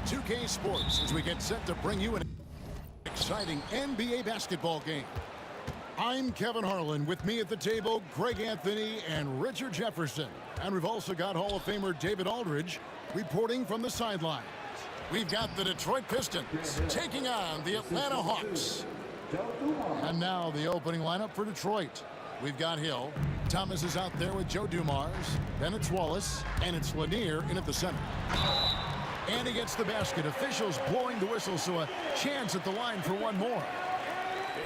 2K Sports as we get set to bring you an exciting NBA basketball game. I'm Kevin Harlan. With me at the table, Greg Anthony and Richard Jefferson. And we've also got Hall of Famer David Aldridge reporting from the sidelines. We've got the Detroit Pistons taking on the Atlanta Hawks. And now the opening lineup for Detroit. We've got Hill. Thomas is out there with Joe Dumars. Then it's Wallace. And it's Lanier in at the center. And he gets the basket. Officials blowing the whistle, so a chance at the line for one more.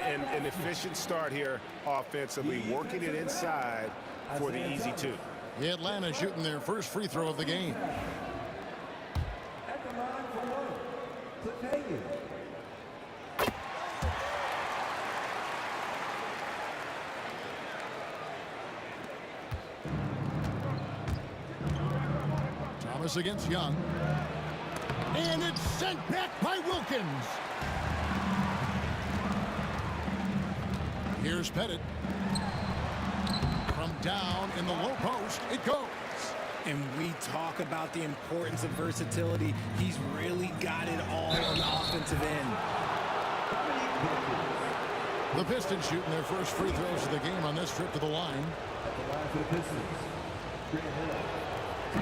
And an efficient start here offensively, working it inside for the easy two. Atlanta shooting their first free throw of the game. At the line for one, to Hagan. Thomas against Young. And it's sent back by Wilkins. Here's Pettit. From down in the low post, it goes. And we talk about the importance of versatility. He's really got it all on the offensive end. The Pistons shooting their first free throws of the game on this trip to the line.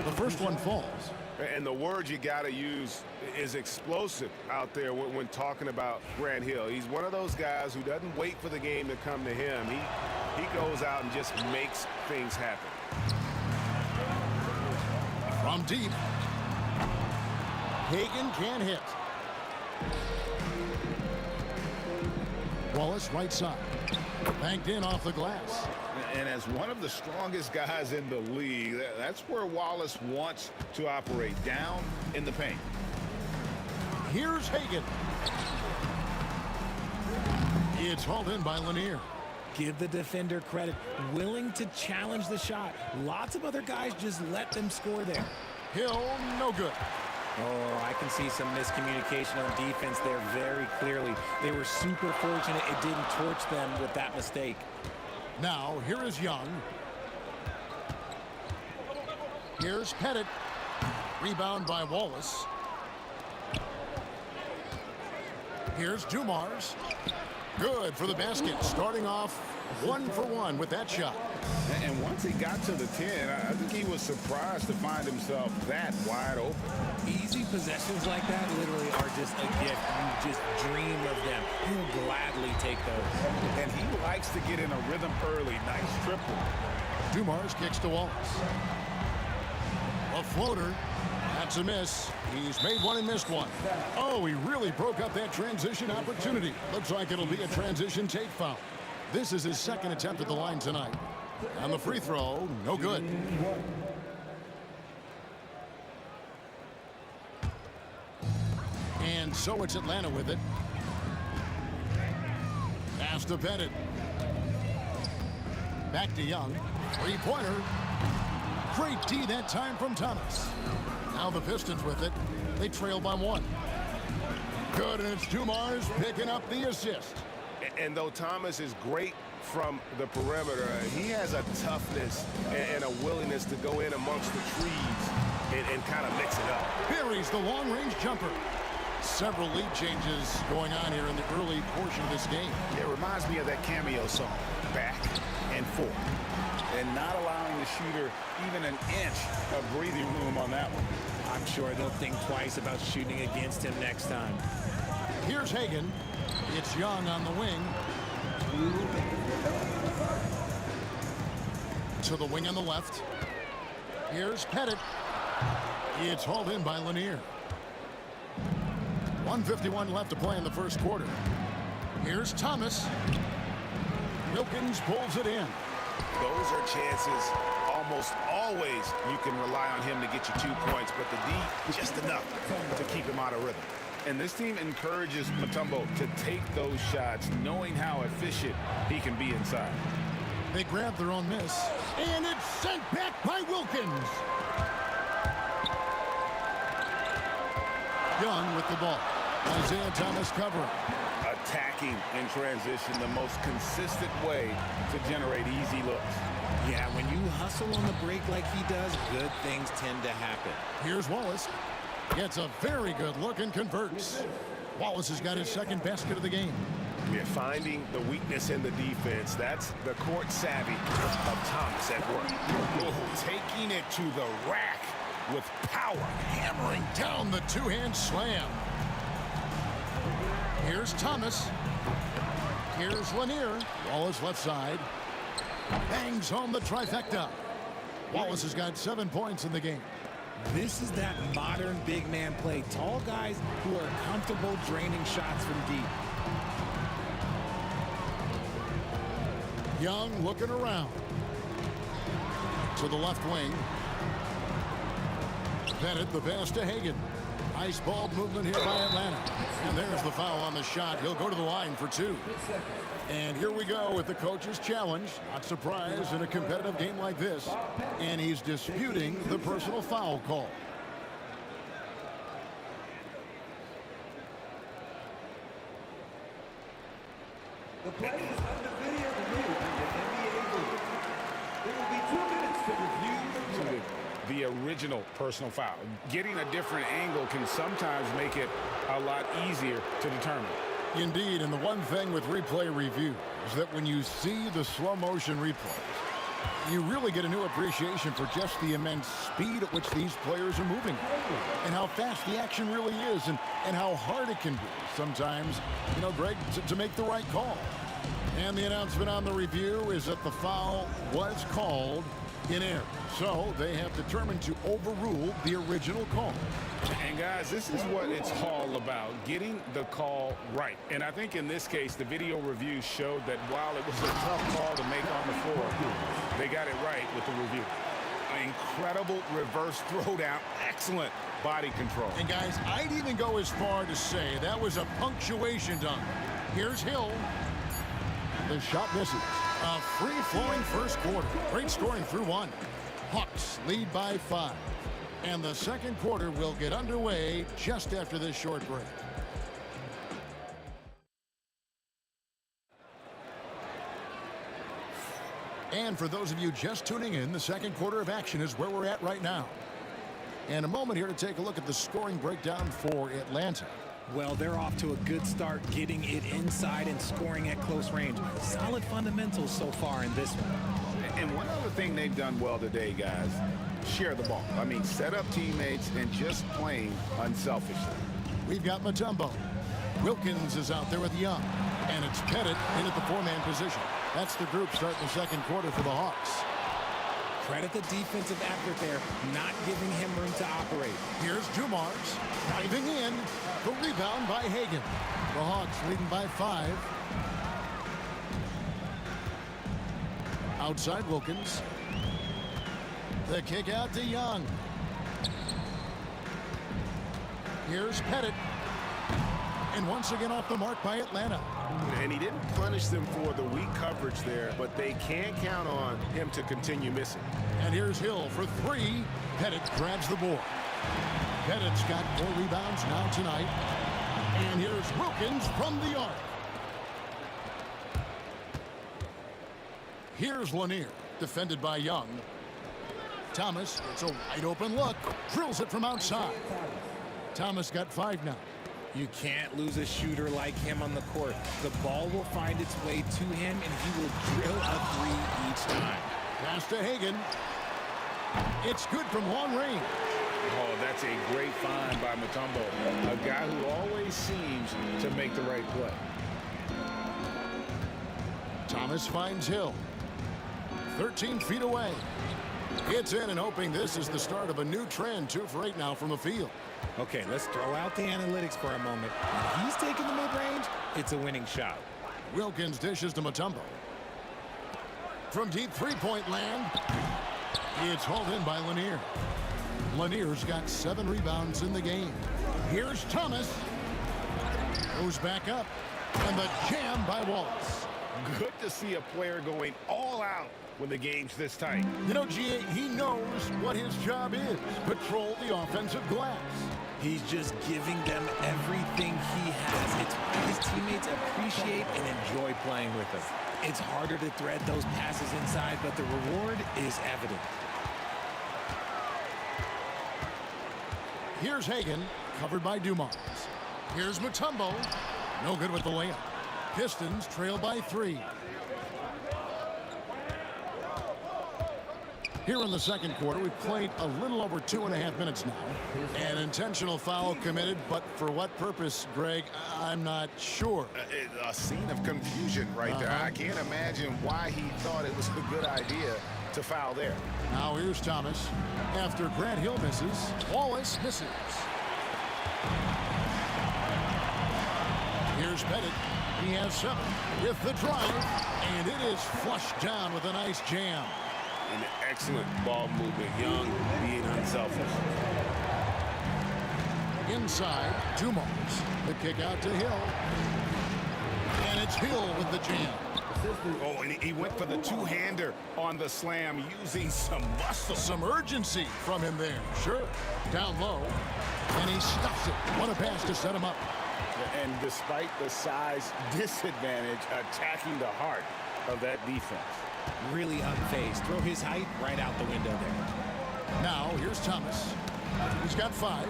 The first one falls. And the word you got to use is explosive out there when talking about Grant Hill. He's one of those guys who doesn't wait for the game to come to him. He goes out and just makes things happen. From deep. Hagan can't hit. Wallace right side. Banked in off the glass. And as one of the strongest guys in the league, that's where Wallace wants to operate, down in the paint. Here's Hagan. It's hauled in by Lanier. Give the defender credit. Willing to challenge the shot. Lots of other guys just let them score there. Hill, no good. Oh, I can see some miscommunication on defense there very clearly. They were super fortunate it didn't torch them with that mistake. Now, here is Young. Here's Pettit. Rebound by Wallace. Here's Dumars. Good for the basket. Starting off 1 for 1 with that shot. And once he got to the 10, I think he was surprised to find himself that wide open. Easy possessions like that literally are just a gift. You just dream of them. You'll gladly take those. And he likes to get in a rhythm early. Nice triple. Dumars kicks to Wallace. A floater. That's a miss. He's made one and missed one. Oh, he really broke up that transition opportunity. Looks like it'll be a transition take foul. This is his second attempt at the line tonight. And the free throw, no good. And so it's Atlanta with it. Pass to Pettit. Back to Young. Three-pointer. Great D that time from Thomas. Now the Pistons with it. They trail by 1. Good, and it's Dumars picking up the assist. And though Thomas is great from the perimeter, he has a toughness and a willingness to go in amongst the trees and kind of mix it up. Buries the long-range jumper. Several lead changes going on here in the early portion of this game. It reminds me of that cameo song, Back and Forth. And not allowing the shooter even an inch of breathing room on that one. I'm sure they'll think twice about shooting against him next time. Here's Hagan. It's Young on the wing. To the wing on the left. Here's Pettit. It's hauled in by Lanier. 1:51 left to play in the first quarter. Here's Thomas. Wilkins pulls it in. Those are chances almost always you can rely on him to get you 2 points, but the D, just enough to keep him out of rhythm. And this team encourages Mutombo to take those shots, knowing how efficient he can be inside. They grab their own miss. And it's sent back by Wilkins. Young with the ball. Isaiah Thomas covering. Attacking in transition, the most consistent way to generate easy looks. Yeah, when you hustle on the break like he does, good things tend to happen. Here's Wallace. Gets a very good look and converts. Wallace has got his second basket of the game. Yeah, finding the weakness in the defense. That's the court savvy of Thomas at work. Oh, taking it to the rack with power. Hammering down the two-hand slam. Here's Thomas. Here's Lanier. Wallace left side. Bangs home the trifecta. Wallace has got 7 points in the game. This is that modern big man play. Tall guys who are comfortable draining shots from deep. Young looking around. To the left wing. Bennett the pass to Hagan. Nice ball movement here by Atlanta. And there's the foul on the shot. He'll go to the line for 2. And here we go with the coach's challenge. Not surprised in a competitive game like this. And he's disputing the personal foul call. The play is under video review from the NBA rules. There will be 2 minutes to review The original personal foul. Getting a different angle can sometimes make it a lot easier to determine. Indeed, and the one thing with replay review is that when you see the slow motion replays, you really get a new appreciation for just the immense speed at which these players are moving and how fast the action really is and how hard it can be sometimes, you know, Greg, to make the right call. And the announcement on the review is that the foul was called in error. So they have determined to overrule the original call. And guys, this is what it's all about, getting the call right. And I think in this case, the video review showed that while it was a tough call to make on the floor, they got it right with the review. An incredible reverse throwdown, excellent body control. And guys, I'd even go as far to say that was a punctuation dunk. Here's Hill. The shot misses. A free-flowing first quarter. Great scoring through 1. Hawks lead by 5. And the second quarter will get underway just after this short break. And for those of you just tuning in, the second quarter of action is where we're at right now. And a moment here to take a look at the scoring breakdown for Atlanta. Well, they're off to a good start getting it inside and scoring at close range. Solid fundamentals so far in this one. And one other thing they've done well today, guys, share the ball. I mean, set up teammates and just playing unselfishly. We've got Mutombo. Wilkins is out there with Young. And it's Pettit in at the 4-man position. That's the group starting the second quarter for the Hawks. Credit the defensive effort there, not giving him room to operate. Here's Dumars diving in. The rebound by Hagan. The Hawks leading by 5. Outside Wilkins. The kick out to Young. Here's Pettit. And once again off the mark by Atlanta. And he didn't punish them for the weak coverage there, but they can't count on him to continue missing. And here's Hill for 3. Pettit grabs the board. Pettit's got 4 rebounds now tonight. And here's Wilkins from the arc. Here's Lanier, defended by Young. Thomas gets a wide open look, drills it from outside. Thomas got 5 now. You can't lose a shooter like him on the court. The ball will find its way to him, and he will drill a 3 each time. Pass to Hagan. It's good from long range. Oh, that's a great find by Mutombo, a guy who always seems to make the right play. Thomas finds Hill. 13 feet away. It's in and hoping this is the start of a new trend. 2 for 8 now from the field. Okay, let's throw out the analytics for a moment. When he's taking the mid-range, it's a winning shot. Wilkins dishes to Mutombo. From deep three-point land, it's hauled in by Lanier. Lanier's got 7 rebounds in the game. Here's Thomas. Goes back up. And the jam by Wallace. Good to see a player going all out when the game's this tight. You know, G.A., he knows what his job is. Patrol the offensive glass. He's just giving them everything he has. It's why his teammates appreciate and enjoy playing with him. It's harder to thread those passes inside, but the reward is evident. Here's Hagan, covered by Dumars. Here's Mutombo. No good with the layup. Pistons trail by 3. Here in the second quarter, we've played a little over 2.5 minutes now. An intentional foul committed, but for what purpose, Greg, I'm not sure. A scene of confusion right there. I can't imagine why he thought it was a good idea to foul there. Now here's Thomas. After Grant Hill misses, Wallace misses. Here's Pettit. He has 7 with the drive, and it is flushed down with a nice jam. An excellent ball movement. Young being unselfish. Inside, Dumars. The kick out to Hill. And it's Hill with the jam. Oh, and he went for the two-hander on the slam using some muscle. Some urgency from him there. Sure. Down low. And he stuffs it. What a pass to set him up. And despite the size disadvantage, attacking the heart of that defense. Really unfazed. Throw his height right out the window there. Now, here's Thomas. He's got 5.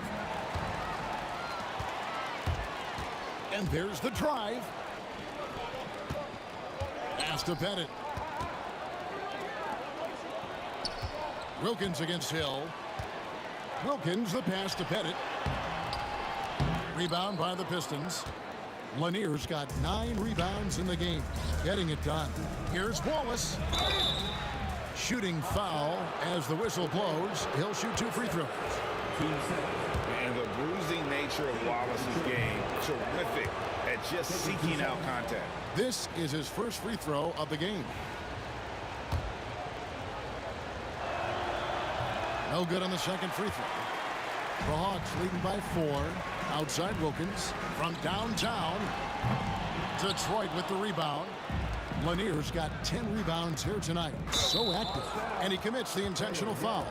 And there's the drive. Pass to Pettit. Wilkins against Hill. Wilkins, the pass to Pettit. Rebound by the Pistons. Lanier's got 9 rebounds in the game. Getting it done. Here's Wallace. Shooting foul as the whistle blows. He'll shoot 2 free throws. And the bruising nature of Wallace's game, terrific at just seeking out contact. This is his first free throw of the game. No good on the second free throw. The Hawks leading by 4. Outside Wilkins. From downtown. Detroit with the rebound. Lanier's got 10 rebounds here tonight. So active. And he commits the intentional foul.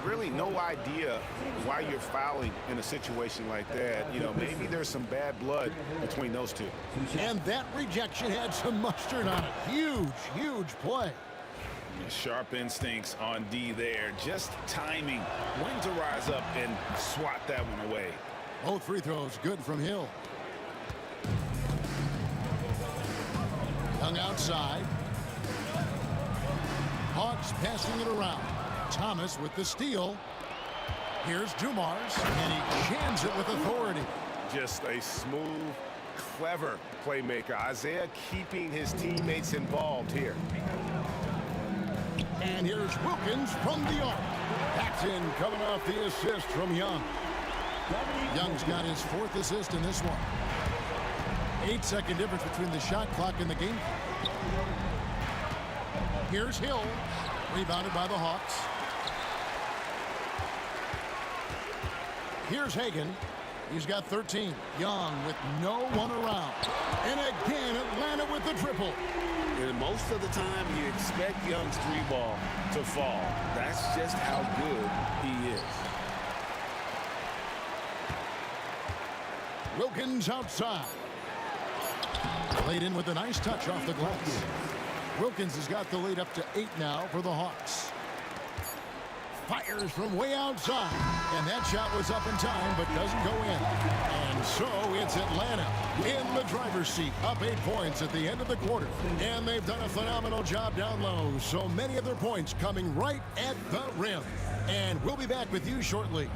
Really no idea why you're fouling in a situation like that. You know, maybe there's some bad blood between those two. And that rejection had some mustard on it. Huge, huge play. Sharp instincts on D there. Just timing when to rise up and swat that one away. Both free throws good from Hill. Young outside. Hawks passing it around. Thomas with the steal. Here's Dumars, and he jams it with authority. Just a smooth, clever playmaker. Isaiah keeping his teammates involved here. And here's Wilkins from the arc. That's in, coming off the assist from Young. Young's got his 4th assist in this one. 8-second difference between the shot clock and the game clock. Here's Hill, rebounded by the Hawks. Here's Hagan. He's got 13. Young with no one around. And again, Atlanta with the triple. And most of the time, you expect Young's 3-ball to fall. That's just how good he is. Wilkins outside. Laid in with a nice touch off the glass. Wilkins has got the lead up to 8 now for the Hawks. Fires from way outside. And that shot was up in time, but doesn't go in. And so it's Atlanta in the driver's seat, up 8 points at the end of the quarter. And they've done a phenomenal job down low. So many of their points coming right at the rim. And we'll be back with you shortly.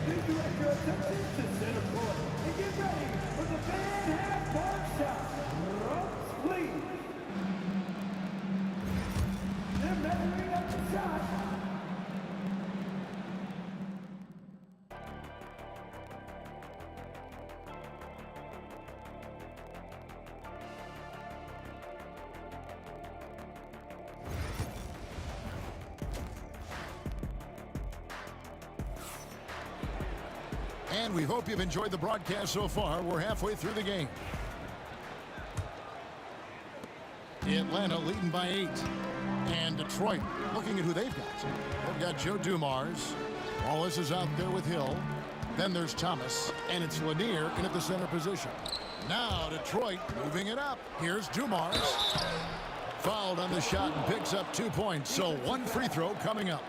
Please direct your attention to center court and get ready for the fan half-court shot. Please. They're measuring up the shot. And we hope you've enjoyed the broadcast so far. We're halfway through the game. Atlanta leading by 8. And Detroit looking at who they've got. They've got Joe Dumars. Wallace is out there with Hill. Then there's Thomas. And it's Lanier in at the center position. Now Detroit moving it up. Here's Dumars. Fouled on the shot and picks up 2 points. So one free throw coming up.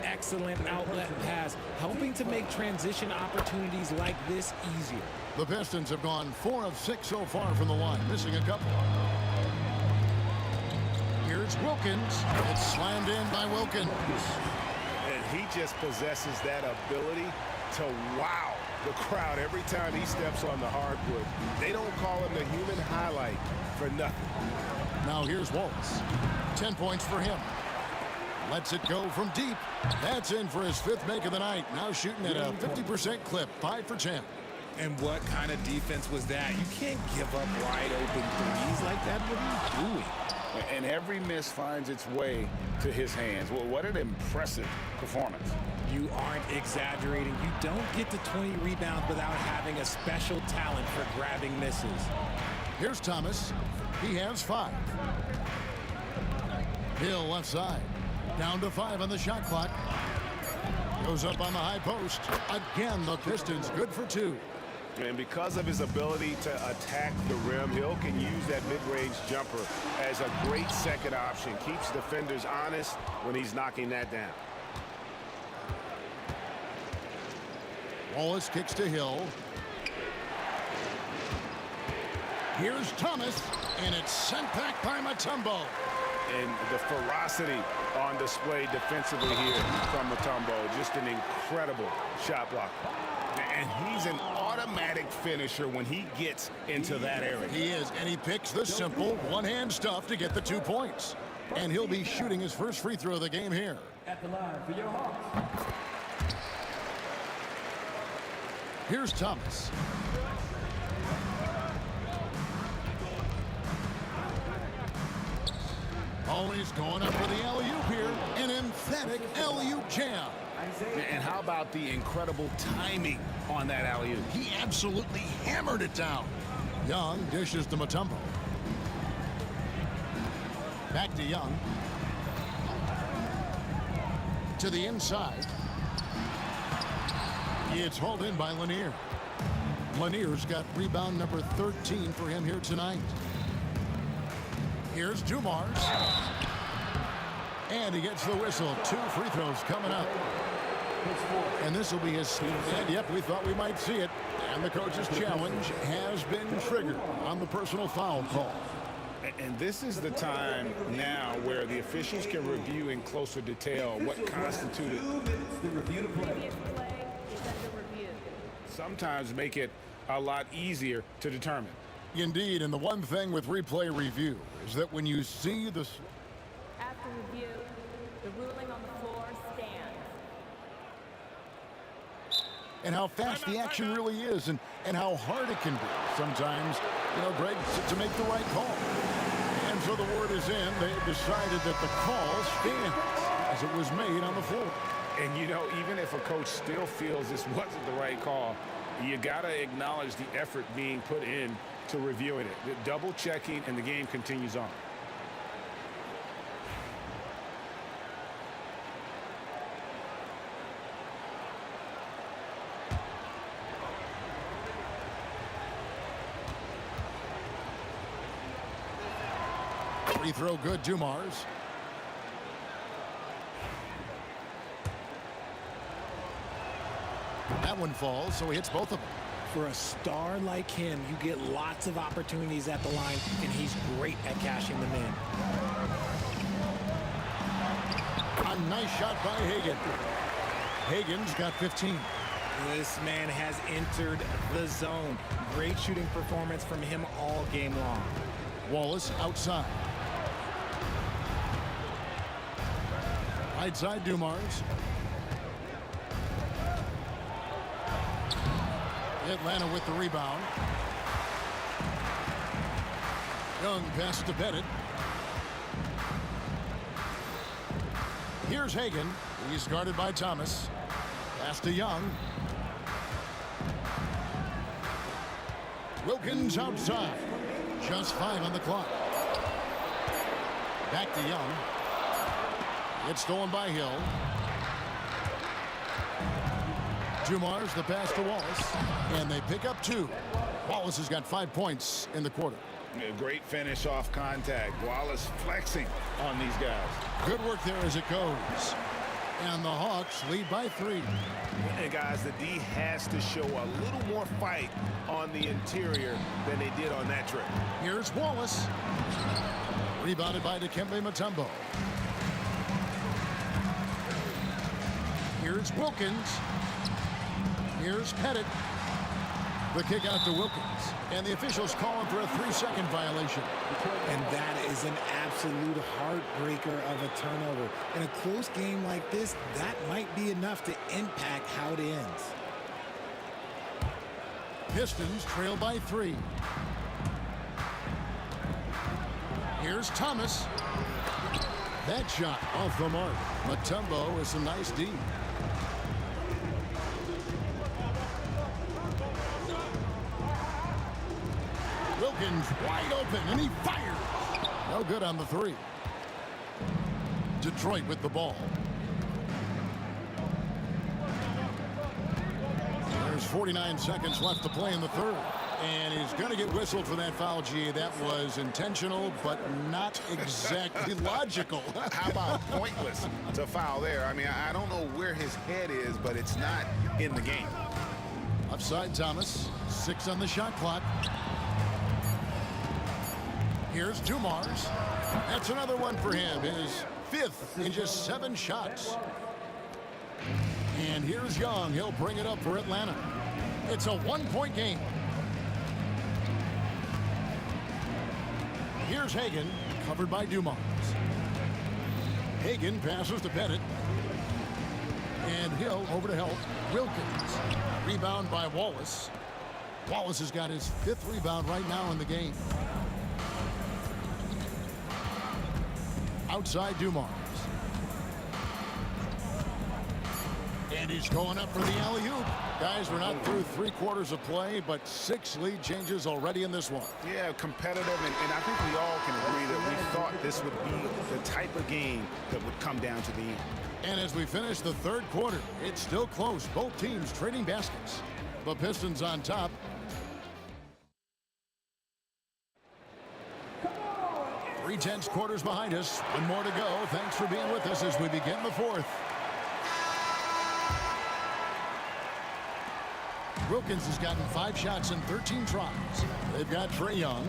Excellent outlet pass, helping to make transition opportunities like this easier. The Pistons have gone 4 of 6 so far from the line, missing a couple. Here's Wilkins. It's slammed in by Wilkins. And he just possesses that ability to wow the crowd every time he steps on the hardwood. They don't call him the human highlight for nothing. Now here's Wallace. 10 points for him. Lets it go from deep. That's in for his 5th make of the night. Now shooting at a 50% clip, 5 for 10. And what kind of defense was that? You can't give up wide open threes like that. What are you doing? And every miss finds its way to his hands. Well, what an impressive performance. You aren't exaggerating. You don't get to 20 rebounds without having a special talent for grabbing misses. Here's Thomas. He has 5. Hill left side. Down to 5 on the shot clock. Goes up on the high post. Again, the Pistons good for 2. And because of his ability to attack the rim, Hill can use that mid-range jumper as a great second option. Keeps defenders honest when he's knocking that down. Wallace kicks to Hill. Here's Thomas, and it's sent back by Mutombo. And the ferocity on display defensively here from Mutombo. Just an incredible shot block. And he's an automatic finisher when he gets into that area. He is, and he picks the simple one-hand stuff to get the 2 points. And he'll be shooting his first free throw of the game here. At the line for your Hawks. Here's Thomas. Always going up for the alley-oop here. An emphatic alley-oop jam. And how about the incredible timing on that alley-oop? He absolutely hammered it down. Young dishes to Mutombo. Back to Young. To the inside. It's hauled in by Lanier. Lanier's got rebound number 13 for him here tonight. Here's Dumars. And he gets the whistle. 2 free throws coming up. And this will be his... And yep, we thought we might see it. And the coach's challenge has been triggered on the personal foul call. And this is the time now where the officials can review in closer detail what constituted. 2 minutes to review the play. Sometimes make it a lot easier to determine. Indeed, and the one thing with replay review is that when you see the... After review, the ruling on the floor stands. And how fast the action really is and how hard it can be sometimes, you know, Greg, to make the right call. And so the word is in. They've decided that the call stands as it was made on the floor. And, you know, even if a coach still feels this wasn't the right call, you got to acknowledge the effort being put in to reviewing it. The double checking, and the game continues on. Free throw good, Dumars. That one falls, so he hits both of them. For a star like him, you get lots of opportunities at the line, and he's great at cashing them in. A nice shot by Hagan. Hagan's got 15. This man has entered the zone. Great shooting performance from him all game long. Wallace outside. Right side, Dumars. Atlanta with the rebound. Young passes to Pettit. Here's Hagan. He's guarded by Thomas. Pass to Young. Wilkins outside. Just 5 on the clock. Back to Young. It's stolen by Hill. Dumars the pass to Wallace. And they pick up 2. Wallace has got 5 points in the quarter. Great finish off contact. Wallace flexing on these guys. Good work there as it goes. And the Hawks lead by 3. And guys, the D has to show a little more fight on the interior than they did on that trip. Here's Wallace. Rebounded by Dikembe Mutombo. Here's Wilkins. Here's Pettit. The kick out to Wilkins. And the officials calling for a 3-second violation. And that is an absolute heartbreaker of a turnover. In a close game like this, that might be enough to impact how it ends. Pistons trail by 3. Here's Thomas. That shot off the mark. Mutombo with some nice D. Wilkins wide open, and he fires. No good on the 3. Detroit with the ball. There's 49 seconds left to play in the 3rd. And he's going to get whistled for that foul, G. That was intentional, but not exactly logical. How about pointless to foul there? I mean, I don't know where his head is, but it's not in the game. Upside Thomas. 6 on the shot clock. Here's Dumars. That's another one for him. His 5th in just 7 shots. And here's Young. He'll bring it up for Atlanta. It's a 1-point game. Here's Hagan, covered by Dumars. Hagan passes to Pettit. And Hill over to help Wilkins. Rebound by Wallace. Wallace has got his 5th rebound right now in the game. Outside Dumars. And he's going up for the alley-oop. Guys, we're not through 3 quarters of play, but 6 lead changes already in this one. Yeah, competitive, and I think we all can agree that we thought this would be the type of game that would come down to the end. And as we finish the 3rd quarter, it's still close. Both teams trading baskets. The Pistons on top. Three-tenths quarters behind us. One more to go. Thanks for being with us as we begin the 4th. Wilkins has gotten 5 shots in 13 tries. They've got Trae Young.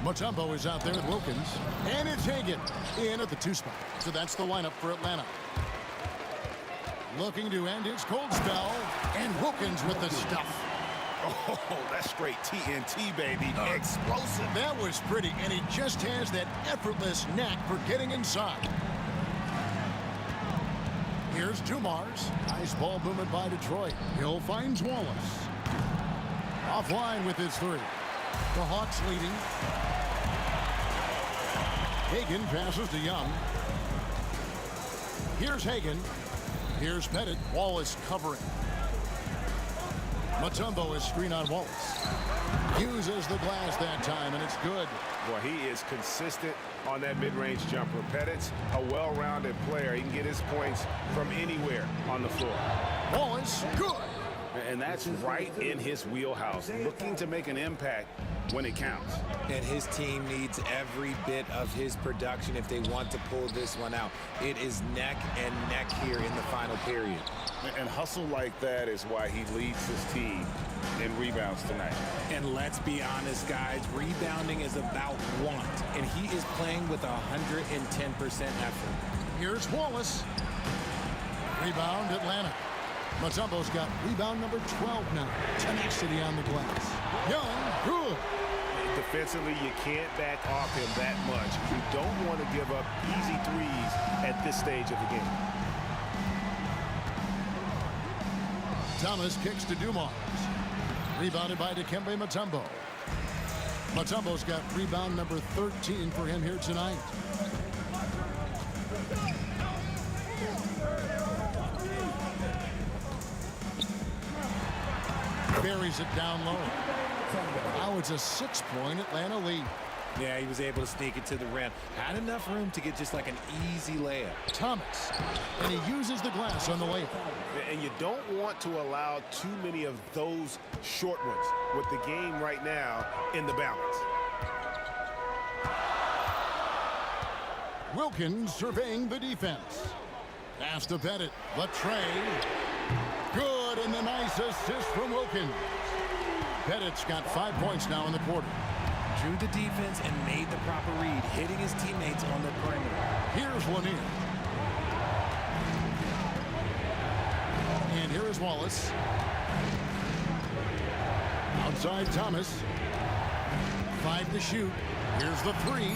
Mutombo is out there with Wilkins. And it's Hagan in at the 2 spot. So that's the lineup for Atlanta. Looking to end his cold spell. And Wilkins with the stuff. Oh, that's straight TNT, baby. Explosive. That was pretty, and he just has that effortless knack for getting inside. Here's Dumars. Nice ball movement by Detroit. Hill finds Wallace. Offline with his 3. The Hawks leading. Hagan passes to Young. Here's Hagan. Here's Pettit. Wallace covering. Mutombo is screen on Wallace. Uses the glass that time, and it's good. Boy, he is consistent on that mid-range jumper. Pettit's a well-rounded player. He can get his points from anywhere on the floor. Wallace, good. And that's right in his wheelhouse, looking to make an impact when it counts. And his team needs every bit of his production if they want to pull this one out. It is neck and neck here in the final period. And hustle like that is why he leads his team in rebounds tonight. And let's be honest, guys, rebounding is about want. And he is playing with 110% effort. Here's Wallace. Rebound, Atlanta. Mutombo's got rebound number 12 now. Tenacity on the glass. Young, good. Defensively, you can't back off him that much. You don't want to give up easy threes at this stage of the game. Thomas kicks to Dumars. Rebounded by Dikembe Mutombo. Mutombo's got rebound number 13 for him here tonight. Buries it down low. Now it's a 6-point Atlanta lead. Yeah, he was able to sneak it to the rim. Had enough room to get just like an easy layup. Thomas. And he uses the glass on the layup. And you don't want to allow too many of those short ones with the game right now in the balance. Wilkins surveying the defense. Pass to Bennett. The tray. Good, and a nice assist from Wilkins. Bennett's got 5 points now in the quarter. Drew the defense and made the proper read, hitting his teammates on the perimeter. Here's Lanier. And here is Wallace. Outside Thomas. 5 to shoot. Here's the 3.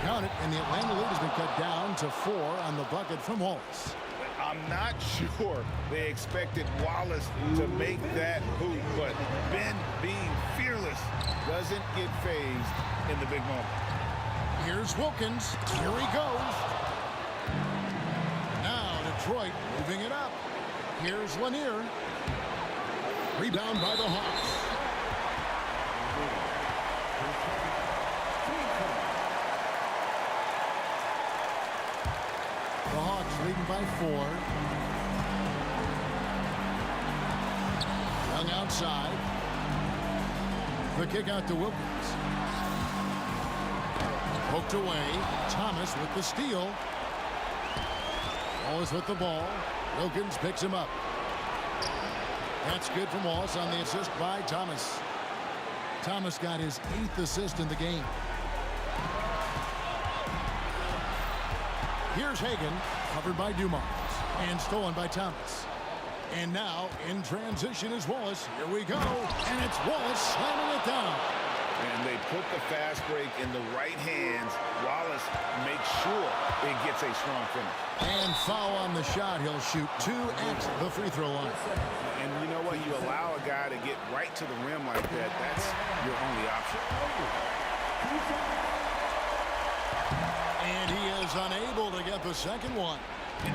Count it, and the Atlanta lead has been cut down to 4 on the bucket from Wallace. I'm not sure they expected Wallace to make that hoop, but Ben, being fearless, doesn't get phased in the big moment. Here's Wilkins. Here he goes. Now Detroit moving it up. Here's Lanier. Rebound by the Hawks. The Hawks leading by 4. Young outside. The kick out to Wilkins. Poked away. Thomas with the steal. Wallace with the ball. Wilkins picks him up. That's good from Wallace on the assist by Thomas. Thomas got his 8th assist in the game. Here's Hagan, covered by Dumars, and stolen by Thomas. And now, in transition is Wallace. Here we go, and it's Wallace slamming it down. And they put the fast break in the right hands. Wallace makes sure it gets a strong finish. And foul on the shot. He'll shoot 2 at the free throw line. And you know what? You allow a guy to get right to the rim like that, that's your only option. And he is unable to get the second one.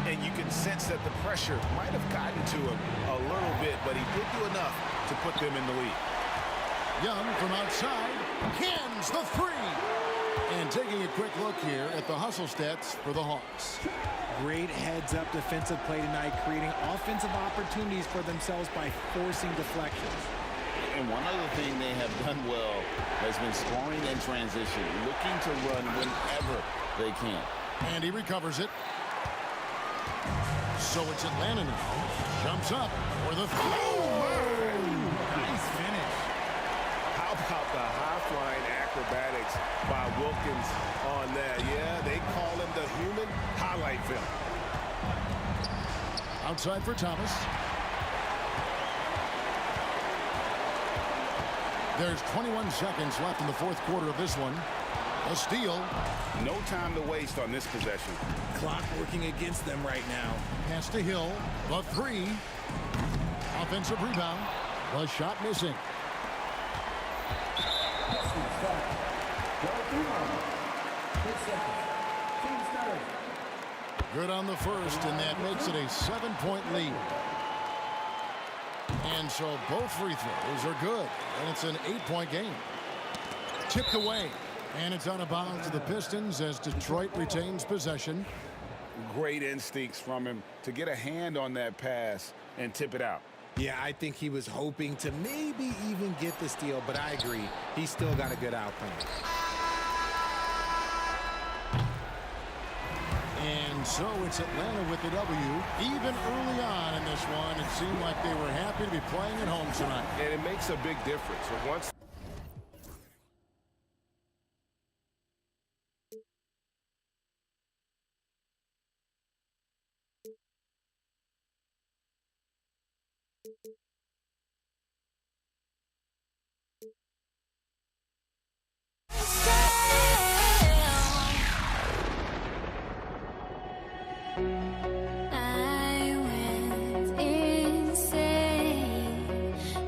And you can sense that the pressure might have gotten to him a little bit, but he did do enough to put them in the lead. Young from outside cans the 3. And taking a quick look here at the hustle stats for the Hawks. Great heads-up defensive play tonight, creating offensive opportunities for themselves by forcing deflections. And one other thing they have done well has been scoring in transition, looking to run whenever they can. And he recovers it. So it's Atlanta now. Jumps up for the Nice finish. How about the high-flying acrobatics by Wilkins on that? Yeah, they call him the human highlight film. outside for Thomas. There's 21 seconds left in the fourth quarter of this one. A steal. No time to waste on this possession. Clock working against them right now. Pass to Hill. The three. Offensive rebound. The shot missing. Good on the first, and that makes it a 7-point lead. And so both free throws are good, and it's an 8-point game. Tipped away, and it's out of bounds to the Pistons as Detroit retains possession. Great instincts from him to get a hand on that pass and tip it out. Yeah, I think he was hoping to maybe even get the steal, but I agree. He still got a good outcome. And so it's Atlanta with the W. Even early on in this one, it seemed like they were happy to be playing at home tonight. And it makes a big difference. Once I went insane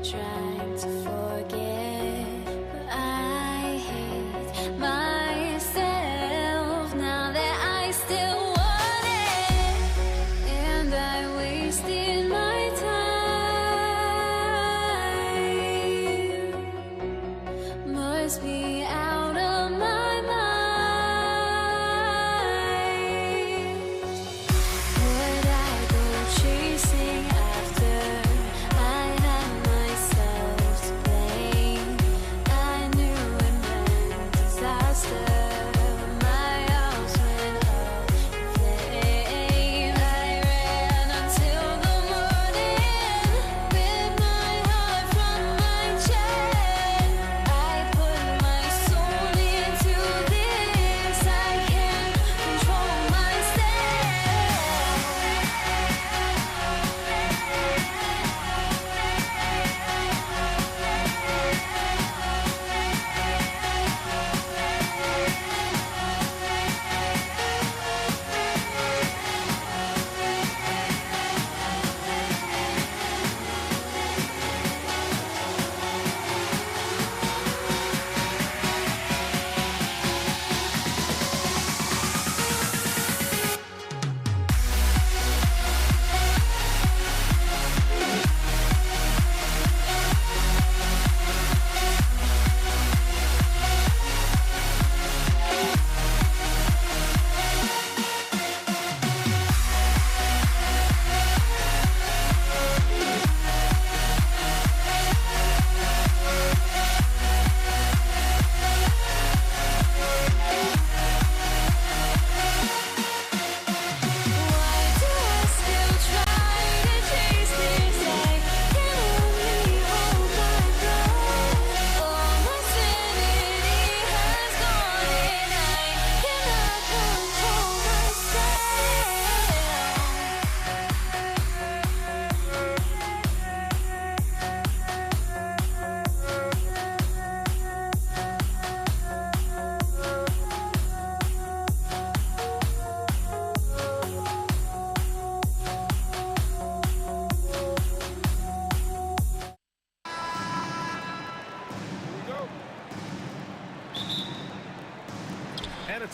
trying to forget, but I hate myself now that I still want it, and I wasted my time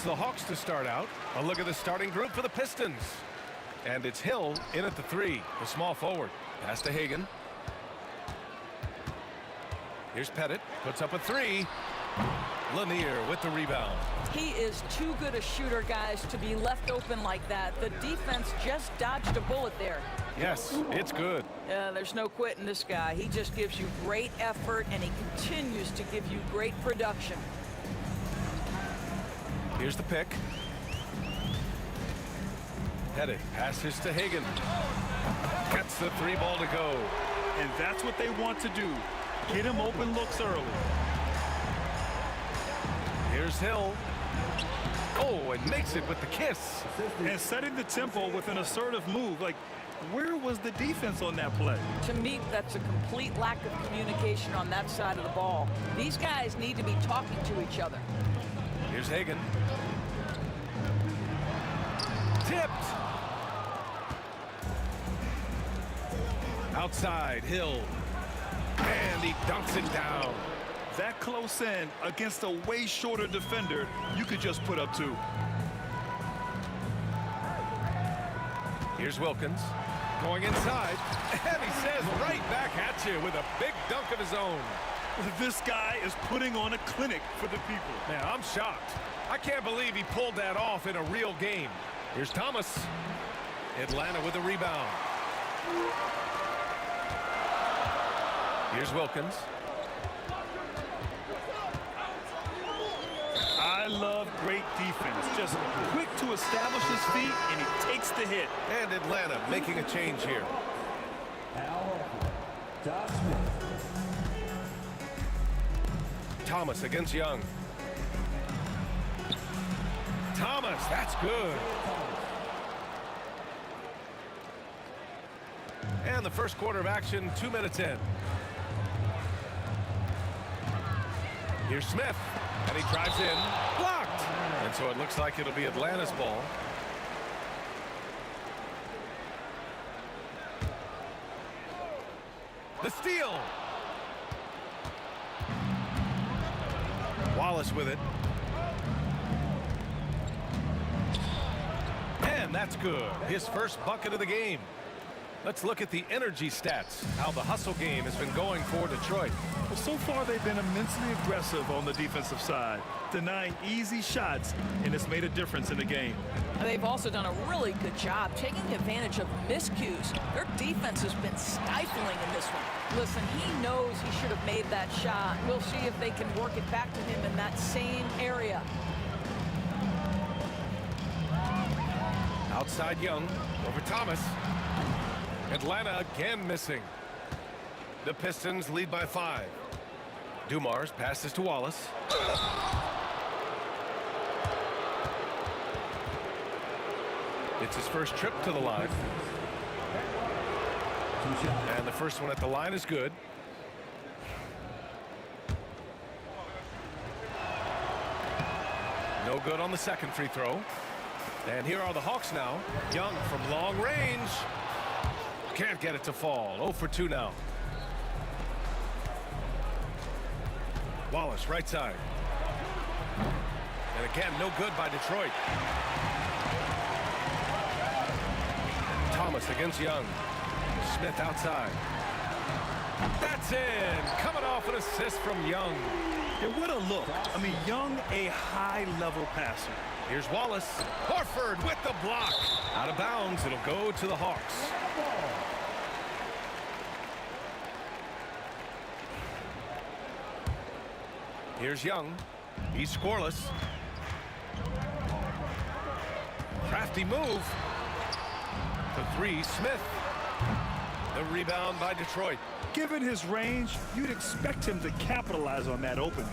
the Hawks to start out. A look at the starting group for the Pistons. And it's Hill in at the 3, the small forward. Pass to Hagan. Here's Pettit, puts up a 3. Lanier with the rebound. He is too good a shooter, guys, to be left open like that. The defense just dodged a bullet there. Yes, it's good. There's no quitting this guy. He just gives you great effort, and he continues to give you great production. Here's the pick. Pettit passes to Hagan. Gets the 3 ball to go. And that's what they want to do. Get him open looks early. Here's Hill. Oh, and makes it with the kiss. And setting the tempo with an assertive move. Like, where was the defense on that play? To me, that's a complete lack of communication on that side of the ball. These guys need to be talking to each other. Here's Hagan. Tipped. Outside, Hill. And he dunks it down. That close in against a way shorter defender, you could just put up 2. Here's Wilkins. Going inside. And he says right back at you with a big dunk of his own. This guy is putting on a clinic for the people. Man, I'm shocked. I can't believe he pulled that off in a real game. Here's Thomas. Atlanta with a rebound. Here's Wilkins. I love great defense. Just quick to establish his feet, and he takes the hit. And Atlanta making a change here. Thomas against Young. Thomas, that's good. And the first quarter of action, 2 minutes in. Here's Smith, and he drives in, blocked. And so it looks like it'll be Atlanta's ball. The steal. Wallace with it. And that's good. His first bucket of the game. Let's look at the energy stats, how the hustle game has been going for Detroit. Well, so far they've been immensely aggressive on the defensive side, denying easy shots, and it's made a difference in the game. They've also done a really good job taking advantage of miscues. Their defense has been stifling in this one. Listen, he knows he should have made that shot. We'll see if they can work it back to him in that same area. Outside Young, over Thomas. Atlanta again missing. The Pistons lead by 5. Dumars passes to Wallace. It's his first trip to the line. And the first one at the line is good. No good on the second free throw. And here are the Hawks now. Young from long range. Can't get it to fall. 0 for 2 now. Wallace, right side. And again, no good by Detroit. Thomas against Young. Smith outside. That's in. Coming off an assist from Young. And what a look. I mean, Young, a high-level passer. Here's Wallace. Horford with the block. Out of bounds. It'll go to the Hawks. Here's Young. He's scoreless. Crafty move. The 3, Smith. The rebound by Detroit. Given his range, you'd expect him to capitalize on that opening.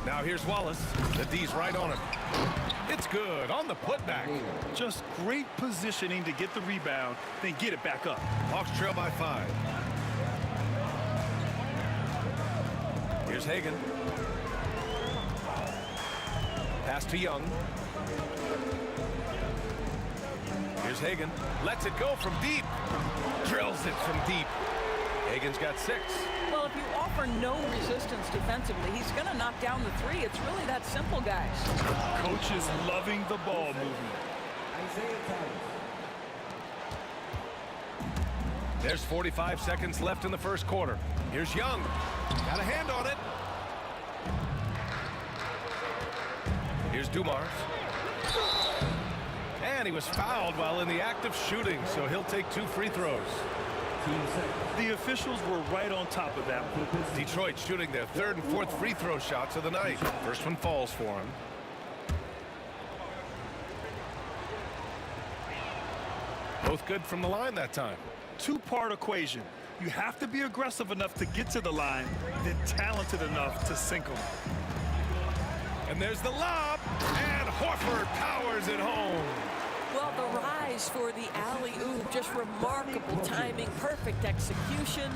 Now here's Wallace. The D's right on him. It's good on the putback. Just great positioning to get the rebound, then get it back up. Hawks trail by 5. Here's Hagan. Pass to Young. Here's Hagan. Lets it go from deep. Drills it from deep. Hagan's got 6. Well, if you offer no resistance defensively, he's going to knock down the 3. It's really that simple, guys. Coach is loving the ball movement. Isaiah Thomas. There's 45 seconds left in the first quarter. Here's Young. Got a hand on it. Here's Dumars. And he was fouled while in the act of shooting, so he'll take 2 free throws. The officials were right on top of that one. Detroit shooting their 3rd and 4th free throw shots of the night. First one falls for him. Both good from the line that time. Two-part equation. You have to be aggressive enough to get to the line, then talented enough to sink them. And there's the lob, and Horford powers it home. Well, the rise for the alley-oop, just remarkable timing, perfect execution.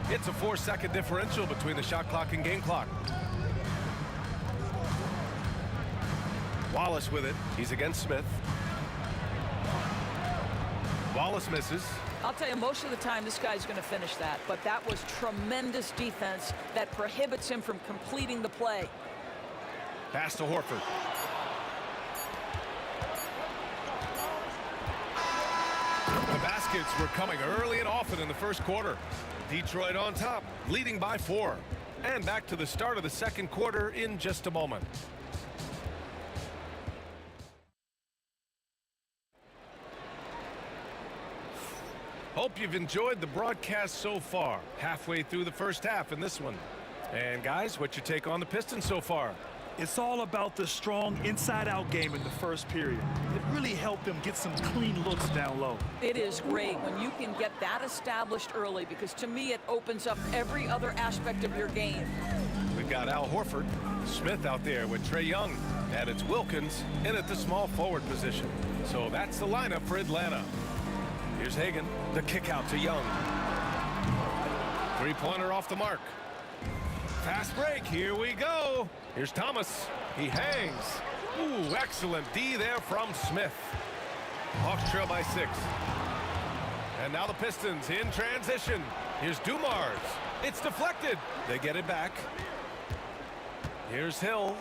It's a 4-second differential between the shot clock and game clock. Wallace with it. He's against Smith. Wallace misses. I'll tell you, most of the time this guy's going to finish that, but that was tremendous defense that prohibits him from completing the play. Pass to Horford. The baskets were coming early and often in the first quarter. Detroit on top, leading by 4. And back to the start of the second quarter in just a moment. Hope you've enjoyed the broadcast so far. Halfway through the first half in this one. And guys, what's your take on the Pistons so far? It's all about the strong inside-out game in the first period. It really helped them get some clean looks down low. It is great when you can get that established early, because to me it opens up every other aspect of your game. We've got Al Horford, Smith out there with Trae Young, and it's Wilkins in at the small forward position. So that's the lineup for Atlanta. Here's Hagan, the kick out to Young. 3-pointer off the mark. Fast break, here we go. Here's Thomas, he hangs. Ooh, excellent D there from Smith. Hawks trail by 6. And now the Pistons in transition. Here's Dumars, it's deflected. They get it back. Here's Hill.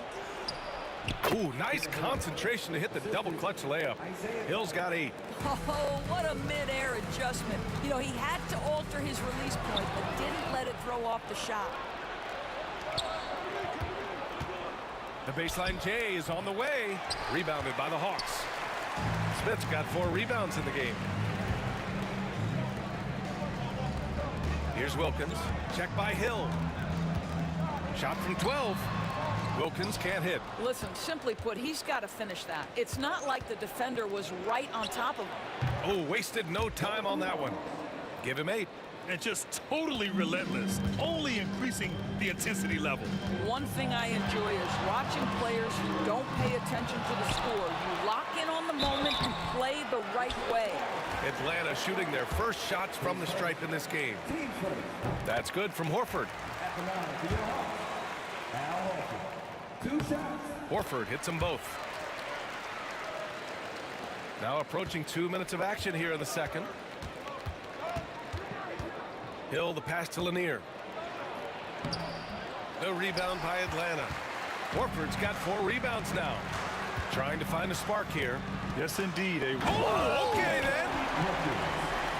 Ooh, nice concentration to hit the double clutch layup. Hill's got 8. Oh, what a mid-air adjustment. You know, he had to alter his release point, but didn't let it throw off the shot. The baseline J is on the way. Rebounded by the Hawks. Smith's got 4 rebounds in the game. Here's Wilkins. Check by Hill. Shot from 12. Wilkins can't hit. Listen, simply put, he's got to finish that. It's not like the defender was right on top of him. Oh, wasted no time on that one. Give him 8. And just totally relentless, only increasing the intensity level. One thing I enjoy is watching players who don't pay attention to the score. You lock in on the moment and play the right way. Atlanta shooting their first shots from the stripe in this game. That's good from Horford. At the line for your Hawks, Al Horford. 2 shots. Horford hits them both. Now approaching 2 minutes of action here in the second. Hill, the pass to Lanier. The rebound by Atlanta. Horford's got 4 rebounds now. Trying to find a spark here. Yes, indeed. Oh, okay then.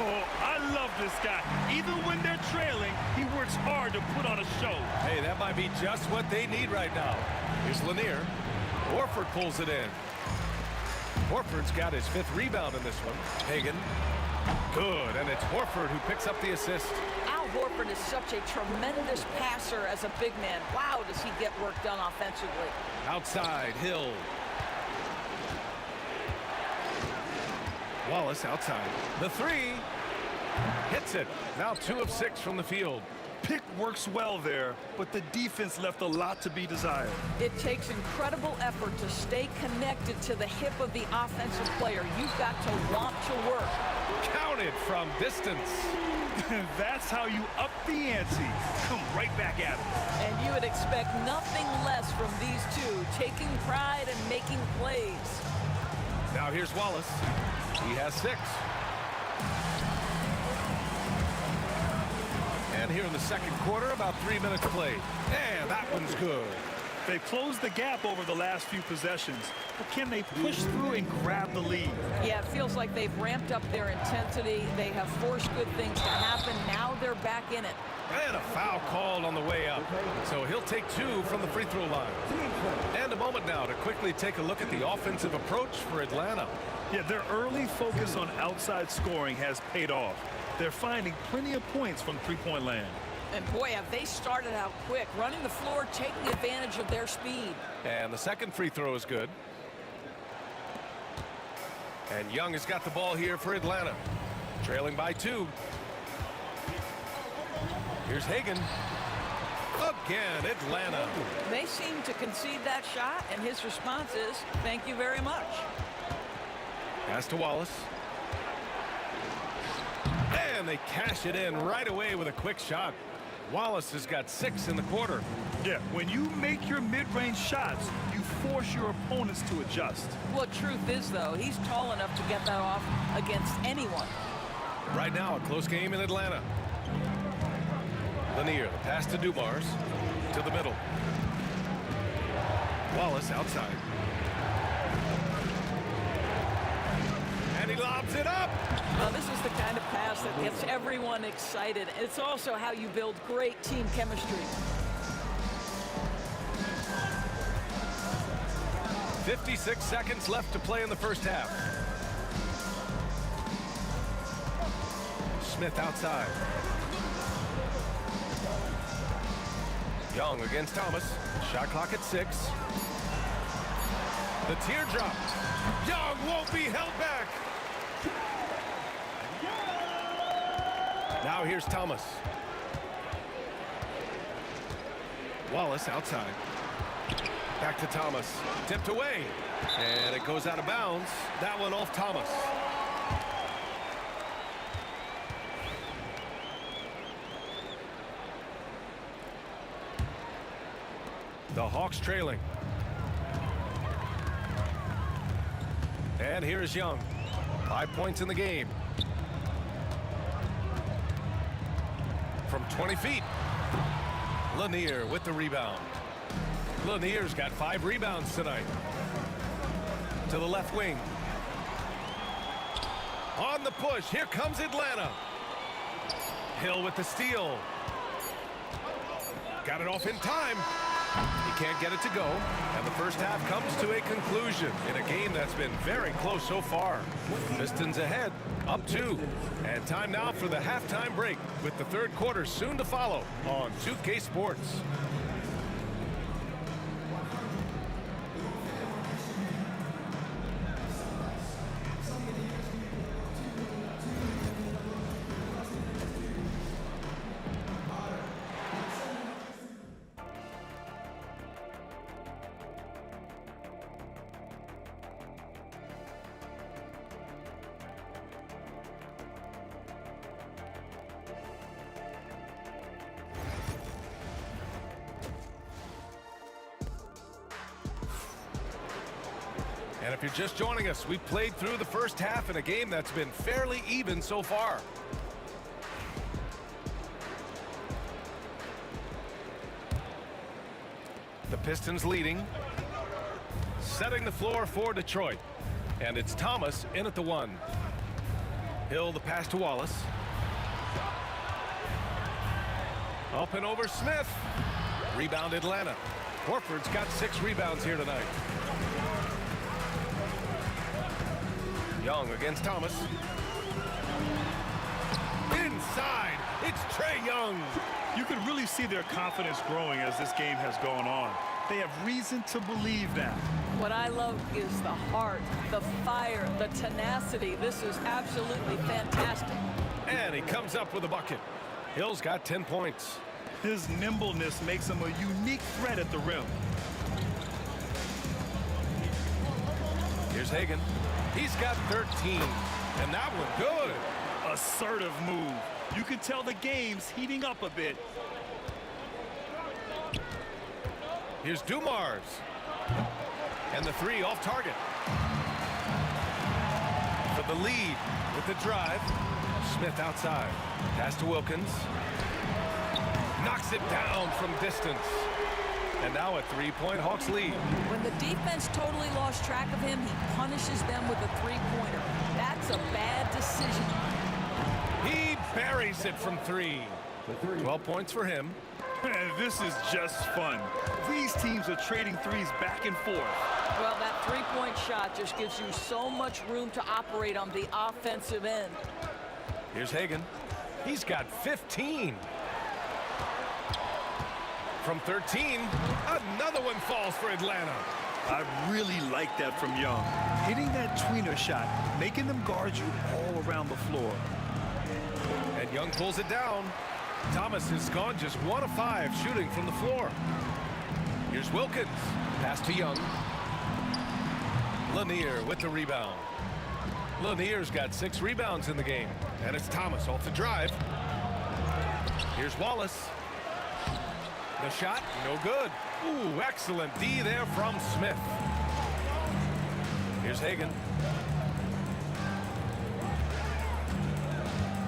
Oh, I love this guy. Even when they're trailing, he works hard to put on a show. Hey, that might be just what they need right now. Here's Lanier. Horford pulls it in. Horford's got his 5th rebound in this one. Hagan. Good, and it's Horford who picks up the assist. Al Horford is such a tremendous passer as a big man. Wow, does he get work done offensively. Outside, Hill. Wallace outside. The 3. Hits it. Now 2 of 6 from the field. Pick works well there, but the defense left a lot to be desired. It takes incredible effort to stay connected to the hip of the offensive player. You've got to want to work. Counted from distance. That's how you up the ante. Come right back at him. And you would expect nothing less from these two, taking pride and making plays. Now here's Wallace. He has 6. And here in the second quarter, about 3 minutes played. And that one's good. They've closed the gap over the last few possessions, but can they push through and grab the lead? Yeah, it feels like they've ramped up their intensity. They have forced good things to happen. Now they're back in it. And a foul called on the way up. So he'll take 2 from the free throw line. And a moment now to quickly take a look at the offensive approach for Atlanta. Yeah, their early focus on outside scoring has paid off. They're finding plenty of points from three-point land. And boy, have they started out quick, running the floor, taking advantage of their speed. And the second free throw is good. And Young has got the ball here for Atlanta. Trailing by 2. Here's Hagan. Again, Atlanta. They seem to concede that shot, and his response is, thank you very much. Pass to Wallace. And they cash it in right away with a quick shot. Wallace has got 6 in the quarter. Yeah, when you make your mid-range shots, you force your opponents to adjust. Well, truth is, though, he's tall enough to get that off against anyone. Right now, a close game in Atlanta. Lanier, the pass to Dumars. To the middle. Wallace outside. And he lobs it up. Well, this is the kind of pass that gets everyone excited. It's also how you build great team chemistry. 56 seconds left to play in the first half. Smith outside. Young against Thomas. Shot clock at 6. The teardrop. Young won't be held back. Now here's Thomas. Wallace outside. Back to Thomas. Tipped away. And it goes out of bounds. That one off Thomas. The Hawks trailing. And here's Young. 5 points in the game. From 20 feet. Lanier with the rebound. Lanier's got 5 rebounds tonight. To the left wing. On the push. Here comes Atlanta. Hill with the steal. Got it off in time. He can't get it to go. And the first half comes to a conclusion in a game that's been very close so far. Pistons ahead, up 2. And time now for the halftime break with the third quarter soon to follow on 2K Sports. And if you're just joining us, we played through the first half in a game that's been fairly even so far. The Pistons leading. Setting the floor for Detroit. And it's Thomas in at the 1. Hill the pass to Wallace. Up and over Smith. Rebound Atlanta. Horford's got 6 rebounds here tonight. Young against Thomas. Inside, it's Trae Young. You can really see their confidence growing as this game has gone on. They have reason to believe that. What I love is the heart, the fire, the tenacity. This is absolutely fantastic. And he comes up with a bucket. Hill's got 10 points. His nimbleness makes him a unique threat at the rim. Here's Hagan. He's got 13, and that one good. Assertive move. You can tell the game's heating up a bit. Here's Dumars. And the 3 off target. For the lead with the drive. Smith outside. Pass to Wilkins. Knocks it down from distance. And now a three-point Hawks lead. When the defense totally lost track of him, he punishes them with a three-pointer. That's a bad decision. He buries it from three. 12 points for him. This is just fun. These teams are trading threes back and forth. Well, that three-point shot just gives you so much room to operate on the offensive end. Here's Hagan. He's got 15. From 13, another one falls for Atlanta. I really like that from Young. Hitting that tweener shot, making them guard you all around the floor. And Young pulls it down. Thomas has gone just 1 of 5 shooting from the floor. Here's Wilkins. Pass to Young. Lanier with the rebound. Lanier's got 6 rebounds in the game. And it's Thomas off the drive. Here's Wallace. The shot, no good. Ooh, excellent D there from Smith. Here's Hagan.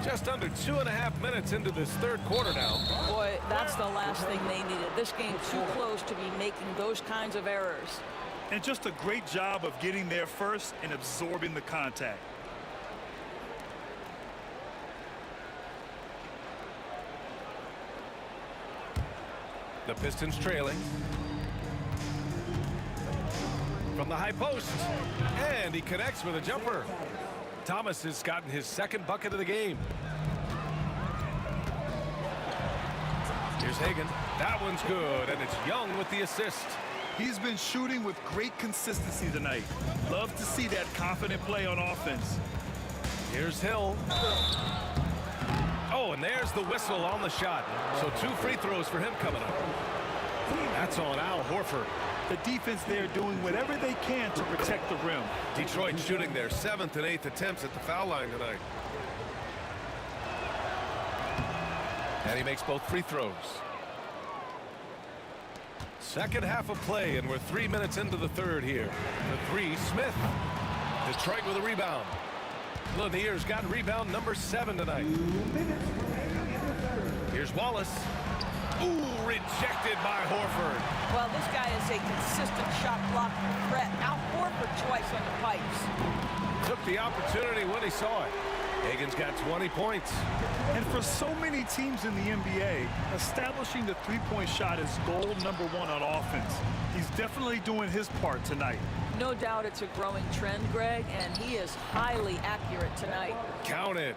Just under 2.5 minutes into this third quarter now. Boy, that's the last thing they needed. This game too close to be making those kinds of errors. And just a great job of getting there first and absorbing the contact. The Pistons trailing. From the high post. And he connects with a jumper. Thomas has gotten his second bucket of the game. Here's Hagan. That one's good, and it's Young with the assist. He's been shooting with great consistency tonight. Love to see that confident play on offense. Here's Hill. Oh, and there's the whistle on the shot. So 2 free throws for him coming up. That's on Al Horford. The defense there doing whatever they can to protect the rim. Detroit shooting their 7th and 8th attempts at the foul line tonight. And he makes both free throws. Second half of play, and we're 3 minutes into the third here. The 3, Smith. Detroit with a rebound. Lanier's got rebound number 7 tonight. Here's Wallace. Ooh, rejected by Horford. Well, this guy is a consistent shot blocking threat. Now Horford twice on the pipes. Took the opportunity when he saw it. Hagan's got 20 points. And for so many teams in the NBA, establishing the three-point shot is goal number 1 on offense. He's definitely doing his part tonight. No doubt it's a growing trend, Greg, and he is highly accurate tonight. Count it.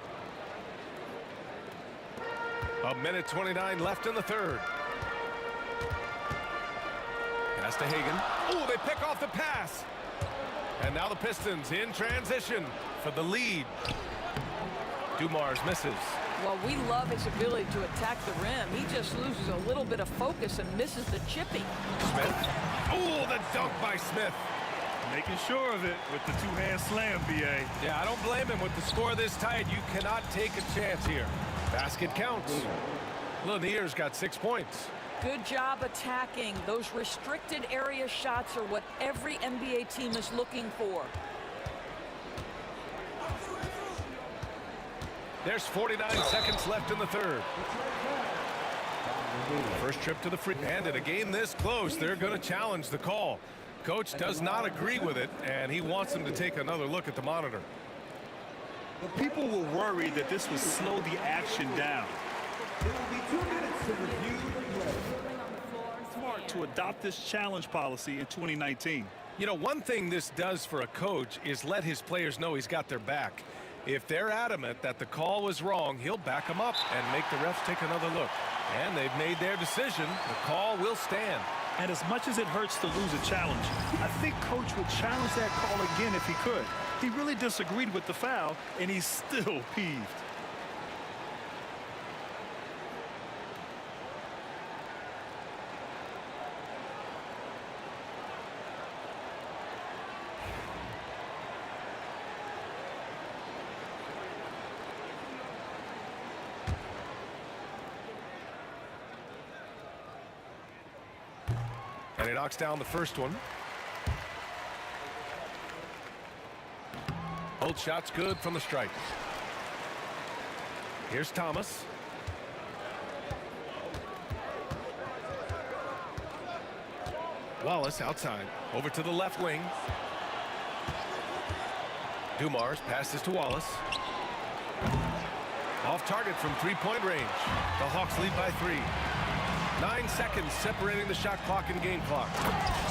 1:29 left in the third. Pass to Hagan. Oh, they pick off the pass. And now the Pistons in transition for the lead. Dumars misses. Well, we love his ability to attack the rim. He just loses a little bit of focus and misses the chipping. Smith. Oh, the dunk by Smith. Making sure of it with the two-hand slam, B.A. Yeah, I don't blame him. With the score this tight, you cannot take a chance here. Basket counts. Lanier's got 6 points. Good job attacking. Those restricted area shots are what every NBA team is looking for. There's 49 seconds left in the third. First trip to the free. And in a game this close, they're going to challenge the call. Coach does not agree with it, and he wants them to take another look at the monitor. People were worried that this would slow the action down. There will be 2 minutes to review the play. Smart to adopt this challenge policy in 2019. You know, one thing this does for a coach is let his players know he's got their back. If they're adamant that the call was wrong, he'll back them up and make the refs take another look. And they've made their decision. The call will stand. And as much as it hurts to lose a challenge, I think Coach would challenge that call again if he could. He really disagreed with the foul, and he's still peeved. And he knocks down the first one. Both shots good from the stripe. Here's Thomas. Wallace outside. Over to the left wing. Dumars passes to Wallace. Off target from three-point range. The Hawks lead by 3. 9 seconds separating the shot clock and game clock.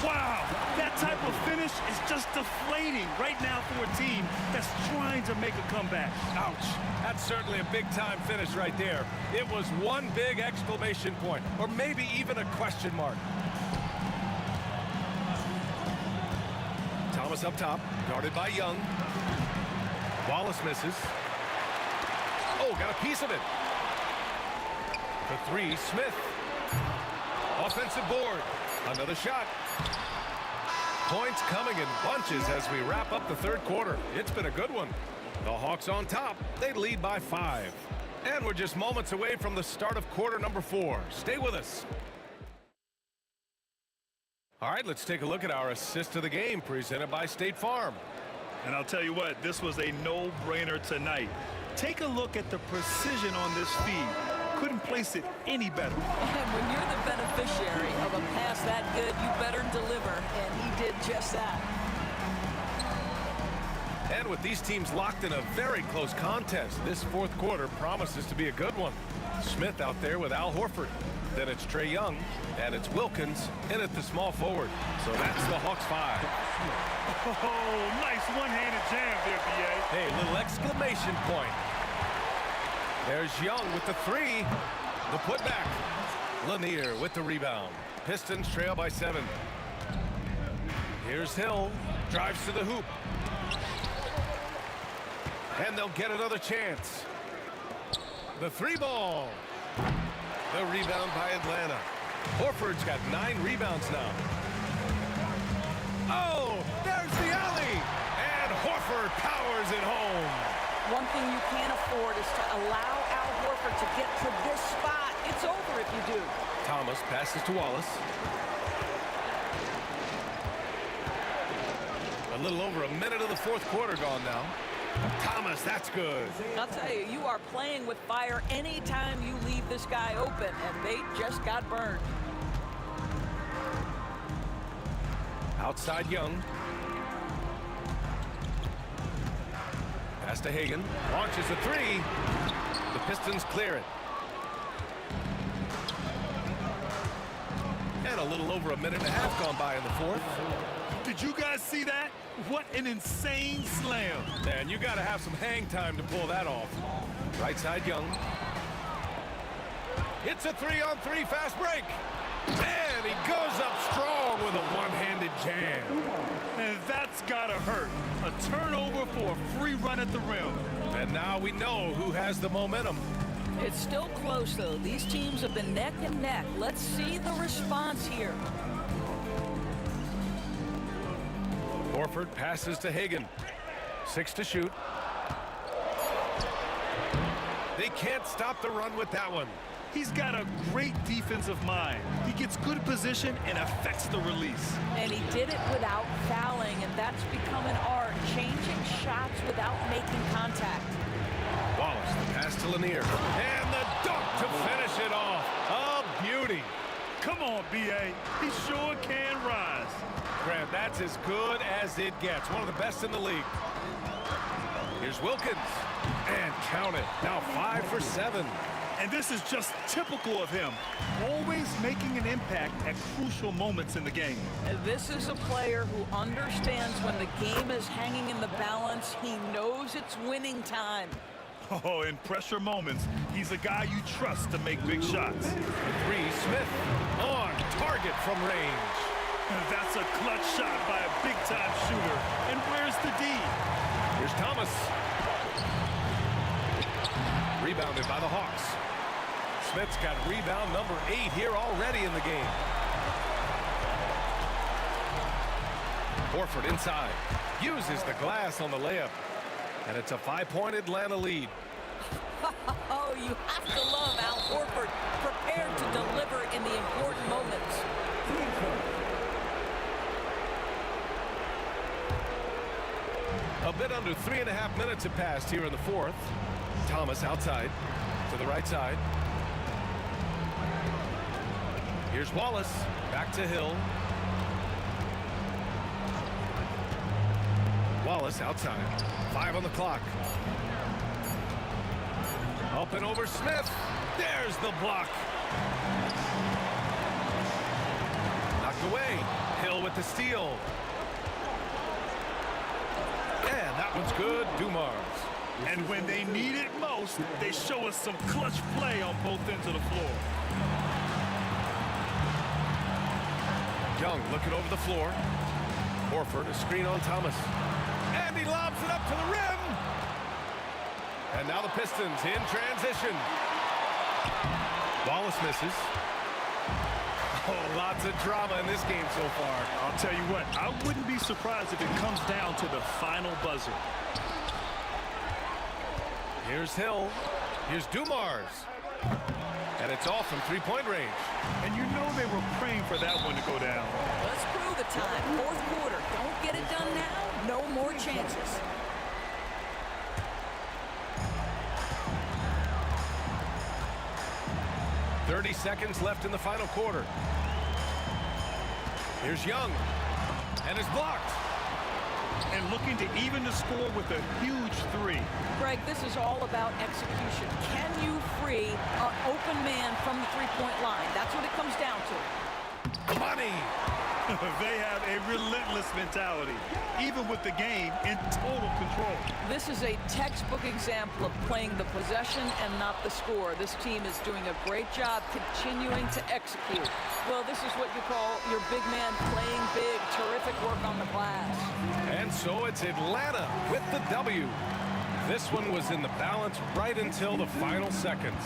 Wow, that type of finish is just deflating right now for a team that's trying to make a comeback. Ouch. That's certainly a big-time finish right there. It was one big exclamation point, or maybe even a question mark. Thomas up top, guarded by Young. Wallace misses. Oh, got a piece of it. For 3, Smith. Offensive board. Another shot. Points coming in bunches as we wrap up the third quarter. It's been a good one. The Hawks on top. They lead by 5. And we're just moments away from the start of quarter number 4. Stay with us. All right, let's take a look at our assist of the game presented by State Farm. And I'll tell you what, this was a no-brainer tonight. Take a look at the precision on this feed. Couldn't place it any better. And when you're the beneficiary of a pass that good, you better deliver, and he did just that. And with these teams locked in a very close contest, this fourth quarter promises to be a good one. Smith out there with Al Horford. Then it's Trae Young, and it's Wilkins in at the small forward. So that's the Hawks 5. Oh, nice one-handed jam there, B.A. Hey, little exclamation point. There's Young with the 3. The putback. Lanier with the rebound. Pistons trail by 7. Here's Hill. Drives to the hoop. And they'll get another chance. The 3 ball. The rebound by Atlanta. Horford's got 9 rebounds now. Oh, there's the alley. And Horford powers it home. One thing you can't afford is to allow Al Horford to get to this spot. It's over if you do. Thomas passes to Wallace. A little over a minute of the fourth quarter gone now. Thomas, that's good. I'll tell you, you are playing with fire anytime you leave this guy open, and they just got burned. Outside Young. Pass to Hagan. Launches a 3. The Pistons clear it. And a little over a minute and a half gone by in the fourth. Did you guys see that? What an insane slam. Man, you got to have some hang time to pull that off. Right side Young. It's a 3-on-3 fast break. And he goes up strong with a one-handed jam. And that's got to hurt. A turnover for a free run at the rim. And now we know who has the momentum. It's still close, though. These teams have been neck and neck. Let's see the response here. Horford passes to Hagan. 6 to shoot. They can't stop the run with that one. He's got a great defensive mind. He gets good position and affects the release. And he did it without fouling, and that's become an art, changing shots without making contact. Wallace, the pass to Lanier. And the dunk to finish it off. A beauty. Come on, B.A. He sure can rise. Grant, that's as good as it gets. One of the best in the league. Here's Wilkins. And count it. Now 5 for 7. And this is just typical of him. Always making an impact at crucial moments in the game. And this is a player who understands when the game is hanging in the balance. He knows it's winning time. Oh, in pressure moments, he's a guy you trust to make big shots. 3, Smith on target from range. That's a clutch shot by a big-time shooter. And where's the D? Here's Thomas. Rebounded by the Hawks. Smith's got rebound number 8 here already in the game. Horford inside. Uses the glass on the layup. And it's a 5-point Atlanta lead. Oh, you have to love Al Horford, prepared to deliver in the important moments. A bit under 3.5 minutes have passed here in the fourth. Thomas outside to the right side. Here's Wallace. Back to Hill. Wallace outside. 5 on the clock. Up and over Smith. There's the block. Knocked away. Hill with the steal. And that one's good. Dumars. And when they need it most, they show us some clutch play on both ends of the floor. Young looking over the floor. Horford, a screen on Thomas. And he lobs it up to the rim. And now the Pistons in transition. Wallace misses. Oh, lots of drama in this game so far. I'll tell you what, I wouldn't be surprised if it comes down to the final buzzer. Here's Hill. Here's Dumars. And it's off from three-point range. And you know they were praying for that one to go down. Let's screw the time. Fourth quarter. Don't get it done now. No more chances. .30 seconds left in the final quarter. Here's Young. And it's blocked. And looking to even the score with a huge three. Greg, this is all about execution. Can you free an open man from the three-point line? That's what it comes down to. Money. They have a relentless mentality, even with the game in total control. This is a textbook example of playing the possession and not the score. This team is doing a great job continuing to execute. Well, this is what you call your big man playing big. Terrific work on the glass. And so it's Atlanta with the W. This one was in the balance right until the final seconds.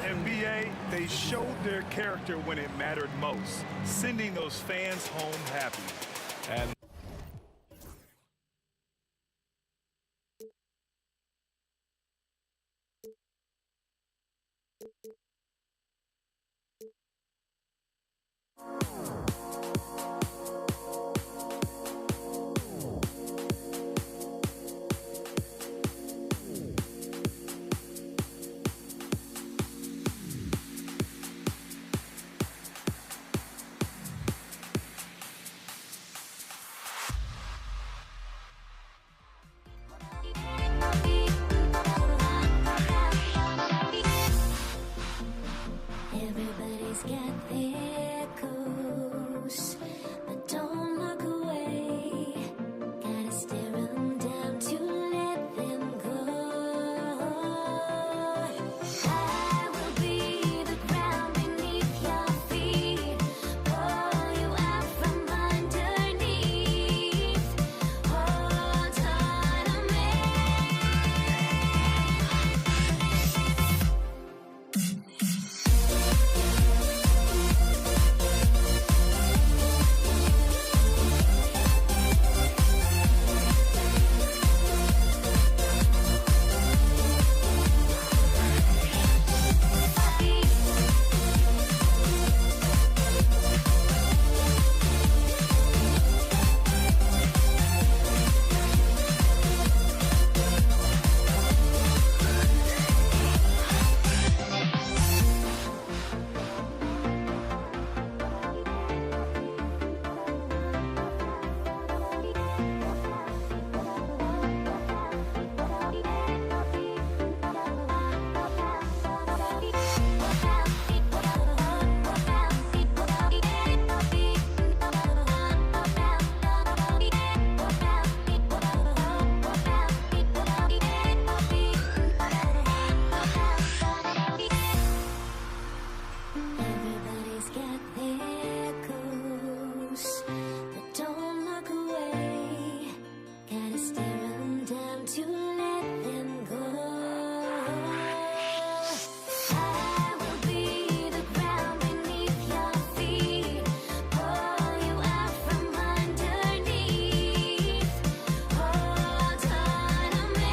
NBA, they showed their character when it mattered most, sending those fans home happy. And Everybody's got their coast, but don't look away. Gotta stare 'em down to let them go. I will be the ground beneath your feet, pull you out from underneath. Hold on to me. Everybody's got their coast, but don't look away. Gotta stare 'em down to let them go. I will be the ground beneath your feet, pull you out from underneath. Hold on to me.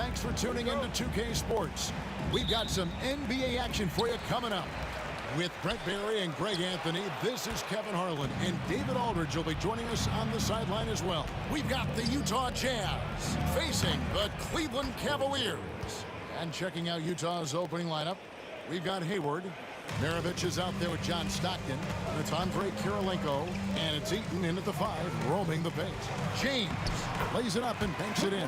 thanks for tuning in to 2K Sports. We've got some NBA action for you coming up. With Brent Barry and Greg Anthony, this is Kevin Harlan, and David Aldridge will be joining us on the sideline as well. We've got the Utah Jazz facing the Cleveland Cavaliers. And checking out Utah's opening lineup, we've got Hayward. Maravich is out there with John Stockton. And it's Andre Kirilenko. And it's Eaton in at the 5, roaming the paint. James lays it up and banks it in.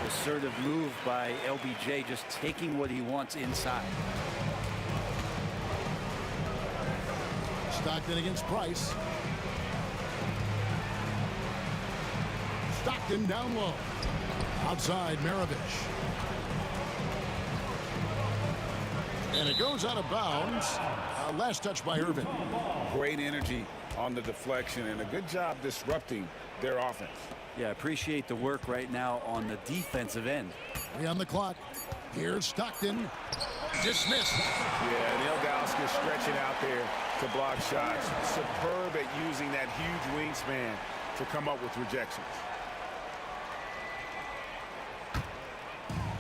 Assertive move by LBJ, just taking what he wants inside. Stockton against Price. Stockton down low. Outside Maravich. And it goes out of bounds. Last touch by Irvin. Great energy on the deflection and a good job disrupting their offense. Yeah, appreciate the work right now on the defensive end. 3 on the clock. Here's Stockton. Dismissed. Yeah, Ilgauskas stretching out there to block shots. Superb at using that huge wingspan to come up with rejections.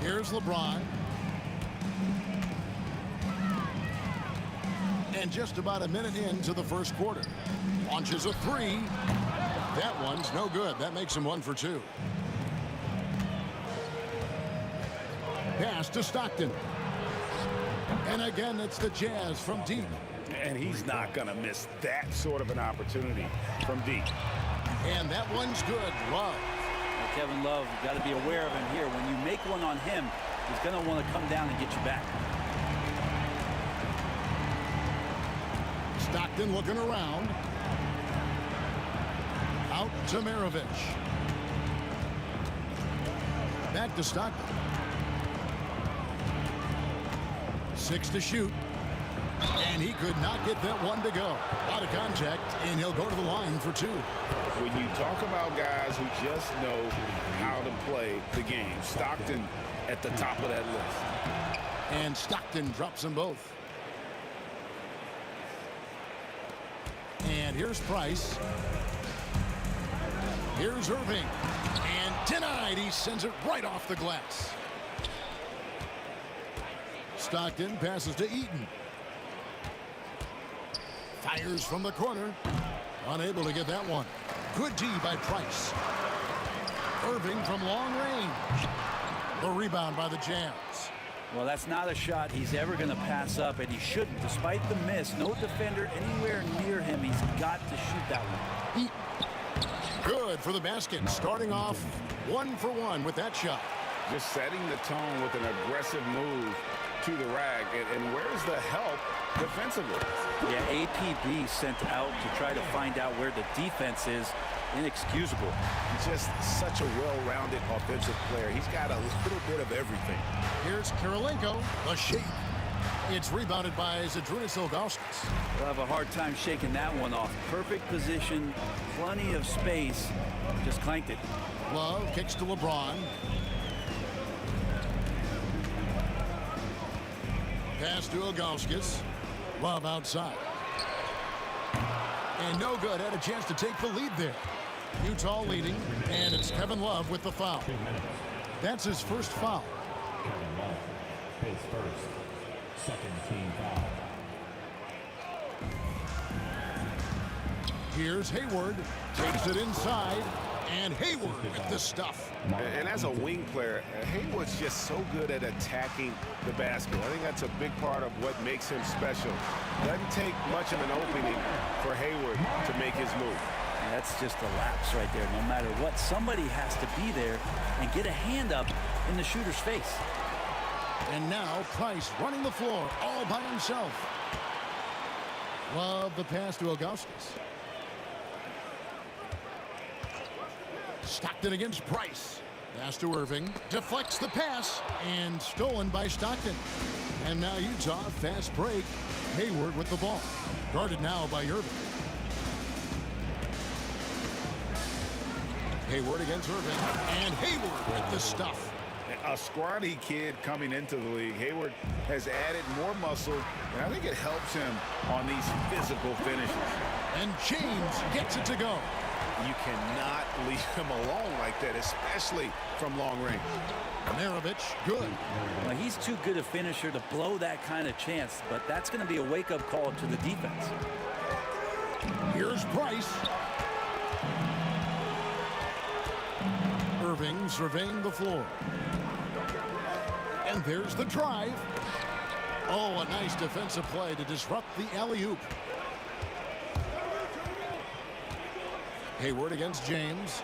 Here's LeBron. And just about a minute into the first quarter. Launches a 3. That one's no good. That makes him 1 for 2. Pass to Stockton. And again, it's the Jazz from deep. And he's not going to miss that sort of an opportunity from deep. And that one's good. Love. Now, Kevin Love, you got to be aware of him here. When you make one on him, he's going to want to come down and get you back. Stockton looking around. Out to Maravich. Back to Stockton. 6 to shoot. And he could not get that one to go. Out of contact, and he'll go to the line for 2. When you talk about guys who just know how to play the game, Stockton at the top of that list. And Stockton drops them both. And here's Price. Here's Irving. And denied. He sends it right off the glass. Stockton passes to Eaton. Fires from the corner. Unable to get that one. Good D by Price. Irving from long range. The rebound by the Jazz. Well, that's not a shot he's ever going to pass up, and he shouldn't. Despite the miss, no defender anywhere near him. He's got to shoot that one. Eaton. Good for the basket. Starting off 1 for 1 with that shot. Just setting the tone with an aggressive move to the rack. And where's the help defensively? Yeah, APB sent out to try to find out where the defense is. Inexcusable. Just such a well-rounded offensive player. He's got a little bit of everything. Here's Kirilenko, the shake. It's rebounded by Zydrunas Ilgauskas. We'll have a hard time shaking that one off. Perfect position, plenty of space. Just clanked it. Love kicks to LeBron. Pass to Ilgauskas. Love outside. And no good. Had a chance to take the lead there. Utah leading, and it's Kevin Love with the foul. That's his first foul. Kevin Love, his first, second team foul. Here's Hayward, takes it inside, and Hayward with the stuff. And as a wing player, Hayward's just so good at attacking the basket. I think that's a big part of what makes him special. Doesn't take much of an opening for Hayward to make his move. And that's just a lapse right there. No matter what, somebody has to be there and get a hand up in the shooter's face. And now Price running the floor all by himself. Love the pass to Ilgauskas. Stockton against Price. Pass to Irving. Deflects the pass. And stolen by Stockton. And now Utah, fast break. Hayward with the ball. Guarded now by Irving. Hayward against Irving. And Hayward with the stuff. A scrawny kid coming into the league. Hayward has added more muscle, and I think it helps him on these physical finishes. And James gets it to go. You cannot leave him alone like that, especially from long range. Maravich, good. Well, he's too good a finisher to blow that kind of chance, but that's going to be a wake-up call to the defense. Here's Price. Irving surveying the floor. And there's the drive. Oh, a nice defensive play to disrupt the alley-oop. Hayward against James.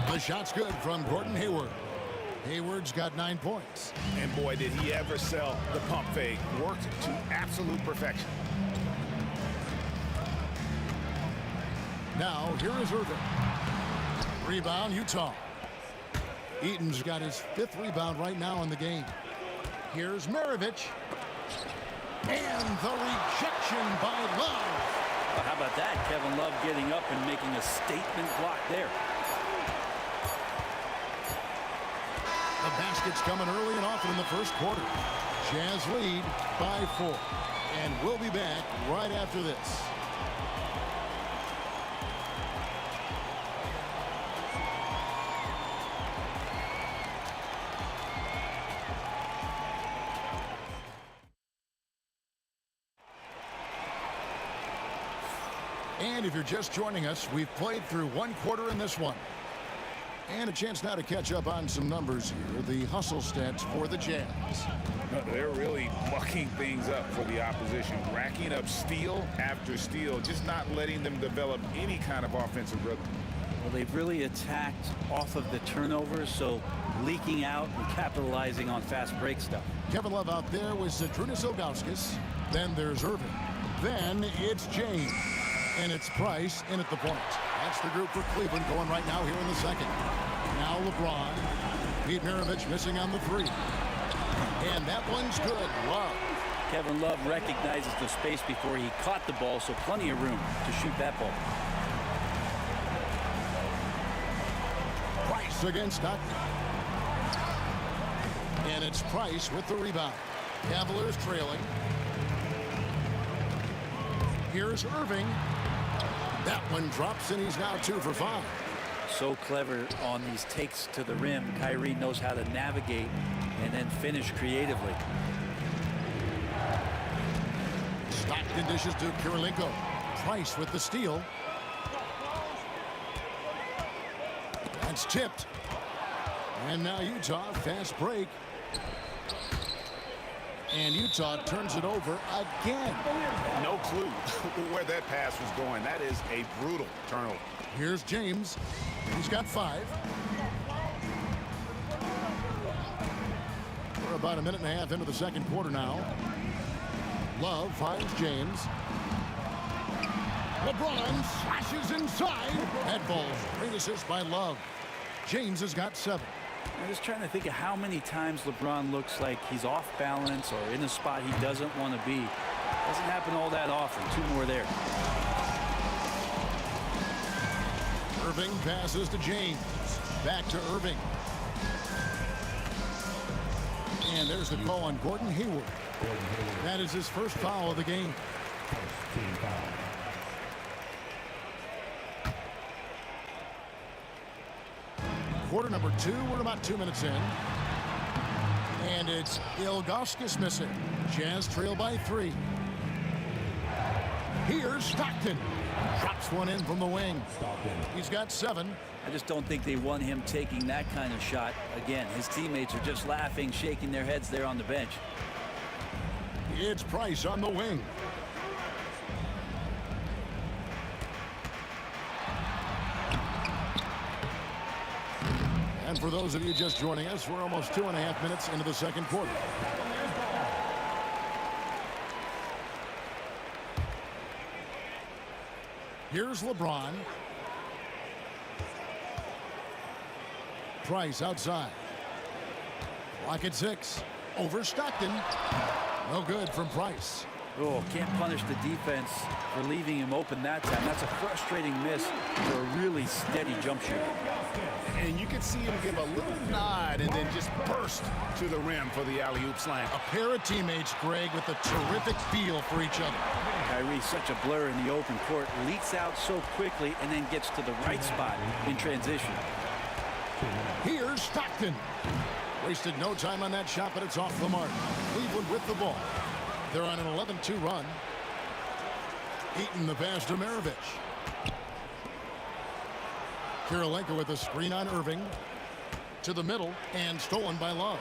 The shot's good from Gordon Hayward. Hayward's got 9 points. And boy, did he ever sell the pump fake. Worked to absolute perfection. Now, here is Irving. Rebound, Utah. Eaton's got his 5th rebound right now in the game. Here's Maravich. And the rejection by Love. Well, how about that? Kevin Love getting up and making a statement block there. The basket's coming early and often in the first quarter. Jazz lead by 4. And we'll be back right after this. And if you're just joining us, we've played through 1 quarter in this one. And a chance now to catch up on some numbers here. The hustle stats for the Jazz. They're really mucking things up for the opposition, racking up steal after steal, just not letting them develop any kind of offensive rhythm. Well, they've really attacked off of the turnovers, so leaking out and capitalizing on fast break stuff. Kevin Love out there with Zydrunas Ilgauskas. Then there's Irving. Then it's James. And it's Price in at the point. That's the group for Cleveland going right now here in the second. Now LeBron. Pete Maravich missing on the 3. And that one's good. Love. Kevin Love recognizes the space before he caught the ball, so plenty of room to shoot that ball. Price against Stockton. And it's Price with the rebound. Cavaliers trailing. Here's Irving. That one drops, and he's now 2 for 5. So clever on these takes to the rim. Kyrie knows how to navigate and then finish creatively. Stockton dishes to Kirilenko. Price with the steal. That's tipped. And now Utah, fast break. And Utah turns it over again. No clue where that pass was going. That is a brutal turnover. Here's James. He's got 5. We're about a minute and a half into the second quarter now. Love finds James. LeBron slashes inside. That ball's great assist by Love. James has got 7. I'm just trying to think of how many times LeBron looks like he's off balance or in a spot he doesn't want to be. Doesn't happen all that often. 2 more there. Irving passes to James. Back to Irving. And there's the call on Gordon Hayward. That is his first foul of the game. Team foul. Quarter number 2, we're about 2 minutes in. And it's Ilgauskas missing. Jazz trail by 3. Here's Stockton. Drops one in from the wing. He's got 7. I just don't think they want him taking that kind of shot. Again, his teammates are just laughing, shaking their heads there on the bench. It's Price on the wing. And for those of you just joining us, we're almost 2.5 minutes into the second quarter. Here's LeBron. Price outside. Clock at 6. Over Stockton. No good from Price. Oh, can't punish the defense for leaving him open that time. That's a frustrating miss for a really steady jump shooter. And you can see him give a little nod and then just burst to the rim for the alley-oop slam. A pair of teammates, Greg, with a terrific feel for each other. Kyrie, such a blur in the open court, leaks out so quickly and then gets to the right spot in transition. Here's Stockton. Wasted no time on that shot, but it's off the mark. Cleveland with the ball. They're on an 11-2 run. Eaton the pass to Maravich. Kirilenko with a screen on Irving. To the middle and stolen by Love.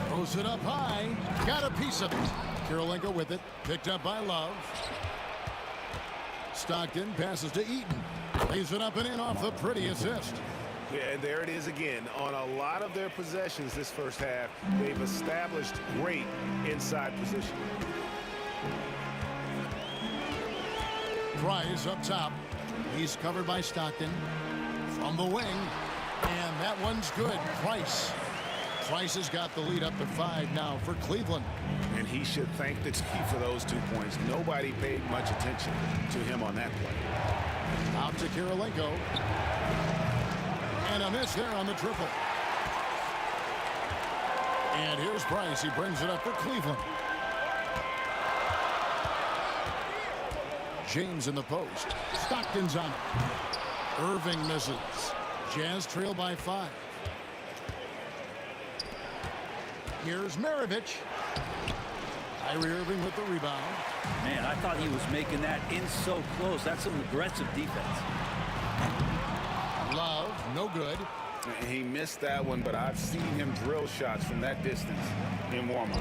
Throws it up high. Got a piece of it. Kirilenko with it. Picked up by Love. Stockton passes to Eaton. Lays it up and in off the pretty assist. Yeah, and there it is again. On a lot of their possessions this first half, they've established great inside position. Price up top. He's covered by Stockton. From the wing. And that one's good. Price has got the lead up to 5 now for Cleveland. And he should thank the team for those 2 points. Nobody paid much attention to him on that play. Out to Kirilenko. And a miss there on the triple. And here's Price. He brings it up for Cleveland. James in the post. Stockton's on it. Irving misses. Jazz trail by 5. Here's Maravich. Kyrie Irving with the rebound. Man, I thought he was making that in so close. That's some aggressive defense. Love, no good. He missed that one, but I've seen him drill shots from that distance in warm-ups.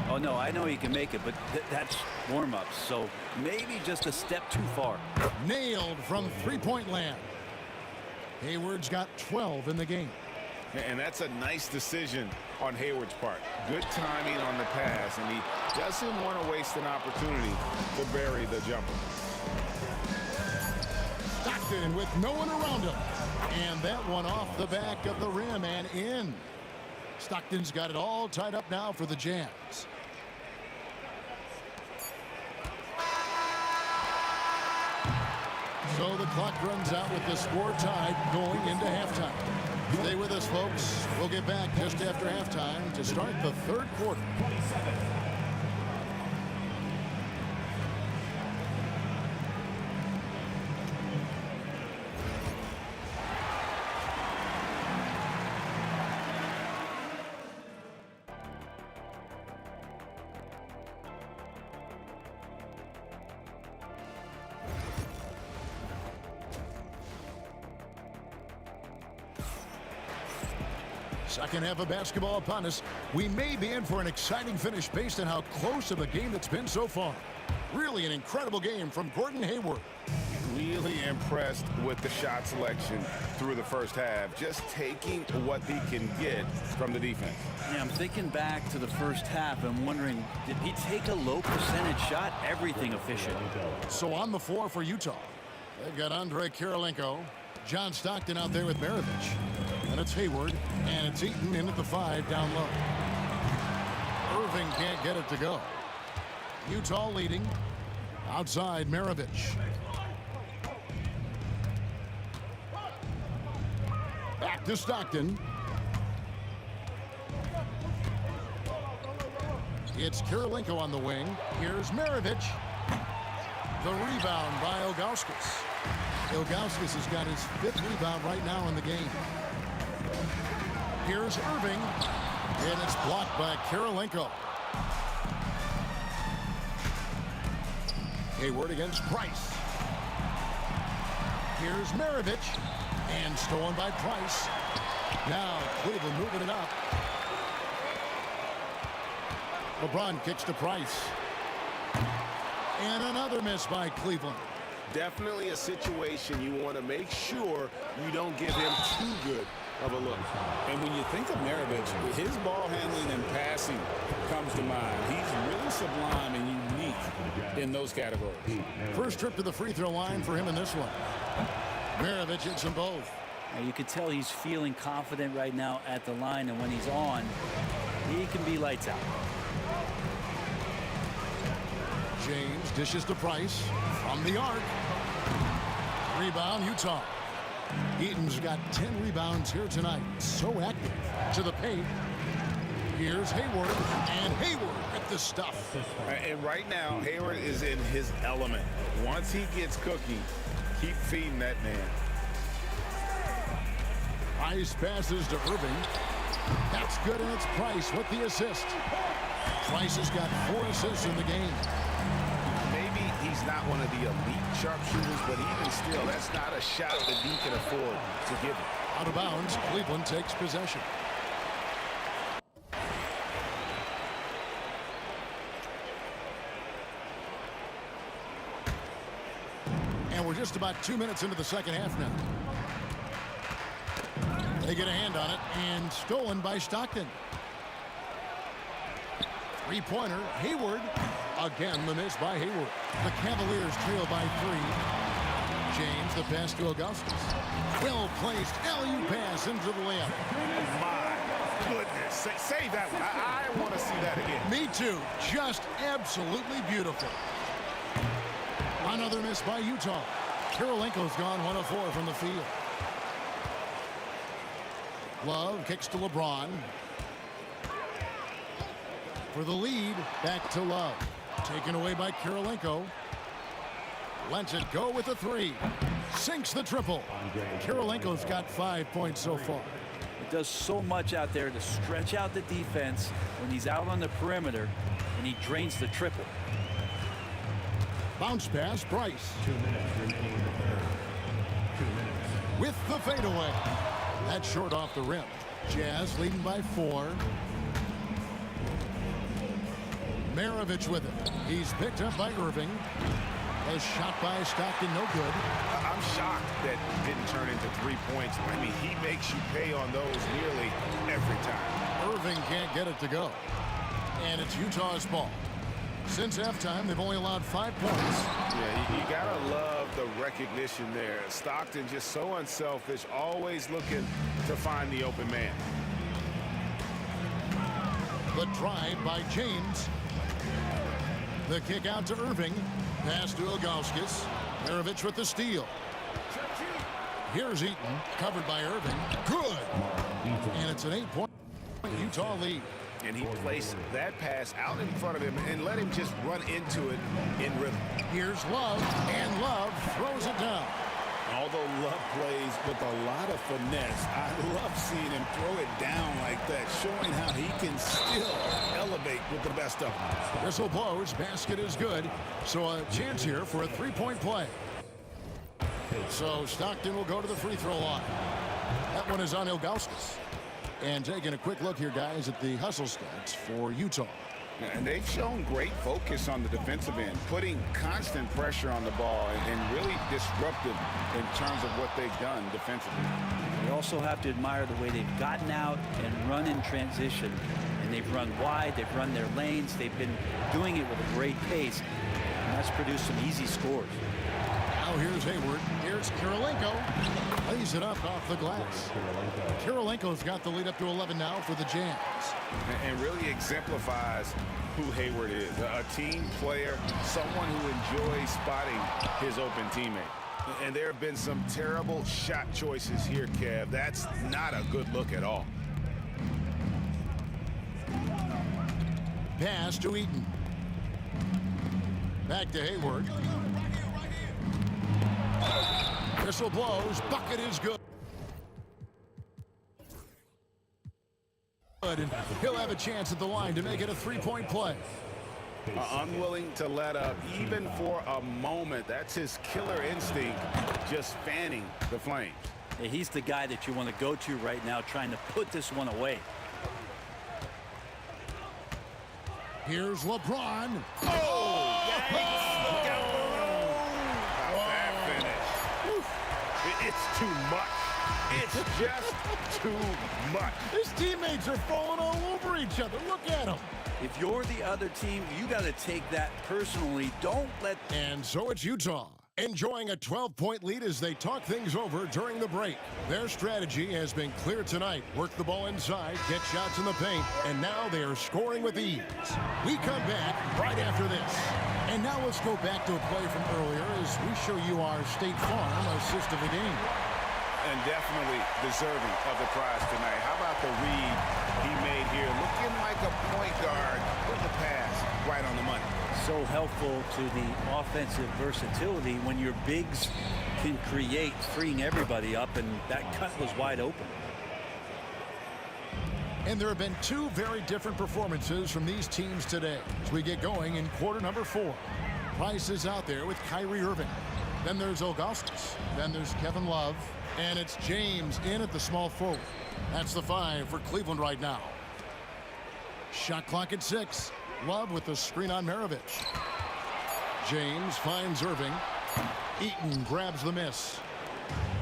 Oh, no, I know he can make it, but that's warm-ups, so maybe just a step too far. Nailed from three-point land. Hayward's got 12 in the game. And that's a nice decision on Hayward's part. Good timing on the pass, and he doesn't want to waste an opportunity to bury the jumper. Stockton with no one around him. And that one off the back of the rim and in. Stockton's got it all tied up now for the Jazz. So the clock runs out with the score tied going into halftime. Stay with us, folks. We'll get back just after halftime to start the third quarter. Second half of basketball upon us. We may be in for an exciting finish based on how close of a game it's been so far. Really an incredible game from Gordon Hayward. Really impressed with the shot selection through the first half. Just taking what he can get from the defense. Yeah, I'm thinking back to the first half and wondering, did he take a low percentage shot? Everything efficient. So on the floor for Utah, they've got Andre Kirilenko, John Stockton out there with Maravich. And it's Hayward, and it's Eaton in at the 5 down low. Irving can't get it to go. Utah leading. Outside Maravich. Back to Stockton. It's Kirilenko on the wing. Here's Maravich. The rebound by Ilgauskas. Ilgauskas has got his 5th rebound right now in the game. Here's Irving, and it's blocked by Kirilenko. Hayward against Price. Here's Maravich, and stolen by Price. Now Cleveland moving it up. LeBron kicks to Price. And another miss by Cleveland. Definitely a situation you want to make sure you don't give him too good of a look. And when you think of Maravich, his ball handling and passing comes to mind. He's really sublime and unique in those categories. First trip to the free throw line for him in this one. Maravich hits them both. Now you can tell he's feeling confident right now at the line, and when he's on, he can be lights out. James dishes to Price from the arc. Rebound, Utah. Eaton's got 10 rebounds here tonight. So active. To the paint. Here's Hayward, and Hayward with the stuff. And right now, Hayward is in his element. Once he gets cooking, keep feeding that man. Nice passes to Irving. That's good, and it's Price with the assist. Price has got 4 assists in the game. Maybe he's not one of the elite sharpshooters, but even still, that's not a shot that he can afford to give him. Out of bounds, Cleveland takes possession. And we're just about 2 minutes into the second half now. They get a hand on it, and stolen by Stockton. Three-pointer, Hayward. Again, the miss by Hayward. The Cavaliers trail by 3. James, the pass to Augustus. Well-placed alley-oop pass into the layup. My goodness. Save that one. I want to see that again. Me too. Just absolutely beautiful. Another miss by Utah. Kirilenko's gone 1 of 4 from the field. Love kicks to LeBron. For the lead, back to Love. Taken away by Kirilenko. Lets it go with a 3. Sinks the triple. Kirilenko's got 5 points so far. He does so much out there to stretch out the defense when he's out on the perimeter, and he drains the triple. Bounce pass, Price. 2 minutes remaining in the third. 2 minutes. With the fadeaway. That's short off the rim. Jazz leading by 4. Maravich with it. He's picked up by Irving. A shot by Stockton, no good. I'm shocked that it didn't turn into 3 points. I mean, he makes you pay on those nearly every time. Irving can't get it to go. And it's Utah's ball. Since halftime, they've only allowed 5 points. Yeah, you gotta love the recognition there. Stockton just so unselfish, always looking to find the open man. The drive by James. The kick out to Irving. Pass to Ilgauskas. Maravich with the steal. Here's Eaton, covered by Irving. Good. And it's an 8-point Utah lead. And he placed that pass out in front of him and let him just run into it in rhythm. Here's Love, and Love throws it down. Although Love plays with a lot of finesse, I love seeing him throw it down like that, showing how he can still elevate with the best of them. Whistle blows, basket is good, so a chance here for a 3-point play. So Stockton will go to the free throw line. That one is on Ilgauskas. And taking a quick look here, guys, at the hustle stats for Utah. And they've shown great focus on the defensive end, putting constant pressure on the ball and really disruptive in terms of what they've done defensively. You also have to admire the way they've gotten out and run in transition. And they've run wide, they've run their lanes, they've been doing it with a great pace. And that's produced some easy scores. Now here's Hayward. Here's Kirilenko. Lays it up off the glass. Kirilenko's got the lead up to 11 now for the Jazz. And really exemplifies who Hayward is. A team player, someone who enjoys spotting his open teammate. And there have been some terrible shot choices here, Kev. That's not a good look at all. Pass to Eaton. Back to Hayward. Whistle blows. Bucket is good. And he'll have a chance at the line to make it a 3-point play. Unwilling to let up even for a moment. That's his killer instinct, just fanning the flames. Hey, he's the guy that you want to go to right now, trying to put this one away. Here's LeBron. Oh! Look out below! That finish. It's too much. It's just too much. His teammates are falling all over each other. Look at him. If you're the other team, you got to take that personally. Don't let... And so it's Utah, enjoying a 12-point lead as they talk things over during the break. Their strategy has been clear tonight. Work the ball inside, get shots in the paint, and now they are scoring with ease. We come back right after this. And now let's go back to a play from earlier as we show you our State Farm assist of the game. And definitely deserving of the prize tonight. How about the read he made here? Looking like a point guard with the pass right on the money. So helpful to the offensive versatility when your bigs can create, freeing everybody up, and that cut was wide open. And there have been two very different performances from these teams today as we get going in quarter number 4. Price is out there with Kyrie Irving. Then there's Ilgauskas. Then there's Kevin Love. And it's James in at the small forward. That's the 5 for Cleveland right now. Shot clock at 6. Love with the screen on Maravich. James finds Irving. Eaton grabs the miss.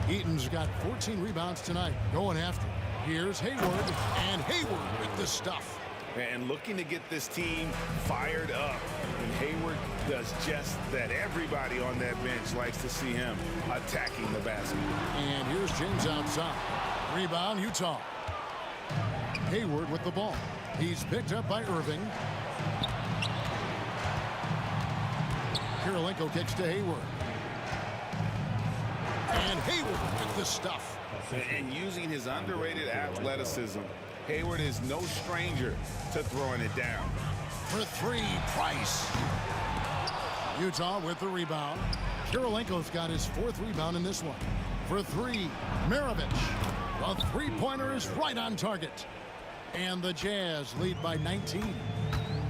Eaton's got 14 rebounds tonight. Going after. Here's Hayward. And Hayward with the stuff. And looking to get this team fired up. And Hayward does just that. Everybody on that bench likes to see him attacking the basket. And here's James outside. Rebound, Utah. Hayward with the ball. He's picked up by Irving. Kirilenko kicks to Hayward. And Hayward with the stuff. And using his underrated athleticism, Hayward is no stranger to throwing it down. For 3, Price. Utah with the rebound. Kirilenko's got his 4th rebound in this one. For 3, Maravich. The three-pointer is right on target. And the Jazz lead by 19.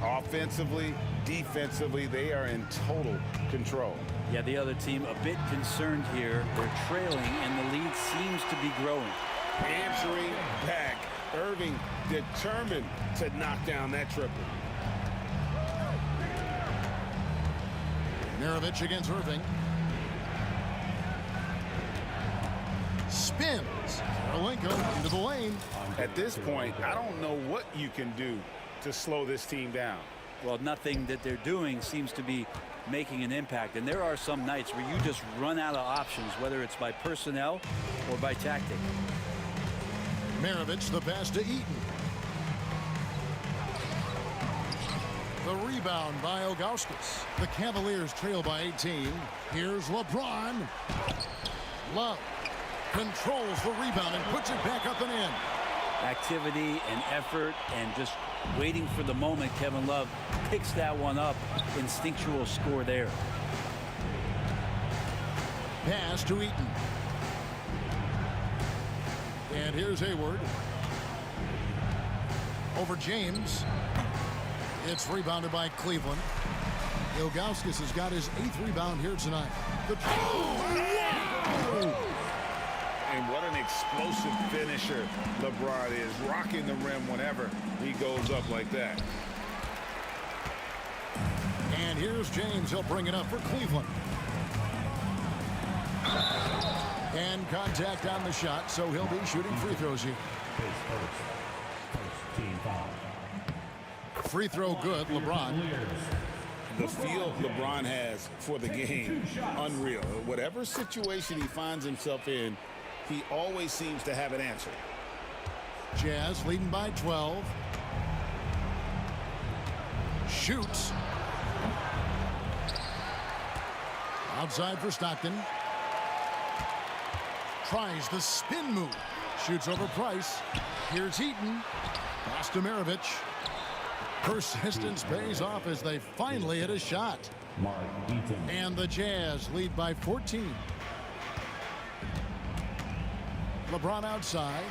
Offensively, defensively, they are in total control. Yeah, the other team a bit concerned here. They're trailing, and the lead seems to be growing. Answering back. Irving determined to knock down that triple. Maravich against Irving. Spins. Kirilenko into the lane. At this point, I don't know what you can do to slow this team down. Well, nothing that they're doing seems to be making an impact. And there are some nights where you just run out of options, whether it's by personnel or by tactic. Maravich, the pass to Eaton. The rebound by Ilgauskas. The Cavaliers trail by 18. Here's LeBron. Love controls the rebound and puts it back up and in. Activity and effort and just waiting for the moment. Kevin Love picks that one up. Instinctual score there. Pass to Eaton. And here's Hayward. Over James. It's rebounded by Cleveland. Ilgauskas has got his 8th rebound here tonight. And what an explosive finisher LeBron is, rocking the rim whenever he goes up like that. And here's James. He'll bring it up for Cleveland. And contact on the shot, so he'll be shooting free throws here. First team foul. Free throw good, LeBron. The feel LeBron has for the game, unreal. Whatever situation he finds himself in, he always seems to have an answer. Jazz leading by 12. Shoots. Outside for Stockton. Tries the spin move. Shoots over Price. Here's Eaton. Pass to Maravich. Persistence pays off as they finally hit a shot. And the Jazz lead by 14. LeBron outside.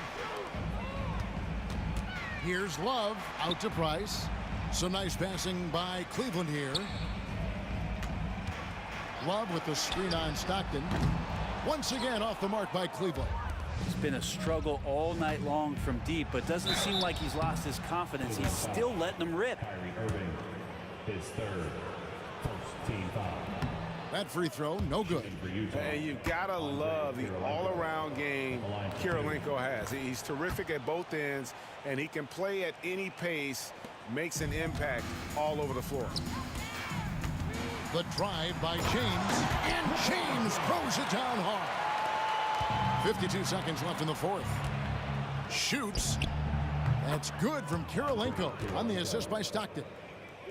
Here's Love out to Price. Some nice passing by Cleveland here. Love with the screen on Stockton. Once again off the mark by Cleveland. It's been a struggle all night long from deep, but doesn't seem like he's lost his confidence. He's still letting them rip. Kyrie Irving, his 3rd. First team foul. That free throw, no good. And you've got to love the all-around game Kirilenko has. He's terrific at both ends, and he can play at any pace, makes an impact all over the floor. The drive by James, and James throws it down hard. 52 seconds left in the 4th. Shoots. That's good from Kirilenko on the assist by Stockton.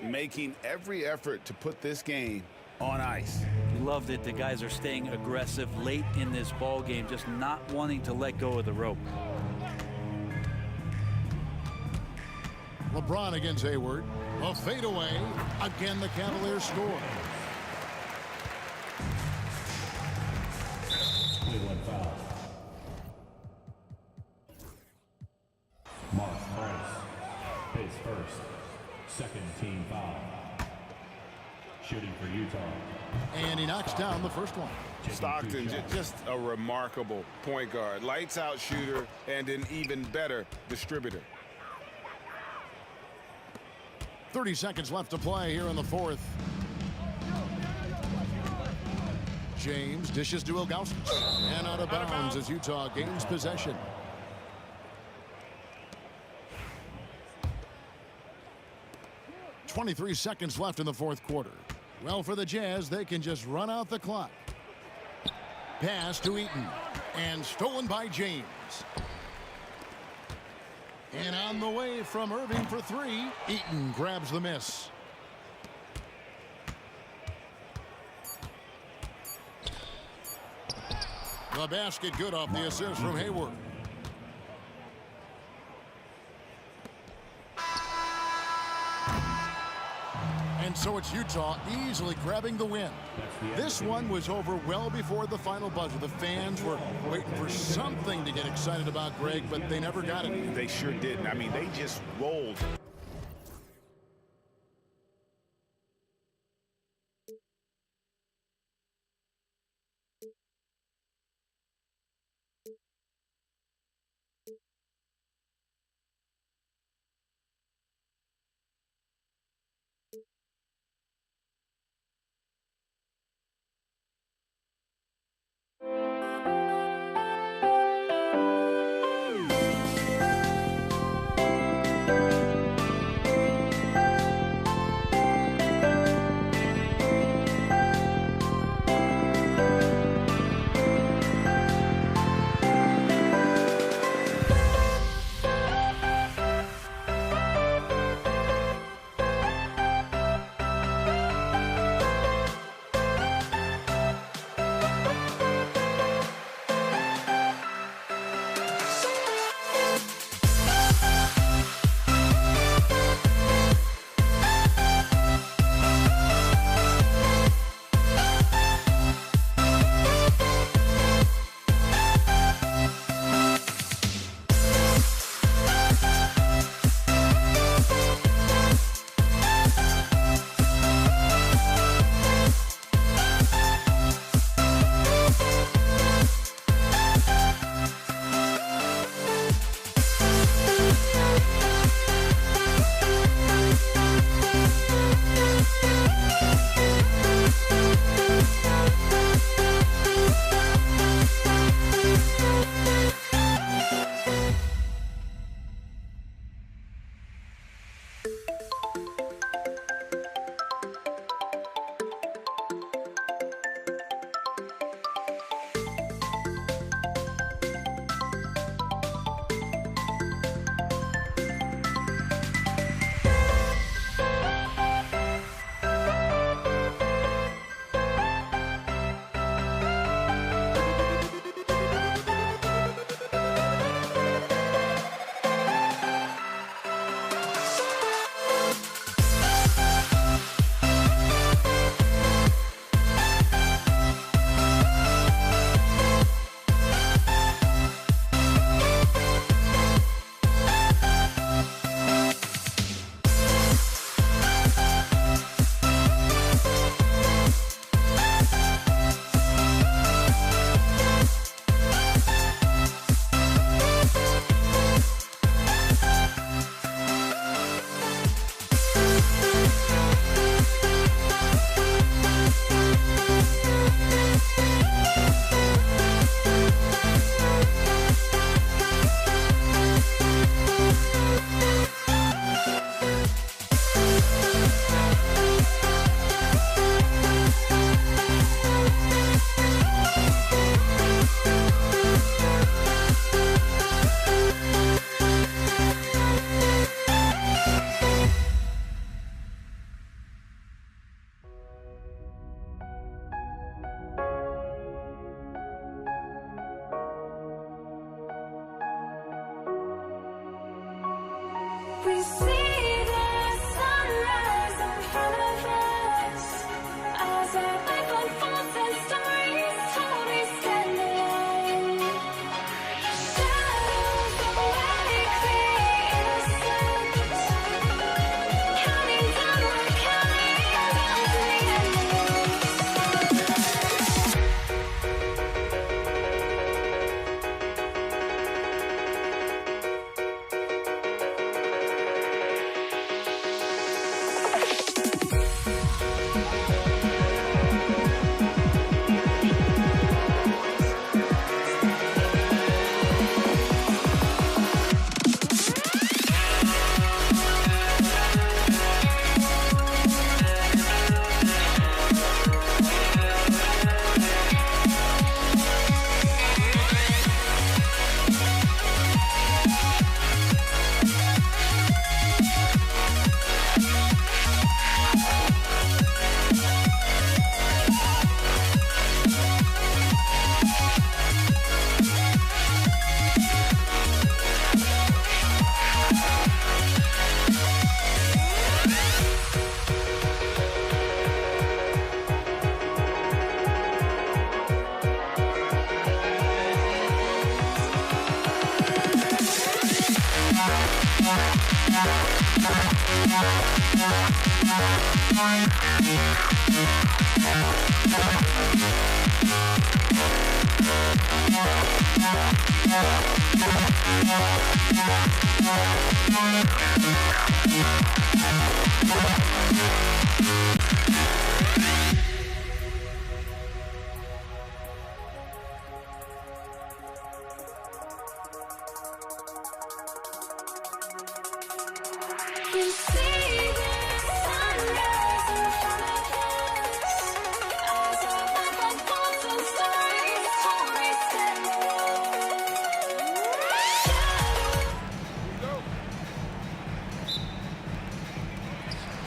Making every effort to put this game on ice. You love love that the guys are staying aggressive late in this ball game, just not wanting to let go of the rope. LeBron against Hayward. A fadeaway. Again, the Cavaliers score. Cleveland foul. Mark Price, his first. Second team foul. Shooting for Utah. And he knocks down the first one. Stockton, just a remarkable point guard. Lights out shooter and an even better distributor. 30 seconds left to play here in the fourth. James dishes to Ilgauskas. And out of bounds as Utah gains possession. .23 seconds left in the fourth quarter. Well, for the Jazz, they can just run out the clock. Pass to Eaton. And stolen by James. And on the way from Irving for three, Eaton grabs the miss. The basket good off the assist from Hayward. And so it's Utah easily grabbing the win. This one was over well before the final buzzer. The fans were waiting for something to get excited about, Greg, but they never got it. They sure didn't. I mean, they just rolled.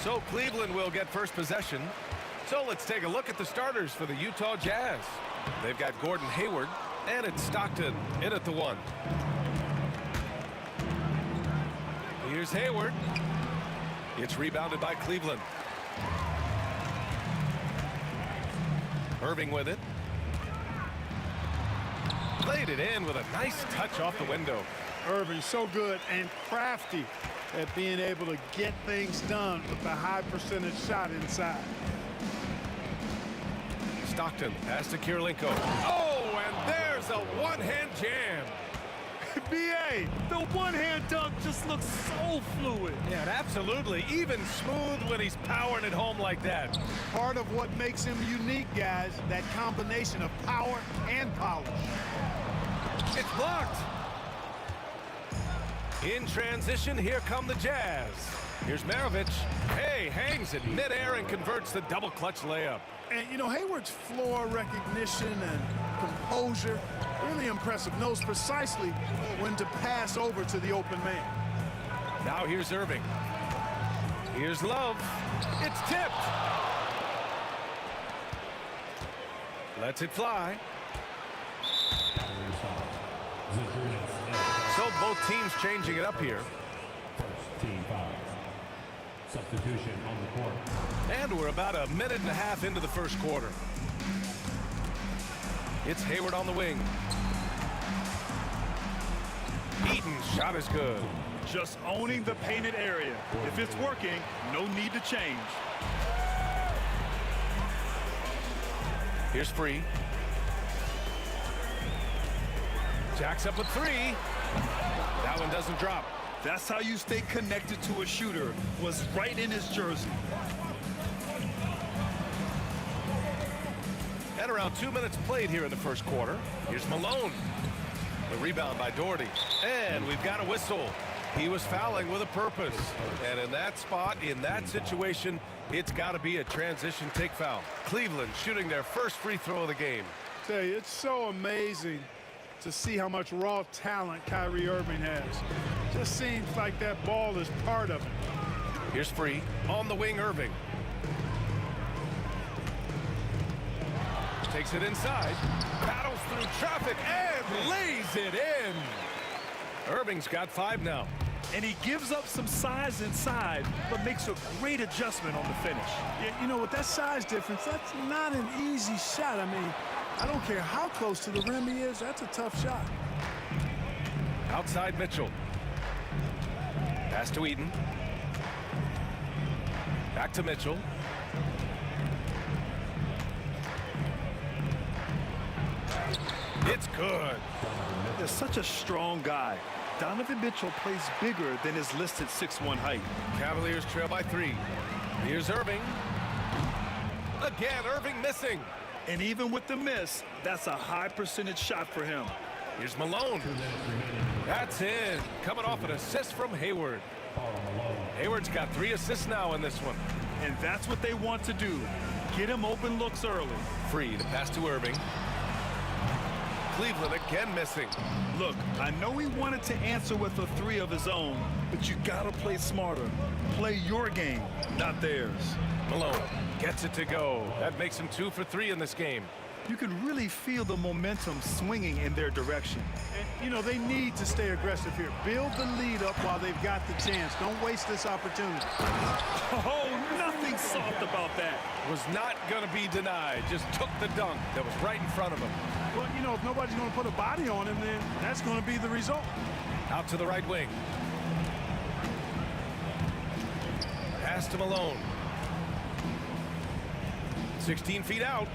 So Cleveland will get first possession. So let's take a look at the starters for the Utah Jazz. They've got Gordon Hayward, and it's Stockton in at the 1. Here's Hayward. It's rebounded by Cleveland. Irving with it. Played it in with a nice touch off the window. Irving so good and crafty at being able to get things done with a high percentage shot inside. Stockton pass to Kirilenko. Oh, and there's a one-hand jam. B.A., the one-hand dunk just looks so fluid. Yeah, absolutely. Even smooth when he's powering it home like that. Part of what makes him unique, guys, that combination of power and polish. It's blocked. In transition, here come the Jazz. Here's Maravich. Hey, hangs in midair and converts the double clutch layup. And, you know, Hayward's floor recognition and composure, really impressive. Knows precisely when to pass over to the open man. Now here's Irving. Here's Love. It's tipped. Lets it fly. So both teams changing it up here. First team foul. Substitution on the court. And we're about a minute and a half into the first quarter. It's Hayward on the wing. Eaton's shot is good. Just owning the painted area. If it's working, no need to change. Here's Free. Jacks up with 3. That one doesn't drop. That's how you stay connected to a shooter. Was right in his jersey. At around 2 minutes played here in the first quarter. Here's Malone. The rebound by Doherty. And we've got a whistle. He was fouling with a purpose. And in that spot, in that situation, it's got to be a transition take foul. Cleveland shooting their first free throw of the game. I tell you, it's so amazing to see how much raw talent Kyrie Irving has. Just seems like that ball is part of it. Here's Free. On the wing, Irving. Takes it inside. Battles through traffic and lays it in. Irving's got 5 now. And he gives up some size inside, but makes a great adjustment on the finish. Yeah, you know, with that size difference, that's not an easy shot. I mean, I don't care how close to the rim he is, that's a tough shot. Outside Mitchell. Pass to Eaton. Back to Mitchell. It's good. They're such a strong guy. Donovan Mitchell plays bigger than his listed 6'1" height. Cavaliers trail by 3. Here's Irving. Again, Irving missing. And even with the miss, that's a high percentage shot for him. Here's Malone. That's in. Coming off an assist from Hayward. Hayward's got 3 assists now in this one. And that's what they want to do. Get him open looks early. Free to pass to Irving. Cleveland again missing. Look, I know he wanted to answer with a 3 of his own, but you gotta play smarter. Play your game, not theirs. Malone gets it to go. That makes him 2 for 3 in this game. You can really feel the momentum swinging in their direction. And, you know, they need to stay aggressive here. Build the lead up while they've got the chance. Don't waste this opportunity. Oh, nothing soft about that. Was not going to be denied. Just took the dunk that was right in front of him. Well, you know, if nobody's going to put a body on him, then that's going to be the result. Out to the right wing. Pass to Malone. 16 feet out.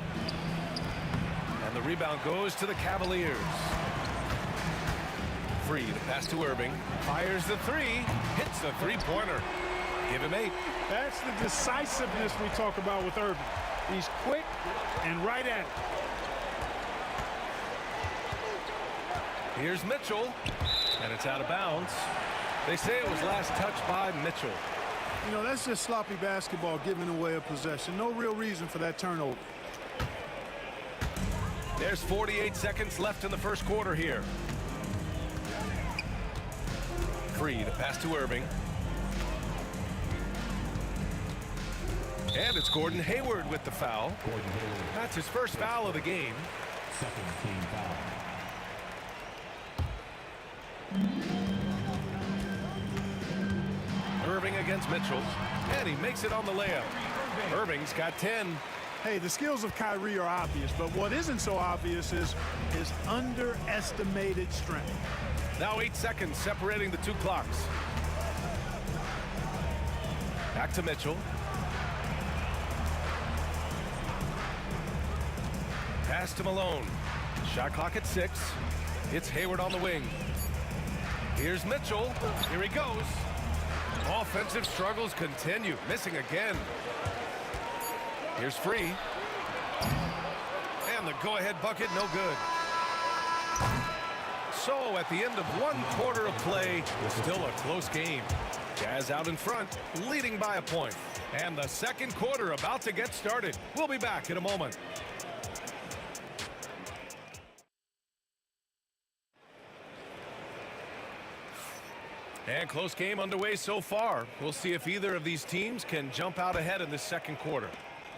And the rebound goes to the Cavaliers. Free to pass to Irving. Fires the three. Hits the three-pointer. Give him 8. That's the decisiveness we talk about with Irving. He's quick and right at it. Here's Mitchell. And it's out of bounds. They say it was last touched by Mitchell. You know, that's just sloppy basketball, giving away a possession. No real reason for that turnover. There's 48 seconds left in the first quarter here. Free to pass to Irving. And it's Gordon Hayward with the foul. That's his first foul of the game. Second team foul. Irving against Mitchell. And he makes it on the layup. Irving's got 10. Hey, the skills of Kyrie are obvious, but what isn't so obvious is his underestimated strength. Now 8 seconds separating the two clocks. Back to Mitchell. Pass to Malone. Shot clock at 6. It's Hayward on the wing. Here's Mitchell. Here he goes. Offensive struggles continue. Missing again. Here's Free. And the go-ahead bucket, no good. So at the end of one quarter of play, still a close game. Jazz out in front, leading by a point. And the second quarter about to get started. We'll be back in a moment. And close game underway so far. We'll see if either of these teams can jump out ahead in this second quarter.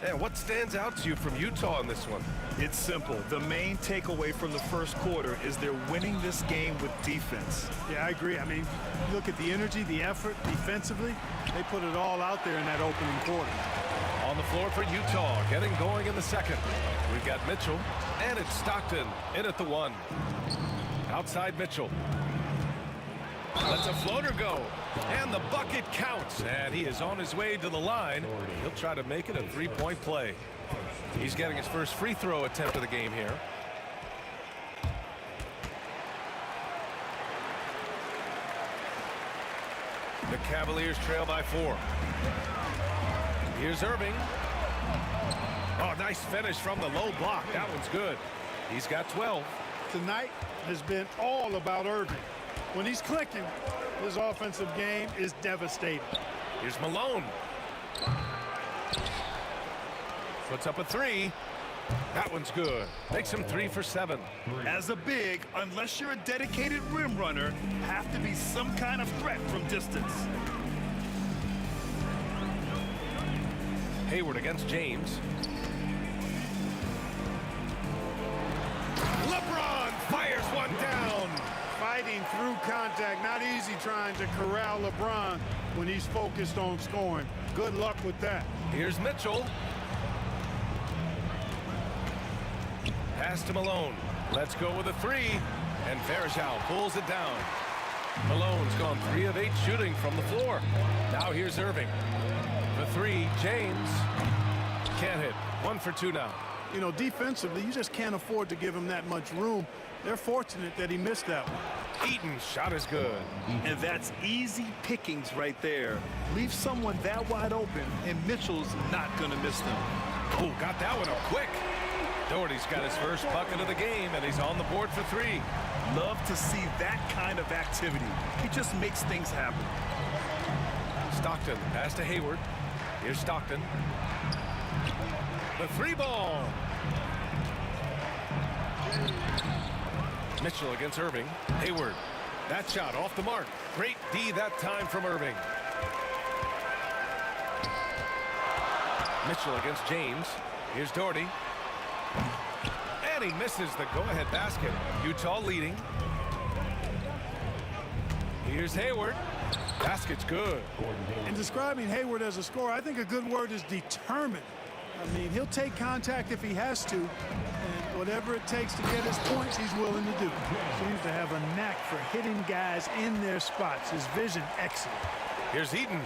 And what stands out to you from Utah in this one? It's simple. The main takeaway from the first quarter is they're winning this game with defense. Yeah, I agree. I mean, look at the energy, the effort defensively. They put it all out there in that opening quarter. On the floor for Utah, getting going in the second. We've got Mitchell, and it's Stockton in at the 1. Outside Mitchell. Lets a floater go, and the bucket counts, and he is on his way to the line. He'll try to make it a three-point play. He's getting his first free throw attempt of the game here. The Cavaliers trail by 4. Here's Irving. Oh, nice finish from the low block. That one's good. He's got 12. Tonight has been all about Irving. When he's clicking, his offensive game is devastating. Here's Malone. Puts up a 3. That one's good. Makes him 3 for 7. As a big, unless you're a dedicated rim runner, have to be some kind of threat from distance. Hayward against James. LeBron fires one down. Fighting through contact, not easy trying to corral LeBron when he's focused on scoring. Good luck with that. Here's Mitchell. Pass to Malone. Let's go with a 3. And Varejao pulls it down. Malone's gone 3 of 8 shooting from the floor. Now here's Irving. The 3, James. Can't hit. 1 for 2 now. You know, defensively, you just can't afford to give him that much room. They're fortunate that he missed that one. Eaton's shot is good. And that's easy pickings right there. Leave someone that wide open, and Mitchell's not going to miss them. Oh, got that one up quick. Doherty's got his first bucket of the game, and he's on the board for 3. Love to see that kind of activity. He just makes things happen. Stockton, pass to Hayward. Here's Stockton. The 3 ball. Mitchell against Irving. Hayward. That shot off the mark. Great D that time from Irving. Mitchell against James. Here's Doherty. And he misses the go-ahead basket. Utah leading. Here's Hayward. Basket's good. In describing Hayward as a scorer, I think a good word is determined. I mean, he'll take contact if he has to, and whatever it takes to get his points, he's willing to do. Seems to have a knack for hitting guys in their spots. His vision, excellent. Here's Eaton.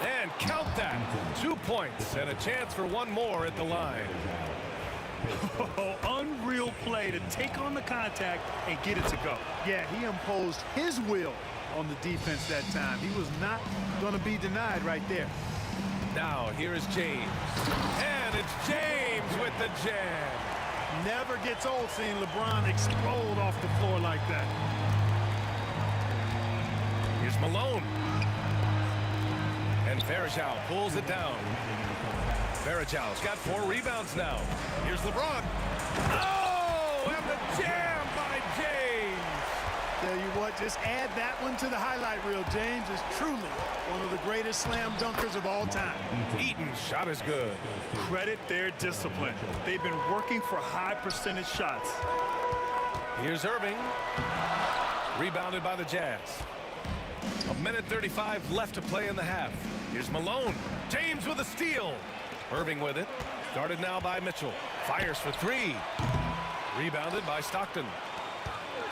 And count that. 2 points and a chance for one more at the line. Unreal play to take on the contact and get it to go. Yeah, he imposed his will on the defense that time. He was not going to be denied right there. Now, here is James. And it's James with the jam. Never gets old seeing LeBron explode off the floor like that. Here's Malone. And Varejao pulls it down. Varejao's got 4 rebounds now. Here's LeBron. Oh, and the jam by James. Tell you what, just add that one to the highlight reel. James is truly one of the greatest slam dunkers of all time. Eaton's shot is good. Credit their discipline. They've been working for high percentage shots. Here's Irving. Rebounded by the Jazz. 1:35 left to play in the half. Here's Malone. James with a steal. Irving with it. Guarded now by Mitchell. Fires for 3. Rebounded by Stockton.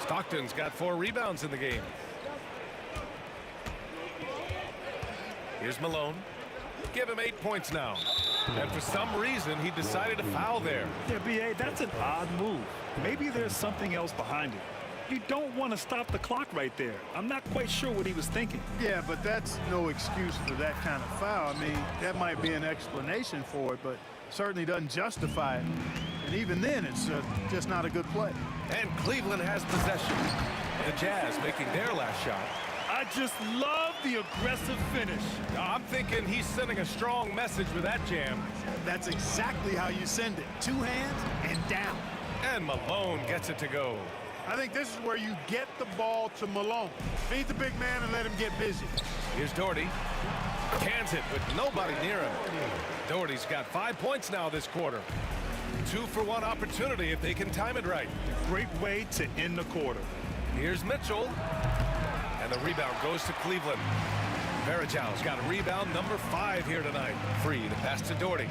Stockton's got 4 rebounds in the game. Here's Malone. Give him 8 points now. And for some reason, he decided to foul there. Yeah, B.A., that's an odd move. Maybe there's something else behind it. You don't want to stop the clock right there. I'm not quite sure what he was thinking. Yeah, but that's no excuse for that kind of foul. I mean, that might be an explanation for it, but certainly doesn't justify it. And even then, it's just not a good play. And Cleveland has possession. The Jazz making their last shot. I just love the aggressive finish. I'm thinking he's sending a strong message with that jam. That's exactly how you send it. 2 hands and down. And Malone gets it to go. I think this is where you get the ball to Malone. Feed the big man and let him get busy. Here's Doherty. Cans it with nobody near him. Doherty's got 5 points now this quarter. 2-for-1 opportunity if they can time it right. Great way to end the quarter. Here's Mitchell. And the rebound goes to Cleveland. Varejao's got a rebound number 5 here tonight. Free to pass to Doherty.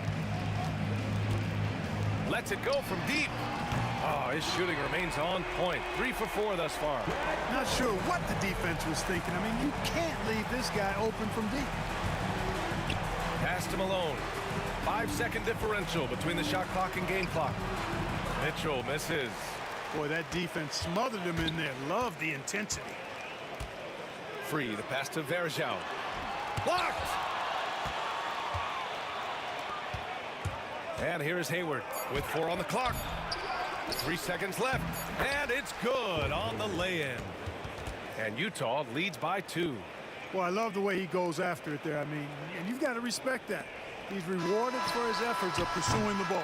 Lets it go from deep. Oh, his shooting remains on point. 3 for 4 thus far. Not sure what the defense was thinking. I mean, you can't leave this guy open from deep. Pass to Malone. 5-second differential between the shot clock and game clock. Mitchell misses. Boy, that defense smothered him in there. Love the intensity. Free, the pass to Varejao. Blocked! And here is Hayward with 4 on the clock. 3 seconds left. And it's good on the lay-in. And Utah leads by 2. Well, I love the way he goes after it there. I mean, and you've got to respect that. He's rewarded for his efforts of pursuing the ball.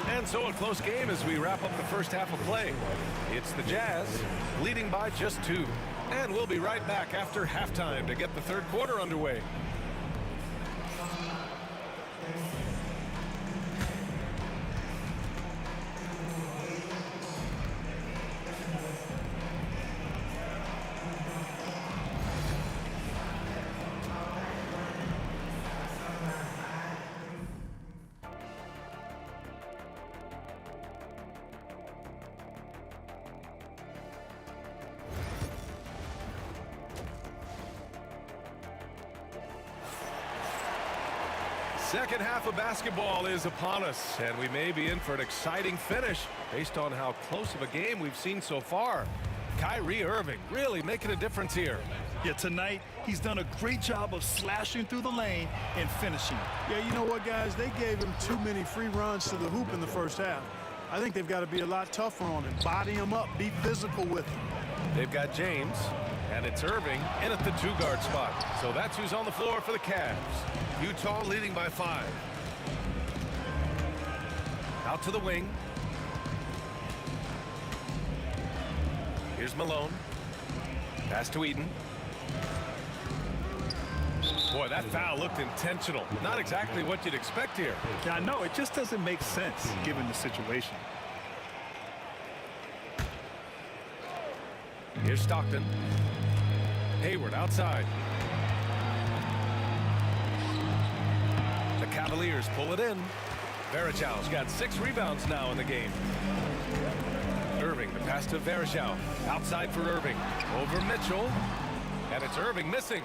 And so a close game as we wrap up the first half of play. It's the Jazz leading by just 2. And we'll be right back after halftime to get the third quarter underway. Second half of basketball is upon us, and we may be in for an exciting finish based on how close of a game we've seen so far. Kyrie Irving really making a difference here. Yeah, tonight he's done a great job of slashing through the lane and finishing. Yeah, you know what, guys? They gave him too many free runs to the hoop in the first half. I think they've got to be a lot tougher on him. Body him up. Be physical with him. They've got James, and it's Irving in at the 2-guard spot. So that's who's on the floor for the Cavs. Utah leading by 5. Out to the wing. Here's Malone. Pass to Eaton. Boy, that foul looked intentional. Not exactly what you'd expect here. Yeah, I know. It just doesn't make sense given the situation. Here's Stockton. Hayward outside. The Cavaliers pull it in. Varejao's got 6 rebounds now in the game. Irving, the pass to Varejao. Outside for Irving. Over Mitchell. And it's Irving missing.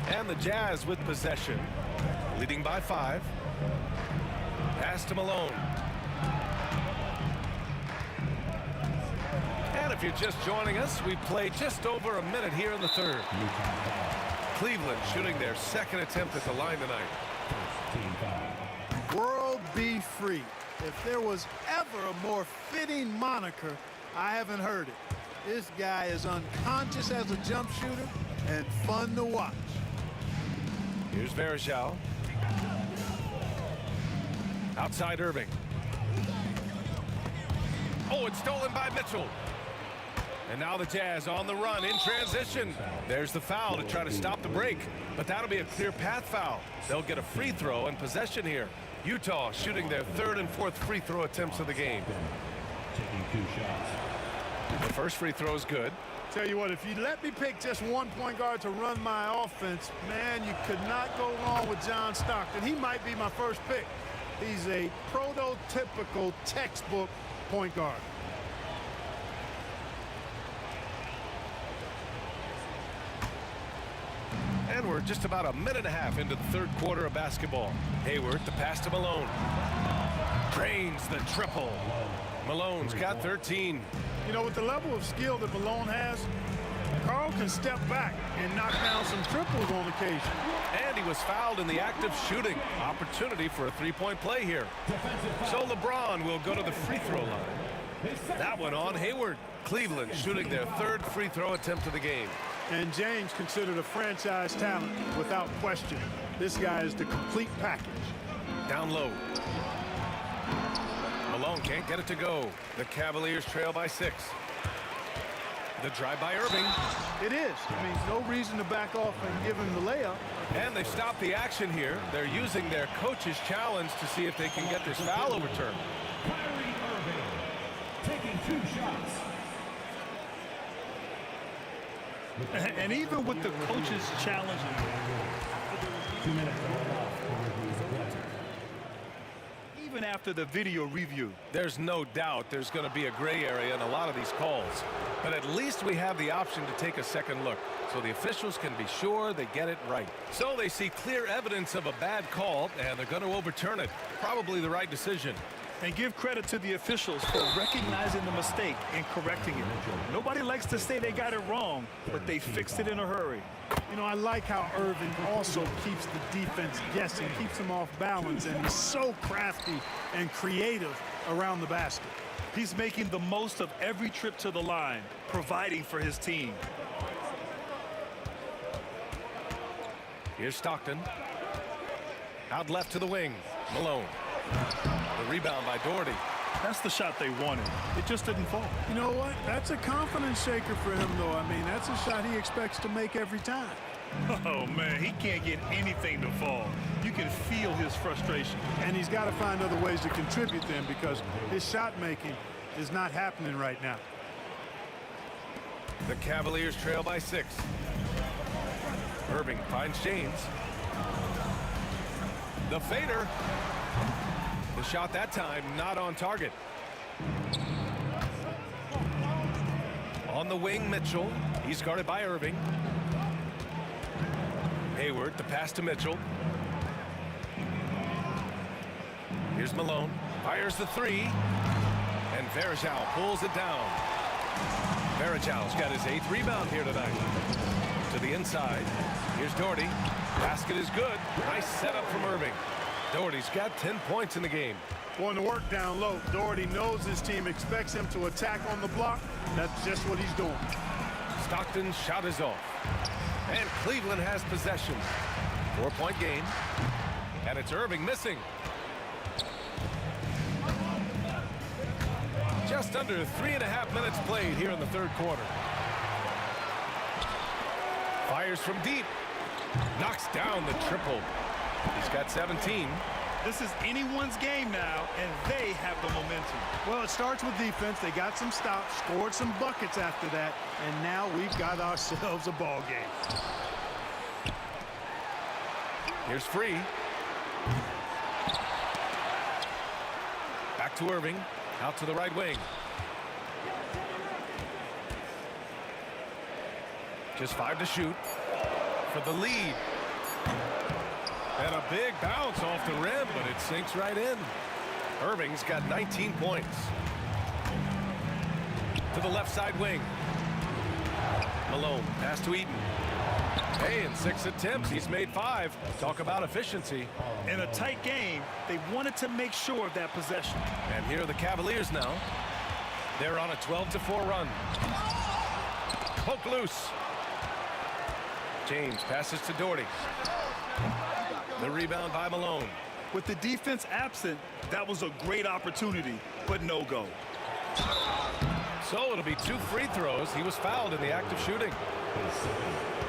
And the Jazz with possession, leading by 5. Pass to Malone. And if you're just joining us, we play just over a minute here in the third. Cleveland shooting their second attempt at the line tonight. World be free. If there was ever a more fitting moniker, I haven't heard it. This guy is unconscious as a jump shooter and fun to watch. Here's Varejao. Outside Irving. Oh, it's stolen by Mitchell. And now the Jazz on the run in transition. There's the foul to try to stop the break. But that'll be a clear path foul. They'll get a free throw and possession here. Utah shooting their third and fourth free throw attempts of the game. Taking 2 shots. The first free throw is good. Tell you what, if you let me pick just one point guard to run my offense, man, you could not go wrong with John Stockton. He might be my first pick. He's a prototypical textbook point guard. And we're just about a minute and a half into the third quarter of basketball. Hayward, the pass to Malone. Drains the triple. Malone's got 13. You know, with the level of skill that Malone has, Carl can step back and knock down some triples on occasion. And he was fouled in the act of shooting. Opportunity for a three-point play here. So LeBron will go to the free throw line. That one on Hayward. Cleveland shooting their third free throw attempt of the game. And James considered a franchise talent without question. This guy is the complete package. Down low. Malone can't get it to go. The Cavaliers trail by 6. The drive by Irving. It is. I mean, no reason to back off and give him the layup. And they stop the action here. They're using their coach's challenge to see if they can get this foul overturned. Kyrie Irving taking 2 shots. And even with the coaches challenging, 2 minutes even after the video review, there's no doubt there's going to be a gray area in a lot of these calls. But at least we have the option to take a second look, so the officials can be sure they get it right. So they see clear evidence of a bad call, and they're going to overturn it. Probably the right decision. and give credit to the officials for recognizing the mistake and correcting it. Nobody likes to say they got it wrong, but they fixed it in a hurry. You know, I like how Irving also keeps the defense guessing, keeps them off balance, and he's so crafty and creative around the basket. He's making the most of every trip to the line, providing for his team. Here's Stockton. Out left to the wing. Malone. The rebound by Doherty. That's the shot they wanted. It just didn't fall. You know what? That's a confidence shaker for him, though. I mean, that's a shot he expects to make every time. Oh, man, he can't get anything to fall. You can feel his frustration. And he's got to find other ways to contribute then, because his shot making is not happening right now. The Cavaliers trail by 6. Irving finds James. The fader. The shot that time not on target. On the wing, Mitchell. He's guarded by Irving. Hayward, the pass to Mitchell. Here's Malone. Fires the three. And Varejao pulls it down. Varejao's got his 8th rebound here tonight. To the inside. Here's Doherty. Basket is good. Nice setup from Irving. Doherty's got 10 points in the game. Going to work down low. Doherty knows his team expects him to attack on the block. That's just what he's doing. Stockton's shot is off. And Cleveland has possession. 4-point game. And it's Irving missing. Just under 3.5 minutes played here in the third quarter. Fires from deep. Knocks down the triple. He's got 17. This is anyone's game now, and they have the momentum. Well, it starts with defense. They got some stops, scored some buckets after that, and now we've got ourselves a ball game. Here's Free. Back to Irving. Out to the right wing. Just 5 to shoot. For the lead. And a big bounce off the rim, but it sinks right in. Irving's got 19 points. To the left side wing. Malone, pass to Eaton. Hey, in 6 attempts, he's made 5. Talk about efficiency. In a tight game, they wanted to make sure of that possession. And here are the Cavaliers now. They're on a 12-4 run. Poke loose. James passes to Doherty. The rebound by Malone. With the defense absent, that was a great opportunity, but no go. So it'll be 2 free throws. He was fouled in the act of shooting.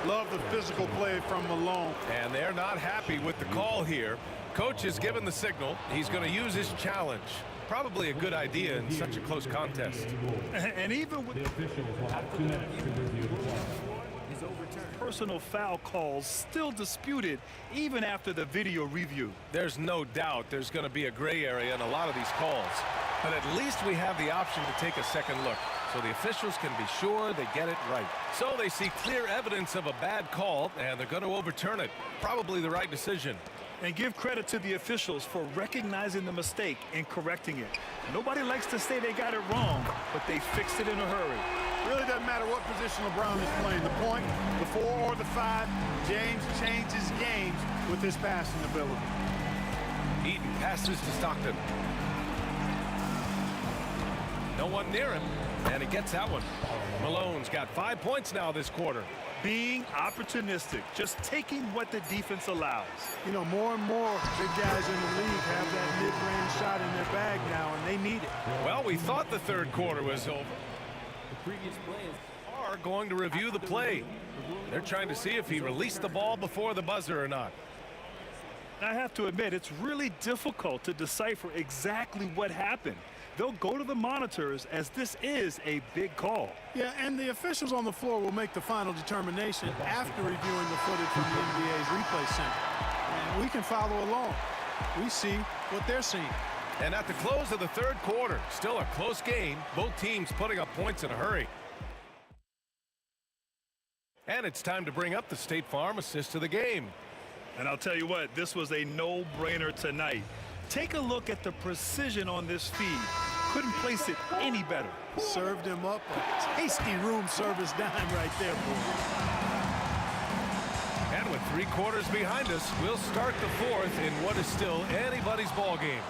Love the physical play from Malone. And they're not happy with the call here. Coach has given the signal. He's going to use his challenge. Probably a good idea in such a close contest. And even with The officials will have 2 minutes to review the play. personal foul calls still disputed even after the video review. There's no doubt there's going to be a gray area in a lot of these calls. But at least we have the option to take a second look, so the officials can be sure they get it right. So they see clear evidence of a bad call, and they're going to overturn it. Probably the right decision. And give credit to the officials for recognizing the mistake and correcting it. Nobody likes to say they got it wrong, but they fixed it in a hurry. Really doesn't matter what position LeBron is playing, the point, the 4 or the 5, James changes games with his passing ability. Eaton passes to Stockton. No one near him, and he gets that one. Malone's got 5 points now this quarter. Being opportunistic, just taking what the defense allows. You know, more and more big guys in the league have that mid-range shot in their bag now, and they need it. Well, we thought the third quarter was over. The previous play Are going to review the play. They're trying to see if he released the ball before the buzzer or not. I have to admit, it's really difficult to decipher exactly what happened. They'll go to the monitors as this is a big call. Yeah, and the officials on the floor will make the final determination after reviewing the footage from the NBA's replay center. And we can follow along. We see what they're seeing. And at the close of the third quarter, still a close game, both teams putting up points in a hurry. And it's time to bring up the State Farm assist to the game. And I'll tell you what, this was a no-brainer tonight. Take a look at the precision on this feed. Couldn't place it any better. Served him up a tasty room service dime right there, boy. And with 3 quarters behind us, we'll start the fourth in what is still anybody's ball game.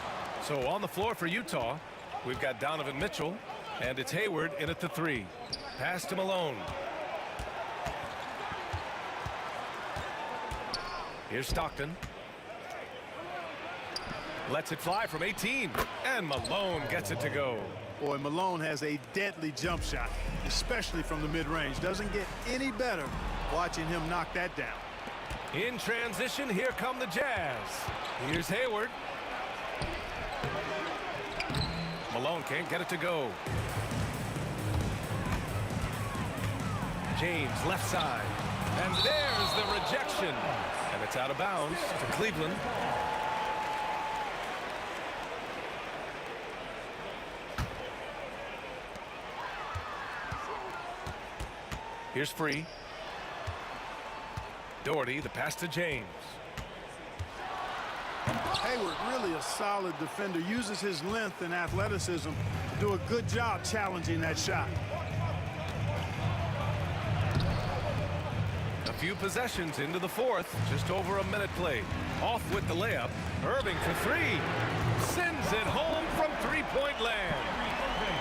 So on the floor for Utah, we've got Donovan Mitchell, and it's Hayward in at the 3. Pass to Malone. Here's Stockton. Lets it fly from 18, and Malone gets it to go. Boy, Malone has a deadly jump shot, especially from the mid-range. Doesn't get any better watching him knock that down. In transition, here come the Jazz. Here's Hayward. Malone can't get it to go. James, left side. And there's the rejection. And it's out of bounds to Cleveland. Here's Free. Doherty, the pass to James. Hayward, really a solid defender, uses his length and athleticism to do a good job challenging that shot. A few possessions into the fourth, just over a minute played. Off with the layup. Irving for 3. Sends it home from three-point land.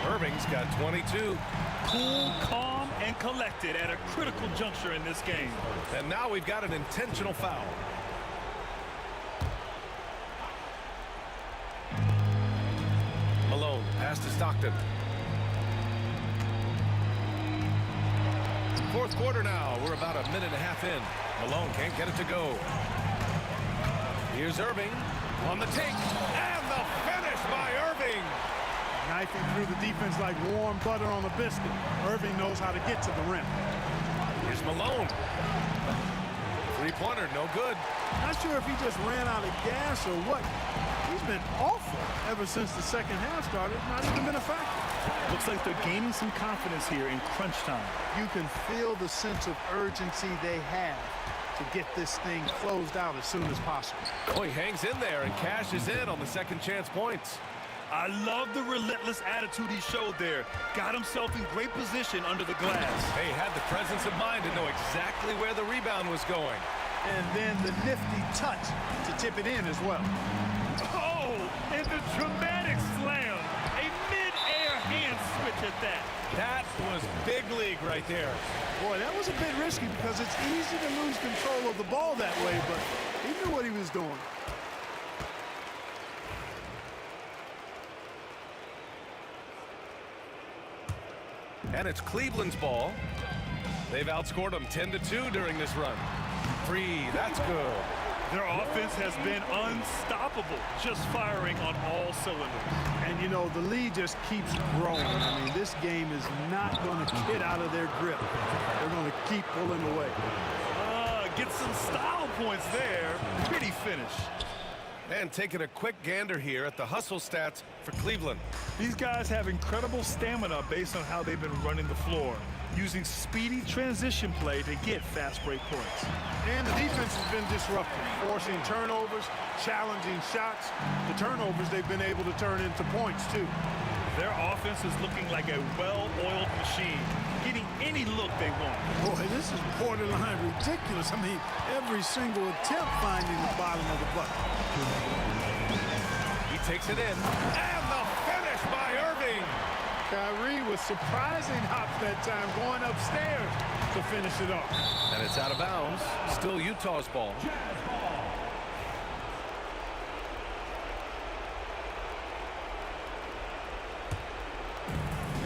Irving's got 22. Cool, calm, and collected at a critical juncture in this game. And now we've got an intentional foul. Malone, pass to Stockton. Fourth quarter now. We're about a minute and a half in. Malone can't get it to go. Here's Irving on the take. And the finish by Irving. Knifing through the defense like warm butter on a biscuit. Irving knows how to get to the rim. Here's Malone. Three-pointer, no good. Not sure if he just ran out of gas or what. He's been awful ever since the second half started. Not even been a factor. Looks like they're gaining some confidence here in crunch time. You can feel the sense of urgency they have to get this thing closed out as soon as possible. Oh, he hangs in there and cashes in on the second chance points. I love the relentless attitude he showed there. Got himself in great position under the glass. He had the presence of mind to know exactly where the rebound was going. And then the nifty touch to tip it in as well. Oh, and the dramatic slam. A mid-air hand switch at that. That was big league right there. Boy, that was a bit risky because it's easy to lose control of the ball that way, but he knew what he was doing. And it's Cleveland's ball. They've outscored them 10-2 during this run. Free, that's good. Their offense has been unstoppable, just firing on all cylinders. And, you know, the lead just keeps growing. I mean, this game is not going to get out of their grip. They're going to keep pulling away. Get some style points there. Pretty finish. And taking a quick gander here at the hustle stats for Cleveland. These guys have incredible stamina based on how they've been running the floor, using speedy transition play to get fast break points. And the defense has been disruptive, forcing turnovers, challenging shots. The turnovers they've been able to turn into points, too. Their offense is looking like a well-oiled machine, getting any look they want. Boy, this is borderline ridiculous. I mean, every single attempt finding the bottom of the bucket. He takes it in, and the finish by Irving. Kyrie with surprising hops that time, going upstairs to finish it off. And it's out of bounds. Still Utah's ball.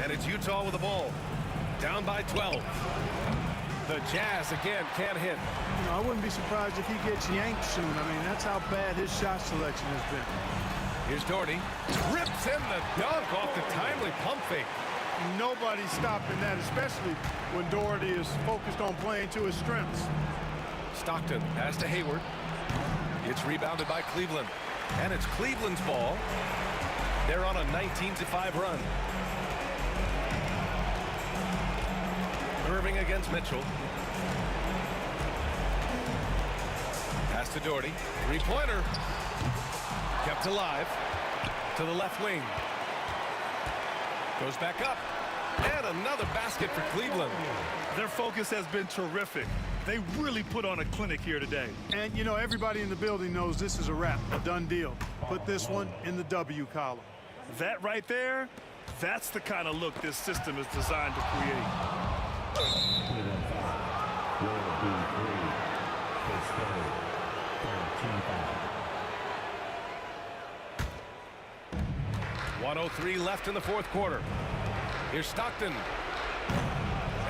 And it's Utah with the ball. Down by 12. The Jazz again can't hit. You know, I wouldn't be surprised if he gets yanked soon. I mean, that's how bad his shot selection has been. Here's Doherty. Rips in the dunk off the timely pump fake. Nobody's stopping that, especially when Doherty is focused on playing to his strengths. Stockton pass to Hayward. It's rebounded by Cleveland. And it's Cleveland's ball. They're on a 19-5 run. Irving against Mitchell. Pass to Doherty. Three-pointer. Kept alive. To the left wing. Goes back up. And another basket for Cleveland. Their focus has been terrific. They really put on a clinic here today. And, you know, everybody in the building knows this is a wrap, a done deal. Put this one in the W column. That right there, that's the kind of look this system is designed to create. Cleveland 5, will be 3. Pittsburgh 13-5. 1:03 left in the fourth quarter. Here's Stockton.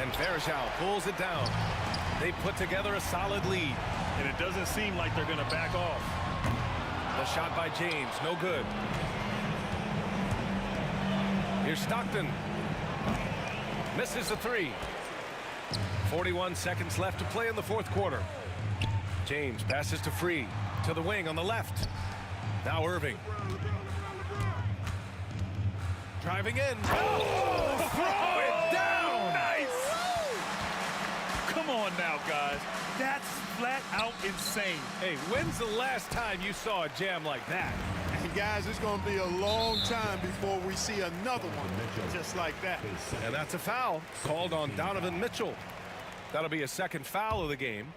And Verjao pulls it down. They put together a solid lead. And it doesn't seem like they're going to back off. The shot by James, no good. Here's Stockton. Misses the three. 41 seconds left to play in the fourth quarter. James passes to Free. To the wing on the left. Now Irving. Driving in. Oh, throw it down! Nice! Come on now, guys. That's flat out insane. Hey, when's the last time you saw a jam like that? And guys, it's going to be a long time before we see another one just like that. And that's a foul called on Donovan Mitchell. That'll be a second foul of the game.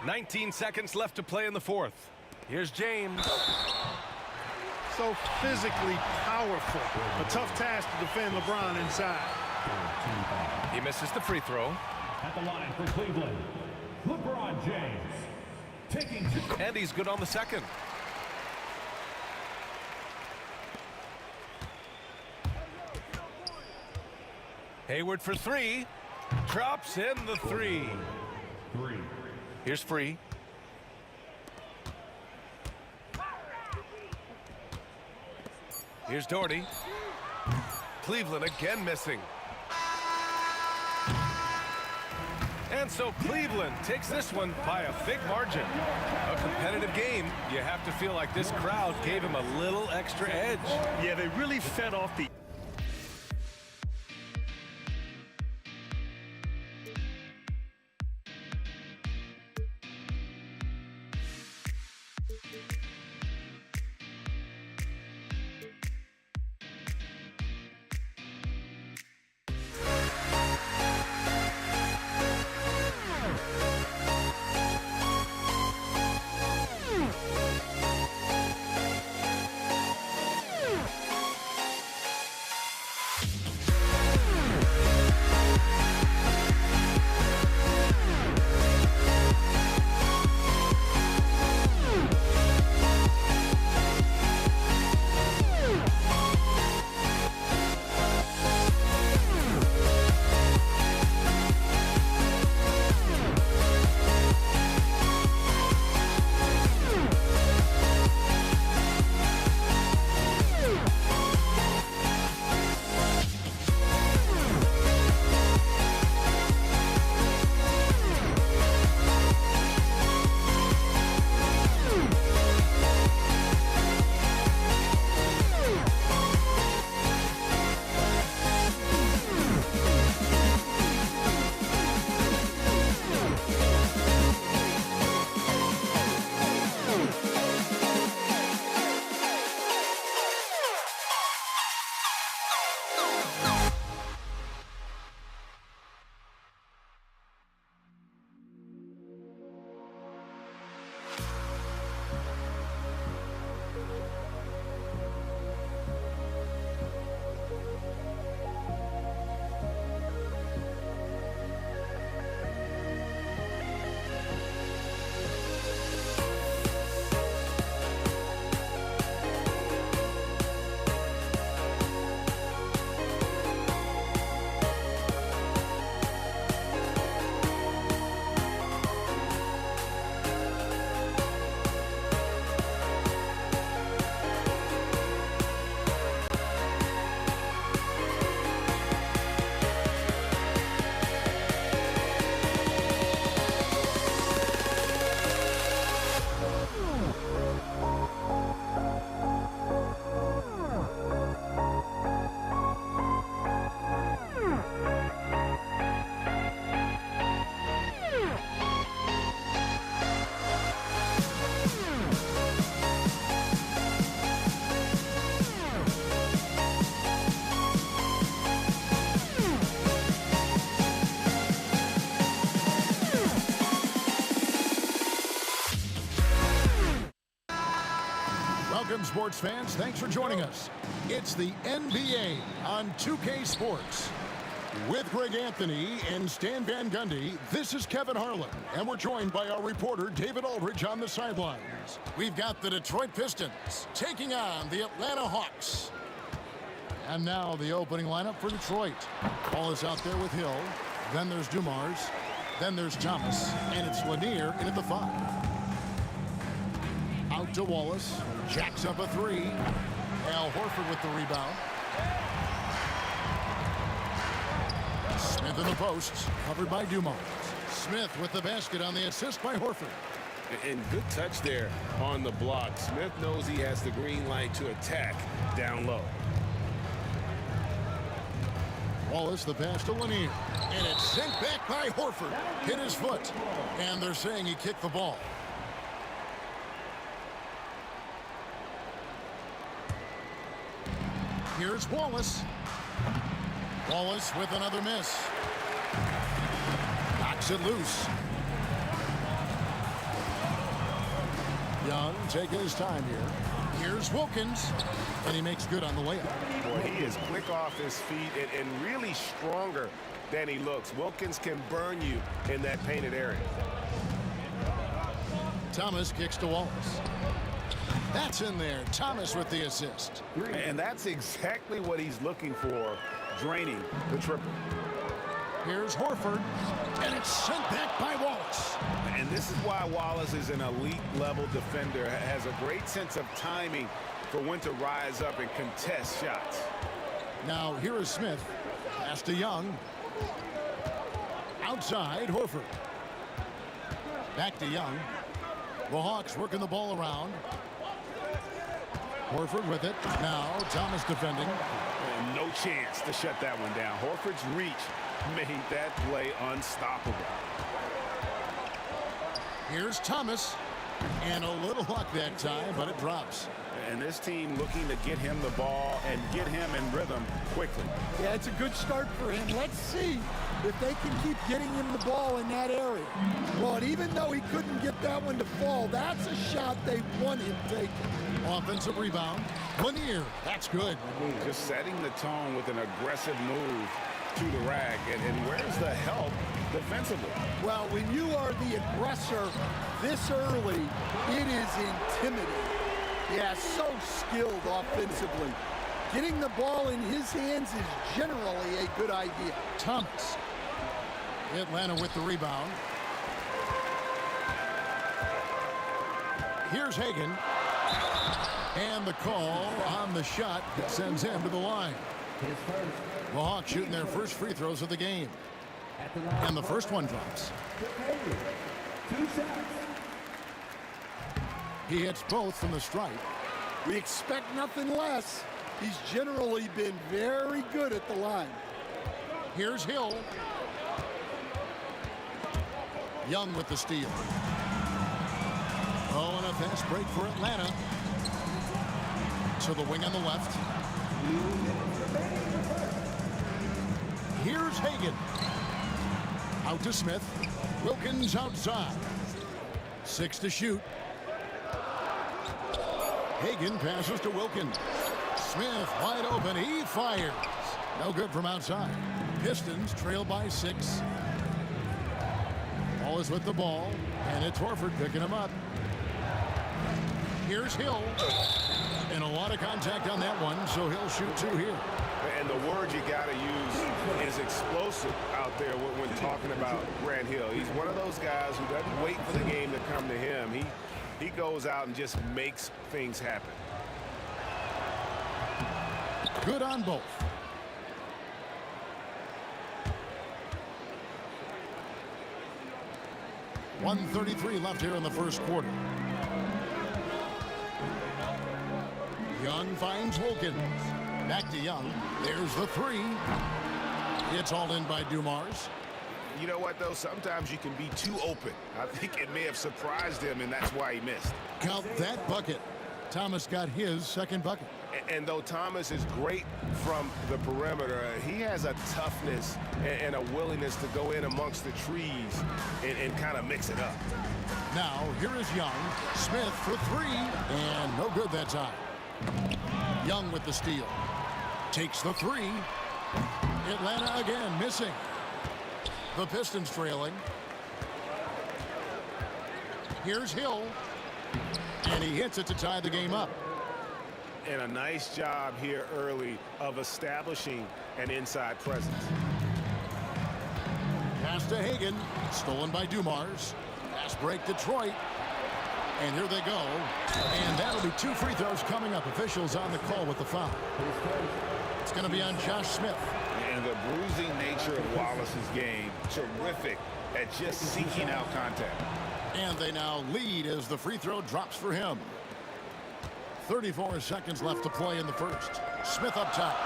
19 seconds left to play in the fourth. Here's James. So physically powerful. A tough task to defend LeBron inside. He misses the free throw. At the line for Cleveland, LeBron James. Taking and he's good on the second. Hayward for three. Drops in the three. Here's Free. Here's Doherty. Cleveland again missing. And so Cleveland takes this one by a big margin. A competitive game. You have to feel like this crowd gave him a little extra edge. Yeah, they really fed off the sports fans, thanks for joining us. It's the NBA on 2K Sports. With Greg Anthony and Stan Van Gundy, this is Kevin Harlan, and we're joined by our reporter David Aldridge on the sidelines. We've got the Detroit Pistons taking on the Atlanta Hawks. And now the opening lineup for Detroit. Ball is out there with Hill. Then there's Dumars. Then there's Thomas. And it's Lanier in at the 5. Out to Wallace. Jacks up a 3. Al Horford with the rebound. Smith in the posts, covered by Dumars. Smith with the basket on the assist by Horford. And good touch there on the block. Smith knows he has the green light to attack down low. Wallace the pass to Lanier. And it's sent back by Horford. Hit his foot. And they're saying he kicked the ball. Here's Wallace. Wallace with another miss. Knocks it loose. Young taking his time here. Here's Wilkins. And he makes good on the layup. Boy, he is quick off his feet and really stronger than he looks. Wilkins can burn you in that painted area. Thomas kicks to Wallace. That's in there. Thomas with the assist. And that's exactly what he's looking for, draining the triple. Here's Horford. And it's sent back by Wallace. And this is why Wallace is an elite level defender, has a great sense of timing for when to rise up and contest shots. Now here is Smith. Pass to Young. Outside, Horford. Back to Young. The Hawks working the ball around. Horford with it. Now Thomas defending. And no chance to shut that one down. Horford's reach made that play unstoppable. Here's Thomas. And a little luck that time, but it drops. And this team looking to get him the ball and get him in rhythm quickly. Yeah, it's a good start for him. Let's see if they can keep getting him the ball in that area. Well, and even though he couldn't get that one to fall, that's a shot they want him taking. Offensive rebound. Lanier. That's good. Just setting the tone with an aggressive move to the rack. And where's the help defensively? Well, when you are the aggressor this early, it is intimidating. Yeah, so skilled offensively. Getting the ball in his hands is generally a good idea. Thomas. Atlanta with the rebound. Here's Hagan. And the call on the shot sends him to the line. The Hawks shooting their first free throws of the game. And the first one drops. He hits both from the stripe. We expect nothing less. He's generally been very good at the line. Here's Hill. Young with the steal. Oh, and a fast break for Atlanta. To the wing on the left. Here's Hagan. Out to Smith. Wilkins outside. 6 to shoot. Hagan passes to Wilkins. Smith wide open. He fires. No good from outside. Pistons trail by 6. Ball is with the ball. And it's Horford picking him up. Here's Hill. And a lot of contact on that one, so he'll shoot 2 here. And the word you got to use is explosive out there when talking about Grant Hill. He's one of those guys who doesn't wait for the game to come to him. He goes out and just makes things happen. Good on both. .133 left here in the first quarter. Young finds Wilkins. Back to Young. There's the 3. It's all in by Dumars. You know what, though? Sometimes you can be too open. I think it may have surprised him, and that's why he missed. Count that bucket. Thomas got his second bucket. And though Thomas is great from the perimeter, he has a toughness and a willingness to go in amongst the trees and kind of mix it up. Now, here is Young. Smith for 3. And no good that time. Young with the steal. Takes the three. Atlanta again missing. The Pistons trailing. Here's Hill. And he hits it to tie the game up. And a nice job here early of establishing an inside presence. Pass to Hagan. Stolen by Dumars. Pass break Detroit. And here they go. And that'll be 2 free throws coming up. Officials on the call with the foul. It's going to be on Josh Smith. And the bruising nature of Wallace's game, terrific at just seeking out contact. And they now lead as the free throw drops for him. 34 seconds left to play in the first. Smith up top.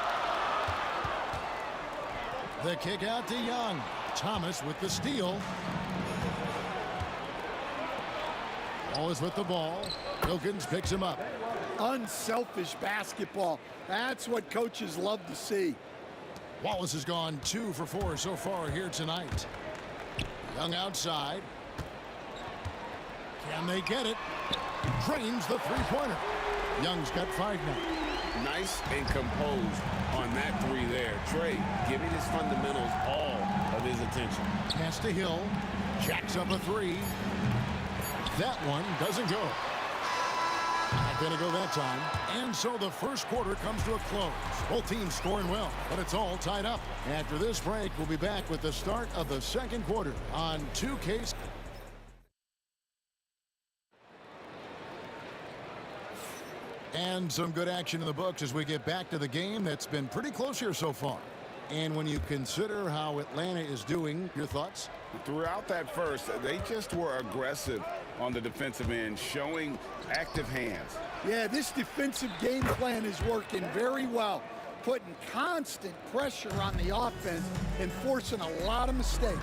The kick out to Young. Thomas with the steal. Always with the ball. Wilkins picks him up. Unselfish basketball. That's what coaches love to see. Wallace has gone 2 for 4 so far here tonight. Young outside. Can they get it? Drains the three-pointer. Young's got 5 now. Nice and composed on that three there. Trey giving his fundamentals all of his attention. Pass to Hill. Jacks up a 3. That one doesn't go. Not going to go that time. And so the first quarter comes to a close. Both teams scoring well, but it's all tied up. After this break, we'll be back with the start of the second quarter on 2K. And some good action in the books as we get back to the game that's been pretty close here so far. And when you consider how Atlanta is doing, your thoughts? Throughout that first, they just were aggressive on the defensive end, showing active hands. Yeah, this defensive game plan is working very well, putting constant pressure on the offense and forcing a lot of mistakes.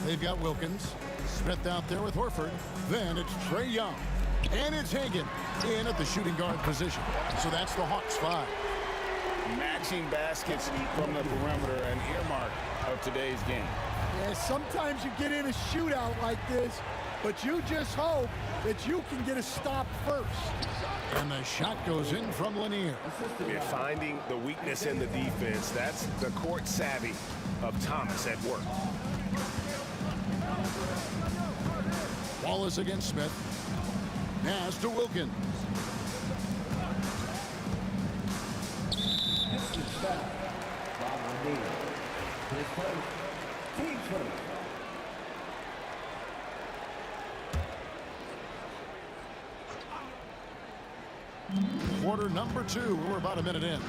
They've got Wilkins. Smith out there with Horford. Then it's Trae Young. And it's Hagan in at the shooting guard position. So that's the Hawks 5. Matching baskets from the perimeter, an earmark of today's game. Yeah, sometimes you get in a shootout like this, but you just hope that you can get a stop first. And the shot goes in from Lanier. Yeah, finding the weakness in the defense, that's the court savvy of Thomas at work. Wallace against Smith. Pass to Wilkins. Quarter number 2. We're about a minute in.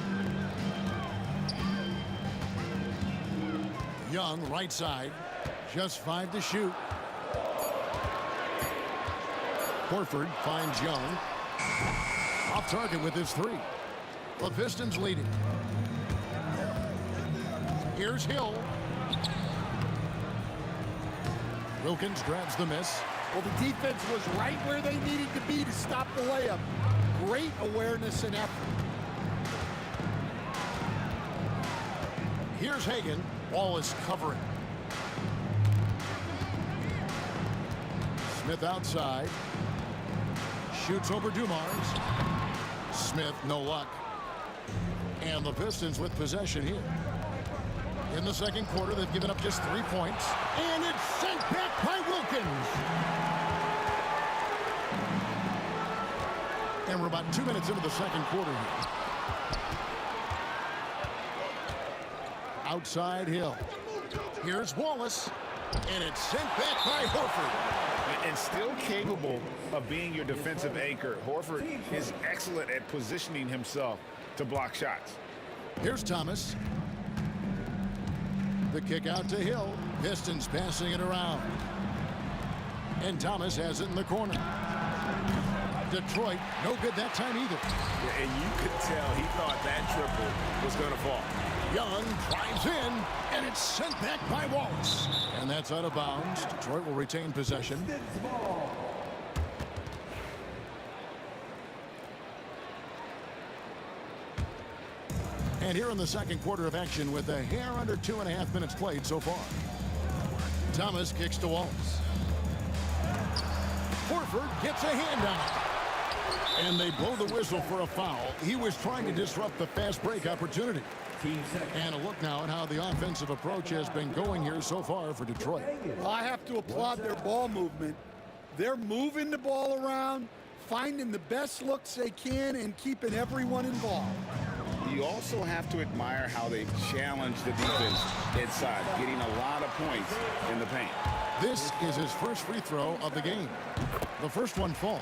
Young, right side. Just 5 to shoot. Horford finds Young. Off target with his 3. The Pistons leading. Here's Hill. Wilkins grabs the miss. Well, the defense was right where they needed to be to stop the layup. Great awareness and effort. Here's Hagan. Wallace covering. Smith outside. Shoots over Dumars. Smith, no luck. And the Pistons with possession here. In the second quarter, they've given up just 3 points. And it's sent back by Wilkins. And we're about 2 minutes into the second quarter here. Outside Hill. Here's Wallace. And it's sent back by Horford. And still capable of being your defensive anchor. Horford is excellent at positioning himself to block shots. Here's Thomas. The kick out to Hill. Pistons passing it around. And Thomas has it in the corner. Detroit, no good that time either. Yeah, and you could tell he thought that triple was going to fall. Young drives in, and it's sent back by Wallace. And that's out of bounds. Detroit will retain possession. And here in the second quarter of action with a hair under 2.5 minutes played so far. Thomas kicks to Wallace. Horford gets a hand on it. And they blow the whistle for a foul. He was trying to disrupt the fast break opportunity. And a look now at how the offensive approach has been going here so far for Detroit. Well, I have to applaud their ball movement. They're moving the ball around, finding the best looks they can, and keeping everyone involved. You also have to admire how they've challenged the defense inside, getting a lot of points in the paint. This is his first free throw of the game. The first one falls.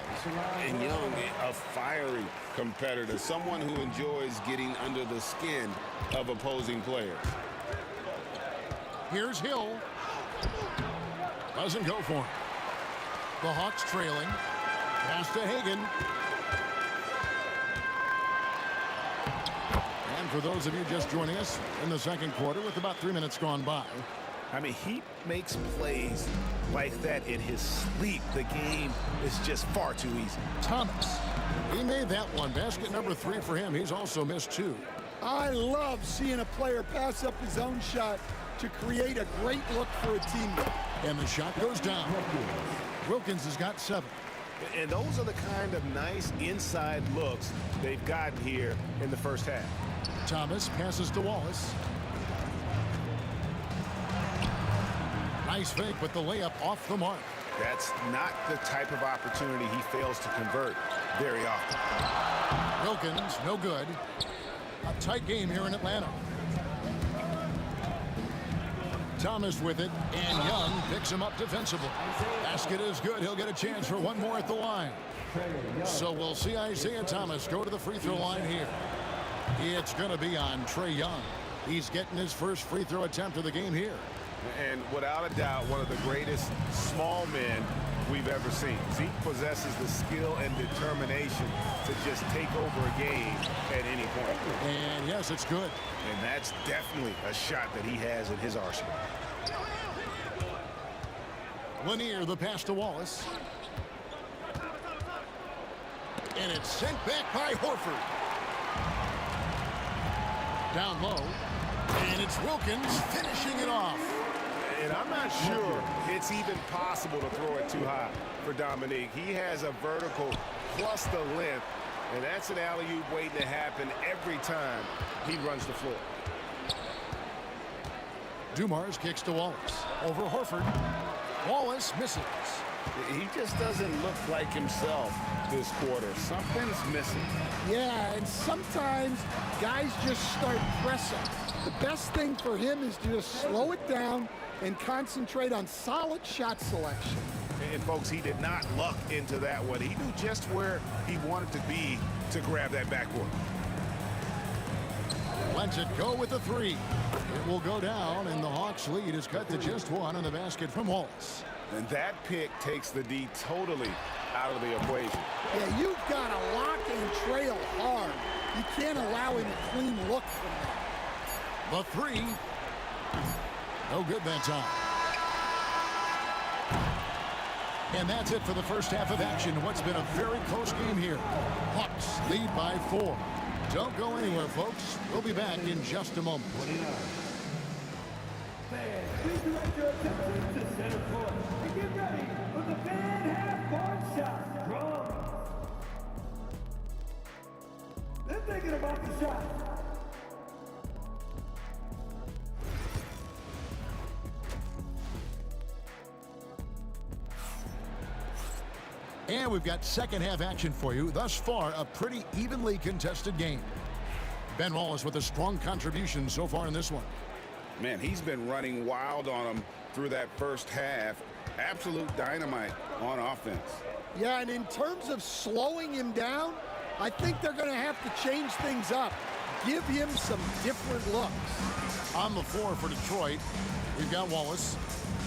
And Young, a fiery competitor, someone who enjoys getting under the skin of opposing players. Here's Hill. Doesn't go for him. The Hawks trailing. Pass to Hagan. And for those of you just joining us in the second quarter with about 3 minutes gone by. I mean, he makes plays like that in his sleep. The game is just far too easy. Thomas. He made that one. Basket number 3 for him. He's also missed 2. I love seeing a player pass up his own shot to create a great look for a teammate. And the shot goes down. Wilkins has got 7. And those are the kind of nice inside looks they've gotten here in the first half. Thomas passes to Wallace. Nice fake, but the layup off the mark. That's not the type of opportunity he fails to convert very often. Wilkins, no good. A tight game here in Atlanta. Thomas with it, and Young picks him up defensively. Basket is good. He'll get a chance for one more at the line. So we'll see Isaiah Thomas go to the free throw line here. It's going to be on Trae Young. He's getting his first free throw attempt of the game here. And without a doubt, one of the greatest small men we've ever seen. Zeke possesses the skill and determination to just take over a game at any point. And yes, it's good. And that's definitely a shot that he has in his arsenal. Lanier, the pass to Wallace. And it's sent back by Horford. Down low. And it's Wilkins finishing it off. And I'm not sure it's even possible to throw it too high for Dominique. He has a vertical plus the length, and that's an alley-oop waiting to happen every time he runs the floor. Dumars kicks to Wallace. Over Horford. Wallace misses. He just doesn't look like himself this quarter. Something's missing. Yeah, and sometimes guys just start pressing. The best thing for him is to just slow it down and concentrate on solid shot selection. And folks, he did not luck into that one. He knew just where he wanted to be to grab that backboard. Lets it go with the 3. It will go down, and the Hawks' lead is cut to just 1 on the basket from Wallace. And that pick takes the D totally out of the equation. Yeah, you've got to lock and trail hard. You can't allow him a clean look from that. The 3. No good that time. And that's it for the first half of action. What's been a very close game here. Hawks lead by 4. Don't go anywhere, folks. We'll be back in just a moment. Please direct your attention to center court and get ready for the fan half-court shot. Drums. They're thinking about the shot. And we've got second half action for you. Thus far, a pretty evenly contested game. Ben Wallace with a strong contribution so far in this one. Man, he's been running wild on him through that first half. Absolute dynamite on offense. Yeah, and in terms of slowing him down, I think they're going to have to change things up. Give him some different looks. On the floor for Detroit, we've got Wallace.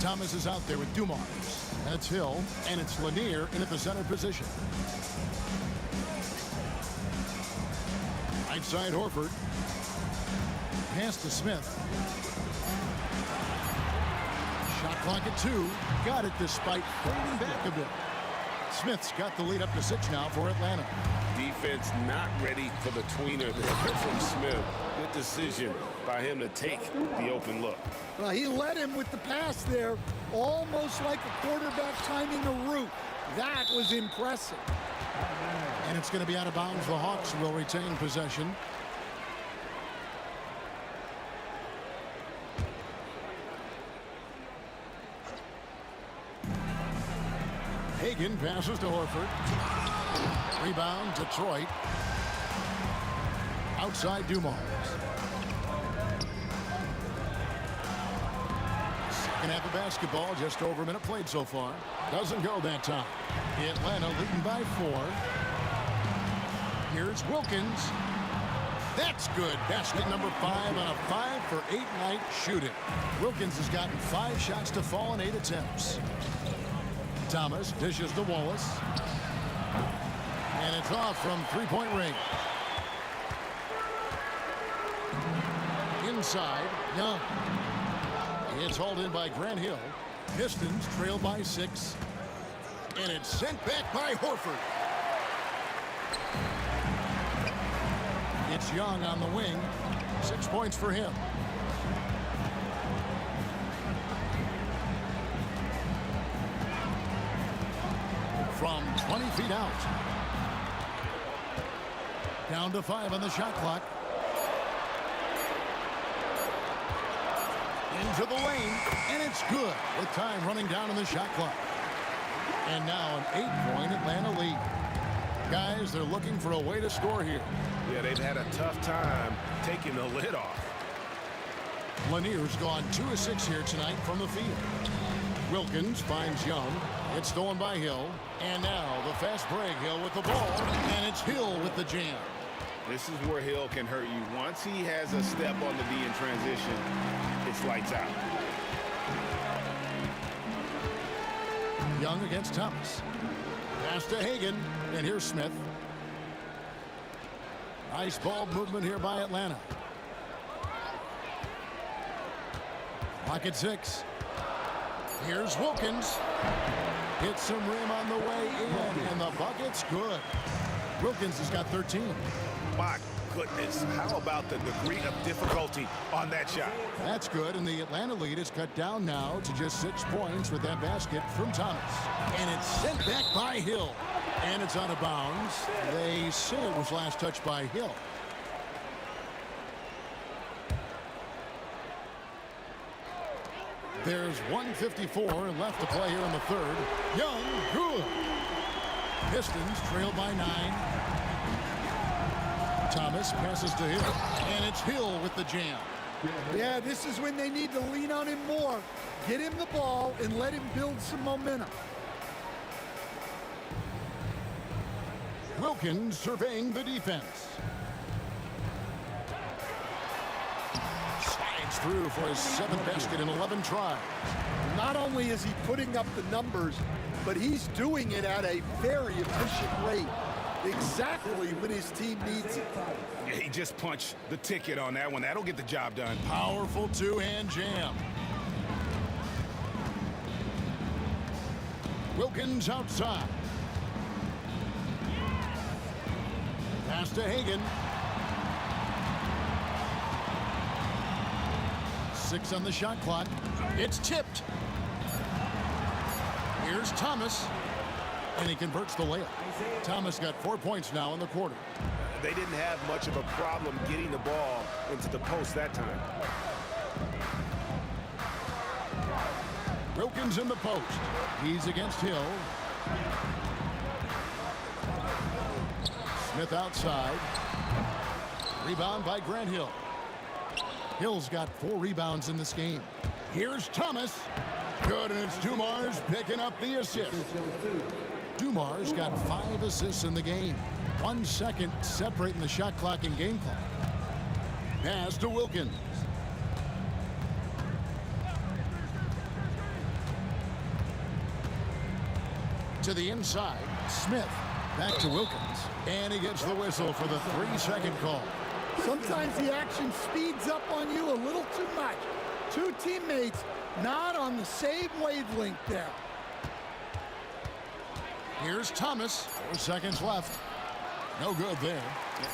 Thomas is out there with Dumars. And it's Hill, and it's Lanier in at the center position. Right side, Horford. Pass to Smith. Shot clock at 2. Got it despite fading back a bit. Smith's got the lead up to 6 now for Atlanta. Defense not ready for the tweener there from Smith. Good decision by him to take the open look. Well, he led him with the pass there, almost like a quarterback timing a route. That was impressive. And it's going to be out of bounds. The Hawks will retain possession. Hagan passes to Horford. Rebound, Detroit. Outside Dumars. Second half of basketball, just over a minute played so far. Doesn't go that time. Atlanta leading by 4. Here's Wilkins. That's good. Basket number 5 on a 5-for-8 night shooting. Wilkins has gotten 5 shots to fall in 8 attempts. Thomas dishes to Wallace. And it's off from three-point range. Inside, Young. It's hauled in by Grant Hill. Pistons trail by 6. And it's sent back by Horford. It's Young on the wing. 6 points for him. From 20 feet out. Down to 5 on the shot clock. Into the lane, and it's good with time running down on the shot clock. And now an 8-point Atlanta lead. Guys, they're looking for a way to score here. Yeah, they've had a tough time taking the lid off. Lanier's gone 2 of 6 here tonight from the field. Wilkins finds Young. It's stolen by Hill. And now the fast break. Hill with the ball. And it's Hill with the jam. This is where Hill can hurt you. Once he has a step on the D in transition, it's lights out. Young against Thomas. Pass to Hagan. And here's Smith. Nice ball movement here by Atlanta. Clock at 6. Here's Wilkins. Hits some rim on the way in, and the bucket's good. Wilkins has got 13. My goodness, how about the degree of difficulty on that shot? That's good, and the Atlanta lead is cut down now to just 6 points with that basket from Thomas. And it's sent back by Hill. And it's out of bounds. They say it was last touched by Hill. There's 1:54 left to play here in the third. Young, good. Pistons trail by 9. Thomas passes to Hill. And it's Hill with the jam. Yeah, this is when they need to lean on him more. Get him the ball and let him build some momentum. Wilkins surveying the defense. Slides through for his 7th basket in 11 tries. Not only is he putting up the numbers, but he's doing it at a very efficient rate. Exactly when his team needs it. Yeah, he just punched the ticket on that one. That'll get the job done. Powerful two-hand jam. Wilkins outside. Pass to Hagan. 6 on the shot clock. It's tipped. Here's Thomas. And he converts the layup. Thomas got 4 points now in the quarter. They didn't have much of a problem getting the ball into the post that time. Wilkins in the post. He's against Hill. Smith outside. Rebound by Grant Hill. Hill's got 4 rebounds in this game. Here's Thomas. Good, and it's Dumars picking up the assist. Dumars got 5 assists in the game. 1 second separating the shot clock and game clock. Pass to Wilkins. To the inside, Smith. Back to Wilkins. And he gets the whistle for the 3-second call. Sometimes the action speeds up on you a little too much. 2 teammates not on the same wavelength there. Here's Thomas. 4 seconds left. No good there.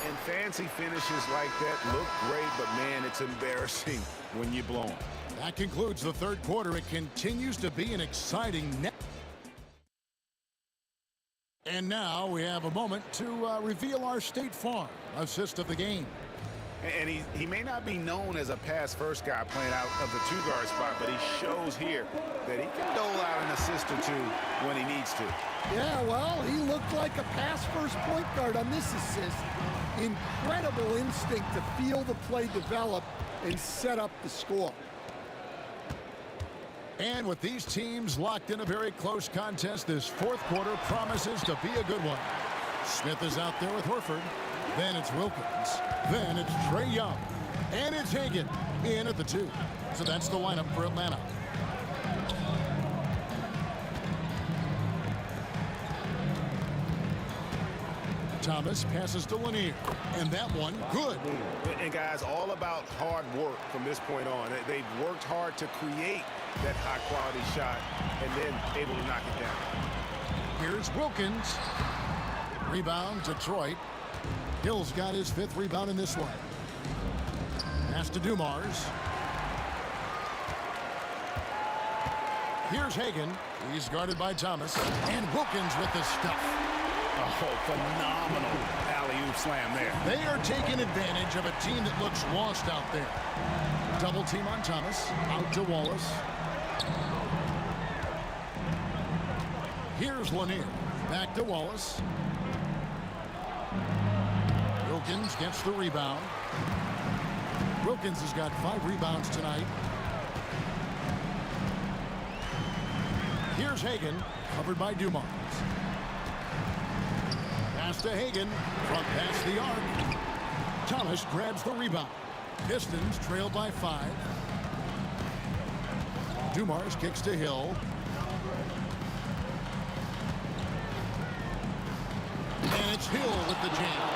And fancy finishes like that look great, but man, it's embarrassing when you blow them. That concludes the third quarter. It continues to be an exciting net. And now we have a moment to reveal our State Farm assist of the game. And he may not be known as a pass-first guy playing out of the two-guard spot, but he shows here that he can dole out an assist or two when he needs to. Yeah, well, he looked like a pass-first point guard on this assist. Incredible instinct to feel the play develop and set up the score. And with these teams locked in a very close contest, this fourth quarter promises to be a good one. Smith is out there with Horford. Then it's Wilkins. Then it's Trae Young. And it's Hagan in at the 2. So that's the lineup for Atlanta. Thomas passes to Lanier, and that one good. And guys, all about hard work from this point on. They've worked hard to create that high-quality shot and then able to knock it down. Here's Wilkins. Rebound, Detroit. Hill's got his 5th rebound in this one. Pass to Dumars. Here's Hagan. He's guarded by Thomas. And Wilkins with the stuff. Oh, phenomenal alley-oop slam there. They are taking advantage of a team that looks lost out there. Double team on Thomas. Out to Wallace. Here's Lanier. Back to Wallace. Wilkins gets the rebound. Wilkins has got 5 rebounds tonight. Here's Hagan, covered by Dumars. Pass to Hagan, front past the arc. Thomas grabs the rebound. Pistons trail by 5. Dumars kicks to Hill. And it's Hill with the jam.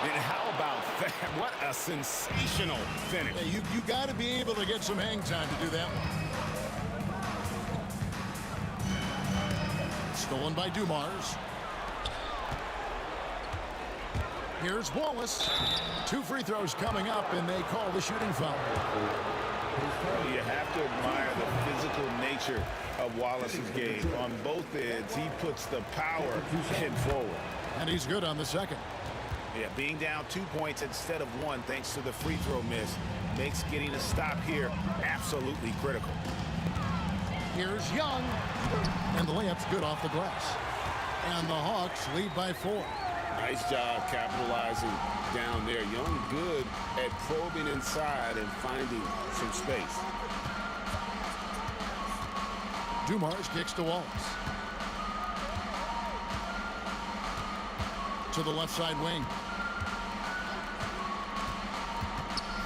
And how about that? What a sensational finish. Hey, you got to be able to get some hang time to do that one. Stolen by Dumars. Here's Wallace. 2 free throws coming up, and they call the shooting foul. You have to admire the physical nature of Wallace's game. On both ends, he puts the power in forward. And he's good on the second. Yeah, being down 2 points instead of 1 thanks to the free throw miss makes getting a stop here absolutely critical. Here's Young. And the layup's good off the glass. And the Hawks lead by 4. Nice job capitalizing down there. Young good at probing inside and finding some space. Dumars kicks to Wallace. To the left side wing.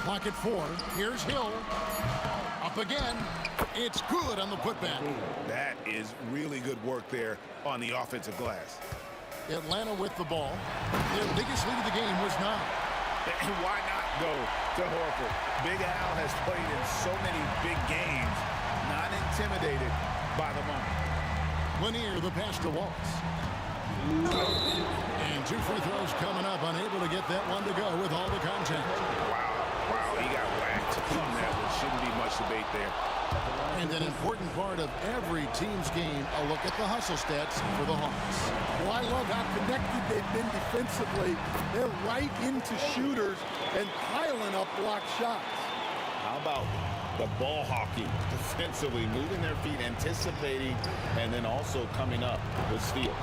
Clock at 4. Here's Hill. Up again. It's good on the putback. That is really good work there on the offensive glass. Atlanta with the ball. Their biggest lead of the game was 9. And why not go to Horford? Big Al has played in so many big games, not intimidated by the moment. Lanier, the pass to Wallace. And 2 free throws coming up, unable to get that one to go with all the contact. Wow, he got whacked on that one. Shouldn't be much debate there. And an important part of every team's game, a look at the hustle stats for the Hawks. Well, I love how connected they've been defensively. They're right into shooters and piling up block shots. How about the ball hockey defensively, moving their feet, anticipating, and then also coming up with steal.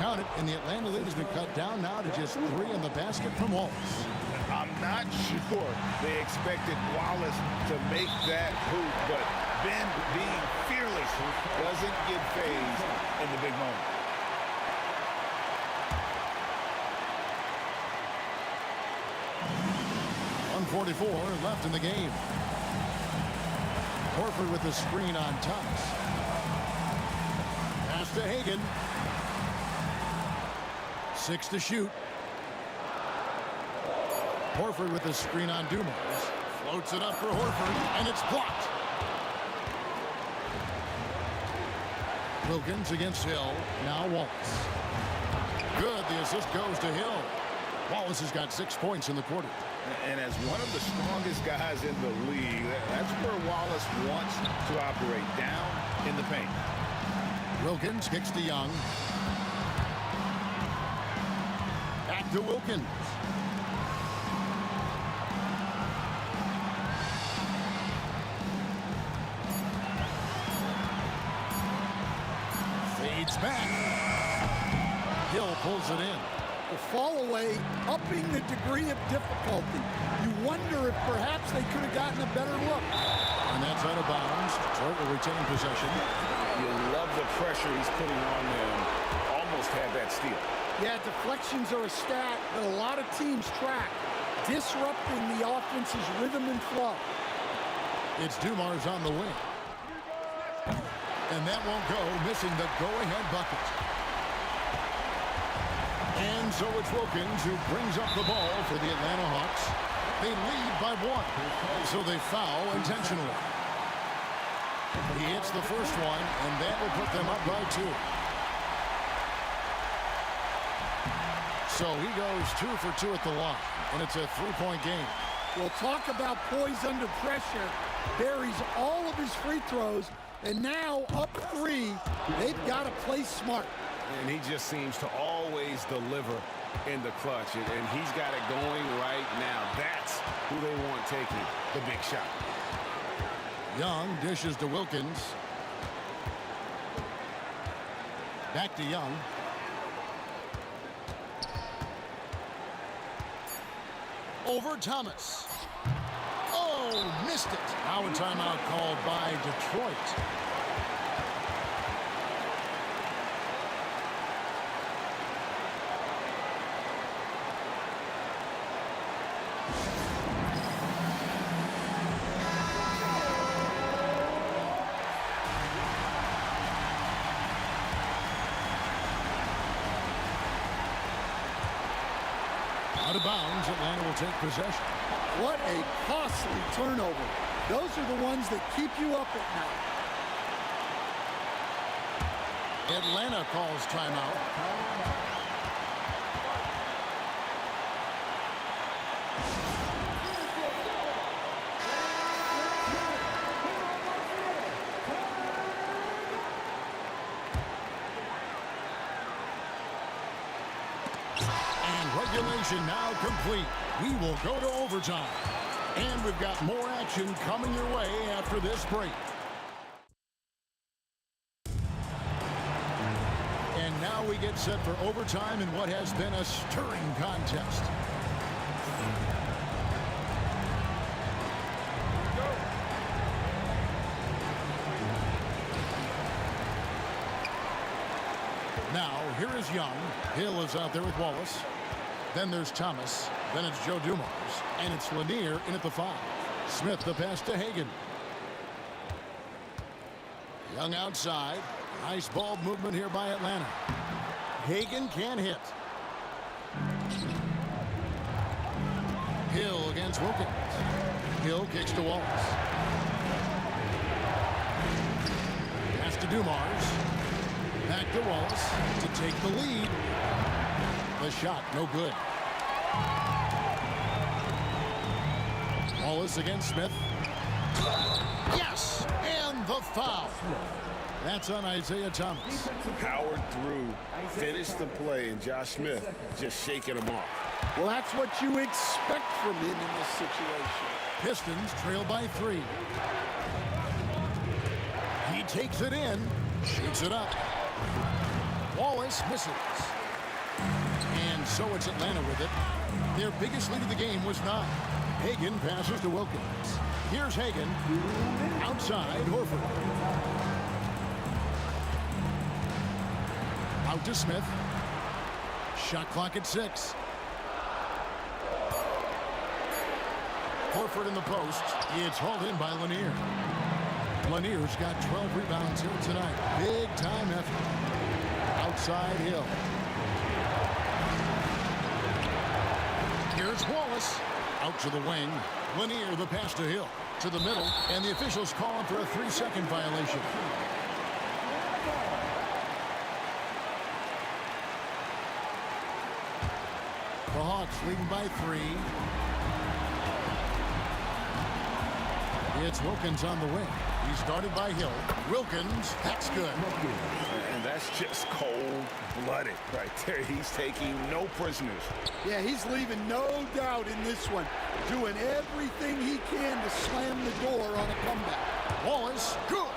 Count it, and the Atlanta lead has been cut down now to just 3 in the basket from Wallace. I'm not sure they expected Wallace to make that hoop, but Ben, being fearless, doesn't get phased in the big moment. .144 left in the game. Horford with the screen on Thomas. Pass to Hagan. 6 to shoot. Horford with the screen on Dumars. Floats it up for Horford, and it's blocked. Wilkins against Hill. Now Wallace. Good. The assist goes to Hill. Wallace has got 6 points in the quarter. And as one of the strongest guys in the league, that's where Wallace wants to operate, down in the paint. Wilkins kicks to Young. to Wilkins. Fades back. Hill pulls it in. The fall away, upping the degree of difficulty. You wonder if perhaps they could have gotten a better look. And that's out of bounds. Detroit will retain possession. You love the pressure he's putting on them. Almost had that steal. Yeah, deflections are a stat that a lot of teams track, disrupting the offense's rhythm and flow. It's Dumars on the wing. And that won't go, missing the go-ahead bucket. And so it's Wilkins who brings up the ball for the Atlanta Hawks. They lead by 1, so they foul intentionally. He hits the first one, and that will put them up by 2. So he goes 2 for 2 at the line, and it's a 3-point game. We'll talk about poise under pressure. Buries all of his free throws, and now up 3, they've got to play smart. And he just seems to always deliver in the clutch, and he's got it going right now. That's who they want taking the big shot. Young dishes to Wilkins. Back to Young. Over Thomas. Oh, missed it. Now a timeout called by Detroit. Out of bounds, Atlanta will take possession. What a costly turnover. Those are the ones that keep you up at night. Atlanta calls timeout. Regulation now complete. We will go to overtime. And we've got more action coming your way after this break. And now we get set for overtime in what has been a stirring contest. Now, here is Young. Hill is out there with Wallace. Then there's Thomas. Then it's Joe Dumars. And it's Lanier in at the 5. Smith the pass to Hagan. Young outside. Nice ball movement here by Atlanta. Hagan can't hit. Hill against Wilkins. Hill kicks to Wallace. Pass to Dumars. Back to Wallace to take the lead. The shot, no good. Wallace against Smith. Yes! And the foul. That's on Isaiah Thomas. Powered through, finished the play, and Josh Smith just shaking him off. Well, that's what you expect from him in this situation. Pistons trail by 3. He takes it in, shoots it up. Wallace misses. And so it's Atlanta with it. Their biggest lead of the game was 9. Hagan passes to Wilkins. Here's Hagan. Outside, Horford. Out to Smith. Shot clock at 6. Horford in the post. It's hauled in by Lanier. Lanier's got 12 rebounds here tonight. Big time effort. Outside Hill. Here's Wallace. Out to the wing. Lanier the pass to Hill. To the middle. And the officials call him for a 3-second violation. The Hawks leading by 3. It's Wilkins on the wing. He's started by Hill. Wilkins, that's good. And that's just cold-blooded right there. He's taking no prisoners. Yeah, he's leaving no doubt in this one. Doing everything he can to slam the door on a comeback. Wallace, good.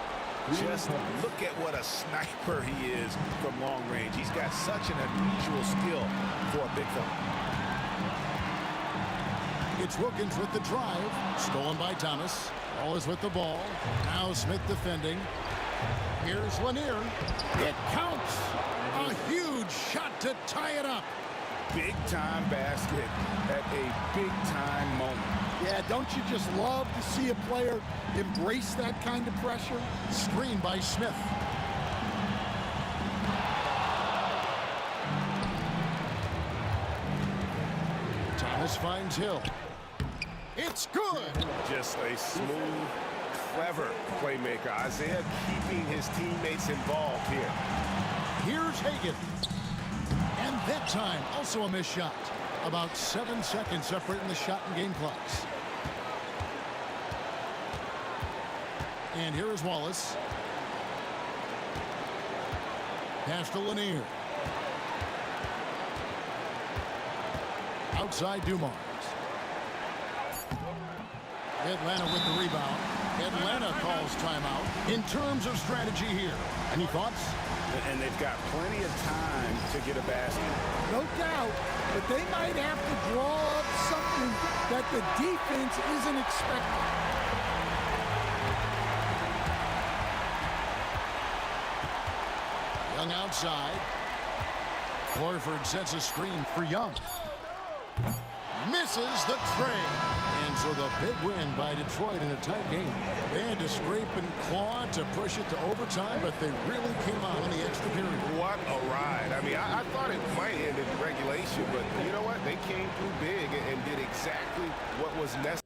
Just look at what a sniper he is from long range. He's got such an unusual skill for a big fella. It's Wilkins with the drive. Stolen by Thomas. Wallace with the ball. Now Smith defending. Here's Lanier. It counts. A huge shot to tie it up. Big-time basket at a big-time moment. Yeah, don't you just love to see a player embrace that kind of pressure? Screen by Smith. Thomas finds Hill. It's good. Just a smooth, clever playmaker. Isaiah keeping his teammates involved here. Here's Hagan. And that time, also a missed shot. About 7 seconds separating the shot and game clocks. And here is Wallace. Pass to Lanier. Outside Dumars. Atlanta with the rebound. Atlanta calls timeout. In terms of strategy here, any thoughts? And they've got plenty of time to get a basket. No doubt, but they might have to draw up something that the defense isn't expecting. Young outside. Horford sets a screen for Young. Misses the tray. And so the big win by Detroit in a tight game. They had to scrape and claw to push it to overtime, but they really came out in the extra period. What a ride. I mean, I thought it might end in regulation, but you know what? They came through big and did exactly what was necessary.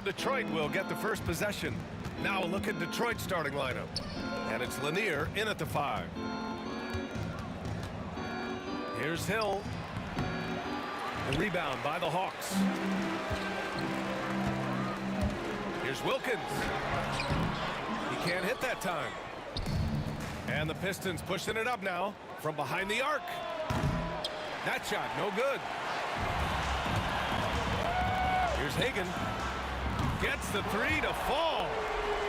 Detroit will get the first possession. Now a look at Detroit's starting lineup. And it's Lanier in at the 5. Here's Hill. The rebound by the Hawks. Here's Wilkins. He can't hit that time. And the Pistons pushing it up now from behind the arc. That shot, no good. Here's Hagan. Gets the 3 to fall.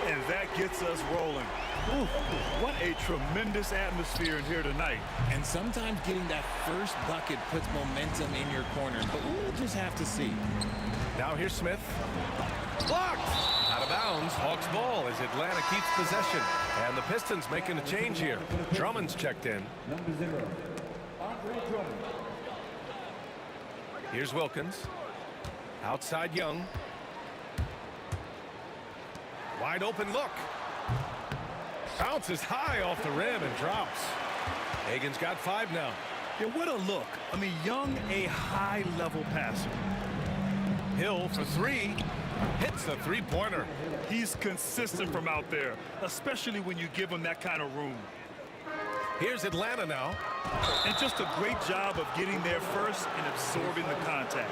And that gets us rolling. Ooh, what a tremendous atmosphere in here tonight. And sometimes getting that first bucket puts momentum in your corner, but we'll just have to see. Now here's Smith. Blocked! Out of bounds. Hawks ball as Atlanta keeps possession. And the Pistons making a change here. Drummond's checked in. Number 0, Andre Drummond. Here's Wilkins. Outside Young. Wide open look. Bounces high off the rim and drops. Hagan's got 5 now. Yeah, what a look. I mean, Young, a high-level passer. Hill for 3. Hits the three-pointer. He's consistent from out there, especially when you give him that kind of room. Here's Atlanta now. And just a great job of getting there first and absorbing the contact.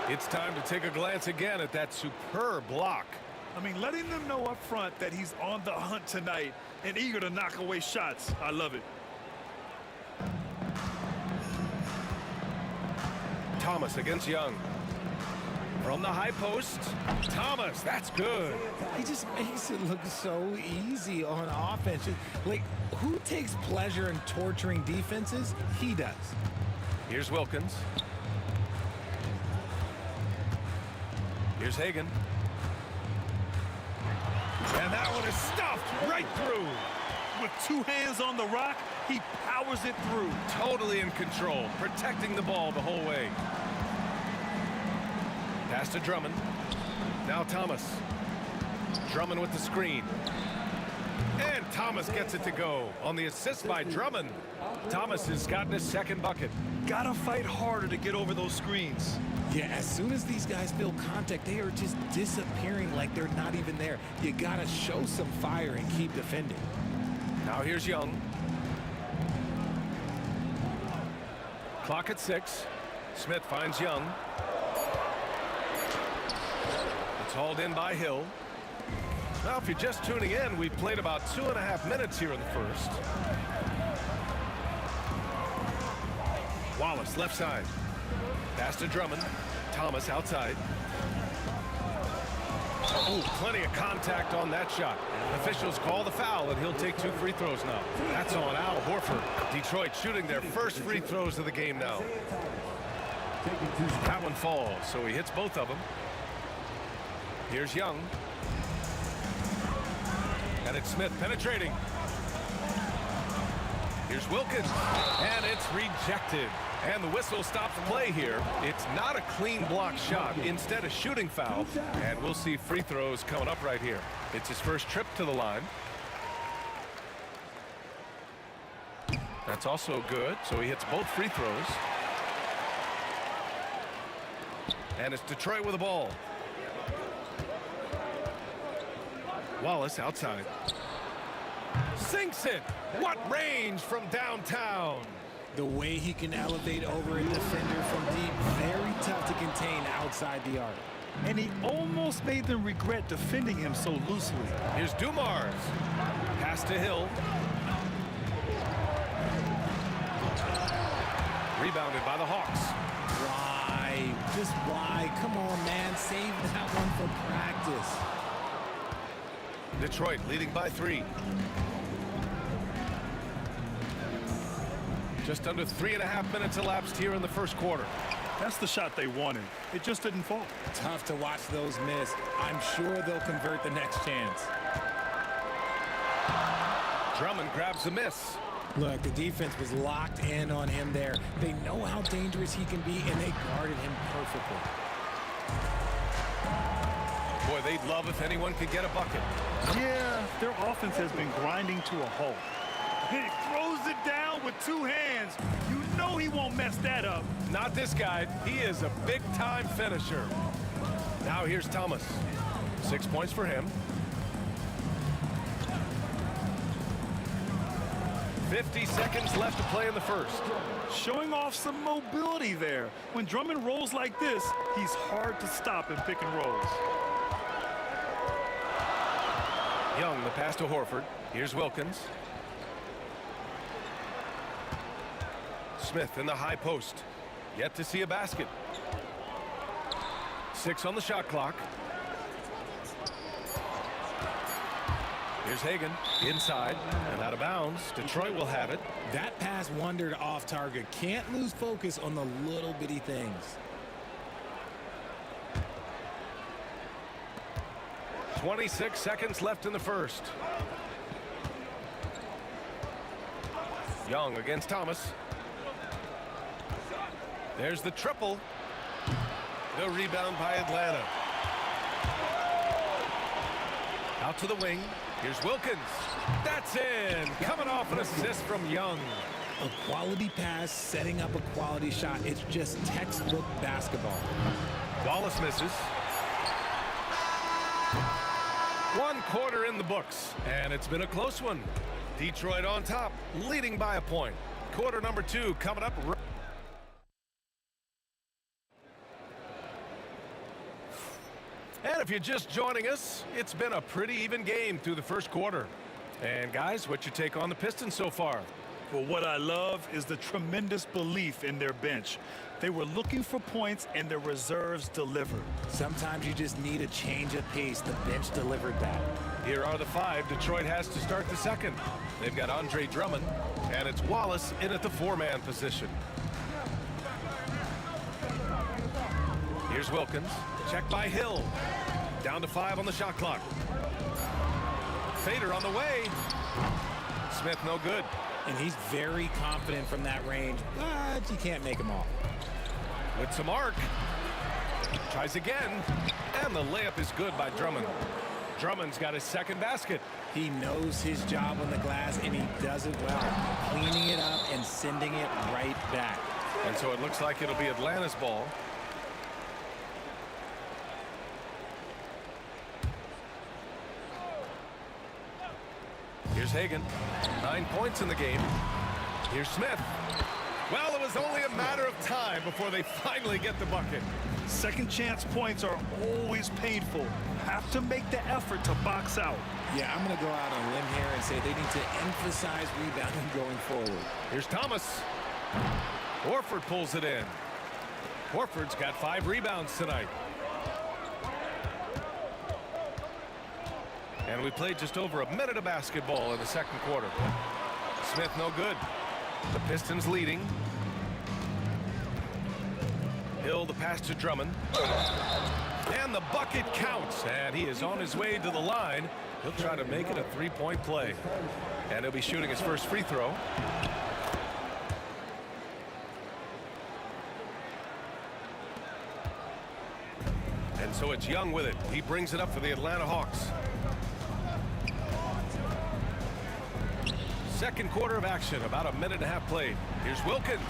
It's time to take a glance again at that superb block. I mean, letting them know up front that he's on the hunt tonight and eager to knock away shots. I love it. Thomas against Young. From the high post, Thomas, that's good. He just makes it look so easy on offense. Like, who takes pleasure in torturing defenses? He does. Here's Wilkins. Here's Hagan. And that one is stuffed right through. With 2 hands on the rock, he powers it through. Totally in control, protecting the ball the whole way. Pass to Drummond. Now Thomas. Drummond with the screen. And Thomas gets it to go on the assist by Drummond. Thomas has gotten his 2nd bucket. Gotta fight harder to get over those screens. Yeah, as soon as these guys feel contact, they are just disappearing like they're not even there. You gotta show some fire and keep defending. Now here's Young. Clock at 6. Smith finds Young. It's hauled in by Hill. Now, if you're just tuning in, we've played about 2.5 minutes here in the first. Wallace, left side. Pass to Drummond. Thomas outside. Oh, plenty of contact on that shot. Officials call the foul, and he'll take 2 free throws now. That's on Al Horford. Detroit shooting their first free throws of the game now. That one falls, so he hits both of them. Here's Young. And it's Smith penetrating. Here's Wilkins. And it's rejected. And the whistle stops play here. It's not a clean block shot, instead a shooting foul. And we'll see free throws coming up right here. It's his first trip to the line. That's also good, so he hits both free throws. And it's Detroit with the ball. Wallace outside. Sinks it. What range from downtown. The way he can elevate over a defender from deep, very tough to contain outside the arc. And he almost made them regret defending him so loosely. Here's Dumars. Pass to Hill. Rebounded by the Hawks. Why? Just why? Come on, man. Save that one for practice. Detroit leading by 3. Just under 3.5 minutes elapsed here in the first quarter. That's the shot they wanted. It just didn't fall. Tough to watch those miss. I'm sure they'll convert the next chance. Drummond grabs the miss. Look, the defense was locked in on him there. They know how dangerous he can be, and they guarded him perfectly. Boy, they'd love if anyone could get a bucket. Yeah, their offense has been grinding to a halt. He throws it down with 2 hands. You know he won't mess that up. Not this guy. He is a big-time finisher. Now here's Thomas. 6 points for him. 50 seconds left to play in the first. Showing off some mobility there. When Drummond rolls like this, he's hard to stop in pick and rolls. Young, the pass to Horford. Here's Wilkins. Smith in the high post. Yet to see a basket. 6 on the shot clock. Here's Hagan inside and out of bounds. Detroit will have it. That pass wandered off target. Can't lose focus on the little bitty things. 26 seconds left in the first. Young against Thomas. There's the triple. The rebound by Atlanta. Out to the wing. Here's Wilkins. That's in. Coming off an assist from Young. A quality pass, setting up a quality shot. It's just textbook basketball. Wallace misses. 1 quarter in the books, and it's been a close one. Detroit on top, leading by a point. Quarter number 2 coming up. And if you're just joining us, it's been a pretty even game through the first quarter. And guys, what's your take on the Pistons so far? Well, what I love is the tremendous belief in their bench. They were looking for points, and their reserves delivered. Sometimes you just need a change of pace. The bench delivered that. Here are the 5 Detroit has to start the second. They've got Andre Drummond, and it's Wallace in at the 4-man position. Here's Wilkins. Checked by Hill. Down to 5 on the shot clock. Fader on the way. Smith no good. And he's very confident from that range, but you can't make him off. With some arc. Tries again. And the layup is good by Drummond. Drummond's got his second basket. He knows his job on the glass, and he does it well. Cleaning it up and sending it right back. And so it looks like it'll be Atlanta's ball. Here's Hagan. 9 points in the game. Here's Smith. Well, it was only a matter of time before they finally get the bucket. Second chance points are always painful. Have to make the effort to box out. Yeah, I'm going to go out on a limb here and say they need to emphasize rebounding going forward. Here's Thomas. Horford pulls it in. Horford's got 5 rebounds tonight. And we played just over a minute of basketball in the second quarter. Smith no good. The Pistons leading. Hill the pass to Drummond. And the bucket counts. And he is on his way to the line. He'll try to make it a 3-point play. And he'll be shooting his first free throw. And so it's Young with it. He brings it up for the Atlanta Hawks. Second quarter of action, about a minute and a half played. Here's Wilkins.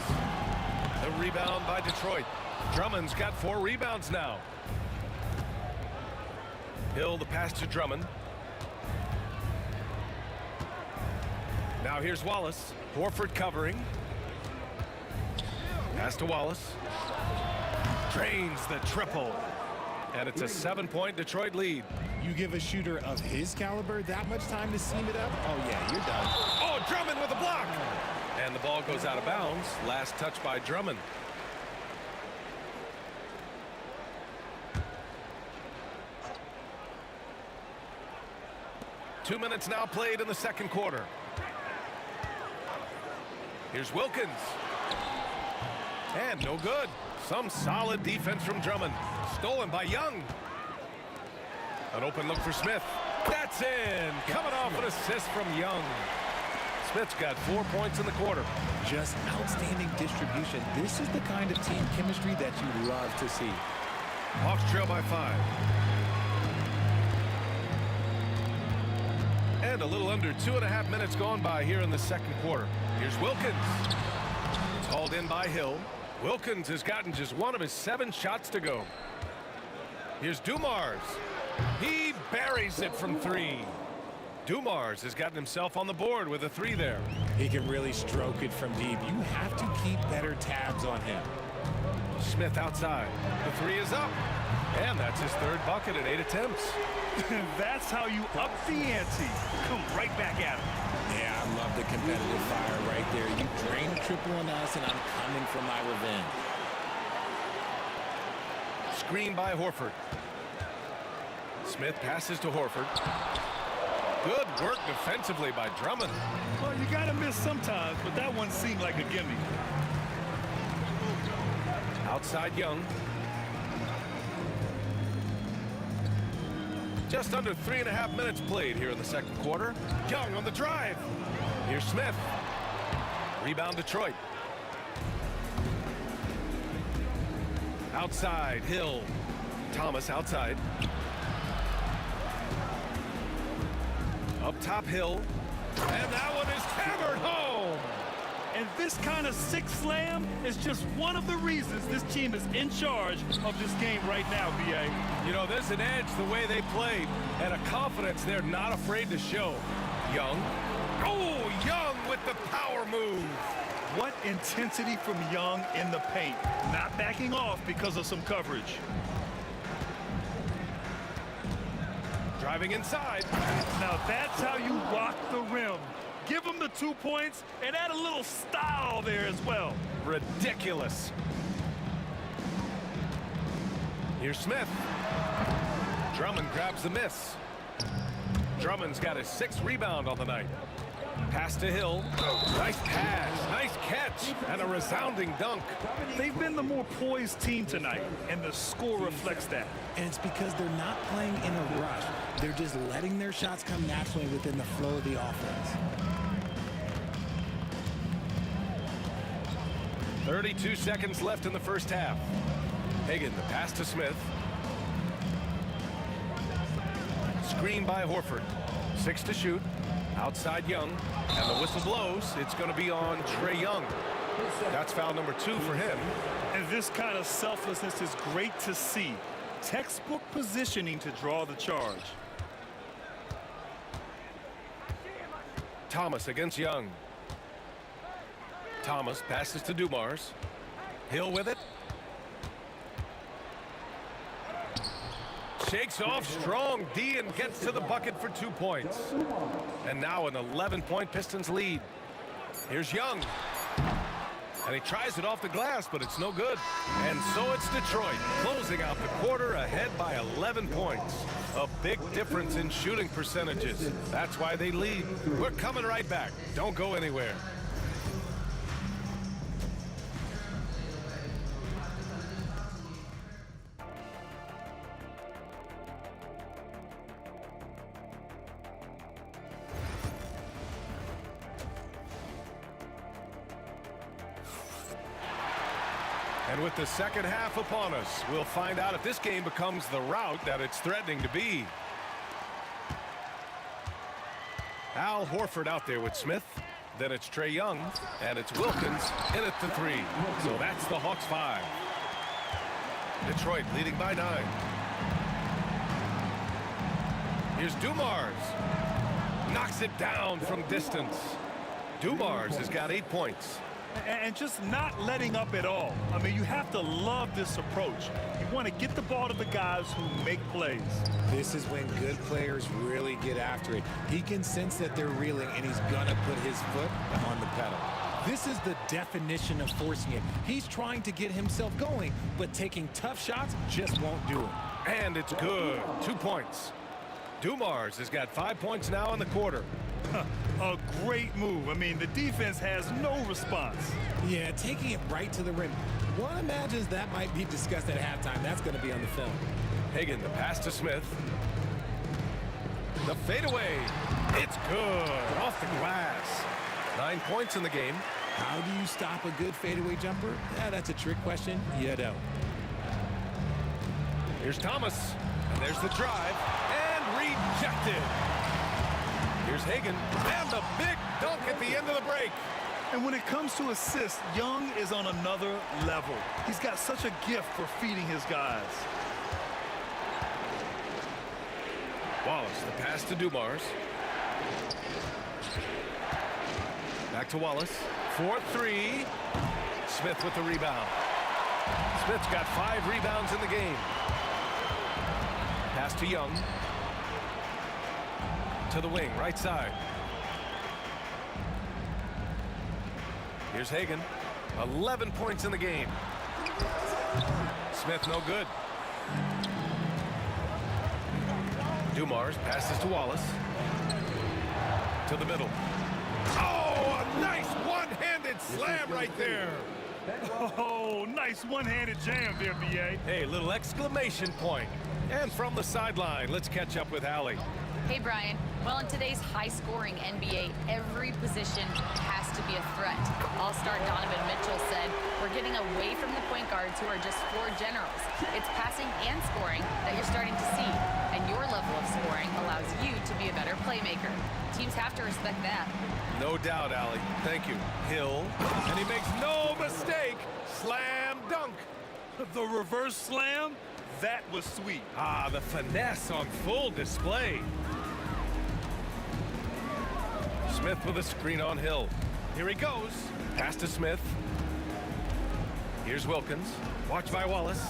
The rebound by Detroit. Drummond's got 4 rebounds now. Hill the pass to Drummond. Now here's Wallace. Horford covering. Pass to Wallace. Drains the triple. And it's a 7-point Detroit lead. You give a shooter of his caliber that much time to seam it up? Oh, yeah, you're done. Oh, Drummond with a block. And the ball goes out of bounds. Last touch by Drummond. Two minutes now played in the second quarter. Here's Wilkins. And no good. Some solid defense from Drummond. Stolen by Young. An open look for Smith. That's in. Coming off an assist from Young. Smith's got 4 points in the quarter. Just outstanding distribution. This is the kind of team chemistry that you love to see. Hawks trail by 5. And a little under 2.5 minutes gone by here in the second quarter. Here's Wilkins. It's hauled in by Hill. Wilkins has gotten just 1 of his 7 shots to go. Here's Dumars. He buries it from 3. Dumars has gotten himself on the board with a 3 there. He can really stroke it from deep. You have to keep better tabs on him. Smith outside. The 3 is up. And that's his 3rd bucket in 8 attempts. That's how you up the ante. Come right back at him. Yeah, I love the competitive fire right there. You drain a triple on us, and I'm coming for my revenge. Screen by Horford. Smith passes to Horford. Good work defensively by Drummond. Well, you got to miss sometimes, but that one seemed like a gimme. Outside Young. Just under 3.5 minutes played here in the second quarter. Young on the drive. Here's Smith. Rebound Detroit. Outside Hill. Thomas outside. Up top Hill. And that one is hammered home. And this kind of sick slam is just one of the reasons this team is in charge of this game right now, B.A. You know, there's an edge the way they played and a confidence they're not afraid to show. Young. Oh, Young with the power move. What intensity from Young in the paint. Not backing off because of some coverage. Driving inside. Now that's how you rock the rim. Give him the 2 points and add a little style there as well. Ridiculous. Here's Smith. Drummond grabs the miss. Drummond's got his 6th rebound on the night. Pass to Hill. Nice pass, nice catch, and a resounding dunk. They've been the more poised team tonight, and the score reflects that. And it's because they're not playing in a rush. They're just letting their shots come naturally within the flow of the offense. 32 seconds left in the first half. Hagan, the pass to Smith. Screen by Horford. 6 to shoot. Outside Young. And the whistle blows. It's going to be on Trae Young. That's foul number 2 for him. And this kind of selflessness is great to see. Textbook positioning to draw the charge. Thomas against Young. Thomas passes to Dumars. Hill with it. Shakes off strong D and gets to the bucket for 2 points. And now an 11-point Pistons lead. Here's Young. And he tries it off the glass, but it's no good. And so it's Detroit closing out the quarter ahead by 11 points. A big difference in shooting percentages. That's why they lead. We're coming right back. Don't go anywhere. And with the second half upon us, we'll find out if this game becomes the rout that it's threatening to be. Al Horford out there with Smith. Then it's Trae Young. And it's Wilkins in at the 3. So that's the Hawks 5. Detroit leading by 9. Here's Dumars. Knocks it down from distance. Dumars has got 8 points. And just not letting up at all. I mean, you have to love this approach. You want to get the ball to the guys who make plays. This is when good players really get after it. He can sense that they're reeling, and he's going to put his foot on the pedal. This is the definition of forcing it. He's trying to get himself going, but taking tough shots just won't do it. And it's good. 2 points. Dumars has got 5 points now in the quarter. A great move. I mean, the defense has no response. Yeah, taking it right to the rim. One imagines that might be discussed at halftime. That's going to be on the film. Hagan, the pass to Smith. The fadeaway. It's good. Off the glass. 9 points in the game. How do you stop a good fadeaway jumper? Yeah, that's a trick question. You don't. Here's Thomas. And there's the drive. And rejected. Here's Hagan, and the big dunk at the end of the break. And when it comes to assists, Young is on another level. He's got such a gift for feeding his guys. Wallace, the pass to Dumars. Back to Wallace. 4-3. Smith with the rebound. Smith's got 5 rebounds in the game. Pass to Young. To the wing, right side. Here's Hagan. 11 points in the game. Smith no good. Dumars passes to Wallace. To the middle. Oh, a nice one-handed slam right there. Oh, nice one-handed jam there, B.A. Hey, little exclamation point. And from the sideline, let's catch up with Allie. Hey, Brian. Well, in today's high-scoring NBA, every position has to be a threat. All-star Donovan Mitchell said, "We're getting away from the point guards who are just floor generals. It's passing and scoring that you're starting to see, and your level of scoring allows you to be a better playmaker. Teams have to respect that." No doubt, Allie. Thank you. Hill, and he makes no mistake. Slam dunk. The reverse slam? That was sweet. Ah, the finesse on full display. Smith with a screen on Hill. Here he goes. Pass to Smith. Here's Wilkins. Watched by Wallace.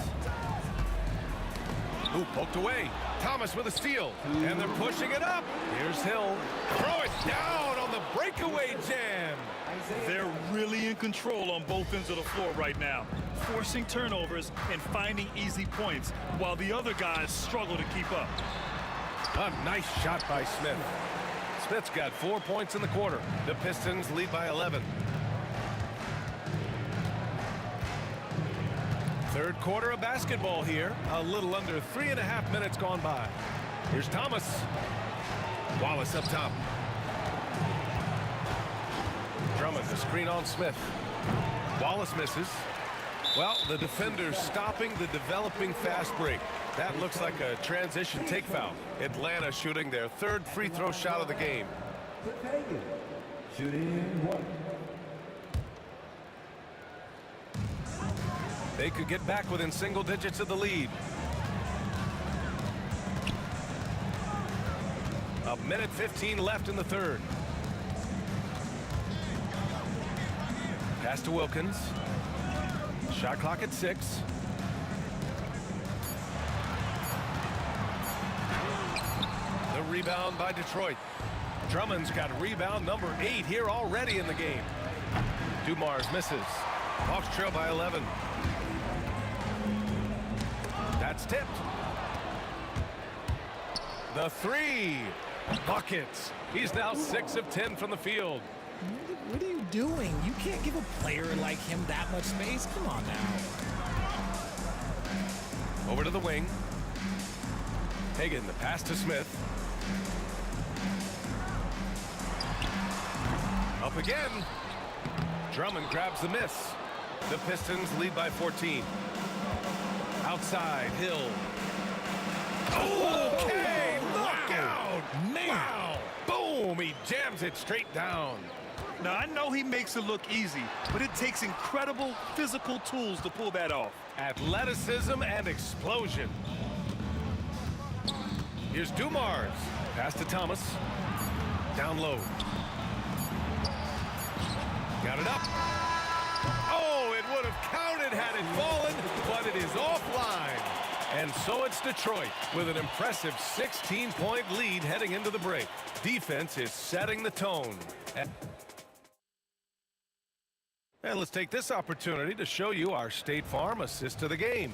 Ooh, poked away. Thomas with a steal. And they're pushing it up. Here's Hill. Throw it down on the breakaway jam. They're really in control on both ends of the floor right now, forcing turnovers and finding easy points while the other guys struggle to keep up. A nice shot by Smith. Smith's got 4 points in the quarter. The Pistons lead by 11. Third quarter of basketball here. A little under 3.5 minutes gone by. Here's Thomas. Wallace up top. Drummond, the screen on Smith. Wallace misses. Well, the defender's stopping the developing fast break. That looks like a transition take foul. Atlanta shooting their 3rd free throw shot of the game. Shooting 1. They could get back within single digits of the lead. A minute 15 left in the 3rd. Pass to Wilkins. Shot clock at 6. The rebound by Detroit. Drummond's got rebound number 8 here already in the game. Dumars misses. Hawks trail by 11. That's tipped. The 3. Buckets. He's now 6 of 10 from the field. What are you doing? You can't give a player like him that much space. Come on now. Over to the wing. Hagan, the pass to Smith. Up again. Drummond grabs the miss. The Pistons lead by 14. Outside, Hill. Okay, look out! Man. Wow! Boom! He jams it straight down. Now, I know he makes it look easy, but it takes incredible physical tools to pull that off. Athleticism and explosion. Here's Dumars. Pass to Thomas. Down low. Got it up. Oh, it would have counted had it fallen, but it is offline. And so it's Detroit with an impressive 16-point lead heading into the break. Defense is setting the tone. And let's take this opportunity to show you our State Farm assist to the game.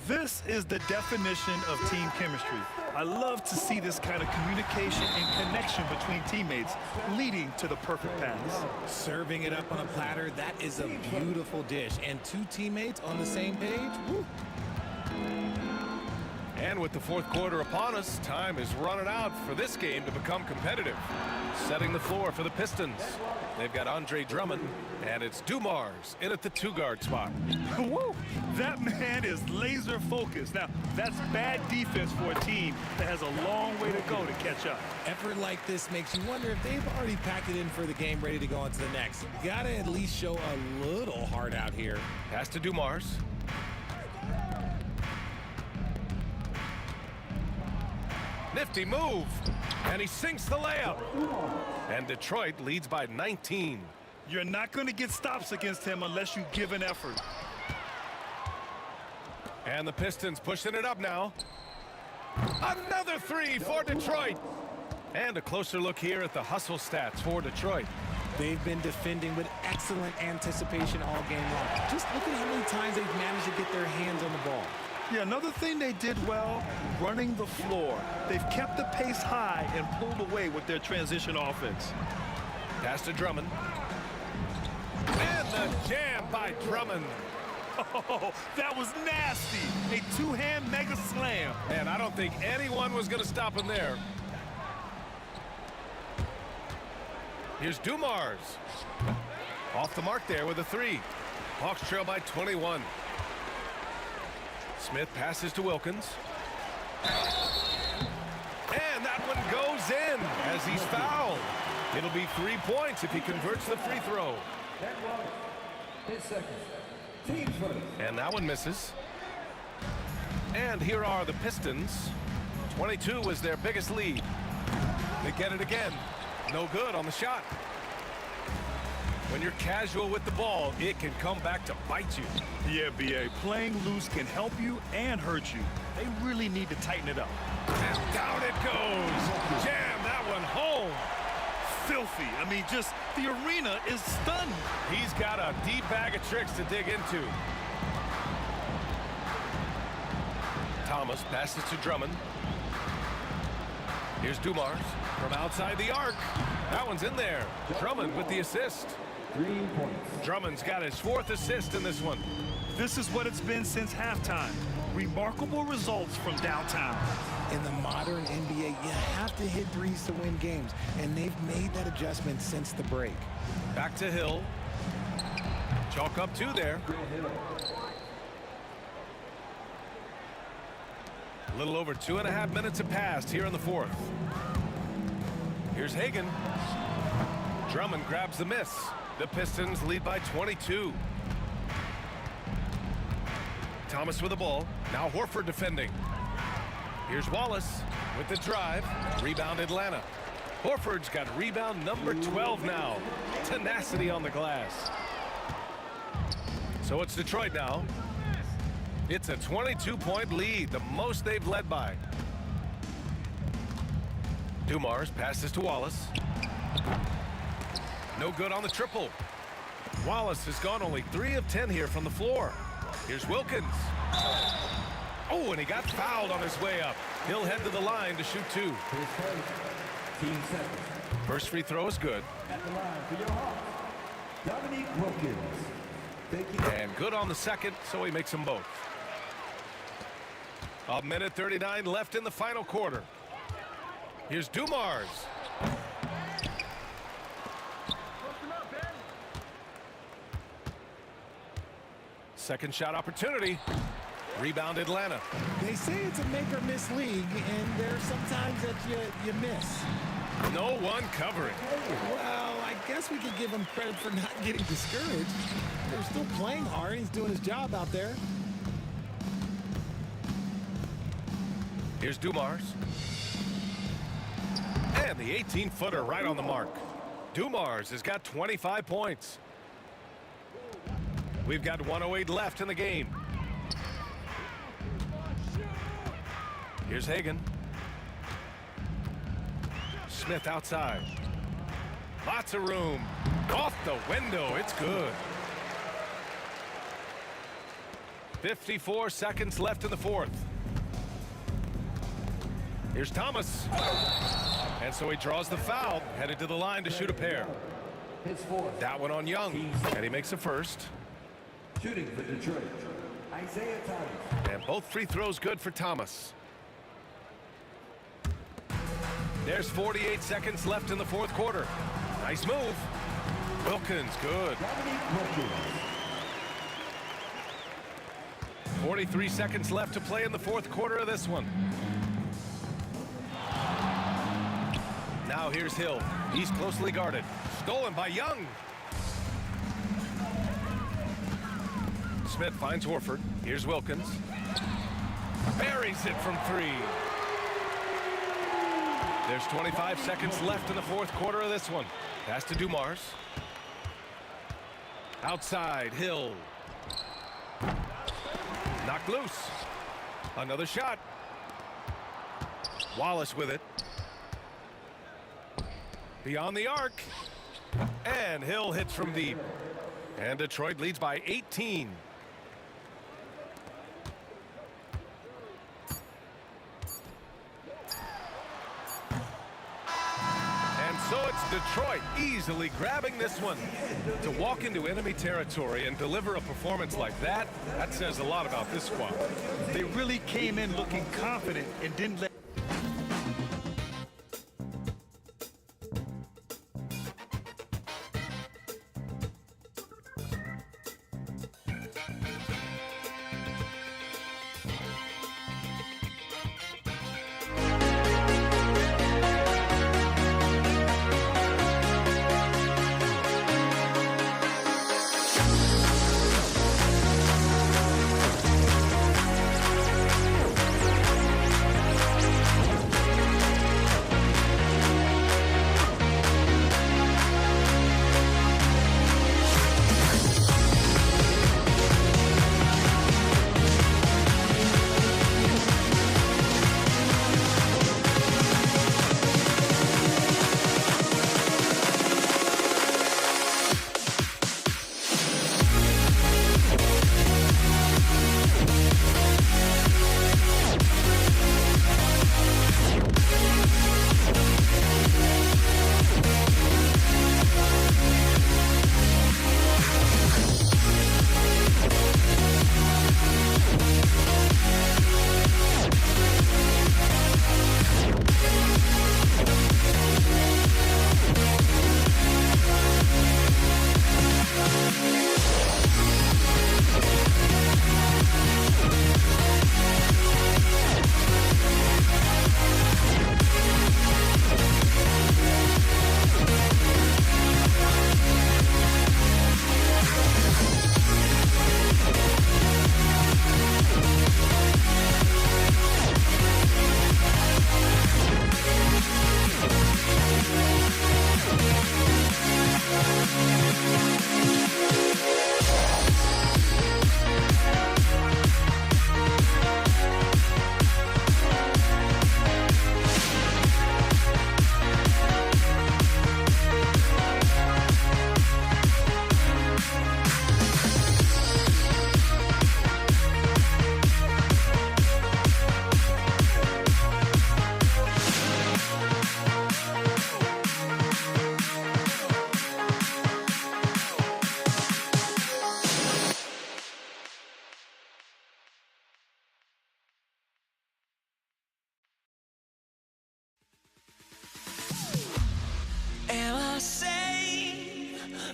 This is the definition of team chemistry. I love to see this kind of communication and connection between teammates leading to the perfect pass. Serving it up on a platter, that is a beautiful dish. And 2 teammates on the same page, woo. And with the 4th quarter upon us, time is running out for this game to become competitive. Setting the floor for the Pistons. They've got Andre Drummond, and it's Dumars in at the 2-guard spot. Woo! That man is laser focused. Now, that's bad defense for a team that has a long way to go to catch up. Effort like this makes you wonder if they've already packed it in for the game, ready to go on to the next. Gotta at least show a little heart out here. Pass to Dumars. Nifty move. And he sinks the layup. And Detroit leads by 19. You're not going to get stops against him unless you give an effort. And the Pistons pushing it up now. Another three for Detroit. And a closer look here at the hustle stats for Detroit. They've been defending with excellent anticipation all game long. Just look at how many times they've managed to get their hands on the ball. Yeah, another thing they did well, running the floor. They've kept the pace high and pulled away with their transition offense. Pass to Drummond. And the jam by Drummond. Oh, that was nasty. A two-hand mega slam. And I don't think anyone was going to stop him there. Here's Dumars. Off the mark there with a three. Hawks trail by 21. Smith passes to Wilkins. And that one goes in as he's fouled. It'll be 3 points if he converts the free throw. His second. Team first. And that one misses. And here are the Pistons. 22 was their biggest lead. They get it again. No good on the shot. When you're casual with the ball, it can come back to bite you. Yeah, B.A. Playing loose can help you and hurt you. They really need to tighten it up. And down it goes. Jam that one home. Filthy. I mean, just the arena is stunned. He's got a deep bag of tricks to dig into. Thomas passes to Drummond. Here's Dumars from outside the arc. That one's in there. Drummond with the assist. 3 points. Drummond's got his 4th assist in this one. This is what it's been since halftime. Remarkable results from downtown. In the modern NBA, you have to hit threes to win games, and they've made that adjustment since the break. Back to Hill. Chalk up 2 there. A little over 2.5 minutes have passed here in the 4th. Here's Hagan. Drummond grabs the miss. The Pistons lead by 22. Thomas with the ball. Now Horford defending. Here's Wallace with the drive. Rebound Atlanta. Horford's got rebound number 12 now. Tenacity on the glass. So it's Detroit now. It's a 22-point lead, the most they've led by. Dumars passes to Wallace. No good on the triple. Wallace has gone only 3 of 10 here from the floor. Here's Wilkins. Oh, and he got fouled on his way up. He'll head to the line to shoot 2. Team second. First free throw is good. At the line for your Hawks, Dominique Wilkins. And good on the second, so he makes them both. 1:39 left in the final quarter. Here's Dumars. Second shot opportunity. Rebound Atlanta. They say it's a make or miss league, and there's sometimes that you miss. No one covering. Well, I guess we could give him credit for not getting discouraged. They're still playing hard. He's doing his job out there. Here's Dumars. And the 18-footer right on the mark. Dumars has got 25 points. We've got 1:08 left in the game. Here's Hagan. Smith outside. Lots of room. Off the window. It's good. 54 seconds left in the 4th. Here's Thomas. And so he draws the foul, headed to the line to shoot a pair. His 4th. That one on Young, and he makes a first. Shooting for Detroit, Isaiah Thomas. And both free throws good for Thomas. There's 48 seconds left in the 4th quarter. Nice move. Wilkins, good. 43 seconds left to play in the 4th quarter of this one. Now here's Hill. He's closely guarded. Stolen by Young. Smith finds Horford. Here's Wilkins. Buries it from 3. There's 25 seconds left in the fourth quarter of this one. Pass to Dumars. Outside, Hill. Knocked loose. Another shot. Wallace with it. Beyond the arc. And Hill hits from deep. And Detroit leads by 18. So it's Detroit easily grabbing this one. To walk into enemy territory and deliver a performance like that, that says a lot about this squad. They really came in looking confident and didn't let...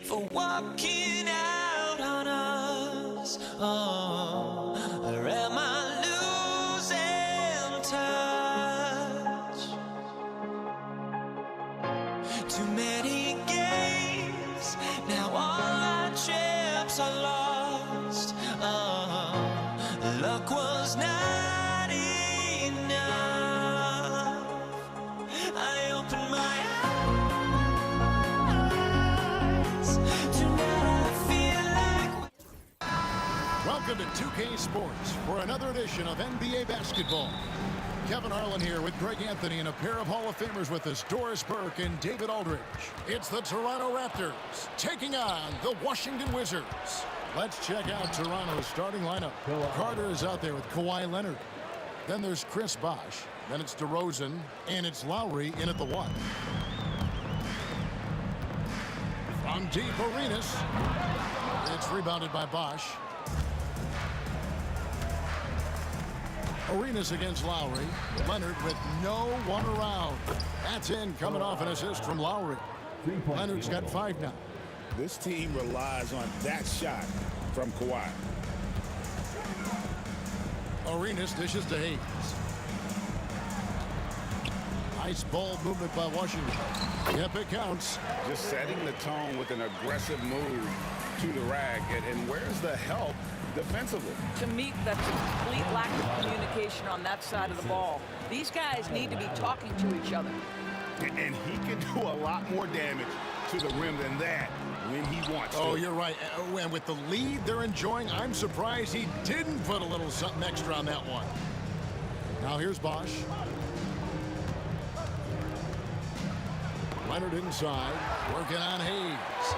for walking out on us? Oh, or am I losing touch? Too many games, now all our trips are lost. Oh, luck was not enough. I opened my eyes. Welcome to 2K Sports for another edition of NBA basketball. Kevin Harlan here with Greg Anthony and a pair of Hall of Famers with us, Doris Burke and David Aldridge. It's the Toronto Raptors taking on the Washington Wizards. Let's check out Toronto's starting lineup. Carter is out there with Kawhi Leonard. Then there's Chris Bosh. Then it's DeRozan, and it's Lowry in at the 1. From deep, Arenas. It's rebounded by Bosh. Arenas against Lowry. Leonard with no one around. That's in, coming off an assist from Lowry. Leonard's got 5 now. This team relies on that shot from Kawhi. Arenas dishes to Hayes. Nice ball movement by Washington. Yep, it counts. Just setting the tone with an aggressive move to the rag. And where's the help defensively? To me, that's a complete lack of communication on that side of the ball. These guys need to be talking to each other. And he can do a lot more damage to the rim than that when he wants to. Oh, you're right. And with the lead they're enjoying, I'm surprised he didn't put a little something extra on that one. Now here's Bosch. Leonard inside, working on Hayes.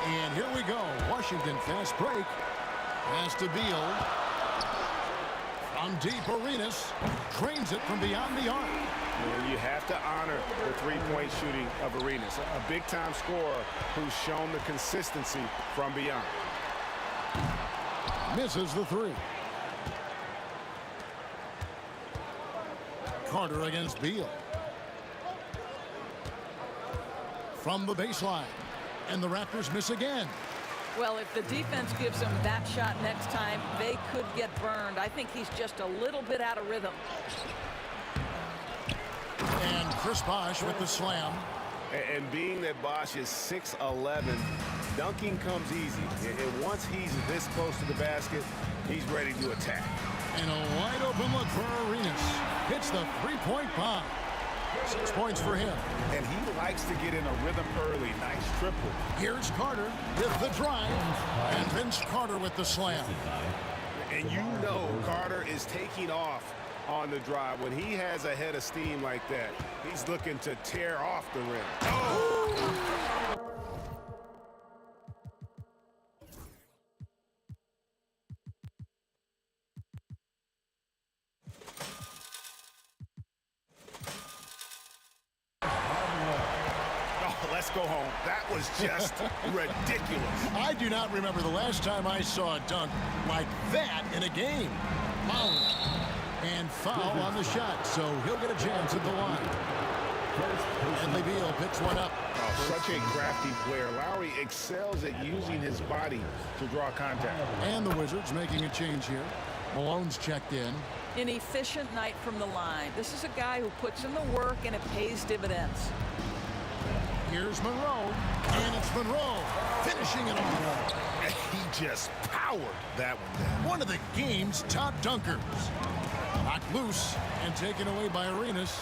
And here we go. Washington fast break. Pass to Beal. From deep, Arenas trains it from beyond the arc. You have to honor the three-point shooting of Arenas, a big-time scorer who's shown the consistency from beyond. Misses the three. Carter against Beal. From the baseline. And the Raptors miss again. Well, if the defense gives him that shot next time, they could get burned. I think he's just a little bit out of rhythm. And Chris Bosh with the slam. And being that Bosh is 6'11", dunking comes easy. And once he's this close to the basket, he's ready to attack. And a wide open look for Arenas. Hits the three-point bomb. 6 points for him. And he likes to get in a rhythm early. Nice triple. Here's Carter with the drive. And Vince Carter with the slam. And you know Carter is taking off on the drive. When he has a head of steam like that, he's looking to tear off the rim. Oh! Let's go home. That was just ridiculous. I do not remember the last time I saw a dunk like that in a game. Foul. And foul on the shot, so he'll get a chance at the line. And Beal picks one up. Oh, such a crafty player. Lowry excels at using his body to draw contact. And the Wizards making a change here. Malone's checked in. An efficient night from the line. This is a guy who puts in the work and it pays dividends. Here's Monroe, and it's Monroe finishing it off. He just powered that one down. One of the game's top dunkers. Knocked loose and taken away by Arenas.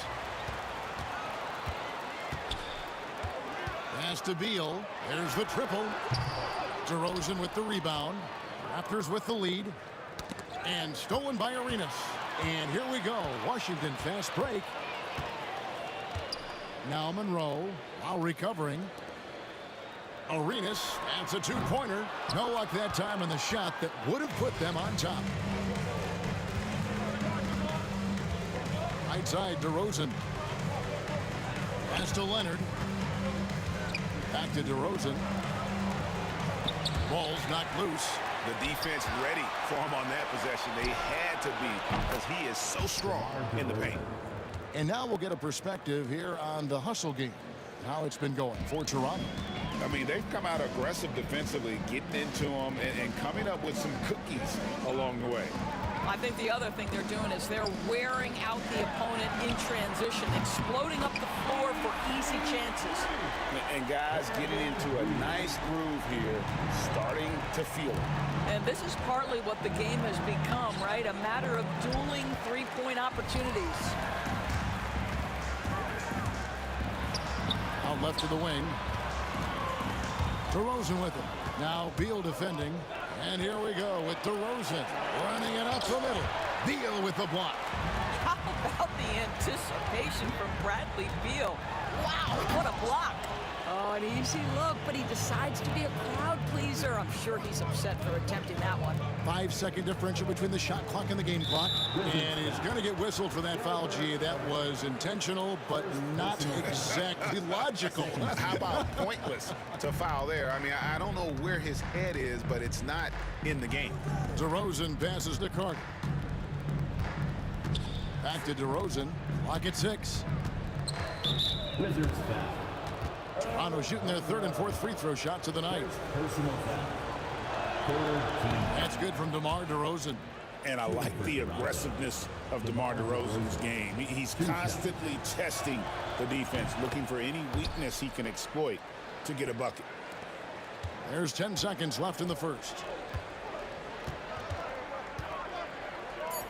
Pass to Beal. There's the triple. DeRozan with the rebound. Raptors with the lead. And stolen by Arenas. And here we go. Washington fast break. Now Monroe, while recovering. Arenas, that's a two-pointer. No luck that time in the shot that would have put them on top. Right side, DeRozan. Pass to Leonard. Back to DeRozan. Ball's knocked loose. The defense ready for him on that possession. They had to be because he is so strong in the paint. And now we'll get a perspective here on the hustle game. How it's been going for Toronto. I mean, they've come out aggressive defensively, getting into them and coming up with some cookies along the way. I think the other thing they're doing is they're wearing out the opponent in transition, exploding up the floor for easy chances. And guys getting into a nice groove here, starting to feel it. And this is partly what the game has become, right? A matter of dueling three-point opportunities. Out left to the wing. DeRozan with it. Now Beal defending. And here we go with DeRozan running it up the middle. Beal with the block. How about the anticipation from Bradley Beal? Wow, what a block. Oh, an easy look, but he decides to be a crowd pleaser. I'm sure he's upset for attempting that one. 5-second differential between the shot clock and the game clock. And he's going to get whistled for that foul, G. That was intentional, but not exactly logical. How about pointless to foul there? I mean, I don't know where his head is, but it's not in the game. DeRozan passes to Carter. Back to DeRozan. Clock at 6. Wizards foul. Toronto shooting their third and fourth free throw shots of the night. That's good from DeMar DeRozan. And I like the aggressiveness of DeMar DeRozan's game. He's constantly testing the defense, looking for any weakness he can exploit to get a bucket. There's 10 seconds left in the first.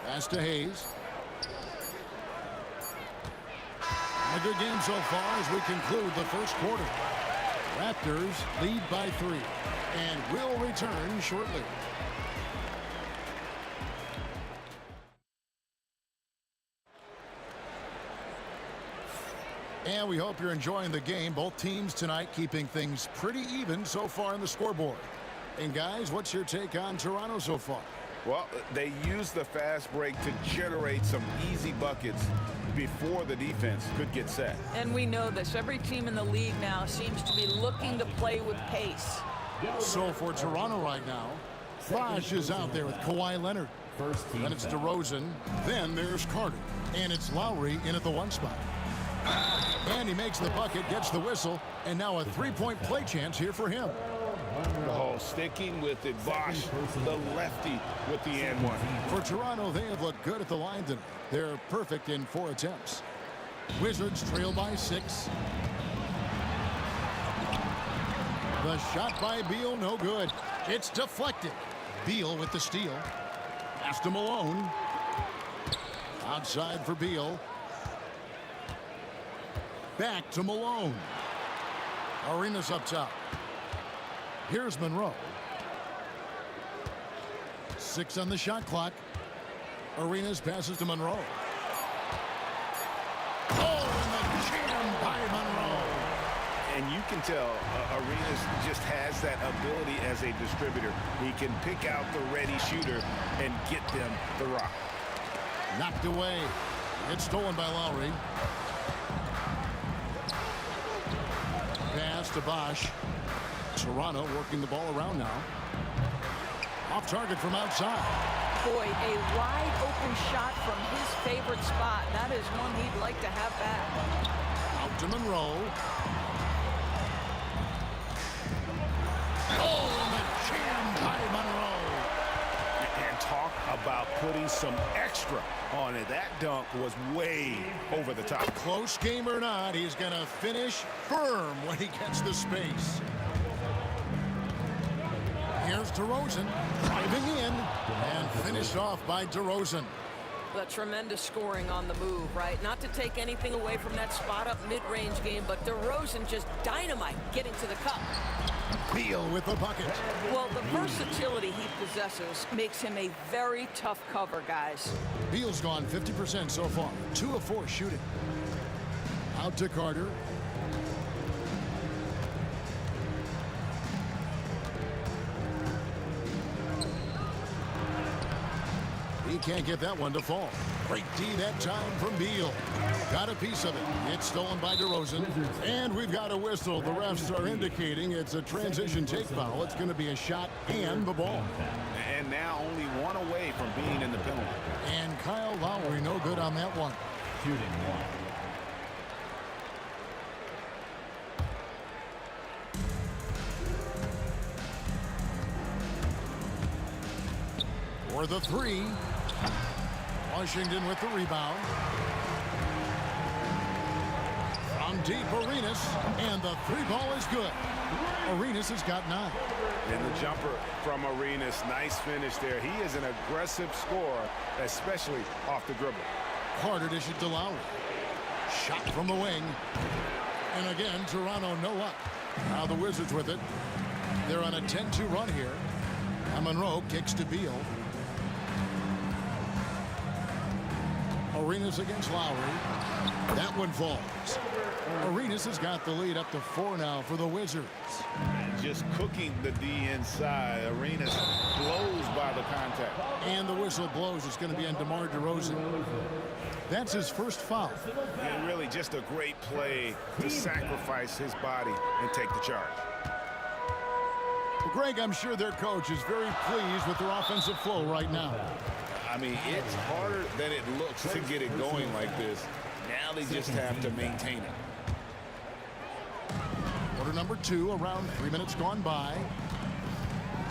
Pass to Hayes. good game so far as we conclude the first quarter. Raptors lead by 3 and will return shortly. And we hope you're enjoying the game. Both teams tonight keeping things pretty even so far on the scoreboard. And guys, what's your take on Toronto so far? Well, they use the fast break to generate some easy buckets before the defense could get set. And we know this. Every team in the league now seems to be looking to play with pace. So for Toronto right now, Bosh is out there with Kawhi Leonard. Then it's DeRozan. Then there's Carter. And it's Lowry in at the 1 spot. And he makes the bucket, gets the whistle, and now a 3-point play chance here for him. Oh, sticking with it, Bosh, the lefty with the and one. For Toronto, they have looked good at the line tonight. They're perfect in 4 attempts. Wizards trail by 6. The shot by Beal, no good. It's deflected. Beal with the steal. Pass to Malone. Outside for Beal. Back to Malone. Arenas up top. Here's Monroe. 6 on the shot clock. Arenas passes to Monroe. Oh, and the jam by Monroe. And you can tell Arenas just has that ability as a distributor. He can pick out the ready shooter and get them the rock. Knocked away. It's stolen by Lowry. Pass to Bosh. Toronto working the ball around now. Off target from outside. Boy, a wide open shot from his favorite spot. That is one he'd like to have back. Out to Monroe. Oh, and the jam by Monroe. And talk about putting some extra on it. That dunk was way over the top. Close game or not, he's going to finish firm when he gets the space. Here's DeRozan driving in and finished off by DeRozan. The tremendous scoring on the move, right? Not to take anything away from that spot-up mid-range game, but DeRozan just dynamite getting to the cup. Beal with the bucket. Well, the versatility he possesses makes him a very tough cover, guys. Beal's gone 50% so far. 2 of 4 shooting. Out to Carter. He can't get that one to fall. Great D that time from Beal. Got a piece of it. It's stolen by DeRozan. And we've got a whistle. The refs are indicating it's a transition take foul. It's going to be a shot and the ball. And now only 1 away from being in the penalty. And Kyle Lowry no good on that one. Shooting 1. For the 3. Washington with the rebound. From deep, Arenas. And the 3-ball is good. Arenas has got 9. And the jumper from Arenas, nice finish there. He is an aggressive scorer, especially off the dribble. Carter dishes to Lowry. Shot from the wing. And again, Toronto no up. Now the Wizards with it. They're on a 10-2 run here. And Monroe kicks to Beal. Arenas against Lowry. That one falls. Arenas has got the lead up to 4 now for the Wizards. Just cooking the D inside. Arenas blows by the contact. And the whistle blows. It's going to be on DeMar DeRozan. That's his first foul. And really just a great play to sacrifice his body and take the charge. Well, Greg, I'm sure their coach is very pleased with their offensive flow right now. I mean, it's harder than it looks to get it going like this. Now they just have to maintain it. Quarter number 2, around 3 minutes gone by.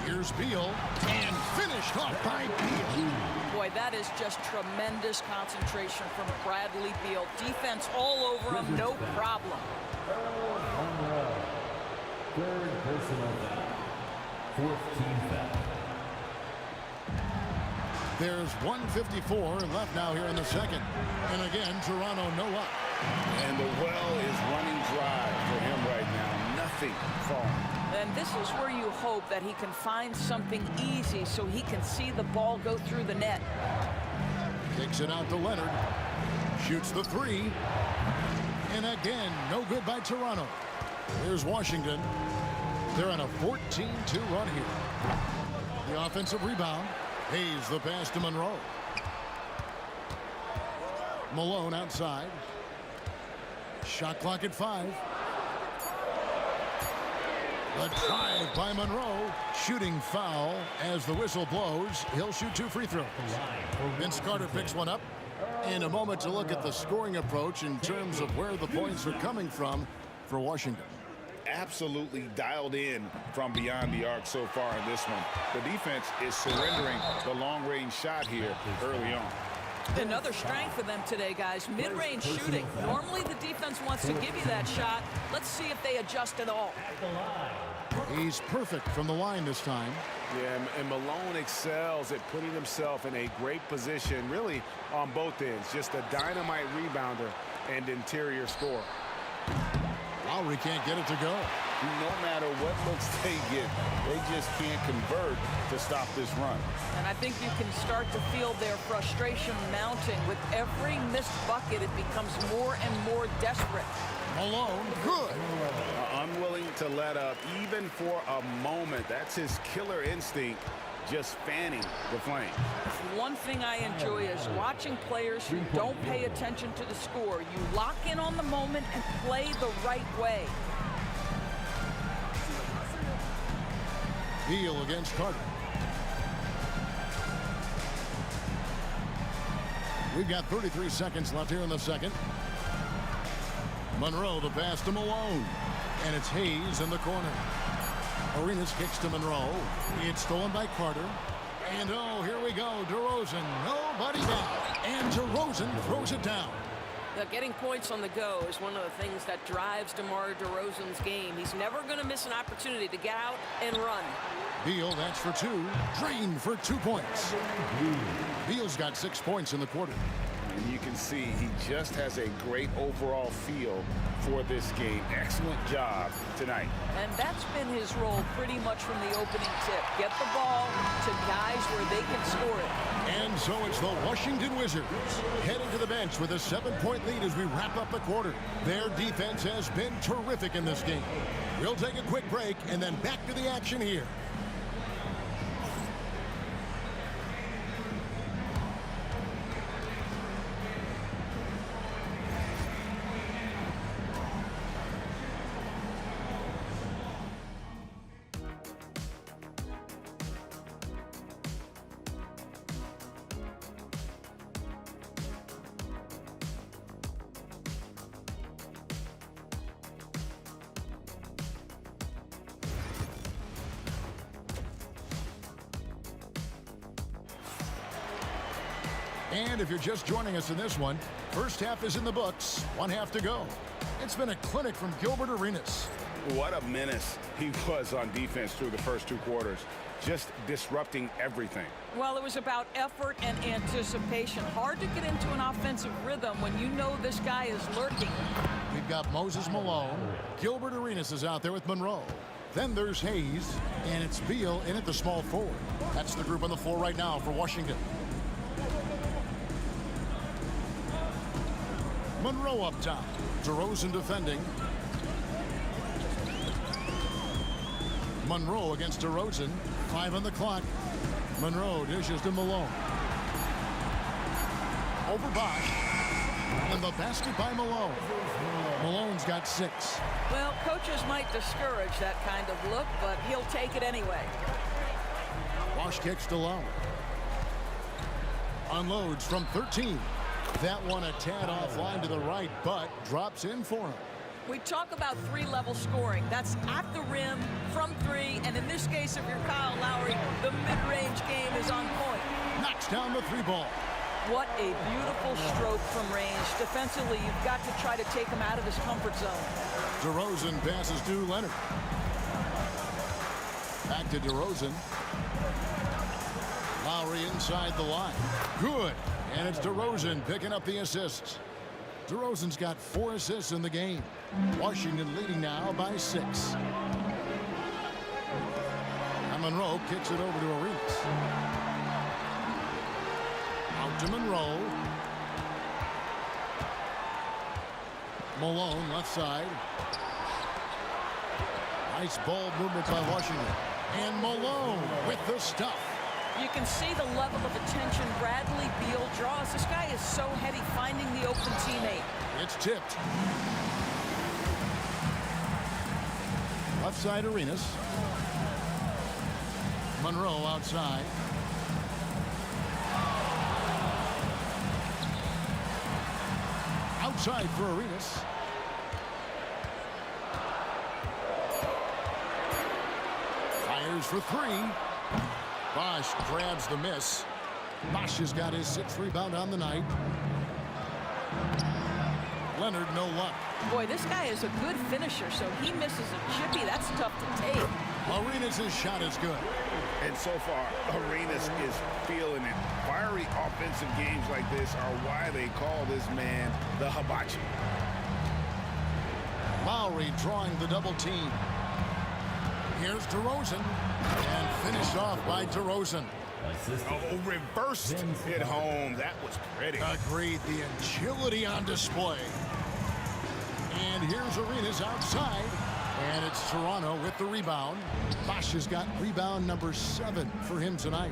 Here's Beal, and finished off by Beal. Boy, that is just tremendous concentration from Bradley Beal. Defense all over him, no problem. Third personal foul. 4th team foul. There's 1:54 left now here in the second. And again, Toronto no up. And the This is where you hope that he can find something easy so he can see the ball go through the net. Kicks it out to Leonard. Shoots the three. And again, no good by Toronto. Here's Washington. They're on a 14-2 run here. The offensive rebound. Hayes the pass to Monroe. Malone outside. Shot clock at 5. The drive by Monroe. Shooting foul as the whistle blows. He'll shoot 2 free throws. Vince Carter picks one up. In a moment to look at the scoring approach in terms of where the points are coming from for Washington. Absolutely dialed in from beyond the arc so far in this one. The defense is surrendering the long-range shot here early on. Another strength for them today, guys. Mid-range shooting. Normally the defense wants to give you that shot. Let's see if they adjust at all. He's perfect from the line this time. Yeah, and Malone excels at putting himself in a great position, really on both ends. Just a dynamite rebounder and interior scorer. Lowry can't get it to go. No matter what looks they get, they just can't convert to stop this run. And I think you can start to feel their frustration mounting. With every missed bucket, it becomes more and more desperate. Malone, good. Unwilling to let up even for a moment. That's his killer instinct, just fanning the flame. One thing I enjoy is watching players who don't pay attention to the score. You lock in on the moment and play the right way. Beal against Carter. We've got 33 seconds left here in the second. Monroe the pass to Malone. And it's Hayes in the corner. Arenas kicks to Monroe. It's stolen by Carter. And oh, here we go. DeRozan, nobody down. And DeRozan throws it down. Now, getting points on the go is one of the things that drives DeMar DeRozan's game. He's never going to miss an opportunity to get out and run. Beal, that's for 2. Drain for 2 points. Beal's got 6 points in the quarter. And you can see he just has a great overall feel for this game. Excellent job tonight. And that's been his role pretty much from the opening tip. Get the ball to guys where they can score it. And so it's the Washington Wizards heading to the bench with a 7-point lead as we wrap up the quarter. Their defense has been terrific in this game. We'll take a quick break and then back to the action here. And if you're just joining us in this one, first half is in the books, 1 half to go. It's been a clinic from Gilbert Arenas. What a menace he was on defense through the first 2 quarters, just disrupting everything. Well, it was about effort and anticipation. Hard to get into an offensive rhythm when you know this guy is lurking. We've got Moses Malone. Gilbert Arenas is out there with Monroe. Then there's Hayes, and it's Beal in at the small forward. That's the group on the floor right now for Washington. Monroe up top. DeRozan defending. Monroe against DeRozan. 5 on the clock. Monroe dishes to Malone. Over Bosch. And the basket by Malone. Malone's got 6. Well, coaches might discourage that kind of look, but he'll take it anyway. Bosch kicks to Lowry. Unloads from 13. That one a tad offline to the right, but drops in for him. We talk about 3-level scoring. That's at the rim, from 3, and in this case, if you're Kyle Lowry, the mid-range game is on point. Knocks down the 3 ball. What a beautiful stroke from range. Defensively, you've got to try to take him out of his comfort zone. DeRozan passes to Leonard. Back to DeRozan. Lowry inside the line. Good. And it's DeRozan picking up the assists. DeRozan's got 4 assists in the game. Washington leading now by 6. Monroe kicks it over to Arenas. Out to Monroe. Malone, left side. Nice ball movement by Washington. And Malone with the stuff. You can see the level of attention Bradley Beal draws. This guy is so heady finding the open teammate. It's tipped. Left side Arenas. Monroe outside. Outside for Arenas. Fires for three. Bosch grabs the miss. Bosch has got his 6th rebound on the night. Leonard, no luck. Boy, this guy is a good finisher, so he misses a chippy. That's tough to take. Arenas' shot is good. And so far, Arenas is feeling it. Fiery offensive games like this are why they call this man the hibachi. Lowry drawing the double team. Here's DeRozan. And finished off by DeRozan. Oh, reversed hit home. That was pretty. Agreed. The agility on display. And here's Arenas outside. And it's Toronto with the rebound. Bosch has got rebound number 7 for him tonight.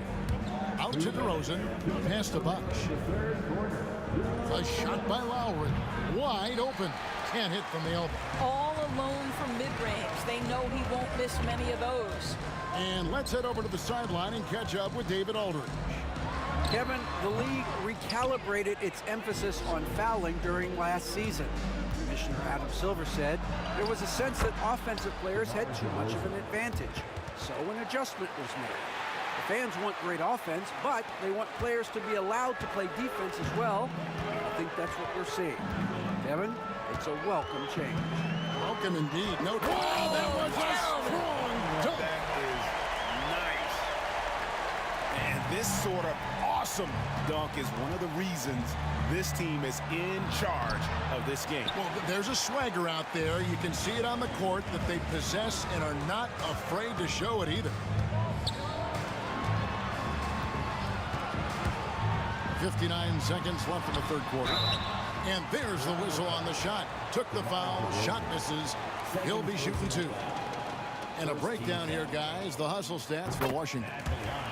Out to DeRozan. Pass to Bosch. A shot by Lowry. Wide open. Can't hit from the elbow. All alone from mid-range. They know he won't miss many of those. And let's head over to the sideline and catch up with David Aldridge. Kevin, the league recalibrated its emphasis on fouling during last season. Commissioner Adam Silver said there was a sense that offensive players had too much of an advantage. So an adjustment was made. The fans want great offense, but they want players to be allowed to play defense as well. I think that's what we're seeing. Kevin, it's a welcome change. Welcome indeed. No doubt. Oh, that was a strong dunk. That is nice. And this sort of awesome dunk is one of the reasons this team is in charge of this game. Well, there's a swagger out there. You can see it on the court that they possess and are not afraid to show it either. 59 seconds left in the third quarter. And there's the whistle on the shot. Took the foul. Shot misses. He'll be shooting 2. And a breakdown here, guys. The hustle stats for Washington.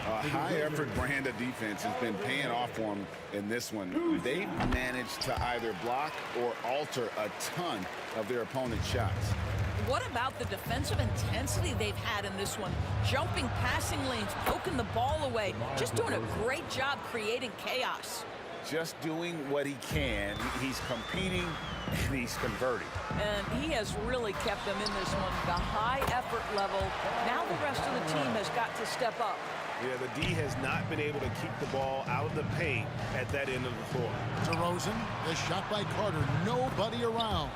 A high-effort brand of defense has been paying off for them in this one. They've managed to either block or alter a ton of their opponent's shots. What about the defensive intensity they've had in this one? Jumping passing lanes, poking the ball away. Just doing a great job creating chaos. Just doing what he can. He's competing and he's converting. And he has really kept them in this one. The high effort level. Now the rest of the team has got to step up. Yeah, the D has not been able to keep the ball out of the paint at that end of the floor. DeRozan, the shot by Carter. Nobody around.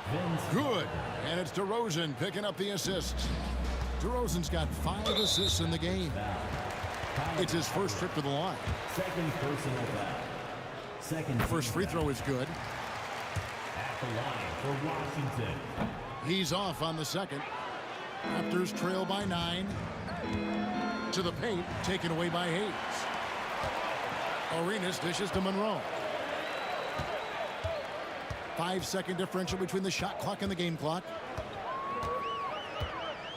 Good. And it's DeRozan picking up the assists. DeRozan's got 5 assists in the game. It's his first trip to the line. Second personal foul. Second first free throw is good. At the line for Washington. He's off on the second. Raptors trail by 9. To the paint, taken away by Hayes. Arenas dishes to Monroe. 5-second differential between the shot clock and the game clock.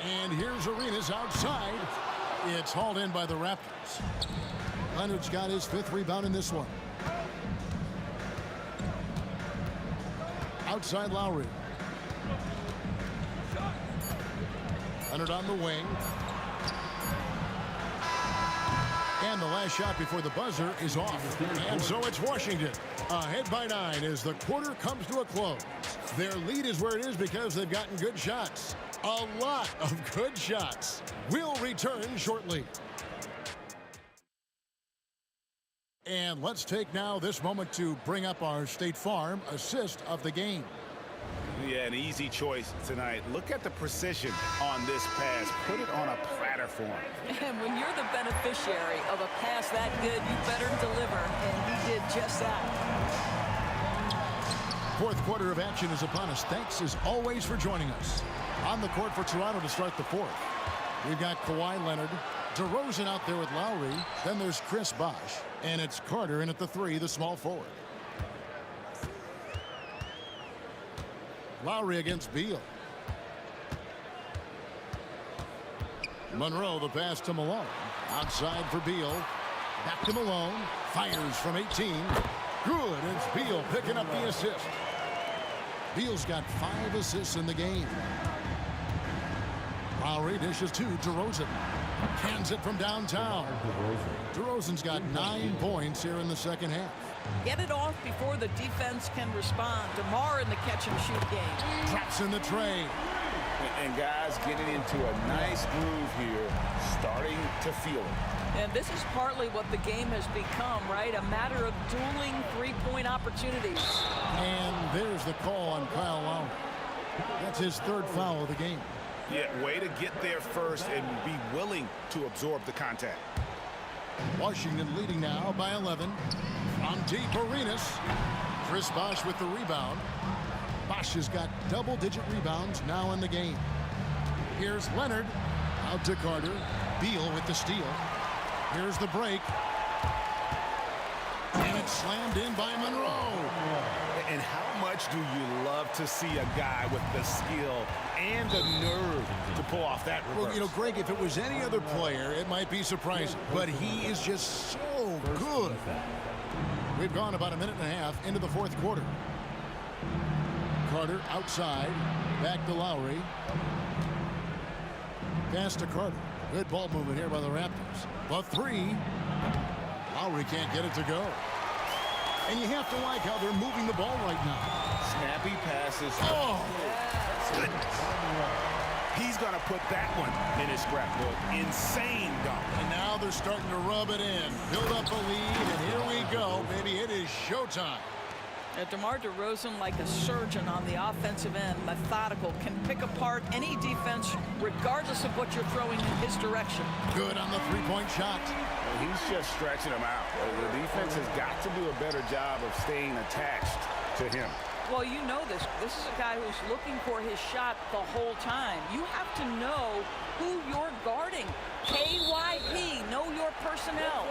And here's Arenas outside. It's hauled in by the Raptors. Leonard's got his 5th rebound in this one. Outside Lowry. Leonard on the wing. And the last shot before the buzzer is off. And so it's Washington ahead by 9 as the quarter comes to a close. Their lead is where it is because they've gotten good shots. A lot of good shots. We'll return shortly. And let's take now this moment to bring up our State Farm assist of the game. Yeah, an easy choice tonight. Look at the precision on this pass. Put it on a platter for him. And when you're the beneficiary of a pass that good, you better deliver. And he did just that. Fourth quarter of action is upon us. Thanks as always for joining us. On the court for Toronto to start the fourth. We've got Kawhi Leonard, DeRozan out there with Lowry. Then there's Chris Bosh. And it's Carter in at the 3, the small forward. Lowry against Beal. Monroe, the pass to Malone. Outside for Beal. Back to Malone. Fires from 18. Good. It's Beal picking up the assist. Beal's got 5 assists in the game. Lowry dishes to DeRozan. Cans it from downtown. DeRozan's got 9 points here in the second half. Get it off before the defense can respond. DeMar in the catch-and-shoot game. Traps in the tray. And guys getting into a nice groove here, starting to feel it. And this is partly what the game has become, right? A matter of dueling three-point opportunities. And there's the call on Kyle Lowry. That's his 3rd foul of the game. Yeah, way to get there first and be willing to absorb the contact. Washington leading now by 11. From deep, Arenas. Chris Bosh with the rebound. Bosh has got double-digit rebounds now in the game. Here's Leonard. Out to Carter. Beal with the steal. Here's the break. And it's slammed in by Monroe. And how much do you love to see a guy with the skill and the nerve to pull off that reverse? Well, you know, Greg, if it was any other player, it might be surprising. But he is just so good. We've gone about a minute and a half into the 4th quarter. Carter outside. Back to Lowry. Pass to Carter. Good ball movement here by the Raptors. The 3. Lowry can't get it to go. And you have to like how they're moving the ball right now. Snappy passes. Oh! Goodness. He's going to put that one in his scrapbook. Insane dunk. And now they're starting to rub it in. Build up a lead, and here we go, baby. It is showtime. DeMar DeRozan, like a surgeon on the offensive end, methodical, can pick apart any defense regardless of what you're throwing in his direction. Good on the 3-point shot. Well, he's just stretching them out. The defense has got to do a better job of staying attached to him. Well, you know this. This is a guy who's looking for his shot the whole time. You have to know who you're guarding. KYP, know your personnel.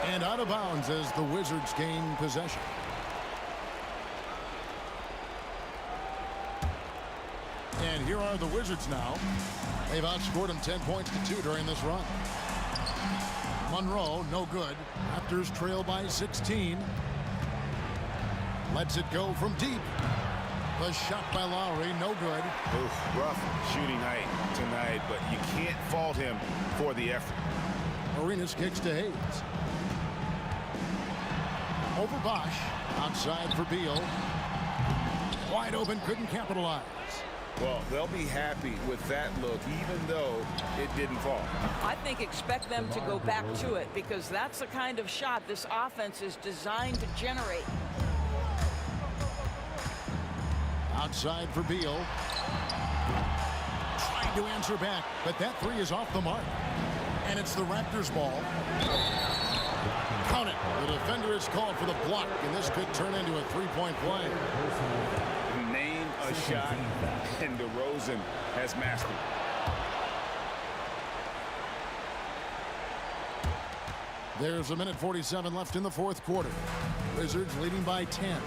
And out of bounds as the Wizards gain possession. And here are the Wizards now. They've outscored them 10 points to 2 during this run. Monroe, no good. Raptors trail by 16. Lets it go from deep. The shot by Lowry, no good. Oof, rough shooting night tonight, but you can't fault him for the effort. Arenas kicks to Hayes. Over Bosh. Outside for Beal. Wide open, couldn't capitalize. Well, they'll be happy with that look, even though it didn't fall. I think expect them to go back to it because that's the kind of shot this offense is designed to generate. Outside for Beal. Trying to answer back, but that 3 is off the mark. And it's the Raptors' ball. Count it. The defender is called for the block, and this could turn into a 3-point play. Name a shot, and DeRozan has mastered. There's 1:47 left in the 4th quarter. Wizards leading by 10.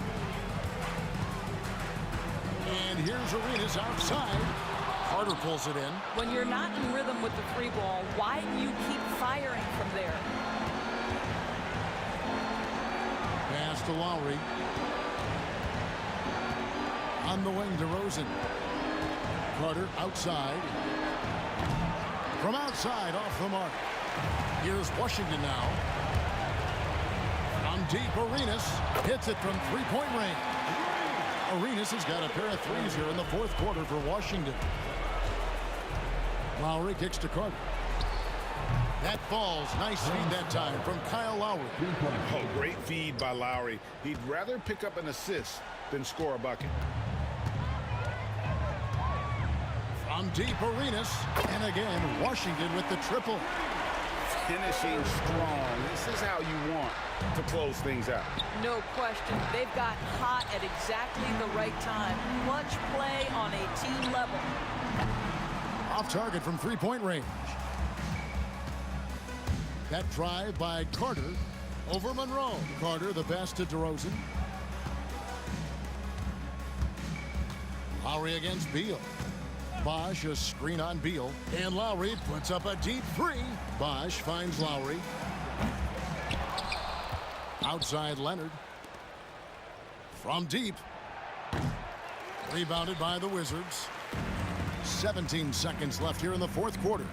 And here's Arenas outside. Carter pulls it in. When you're not in rhythm with the 3 ball, why do you keep firing from there? Pass to Lowry. On the wing, DeRozan. Carter outside. From outside, off the mark. Here's Washington now. From deep, Arenas hits it from 3-point range. Arenas has got a pair of 3s here in the 4th quarter for Washington. Lowry kicks to Carter. That falls. Nice feed that time from Kyle Lowry. Oh, great feed by Lowry. He'd rather pick up an assist than score a bucket. From deep, Arenas. And again, Washington with the triple. Finishing strong. This is how you want to close things out. No question. They've got hot at exactly the right time. Clutch play on a team level. Off target from 3-point range. That drive by Carter over Monroe. Carter the best to DeRozan. Lowry against Beal. Bosch a screen on Beal. And Lowry puts up a deep three. Bosch finds Lowry. Outside Leonard. From deep. Rebounded by the Wizards. 17 seconds left here in the fourth quarter.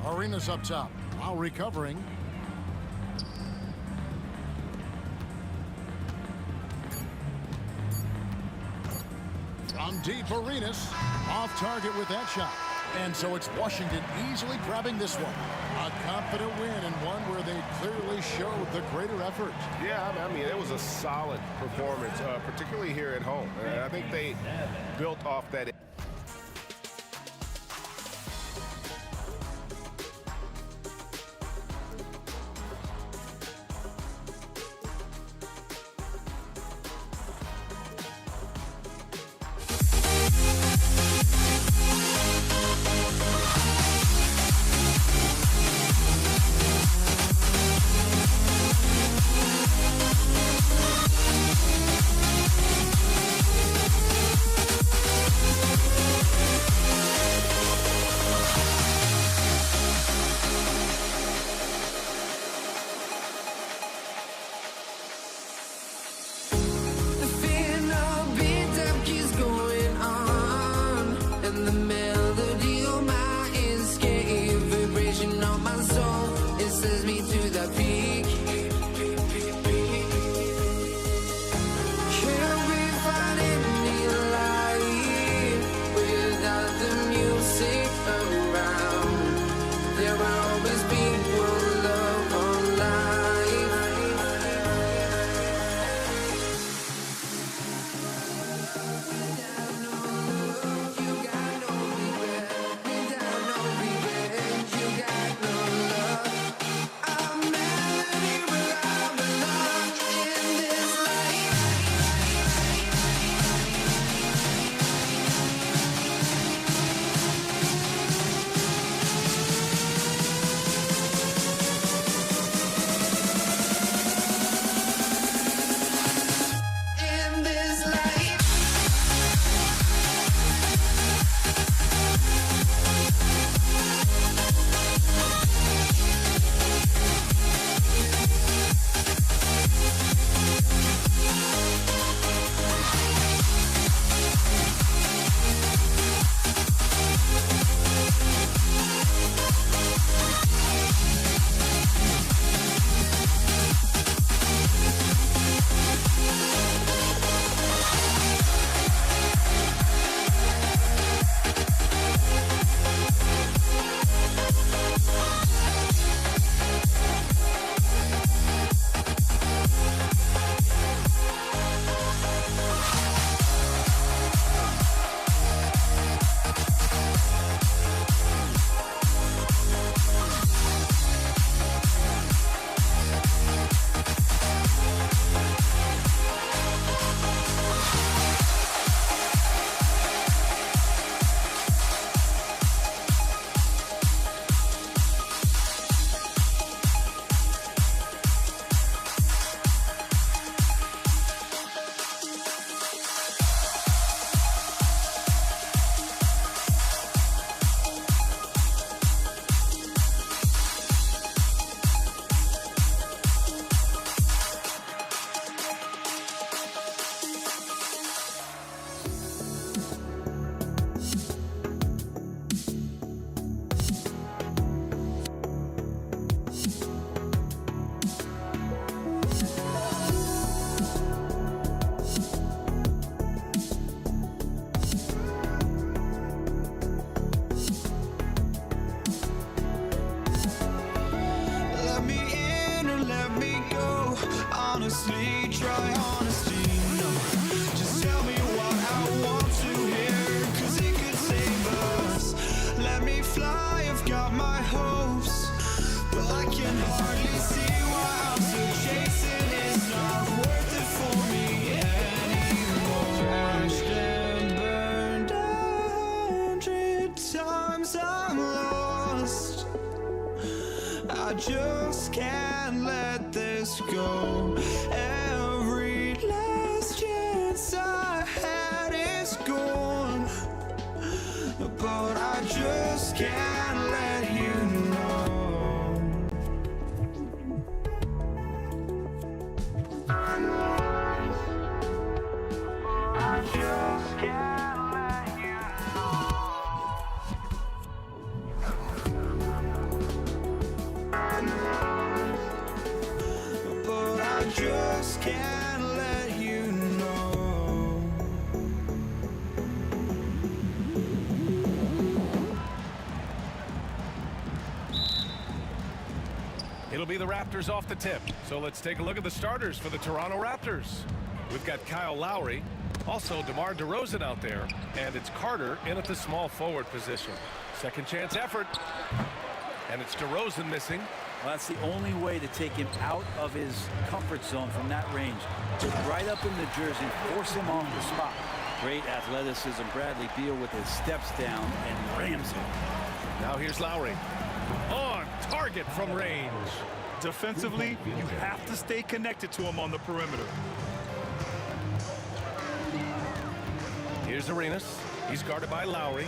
Arenas up top. Lowry covering. From deep, Arenas off target with that shot. And so it's Washington easily grabbing this one. A confident win and one where they clearly showed the greater effort. Yeah, I mean, it was a solid performance, particularly here at home. And I think they built off that. honestly, try honesty, no. Just tell me what I want to hear, 'cause it could save us. Let me fly, I've got my hopes, but I can hardly see why I'm still chasing. It's not worth it for me anymore. Crashed and burned 100 times, I'm lost. I just can't let this go. Every last chance I had is gone, but I just can't let you know. I just can't let you know. But I just can't let you know. It'll be the Raptors off the tip. So let's take a look at the starters for the Toronto Raptors. We've got Kyle Lowry, also DeMar DeRozan out there, and it's Carter in at the small forward position. Second chance effort, and it's DeRozan missing. Well, that's the only way to take him out of his comfort zone from that range. Just right up in the jersey, force him off the spot. Great athleticism. Bradley Beal with his steps down and rams him. Now here's Lowry. On target from range. Defensively, you have to stay connected to him on the perimeter. Here's Arenas. He's guarded by Lowry.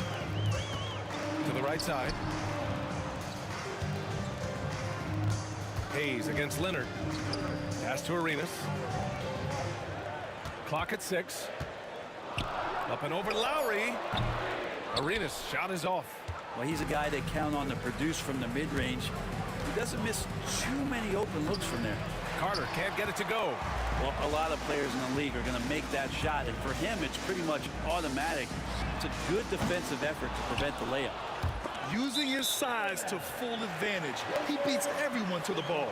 To the right side. Hayes against Leonard. Pass to Arenas. Clock at 6. Up and over Lowry. Arenas' shot is off. Well, he's a guy they count on to produce from the mid-range. He doesn't miss too many open looks from there. Carter can't get it to go. Well, a lot of players in the league are going to make that shot, and for him, it's pretty much automatic. It's a good defensive effort to prevent the layup. Using his size to full advantage, he beats everyone to the ball.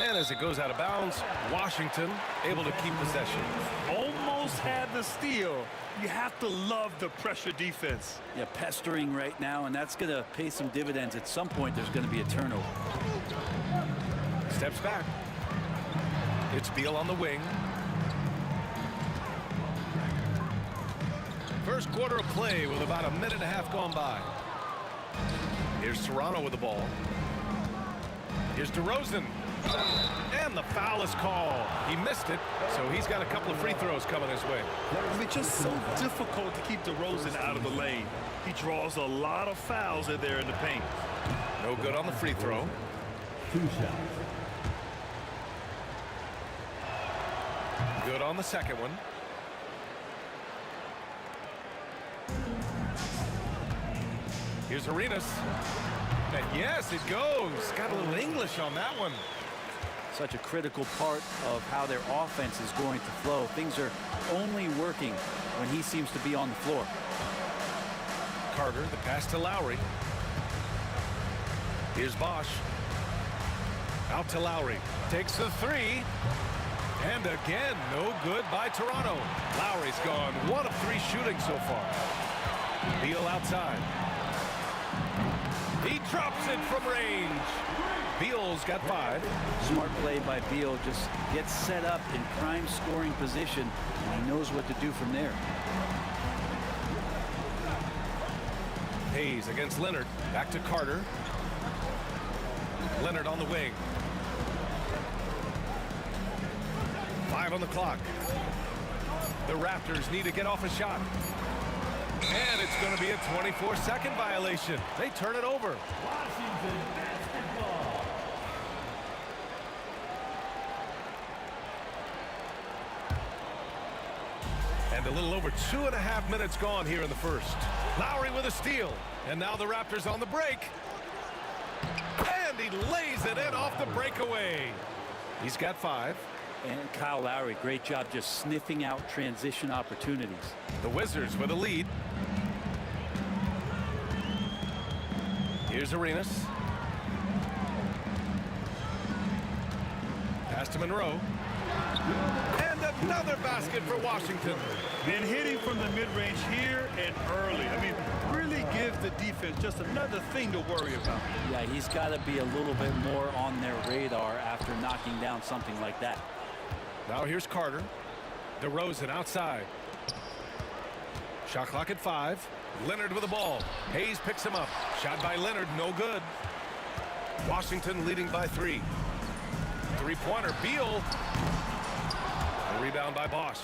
And as it goes out of bounds, Washington able to keep possession. Almost had the steal. You have to love the pressure defense. Yeah, pestering right now, and that's going to pay some dividends. At some point, there's going to be a turnover. Steps back. It's Beal on the wing. First quarter of play with about a minute and a half gone by. Here's Toronto with the ball. Here's DeRozan. And the foul is called. He missed it, so he's got a couple of free throws coming his way. It's just so difficult to keep DeRozan out of the lane. He draws a lot of fouls in there in the paint. No good on the free throw. 2 shots. Good on the second one. Here's Arenas. And yes, it goes. Got a little English on that one. Such a critical part of how their offense is going to flow. Things are only working when he seems to be on the floor. Carter, the pass to Lowry. Here's Bosch. Out to Lowry. Takes the 3. And again, no good by Toronto. Lowry's gone 1 of 3 shooting so far. Beal outside. He drops it from range. Beal's got 5. Smart play by Beal. Just gets set up in prime scoring position, and he knows what to do from there. Hayes against Leonard. Back to Carter. Leonard on the wing. 5 on the clock. The Raptors need to get off a shot. And it's going to be a 24-second violation. They turn it over. Washington basketball. And a little over 2.5 minutes gone here in the first. Lowry with a steal. And now the Raptors on the break. And he lays it in off the breakaway. He's got 5. And Kyle Lowry, great job just sniffing out transition opportunities. The Wizards with a lead. Here's Arenas. Pass to Monroe. And another basket for Washington. And hitting from the mid-range here and early. I mean, really gives the defense just another thing to worry about. Yeah, he's got to be a little bit more on their radar after knocking down something like that. Now here's Carter. DeRozan outside. Shot clock at 5. Leonard with the ball. Hayes picks him up. Shot by Leonard, no good. Washington leading by 3. Three-pointer, Beal. A rebound by Bosch.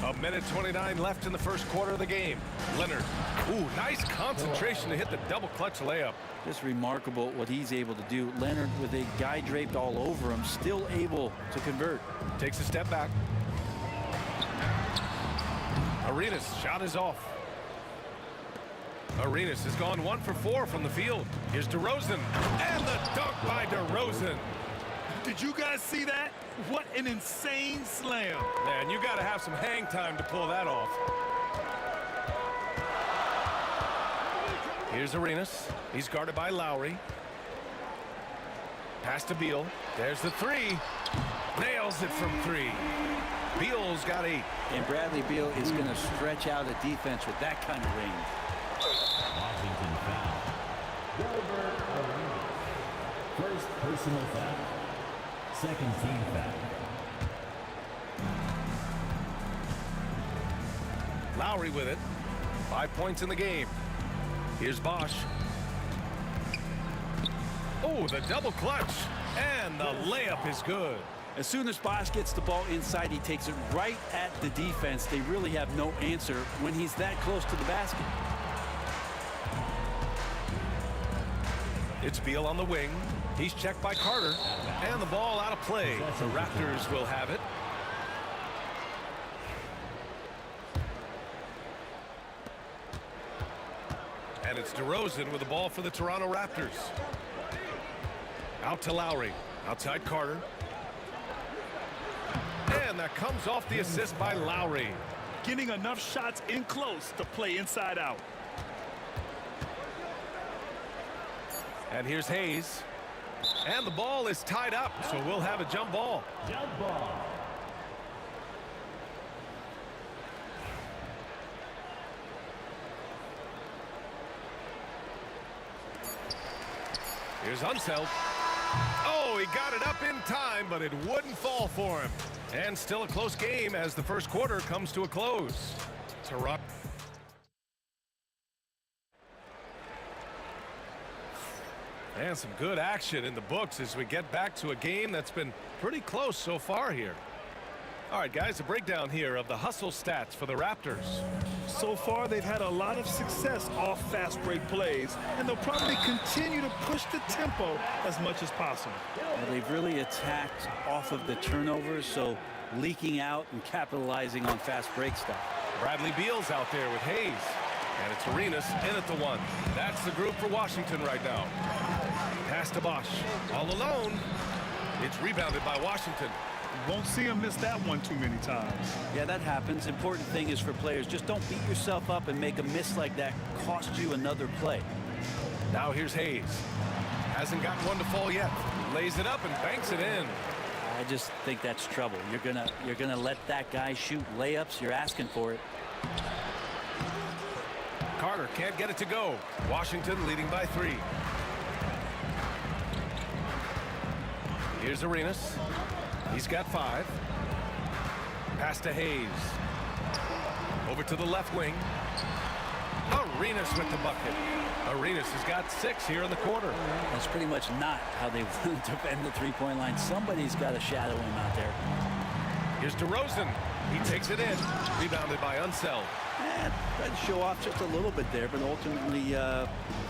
1:29 left in the first quarter of the game. Leonard. Ooh, nice concentration to hit the double clutch layup. Just remarkable what he's able to do. Leonard, with a guy draped all over him, still able to convert. Takes a step back. Arenas shot is off. Arenas has gone 1 for 4 from the field. Here's DeRozan. And the dunk by DeRozan. Did you guys see that? What an insane slam. Man, you got to have some hang time to pull that off. Here's Arenas. He's guarded by Lowry. Pass to Beal. There's the 3. Nails it from 3. Beal's got 8. And Bradley Beal is going to stretch out a defense with that kind of range. Washington foul. Gilbert Arenas. First personal foul. Second team foul. Lowry with it. 5 points in the game. Here's Bosch. Oh, the double clutch. And the layup is good. As soon as Bosch gets the ball inside, he takes it right at the defense. They really have no answer when he's that close to the basket. It's Beal on the wing. He's checked by Carter. And the ball out of play. The Raptors will have it. And it's DeRozan with the ball for the Toronto Raptors. Out to Lowry. Outside Carter. And that comes off the assist by Lowry. Getting enough shots in close to play inside out. And here's Hayes. And the ball is tied up, so we'll have a jump ball. Jump ball. Here's Unseld. Oh, he got it up in time, but it wouldn't fall for him. And still a close game as the first quarter comes to a close. Toronto. And some good action in the books as we get back to a game that's been pretty close so far here. All right, guys, a breakdown here of the hustle stats for the Raptors. So far, they've had a lot of success off fast break plays, and they'll probably continue to push the tempo as much as possible. Well, they've really attacked off of the turnovers, so leaking out and capitalizing on fast break stuff. Bradley Beal's out there with Hayes. And it's Arenas in at the 1. That's the group for Washington right now. Pass to Bosch. All alone. It's rebounded by Washington. Won't see him miss that one too many times. Yeah, that happens. Important thing is for players, just don't beat yourself up and make a miss like that cost you another play. Now here's Hayes. Hasn't gotten one to fall yet. Lays it up and banks it in. I just think that's trouble. You're gonna let that guy shoot layups. You're asking for it. Carter can't get it to go. Washington leading by 3. Here's Arenas. He's got 5. Pass to Hayes. Over to the left wing. Arenas with the bucket. Arenas has got 6 here in the quarter. That's pretty much not how they want to defend the three-point line. Somebody's got to shadow him out there. Here's DeRozan. He takes it in. Rebounded by Unseld. Tried to show off just a little bit there, but ultimately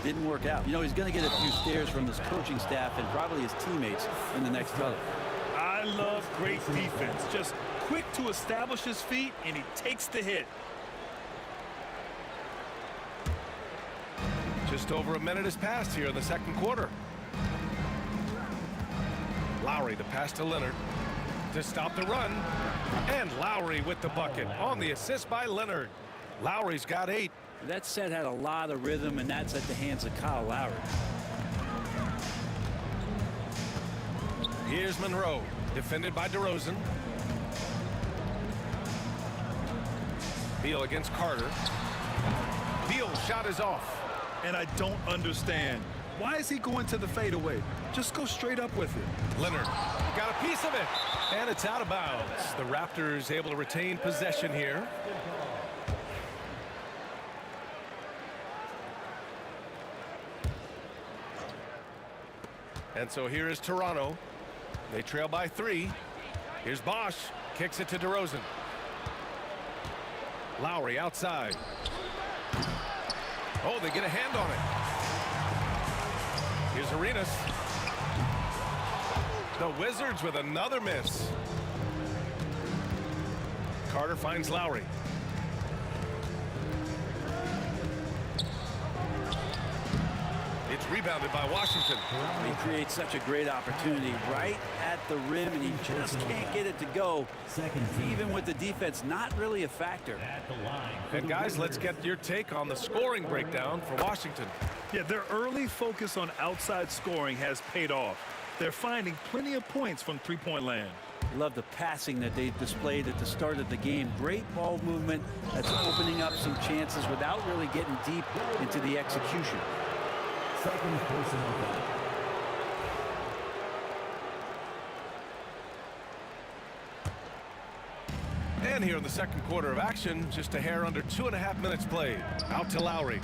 didn't work out. You know, he's going to get a few stares from his coaching staff and probably his teammates in the next huddle. I love great defense. Just quick to establish his feet, and he takes the hit. Just over a minute has passed here in the second quarter. Lowry, the pass to Leonard to stop the run. And Lowry with the bucket on the assist by Leonard. Lowry's got 8. That set had a lot of rhythm, and that's at the hands of Kyle Lowry. Here's Monroe, defended by DeRozan. Beal against Carter. Beal's shot is off. And I don't understand. Why is he going to the fadeaway? Just go straight up with it. Leonard got a piece of it. And it's out of bounds. The Raptors able to retain possession here. And so here is Toronto. They trail by 3. Here's Bosch. Kicks it to DeRozan. Lowry outside. Oh, they get a hand on it. Here's Arenas. The Wizards with another miss. Carter finds Lowry. It's rebounded by Washington. He creates such a great opportunity right at the rim, and he just can't get it to go. Even with the defense not really a factor. And guys, let's get your take on the scoring breakdown for Washington. Yeah, their early focus on outside scoring has paid off. They're finding plenty of points from three-point land. Love the passing that they displayed at the start of the game. Great ball movement that's opening up some chances without really getting deep into the execution. Second personal foul. And here in the second quarter of action, just a hair under 2.5 minutes played. Out to Lowry.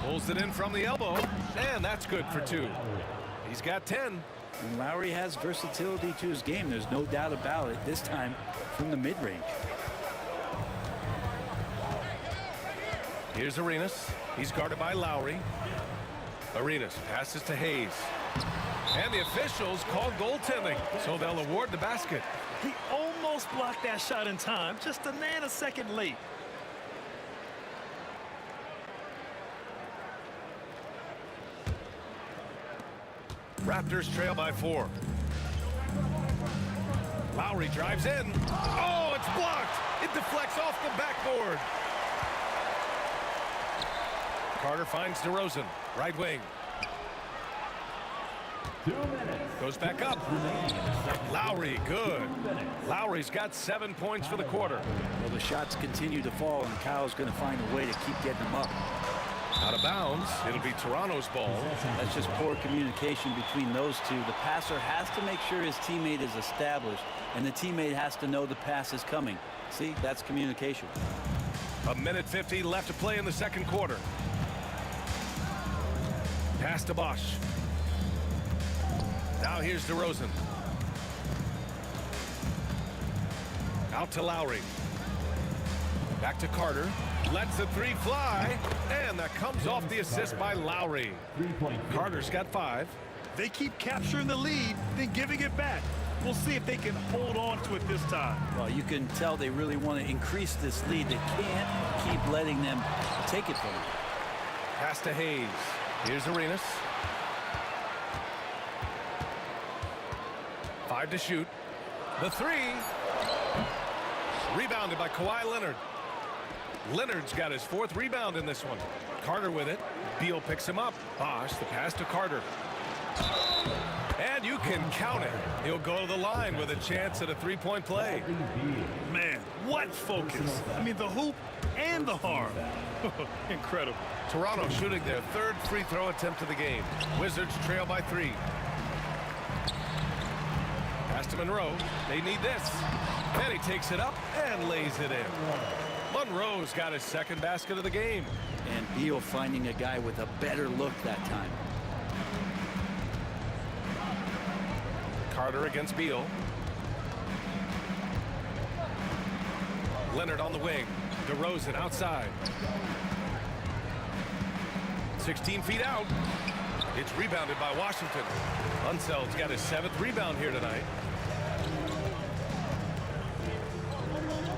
Pulls it in from the elbow, and that's good for 2. He's got 10. And Lowry has versatility to his game. There's no doubt about it. This time from the mid-range. Here's Arenas. He's guarded by Lowry. Arenas passes to Hayes. And the officials call goaltending, so they'll award the basket. He almost blocked that shot in time, just a nanosecond late. Raptors trail by 4. Lowry drives in. Oh, it's blocked. It deflects off the backboard. Carter finds DeRozan, right wing. 2 minutes. Goes back up. Lowry, good. Lowry's got 7 points for the quarter. Well, the shots continue to fall, and Kyle's going to find a way to keep getting them up. Out of bounds. It'll be Toronto's ball. That's just poor communication between those two. The passer has to make sure his teammate is established, and the teammate has to know the pass is coming. See, that's communication. 1:50 left to play in the second quarter. Pass to Bosch. Now here's DeRozan. Out to Lowry. Back to Carter. Lets the 3 fly. And that comes off the assist by Lowry. Carter's got 5. They keep capturing the lead, then giving it back. We'll see if they can hold on to it this time. Well, you can tell they really want to increase this lead. They can't keep letting them take it from them. Pass to Hayes. Here's Arenas. 5 to shoot. The 3. Rebounded by Kawhi Leonard. Leonard's got his 4th rebound in this one. Carter with it. Beal picks him up. Bosch, the pass to Carter. And you can count it. He'll go to the line with a chance at a 3-point play. Man, what focus. I mean, the hoop and the harm. Incredible. Toronto shooting their 3rd free throw attempt of the game. Wizards trail by 3. Pass to Monroe. They need this. And he takes it up and lays it in. Monroe's got his 2nd basket of the game. And Beal finding a guy with a better look that time. Carter against Beal. Leonard on the wing. DeRozan outside. 16 feet out. It's rebounded by Washington. Unseld's got his 7th rebound here tonight.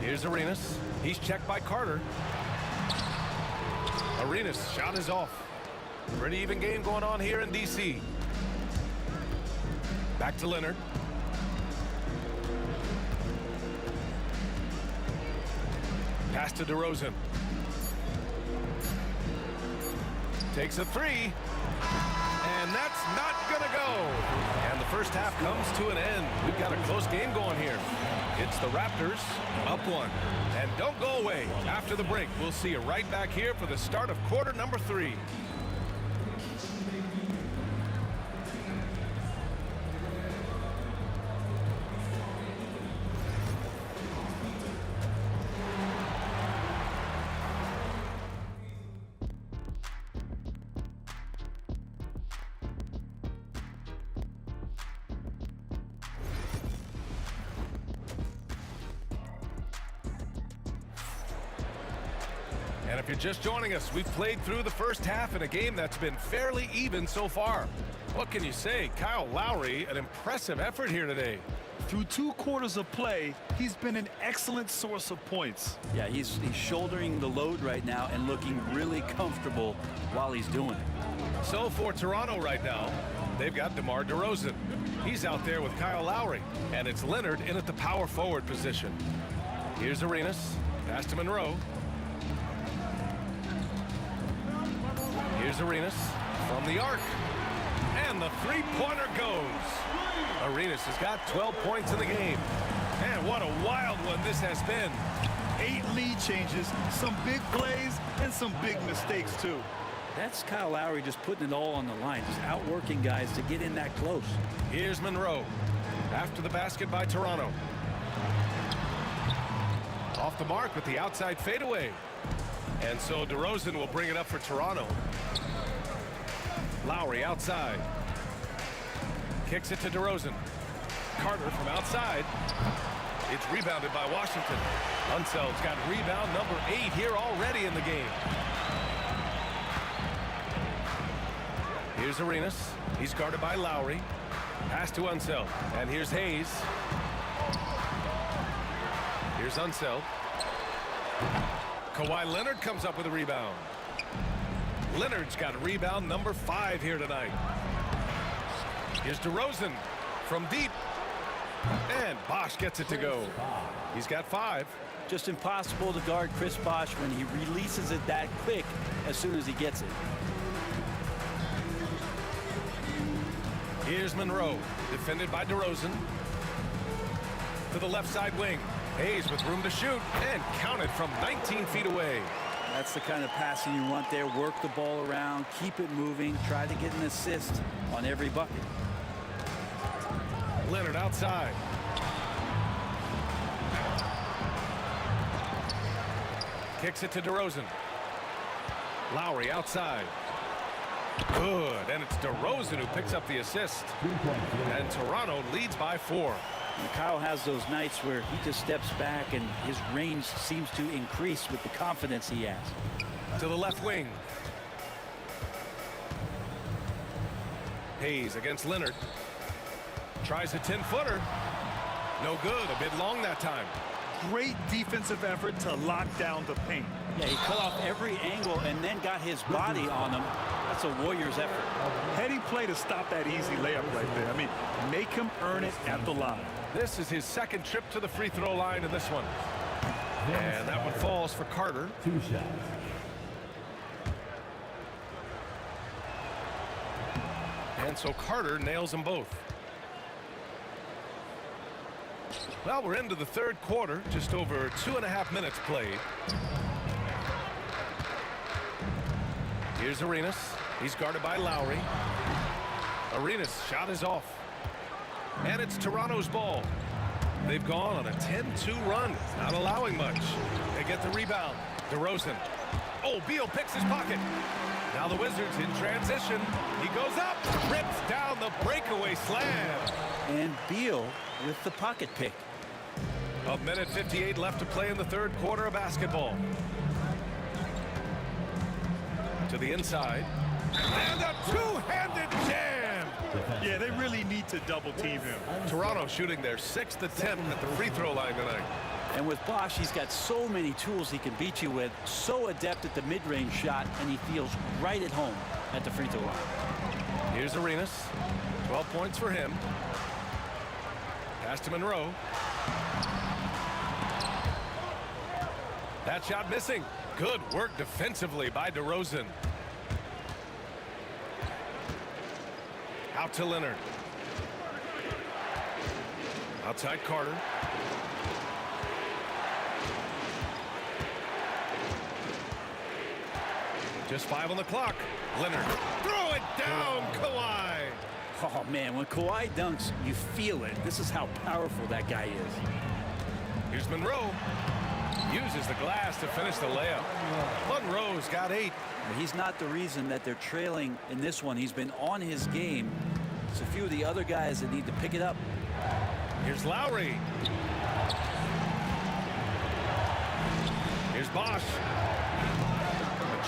Here's Arenas. He's checked by Carter. Arenas' shot is off. Pretty even game going on here in D.C. Back to Leonard. Pass to DeRozan. Takes a 3. And that's not gonna go. And the first half comes to an end. We've got a close game going here. It's the Raptors up 1. And don't go away. After the break, we'll see you right back here for the start of quarter number 3. If you're just joining us, we've played through the first half in a game that's been fairly even so far. What can you say? Kyle Lowry, an impressive effort here today. Through 2 quarters of play, he's been an excellent source of points. Yeah, he's shouldering the load right now and looking really comfortable while he's doing it. So for Toronto right now, they've got DeMar DeRozan. He's out there with Kyle Lowry, and it's Leonard in at the power forward position. Here's Arenas, pass to Monroe. Here's Arenas from the arc, and the three-pointer goes. Arenas has got 12 points in the game. And what a wild one this has been. 8 lead changes, some big plays, and some big mistakes, too. That's Kyle Lowry just putting it all on the line, just outworking guys to get in that close. Here's Monroe after the basket by Toronto. Off the mark with the outside fadeaway. And so DeRozan will bring it up for Toronto. Lowry outside. Kicks it to DeRozan. Carter from outside. It's rebounded by Washington. Unseld's got rebound number 8 here already in the game. Here's Arenas. He's guarded by Lowry. Pass to Unseld. And here's Hayes. Here's Unseld. Kawhi Leonard comes up with a rebound. Leonard's got rebound number 5 here tonight. Here's DeRozan from deep. And Bosh gets it to go. He's got 5. Just impossible to guard Chris Bosh when he releases it that quick as soon as he gets it. Here's Monroe, defended by DeRozan. To the left side wing. Hayes with room to shoot and counted from 19 feet away. That's the kind of passing you want there. Work the ball around, keep it moving, try to get an assist on every bucket. Leonard outside. Kicks it to DeRozan. Lowry outside. Good, and it's DeRozan who picks up the assist. And Toronto leads by 4. And Kyle has those nights where he just steps back and his range seems to increase with the confidence he has. To the left wing. Hayes against Leonard. Tries a 10-footer. No good, a bit long that time. Great defensive effort to lock down the paint. Yeah, he cut off every angle and then got his body on him. That's a Warriors effort. Heading play to stop that easy layup right there. I mean, make him earn it at the line. This is his second trip to the free throw line in this one. And that one falls for Carter. 2 shots. And so Carter nails them both. Well, we're into the third quarter, just over 2.5 minutes played. Here's Arenas. He's guarded by Lowry. Arenas' shot is off. And it's Toronto's ball. They've gone on a 10-2 run, not allowing much. They get the rebound. DeRozan. Oh, Beal picks his pocket. Now the Wizards in transition. He goes up, rips down the breakaway slam. And Beal with the pocket pick. A minute 58 left to play in the third quarter of basketball. To the inside. And a two-handed jam. Yeah, they really need to double team him. Toronto shooting their 6th attempt at the free throw line tonight. And with Bosh, he's got so many tools he can beat you with. So adept at the mid-range shot, and he feels right at home at the free throw line. Here's Arenas. 12 points for him. Pass to Monroe. That shot missing. Good work defensively by DeRozan. Out to Leonard. Outside Carter. Just 5 on the clock. Leonard. Throw it down, Kawhi. Oh, man, when Kawhi dunks, you feel it. This is how powerful that guy is. Here's Monroe. Uses the glass to finish the layup. Monroe's got 8. He's not the reason that they're trailing in this one. He's been on his game. It's a few of the other guys that need to pick it up. Here's Lowry. Here's Bosh.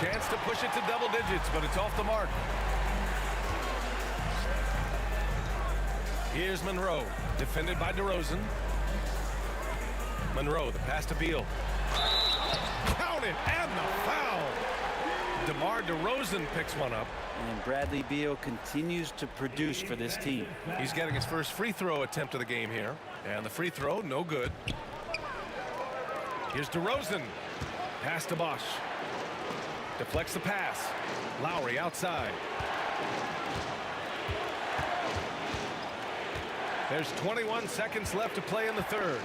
Chance to push it to double digits, but it's off the mark. Here's Monroe, defended by DeRozan. Monroe, the pass to Beal. Counted, and the foul. DeMar DeRozan picks one up. And Bradley Beal continues to produce for this team. He's getting his first free throw attempt of the game here. And the free throw, no good. Here's DeRozan. Pass to Bosch. Deflects the pass. Lowry outside. There's 21 seconds left to play in the third.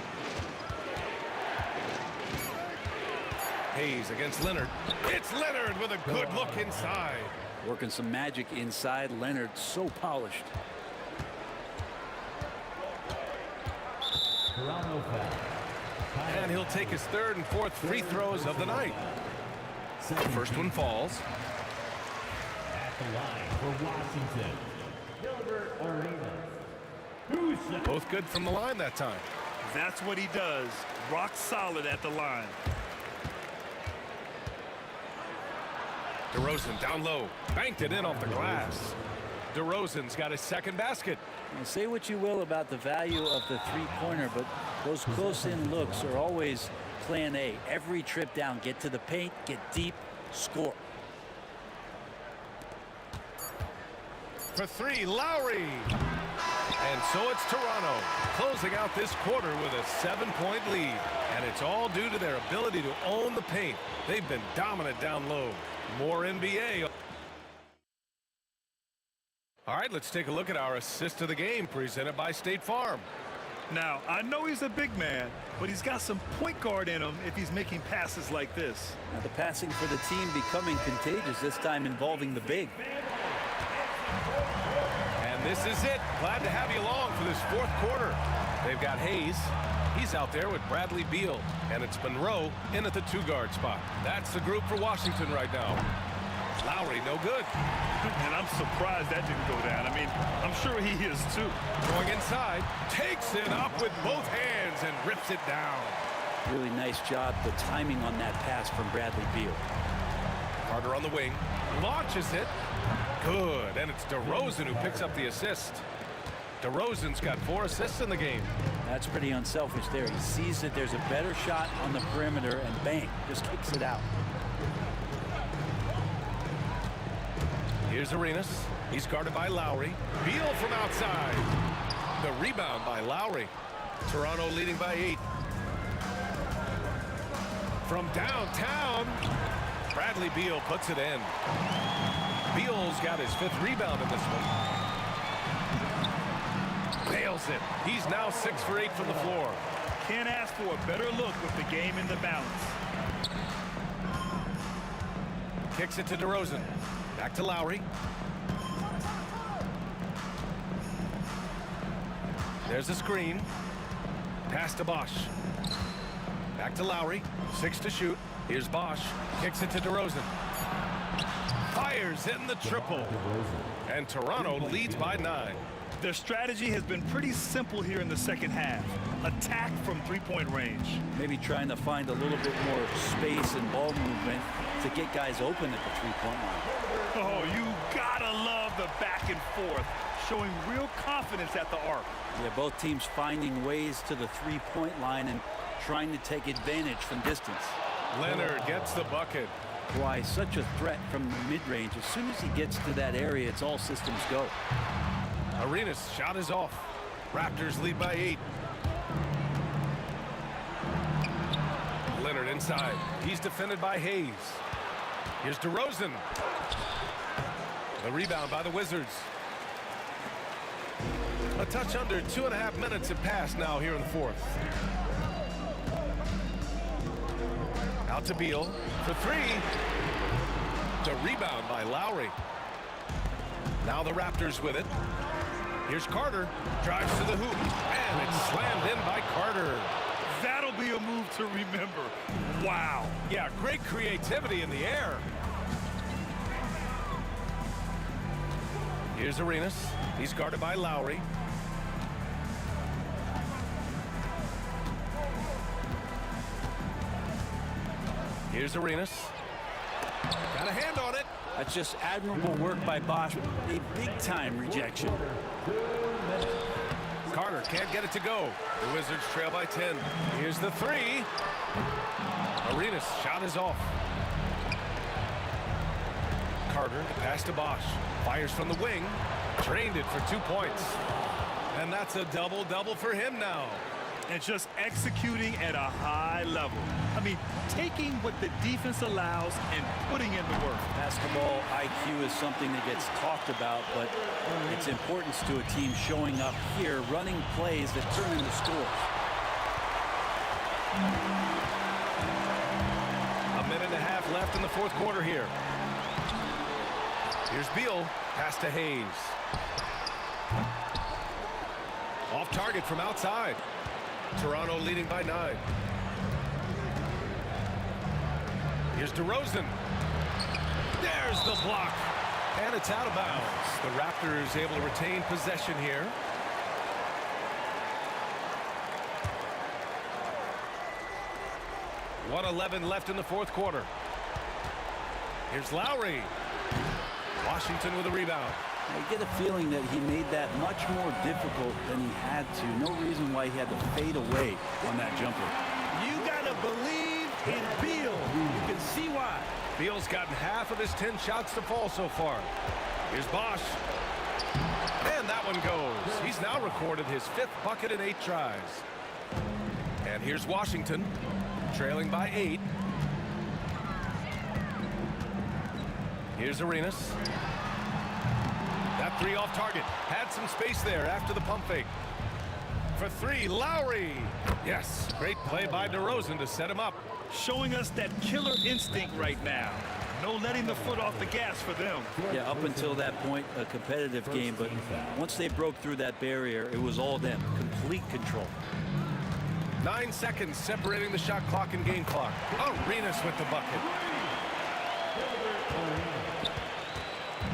Hayes against Leonard. It's Leonard with a good look inside. Working some magic inside. Leonard so polished. And he'll take his third and fourth free throws of the night. The first one falls. At the line for Washington, Gilbert Arenas. Both good from the line that time. That's what he does. Rock solid at the line. DeRozan down low. Banked it in off the glass. DeRozan's got his second basket. Now, say what you will about the value of the three-pointer, but those close-in looks are always plan A. Every trip down, get to the paint, get deep, score. For three, Lowry. And so it's Toronto closing out this quarter with a 7-point lead. And it's all due to their ability to own the paint. They've been dominant down low. More NBA. All right, let's take a look at our assist of the game presented by State Farm. Now, I know he's a big man, but he's got some point guard in him if he's making passes like this. Now, the passing for the team becoming contagious, this time involving the big. And this is it. Glad to have you along for this fourth quarter. They've got Hayes. He's out there with Bradley Beal. And it's Monroe in at the two-guard spot. That's the group for Washington right now. Lowry, no good. And I'm surprised that didn't go down. I mean, I'm sure he is too. Going inside, takes it up with both hands and rips it down. Really nice job, the timing on that pass from Bradley Beal. Carter on the wing, launches it. Good, and it's DeRozan who picks up the assist. DeRozan's got 4 assists in the game. That's pretty unselfish there. He sees that there's a better shot on the perimeter and bang, just kicks it out. Here's Arenas. He's guarded by Lowry. Beal from outside. The rebound by Lowry. Toronto leading by 8. From downtown, Bradley Beal puts it in. Beal's got his 5th rebound in this one. Nails it. He's now 6 for 8 from the floor. Can't ask for a better look with the game in the balance. Kicks it to DeRozan. Back to Lowry. There's a screen. Pass to Bosch. Back to Lowry. 6 to shoot. Here's Bosch. Kicks it to DeRozan. Fires in the triple. And Toronto leads by 9. Their strategy has been pretty simple here in the second half. Attack from three-point range. Maybe trying to find a little bit more space and ball movement to get guys open at the three-point line. Oh, you gotta love the back and forth, showing real confidence at the arc. Yeah, both teams finding ways to the three-point line and trying to take advantage from distance. Leonard gets the bucket. Why, such a threat from the mid-range. As soon as he gets to that area, it's all systems go. Arenas' shot is off. Raptors lead by 8. Leonard inside. He's defended by Hayes. Here's DeRozan. The rebound by the Wizards. A touch under 2.5 minutes have passed now here in the fourth. Out to Beal for 3. The rebound by Lowry. Now the Raptors with it. Here's Carter. Drives to the hoop. And it's slammed in by Carter. That'll be a move to remember. Wow. Yeah, great creativity in the air. Here's Arenas. He's guarded by Lowry. Here's Arenas. Got a hand on it. That's just admirable work by Bosch. A big-time rejection. Carter can't get it to go. The Wizards trail by 10. Here's the three. Arenas' shot is off. Carter pass to Bosch. Fires from the wing. Drained it for 2 points. And that's a double-double for him now. And just executing at a high level. I mean, taking what the defense allows and putting in the work. Basketball IQ is something that gets talked about, but its importance to a team showing up here, running plays that turn into scores. A minute and a half left in the fourth quarter here. Here's Beal, pass to Hayes. Off target from outside. Toronto leading by 9. Here's DeRozan. There's the block. And it's out of bounds. The Raptors able to retain possession here. .11 left in the fourth quarter. Here's Lowry. Washington with a rebound. I get a feeling that he made that much more difficult than he had to. No reason why he had to fade away on that jumper. You gotta believe in Beal. You can see why. Beal's gotten half of his 10 shots to fall so far. Here's Bosch. And that one goes. He's now recorded his 5th bucket in 8 tries. And here's Washington, trailing by 8. Here's Arenas. That three off target. Had some space there after the pump fake. For 3, Lowry. Yes, great play by DeRozan to set him up. Showing us that killer instinct right now. No letting the foot off the gas for them. Yeah, up until that point, a competitive game, but once they broke through that barrier, it was all them. Complete control. 9 seconds separating the shot clock and game clock. Arenas with the bucket.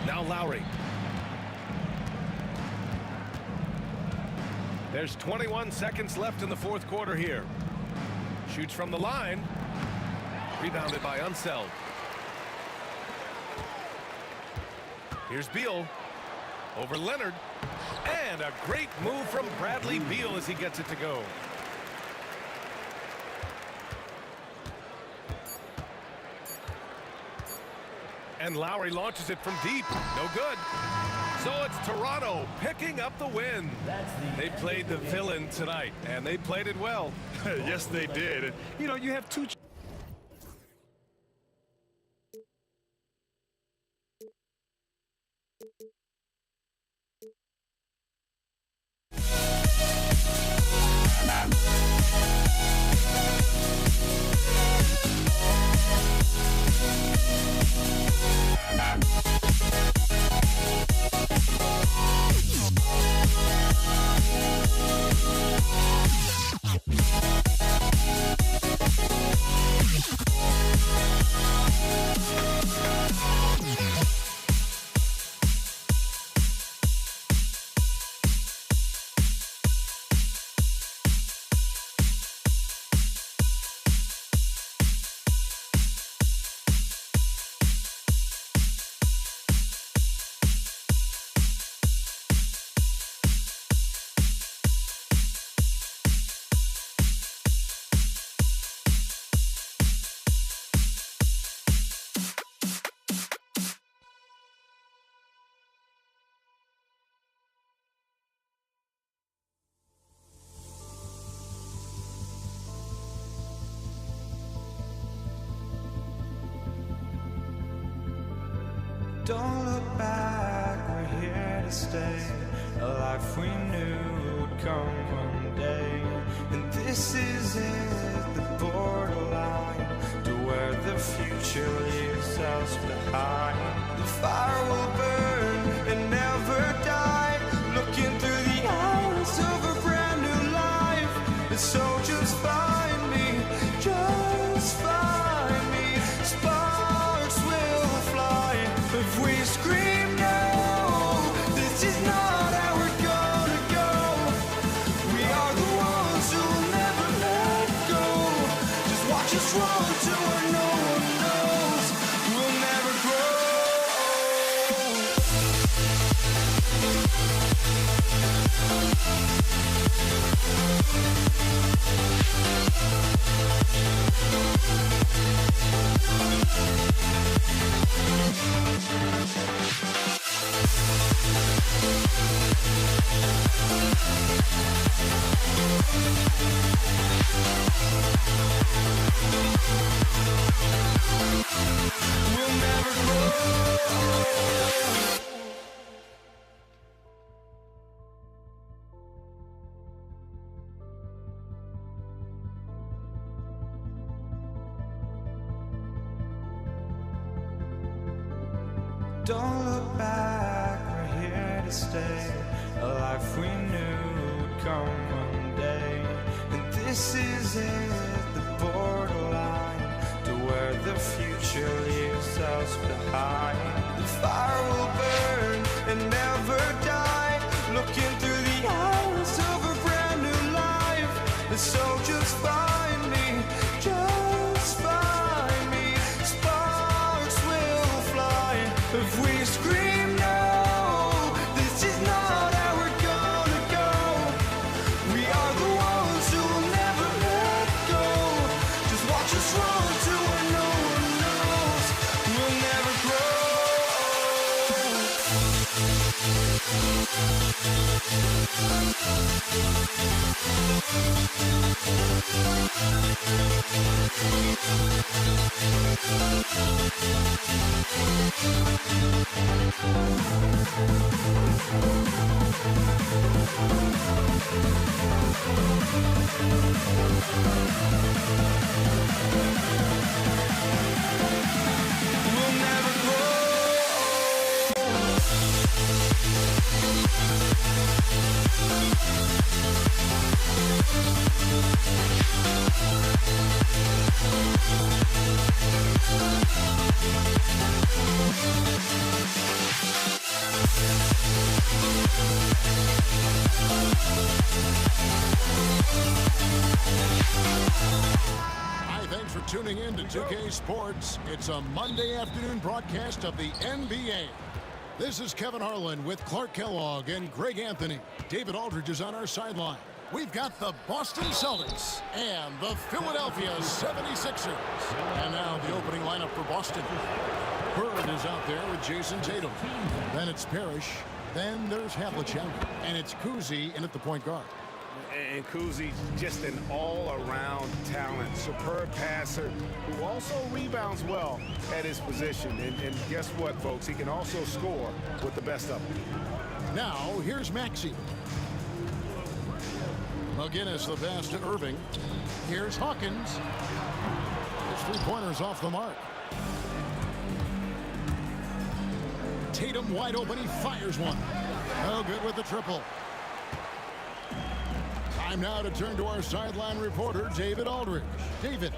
Now Lowry. There's 21 seconds left in the fourth quarter here. Shoots from the line. Rebounded by Unseld. Here's Beal. Over Leonard. And a great move from Bradley Beal as he gets it to go. And Lowry launches it from deep. No good. So it's Toronto picking up the win. They played the villain tonight, and they played it well. Yes, they did. You know, you have 2... Don't look back, we're here to stay. A life we knew would come one day. And this is it, the borderline to where the future leaves us behind. The fire will burn and never die. Looking through the eyes of a brand new life. And so just find me, just find me. Sparks will fly if we scream no. This is not how we're gonna go. We are the ones who will never let go. Just watch us run to where no one knows. We'll never grow. Don't look back, we're here to stay. A life we knew would come one day. And this is it, the borderline to where the future leaves us behind. The fire will burn and never die, looking through the eyes of a brand new life. And so just find me, just find me. Sparks will fly if we scream no. This is not how we're gonna go. We are the ones who will never let go. Just watch us run to where no one knows. We'll never grow. We'll never grow. Hi, thanks for tuning in to 2K Sports. It's a Monday afternoon broadcast of the NBA. This is Kevin Harlan with Clark Kellogg and Greg Anthony. David Aldridge is on our sideline. We've got the Boston Celtics and the Philadelphia 76ers. And now the opening lineup for Boston. Bird is out there with Jason Tatum. Then it's Parrish. Then there's Havlicek. And it's Kuzi in at the point guard. And Kuzi, just an all-around talent, superb passer who also rebounds well at his position. And guess what, folks? He can also score with the best of them. Now, here's Maxey. McGinnis the pass to Irving. Here's Hawkins. His three-pointers off the mark. Tatum wide open. He fires one. No good with the triple. Time now to turn to our sideline reporter, David Aldridge. David.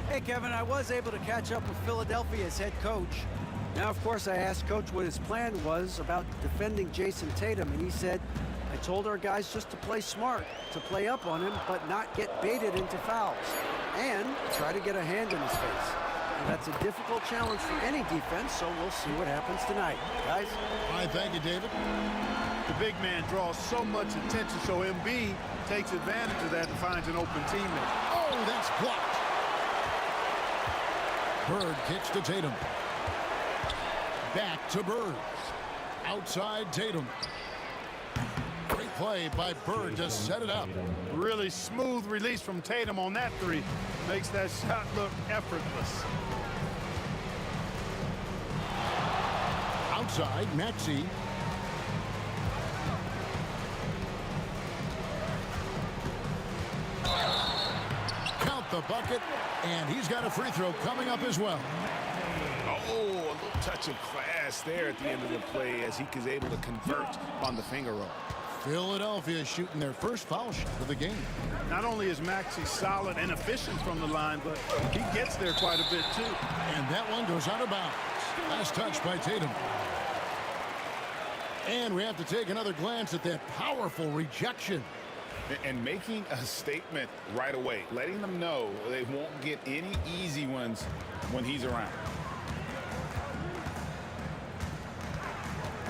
Hey, Kevin, I was able to catch up with Philadelphia's head coach. Now, of course, I asked Coach what his plan was about defending Jason Tatum, and he said, I told our guys just to play smart, to play up on him, but not get baited into fouls, and try to get a hand in his face. And that's a difficult challenge for any defense, so we'll see what happens tonight. Guys? All right, thank you, David. The big man draws so much attention, so Embiid takes advantage of that and finds an open teammate. Oh, that's blocked. Bird kicks to Tatum. Back to Bird. Outside Tatum. Great play by Bird to set it up. Really smooth release from Tatum on that three. Makes that shot look effortless. Outside, Maxey. Count the bucket, and he's got a free throw coming up as well. Oh, a little touch of class there at the end of the play as he was able to convert on the finger roll. Philadelphia shooting their first foul shot of the game. Not only is Maxey solid and efficient from the line, but he gets there quite a bit too. And that one goes out of bounds. Last touch by Tatum. And we have to take another glance at that powerful rejection. And making a statement right away, letting them know they won't get any easy ones when he's around.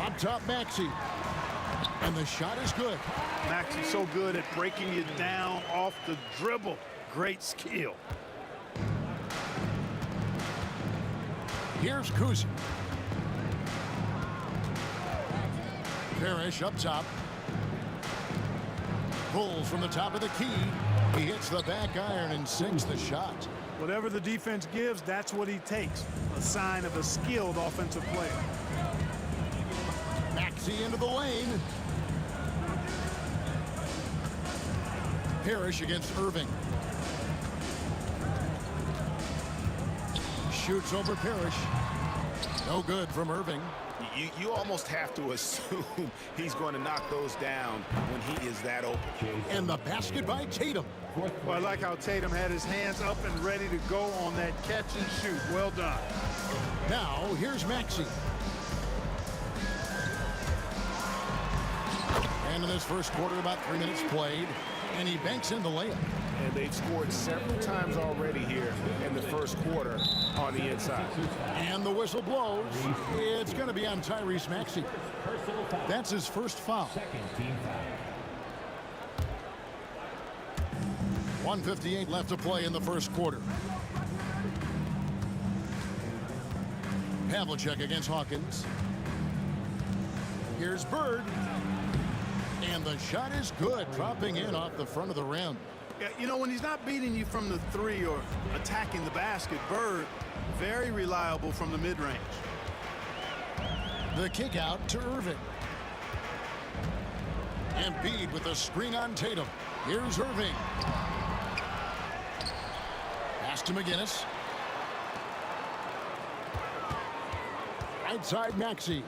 Up top, Maxey. And the shot is good. Maxey's so good at breaking it down off the dribble. Great skill. Here's Kuzi. Parrish up top. Pulls from the top of the key. He hits the back iron and sinks the shot. Whatever the defense gives, that's what he takes. A sign of a skilled offensive player. Maxey into the lane. Parrish against Irving. Shoots over Parrish. No good from Irving. You almost have to assume he's going to knock those down when he is that open. And the basket by Tatum. Well, I like how Tatum had his hands up and ready to go on that catch and shoot. Well done. Now, here's Maxey. And in this first quarter, about 3 minutes played, and he banks in the layup. And they've scored several times already here in the first quarter on the inside. And the whistle blows. It's going to be on Tyrese Maxey. That's his first foul. 1:58 left to play in the first quarter. Havlicek against Hawkins. Here's Bird. And the shot is good, dropping in off the front of the rim. Yeah, you know, when he's not beating you from the three or attacking the basket, Bird, very reliable from the mid-range. The kick out to Irving. Embiid with a screen on Tatum. Here's Irving. Pass to McGinnis. Right side Maxey.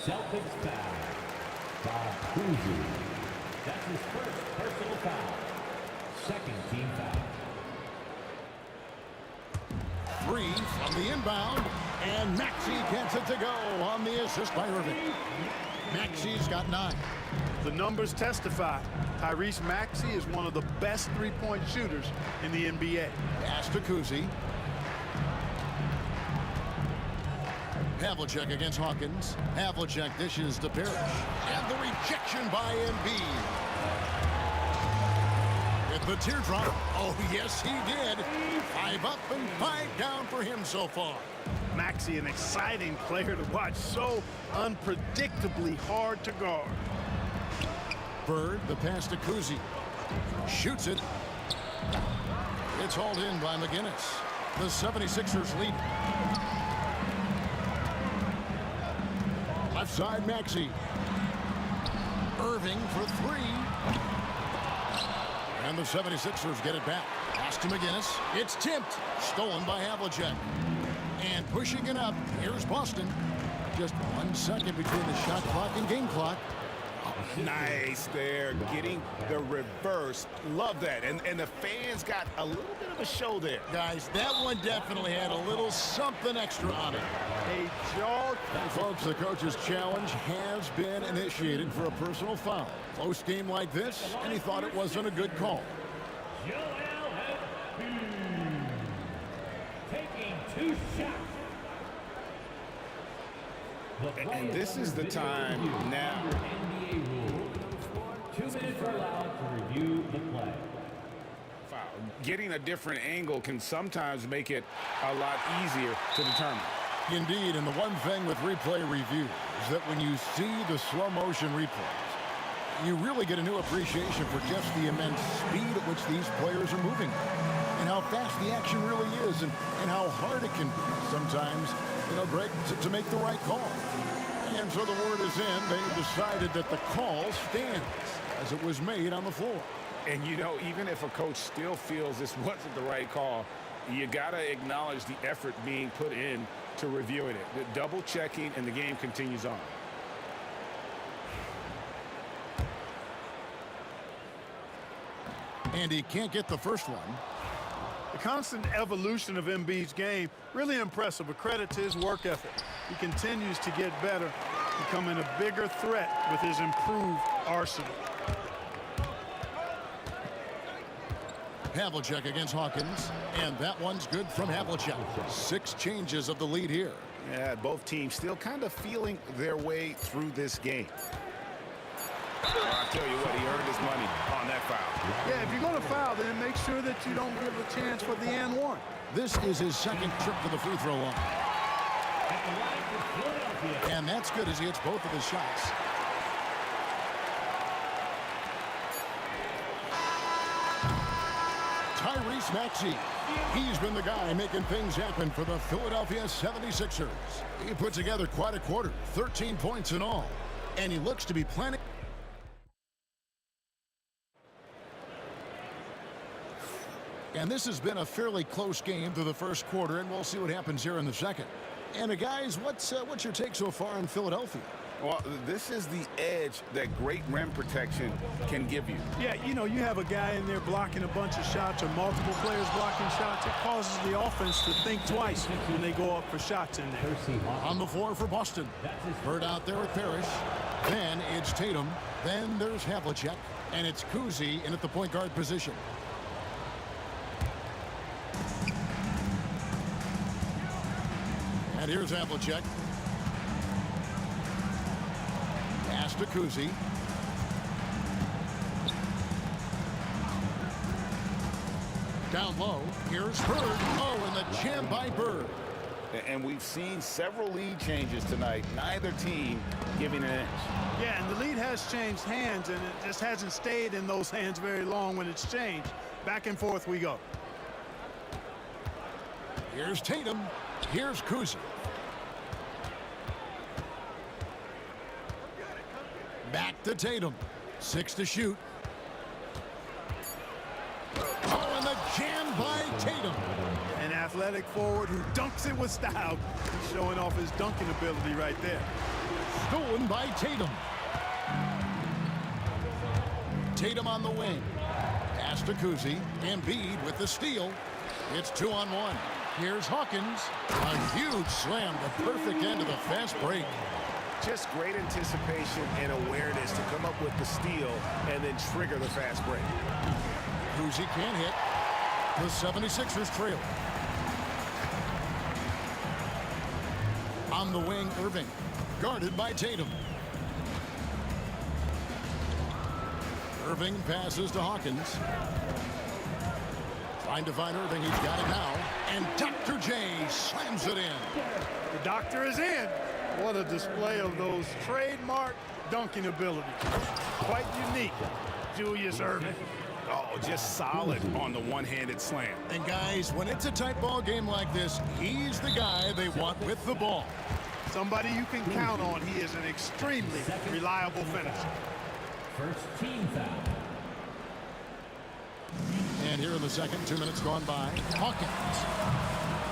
Celtics foul. Bob Cousy. That's his first personal foul. Second team foul. 3 from the inbound, and Maxey gets it to go on the assist by Irving. Maxey's got 9. The numbers testify. Tyrese Maxey is one of the best three-point shooters in the NBA. Pass to Cousy. Havlicek against Hawkins. Havlicek dishes to Parrish. And the rejection by Embiid. With the teardrop. Oh, yes, he did. 5 up and 5 down for him so far. Maxey, an exciting player to watch. So unpredictably hard to guard. Bird, the pass to Cousy. Shoots it. It's hauled in by McGinnis. The 76ers lead. Left side, Maxey. Irving for 3. And the 76ers get it back. Pass to McGinnis. It's tipped. Stolen by Havlicek. And pushing it up, here's Boston. Just 1 second between the shot clock and game clock. Nice there, getting the reverse. Love that. And the fans got a little bit of a show there. Guys, that one definitely had a little something extra on it. Hey, George. And folks, the coach's challenge has been initiated for a personal foul. Close game like this, and he thought it wasn't a good call. Taking 2 shots. And this is the time now. 2 minutes are allowed to review the play. Foul. Getting a different angle can sometimes make it a lot easier to determine. Indeed, and the one thing with replay review is that when you see the slow motion replays, you really get a new appreciation for just the immense speed at which these players are moving and how fast the action really is and how hard it can be sometimes, Greg, to make the right call. And so the word is in. They decided that the call stands as it was made on the floor. And, even if a coach still feels this wasn't the right call, you got to acknowledge the effort being put in to reviewing it. The double checking, and the game continues on. And he can't get the first one. The constant evolution of Embiid's game, really impressive. A credit to his work ethic. He continues to get better, becoming a bigger threat with his improved arsenal. Havlicek against Hawkins, and that one's good from Havlicek. 6 changes of the lead here. Yeah, both teams still kind of feeling their way through this game. I'll tell you what, he earned his money on that foul. Yeah, if you're going to foul, then make sure that you don't give a chance for the and one. This is his second trip to the free throw line. And that's good as he hits both of his shots. Tyrese Maxey. He's been the guy making things happen for the Philadelphia 76ers. He put together quite a quarter, 13 points in all. And he looks to be planning. And this has been a fairly close game through the first quarter, and we'll see what happens here in the second. And guys, what's your take so far in Philadelphia? Well, this is the edge that great rim protection can give you. Yeah, you know, you have a guy in there blocking a bunch of shots or multiple players blocking shots. It causes the offense to think twice when they go up for shots in there. On the floor for Boston. Bird out there with Parrish. Then it's Tatum. Then there's Havlicek. And it's Kuzi in at the point guard position. And here's Havlicek. Pass to Kuzi. Down low. Here's Bird. Oh, and the jam by Bird. And we've seen several lead changes tonight. Neither team giving an inch. Yeah, and the lead has changed hands, and it just hasn't stayed in those hands very long when it's changed. Back and forth we go. Here's Tatum. Here's Kuzi. Back to Tatum. 6 to shoot. Oh, and the jam by Tatum. An athletic forward who dunks it with style. He's showing off his dunking ability right there. Stolen by Tatum. Tatum on the wing. Pass to Kuzi. Embiid with the steal. It's 2-on-1. Here's Hawkins. A huge slam. The perfect end of the fast break. Just great anticipation and awareness to come up with the steal and then trigger the fast break. Kuzi can't hit. The 76ers trail. On the wing, Irving. Guarded by Tatum. Irving passes to Hawkins. Trying to find Irving. He's got it now. And Dr. J slams it in. The doctor is in. What a display of those trademark dunking abilities. Quite unique. Julius Irving. Oh, just solid on the one-handed slam. And guys, when it's a tight ball game like this, he's the guy they want with the ball. Somebody you can count on. He is an extremely reliable finisher. First team foul. And here in the second, 2 minutes gone by. Hawkins.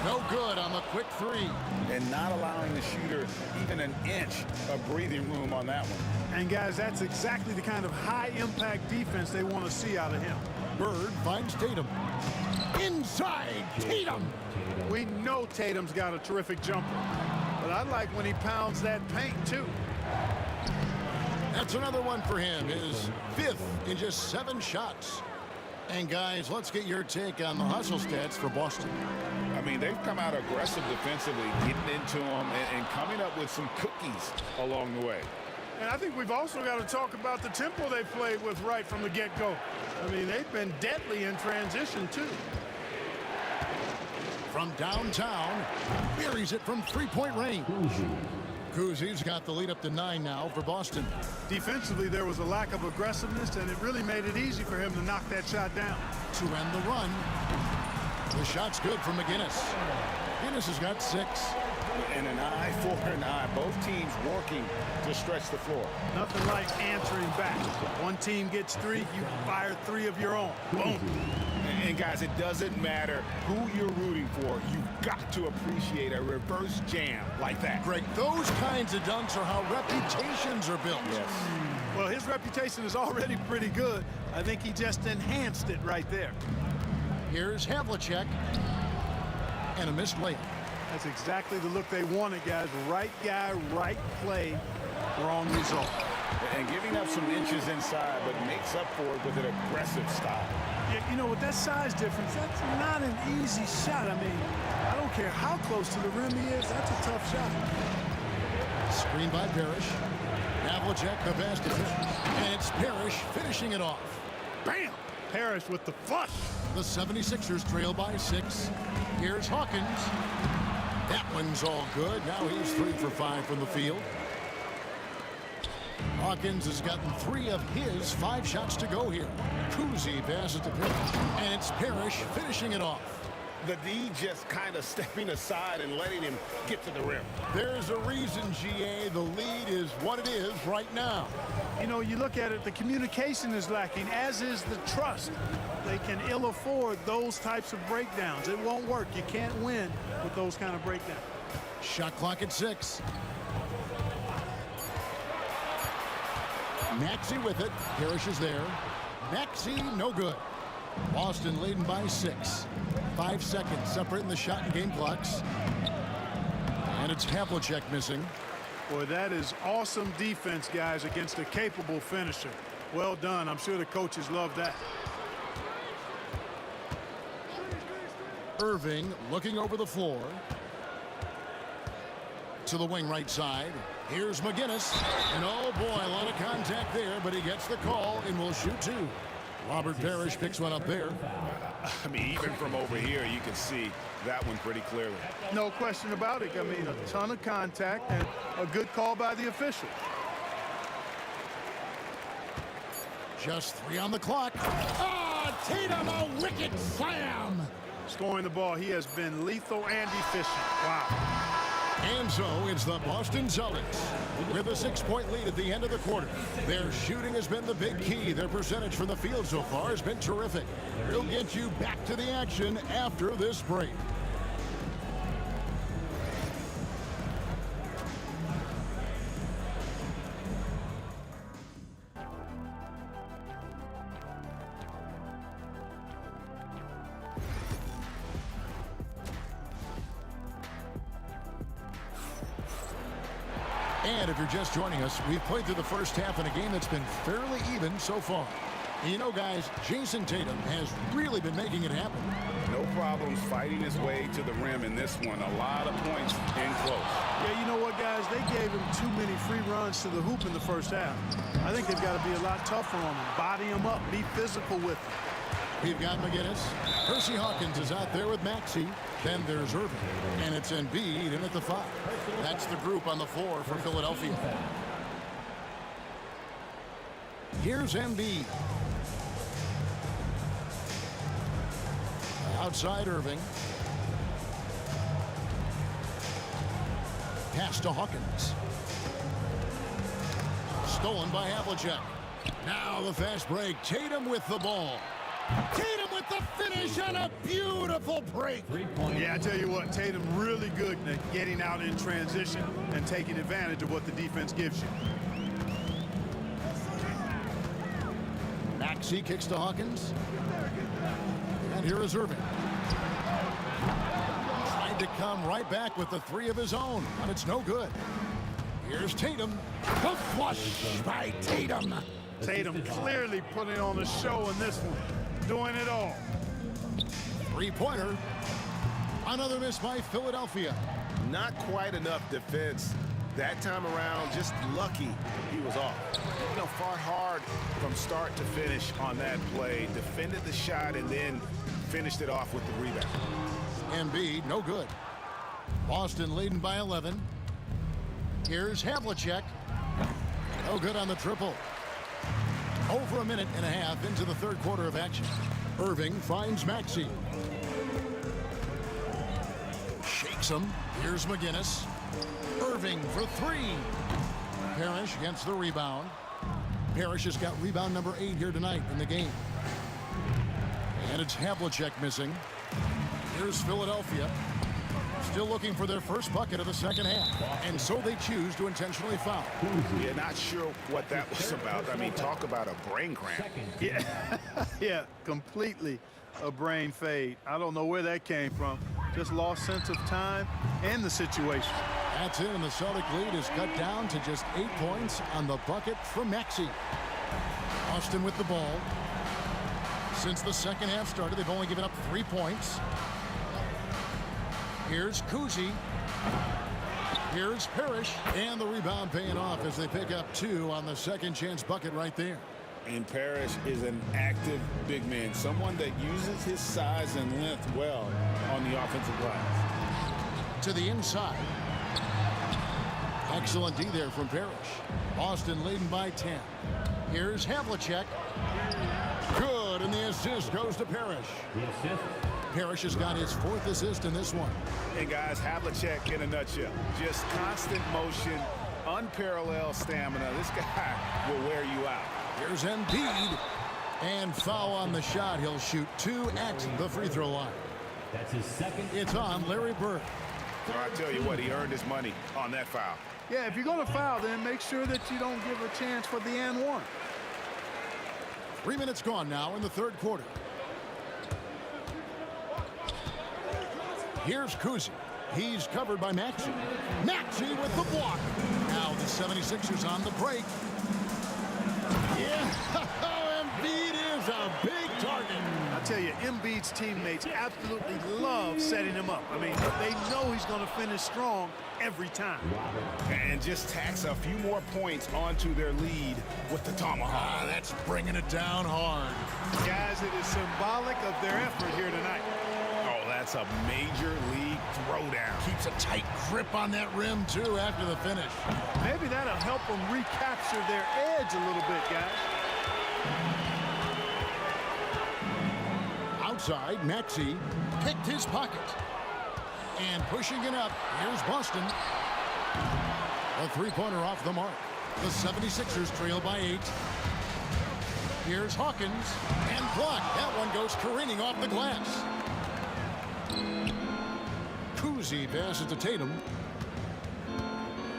No good on the quick three. And not allowing the shooter even an inch of breathing room on that one. And guys, that's exactly the kind of high-impact defense they want to see out of him. Bird finds Tatum. Inside Tatum. We know Tatum's got a terrific jumper, but I like when he pounds that paint too. That's another one for him. His 5th in just 7 shots. And guys, let's get your take on the hustle stats for Boston. I mean, they've come out aggressive defensively, getting into them and coming up with some cookies along the way. And I think we've also got to talk about the tempo they played with right from the get-go. I mean, they've been deadly in transition, too. From downtown, buries it from three-point range. Kuzi's got the lead up to 9 now for Boston. Defensively, there was a lack of aggressiveness, and it really made it easy for him to knock that shot down. To end the run, the shot's good for McGinnis. McGinnis has got 6. And an eye for an eye. Both teams working to stretch the floor. Nothing like answering back. One team gets 3, you fire 3 of your own. Boom. And guys, it doesn't matter who you're rooting for. You've got to appreciate a reverse jam like that. Greg, those kinds of dunks are how reputations are built. Yes. Well, his reputation is already pretty good. I think he just enhanced it right there. Here's Havlicek. And a missed layup. That's exactly the look they wanted, guys. Right guy, right play, wrong result. And giving up some inches inside, but makes up for it with an aggressive style. Yeah, you know, with that size difference, that's not an easy shot. I mean, I don't care how close to the rim he is. That's a tough shot. Screen by Parrish. Havlicek, the basket. And it's Parrish finishing it off. Bam! Parrish with the flush. The 76ers trail by 6. Here's Hawkins. That one's all good. Now he's 3 for 5 from the field. Hawkins has gotten 3 of his 5 shots to go here. Kuzi passes to Parrish. And it's Parrish finishing it off. The D just kind of stepping aside and letting him get to the rim. There's a reason, GA, the lead is what it is right now. You know, you look at it, the communication is lacking, as is the trust. They can ill afford those types of breakdowns. It won't work. You can't win with those kind of breakdowns. Shot clock at 6. Maxey with it. Parrish is there. Maxey, no good. Boston leading by 6. 5 seconds separating the shot and game clocks. And it's Havlicek missing. Boy, that is awesome defense, guys, against a capable finisher. Well done. I'm sure the coaches love that. Irving looking over the floor. To the wing right side. Here's McGinnis. And oh boy, a lot of contact there, but he gets the call and will shoot 2. Robert Parrish picks one up there. I mean, even from over here, you can see that one pretty clearly. No question about it. I mean, a ton of contact and a good call by the official. Just 3 on the clock. Ah, Tatum, a wicked slam. Scoring the ball, he has been lethal and efficient. Wow. And so it's the Boston Celtics with a 6-point lead at the end of the quarter. Their shooting has been the big key. Their percentage from the field so far has been terrific. We'll get you back to the action after this break. And if you're just joining us, we've played through the first half in a game that's been fairly even so far. You know, guys, Jason Tatum has really been making it happen. No problems fighting his way to the rim in this one. A lot of points in close. Yeah, you know what, guys? They gave him too many free runs to the hoop in the first half. I think they've got to be a lot tougher on him. Body him up. Be physical with him. We've got McGinnis. Percy Hawkins is out there with Maxey. Then there's Irving. And it's Embiid in at the 5. That's the group on the floor for Philadelphia. Here's Embiid. Outside Irving. Pass to Hawkins. Stolen by Havlicek. Now the fast break. Tatum with the ball. Tatum with the finish and a beautiful break. Yeah, I tell you what, Tatum really good at getting out in transition and taking advantage of what the defense gives you. Maxey kicks to Hawkins. And here is Irving. Trying to come right back with the 3 of his own, but it's no good. Here's Tatum. The flush by Tatum. Tatum clearly putting on a show in this one. Doing it all. 3-pointer. Another miss by Philadelphia. Not quite enough defense that time around. Just lucky he was off. You know, fought hard from start to finish on that play. Defended the shot and then finished it off with the rebound. Embiid, no good. Boston leading by 11. Here's Havlicek. No good on the triple. Over a minute and a half into the third quarter of action. Irving finds Maxey. Shakes him. Here's McGinnis. Irving for 3. Parrish gets the rebound. Parrish has got rebound number 8 here tonight in the game. And it's Havlicek missing. Here's Philadelphia. Still looking for their first bucket of the second half. And so they choose to intentionally foul. Yeah, not sure what that was about. I mean, talk about a brain cramp. Yeah, yeah, completely a brain fade. I don't know where that came from. Just lost sense of time and the situation. That's it, and the Celtic lead is cut down to just 8 points on the bucket from Maxey. Austin with the ball. Since the second half started, they've only given up 3 points. Here's Kuzi. Here's Parrish. And the rebound paying off as they pick up 2 on the second chance bucket right there. And Parrish is an active big man, someone that uses his size and length well on the offensive glass. To the inside. Excellent D there from Parrish. Boston leading by 10. Here's Havlicek. Good, and the assist goes to Parrish. Parrish has got his 4th assist in this one. And guys, Havlicek in a nutshell. Just constant motion, unparalleled stamina. This guy will wear you out. Here's Embiid. And foul on the shot. He'll shoot 2 at the free throw line. That's his second. It's on Larry Bird. So I tell you what, he earned his money on that foul. Yeah, if you're going to foul, then make sure that you don't give a chance for the and one. 3 minutes gone now in the third quarter. Here's Kuzi. He's covered by Maxey. Maxey with the block. Now the 76ers on the break. Yeah, Embiid is a big target. I tell you, Embiid's teammates absolutely love setting him up. I mean, they know he's going to finish strong every time. And just tacks a few more points onto their lead with the tomahawk. That's bringing it down hard. Guys, it is symbolic of their effort here tonight. Oh, that's a major league throwdown. Keeps a tight grip on that rim, too, after the finish. Maybe that'll help them recapture their edge a little bit, guys. Outside, Maxey picked his pocket. And pushing it up, here's Boston. A three-pointer off the mark. The 76ers trail by 8. Here's Hawkins, and blocked. That one goes careening off the glass. Kuzi passes to Tatum.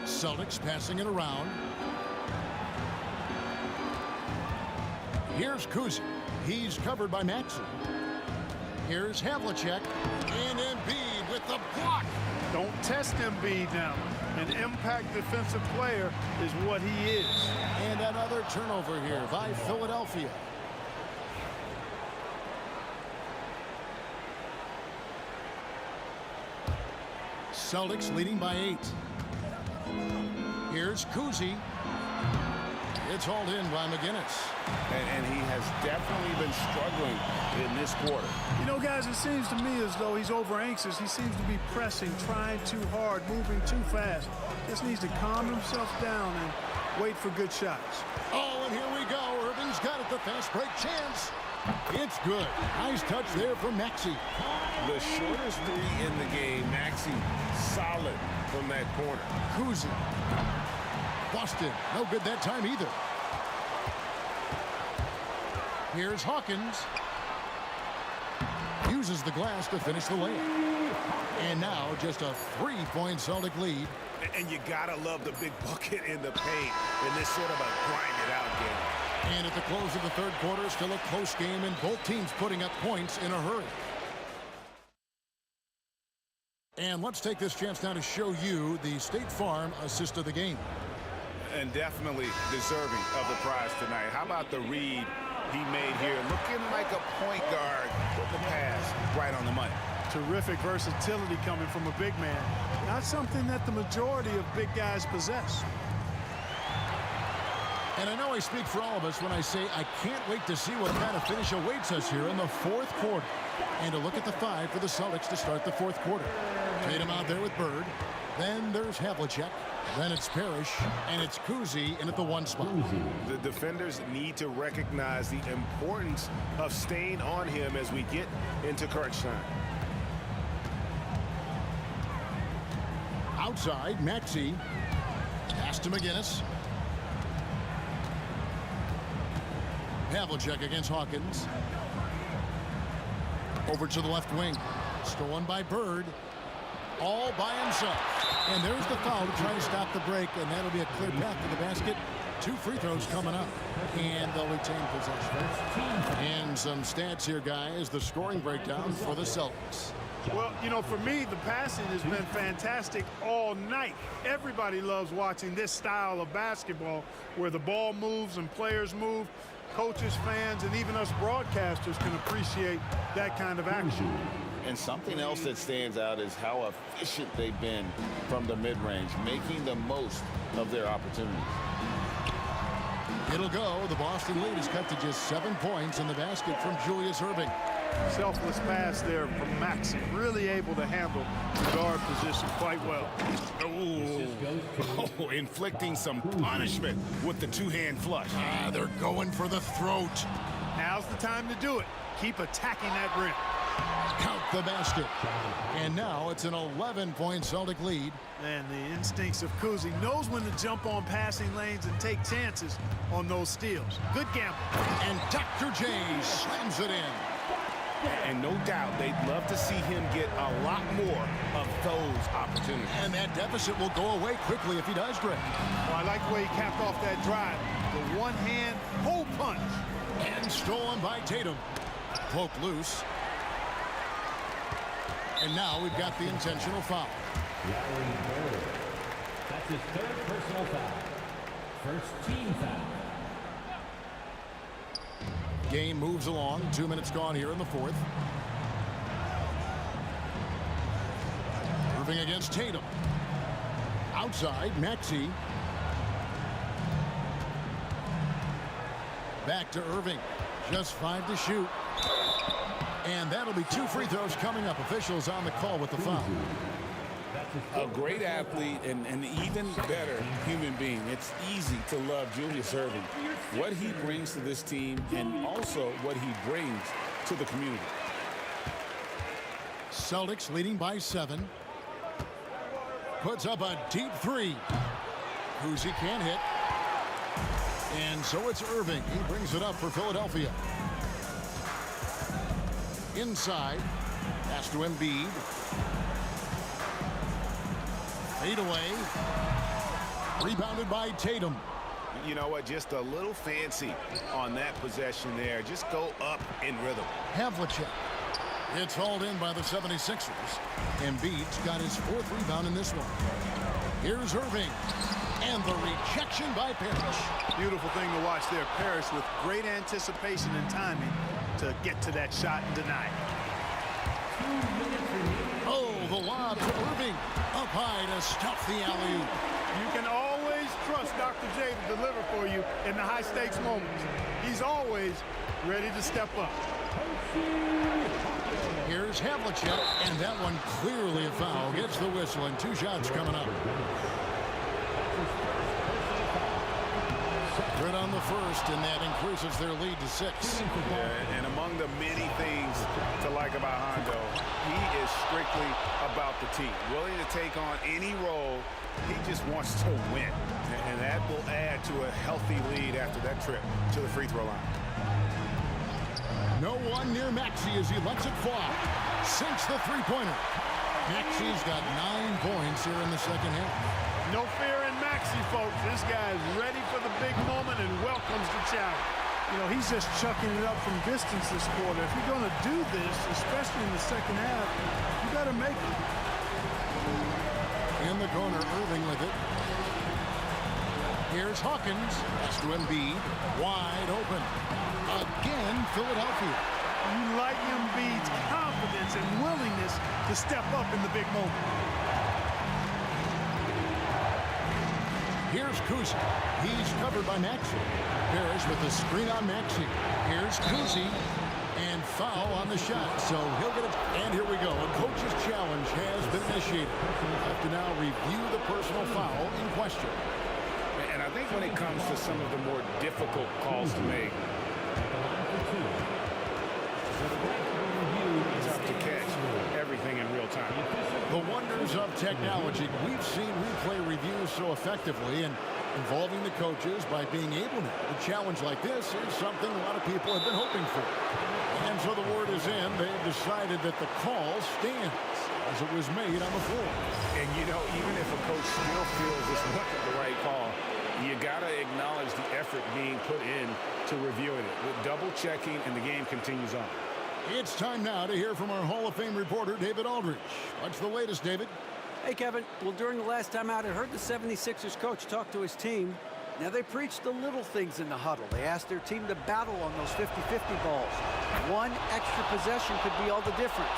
Celtics passing it around. Here's Kuzi. He's covered by Maxey. Here's Havlicek, and Embiid with the block. Don't test Embiid now. An impact defensive player is what he is. And another turnover here by Philadelphia. Celtics leading by 8. Here's Kuzi. It's hauled in by McGinnis. And he has definitely been struggling in this quarter. You know, guys, it seems to me as though he's over anxious. He seems to be pressing, trying too hard, moving too fast. Just needs to calm himself down and wait for good shots. Oh, and here we go. Irving's got it, the fast break chance. It's good. Nice touch there from Maxey. The shortest three in the game. Maxey solid from that corner. Kuzi. Boston. No good that time either. Here's Hawkins. Uses the glass to finish the layup. And now just a 3-point Celtic lead. And you gotta love the big bucket in the paint in this sort of a grind-it-out game. And at the close of the third quarter, still a close game, and both teams putting up points in a hurry. And let's take this chance now to show you the State Farm assist of the game. And definitely deserving of the prize tonight. How about the read he made here? Looking like a point guard with the pass right on the money. Terrific versatility coming from a big man. Not something that the majority of big guys possess. And I know I speak for all of us when I say I can't wait to see what kind of finish awaits us here in the fourth quarter. And to look at the 5 for the Celtics to start the fourth quarter. Tatum out there with Bird. Then there's Havlicek. Then it's Parrish, and it's Kuzi in at the 1 spot. The defenders need to recognize the importance of staying on him as we get into crunch time. Outside, Maxey. Pass to McGinnis. Havlicek against Hawkins. Over to the left wing. Stolen by Bird. All by himself. And there's the foul to try to stop the break, and that'll be a clear path to the basket. 2 free throws coming up, and they'll retain possession. And some stats here, guys. The scoring breakdown for the Celtics. Well, you know, for me, the passing has been fantastic all night. Everybody loves watching this style of basketball where the ball moves and players move. Coaches, fans, and even us broadcasters can appreciate that kind of action. And something else that stands out is how efficient they've been from the mid-range, making the most of their opportunities. It'll go. The Boston lead is cut to just 7 points in the basket from Julius Irving. Selfless pass there from Maxey. Really able to handle the guard position quite well. Oh, inflicting some punishment with the 2-hand flush. They're going for the throat. Now's the time to do it. Keep attacking that rim. Count the basket. And now it's an 11-point Celtic lead. And the instincts of Kuzi knows when to jump on passing lanes and take chances on those steals. Good gamble. And Dr. J slams it in. And no doubt they'd love to see him get a lot more of those opportunities. And that deficit will go away quickly if he does, Greg. Well, I like the way he capped off that drive. The one-hand hole punch. And stolen by Tatum. Poke loose. And now we've got the intentional foul. That's his third personal foul. First team foul. Game moves along. 2 minutes gone here in the fourth. Irving against Tatum. Outside, Maxey. Back to Irving. Just 5 to shoot. And that'll be 2 free throws coming up. Officials on the call with the foul. A great athlete and an even better human being. It's easy to love Julius Irving. What he brings to this team and also what he brings to the community. Celtics leading by 7. Puts up a deep 3. Kuzi can't hit. And so it's Irving. He brings it up for Philadelphia. Inside. Pass to Embiid. Fade away. Rebounded by Tatum. You know what? Just a little fancy on that possession there. Just go up in rhythm. Havlicek. It's hauled in by the 76ers. Embiid's got his 4th rebound in this one. Here's Irving. And the rejection by Parrish. Beautiful thing to watch there. Parrish with great anticipation and timing to get to that shot and deny it. Oh, the lob to Irving. Up high to stuff the alley-oop. You can always trust Dr. J to deliver for you in the high-stakes moments. He's always ready to step up. Here's Havlicek, and that one clearly a foul. Gets the whistle, and 2 shots coming up. Good on the first, and that increases their lead to 6. Yeah, and among the many things to like about Hondo, he is strictly about the team. Willing to take on any role. He just wants to win. And that will add to a healthy lead after that trip to the free throw line. No one near Maxey as he lets it fly. Sinks the three-pointer. Maxey's got 9 points here in the second half. No fear in Maxey, folks. This guy is ready for the big moment and welcomes the challenge. You know, he's just chucking it up from distance this quarter. If you're going to do this, especially in the second half, you got to make it. In the corner, Irving with it. Here's Hawkins. Pass to Embiid. Wide open. Again, Philadelphia. You like Embiid's confidence and willingness to step up in the big moment. Here's Kuzi. He's covered by Maxey. Parrish with the screen on Maxey. Here's Kuzi. And foul on the shot. So he'll get it. And here we go. A coach's challenge has been initiated. We have to now review the personal foul in question. And I think when it comes to some of the more difficult calls to make, tough to catch everything in real time. The wonders of technology. We've seen replay reviews so effectively, and involving the coaches by being able to. A challenge like this is something a lot of people have been hoping for. And so the word is in. They've decided that the call stands as it was made on the floor. And, you know, even if a coach still feels this wasn't the right call, you got to acknowledge the effort being put in to reviewing it. With double checking, and the game continues on. It's time now to hear from our Hall of Fame reporter, David Aldridge. What's the latest, David? Hey, Kevin. Well, during the last time out, I heard the 76ers coach talk to his team. Now, they preached the little things in the huddle. They asked their team to battle on those 50-50 balls. One extra possession could be all the difference.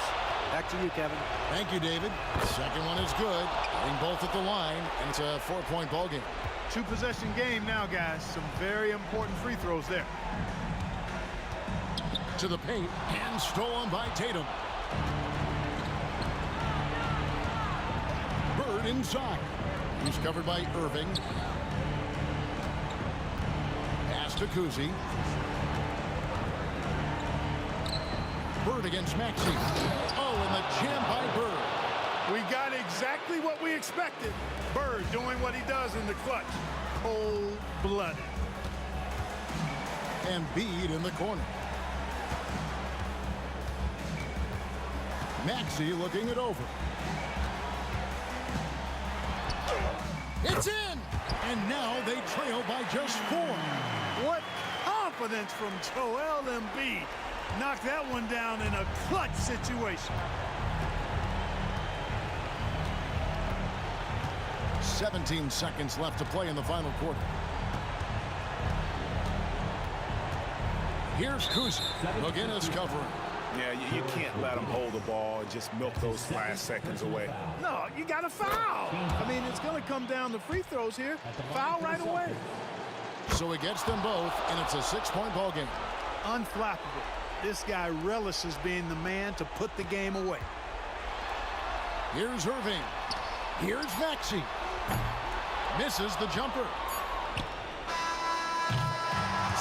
Back to you, Kevin. Thank you, David. The second one is good. Getting both at the line, and it's a 4-point ball game. 2-possession game now, guys. Some very important free throws there. To the paint, and stolen by Tatum. Bird inside. He's covered by Irving. Pass to Kuzi. Bird against Maxey. Oh, and the jam by Bird. We got exactly what we expected. Bird doing what he does in the clutch. Cold-blooded. And Embiid in the corner. Maxey looking it over. It's in! And now they trail by just 4. What confidence from Joel Embiid. Knocked that one down in a clutch situation. 17 seconds left to play in the final quarter. Here's Kuzi. McGinnis covering. Yeah, you can't let him hold the ball and just milk those last seconds away. No, you got to foul. I mean, it's going to come down to free throws here. Foul right away. So he gets them both, and it's a 6-point ball game. Unflappable. This guy relishes being the man to put the game away. Here's Irving. Here's Maxey. Misses the jumper.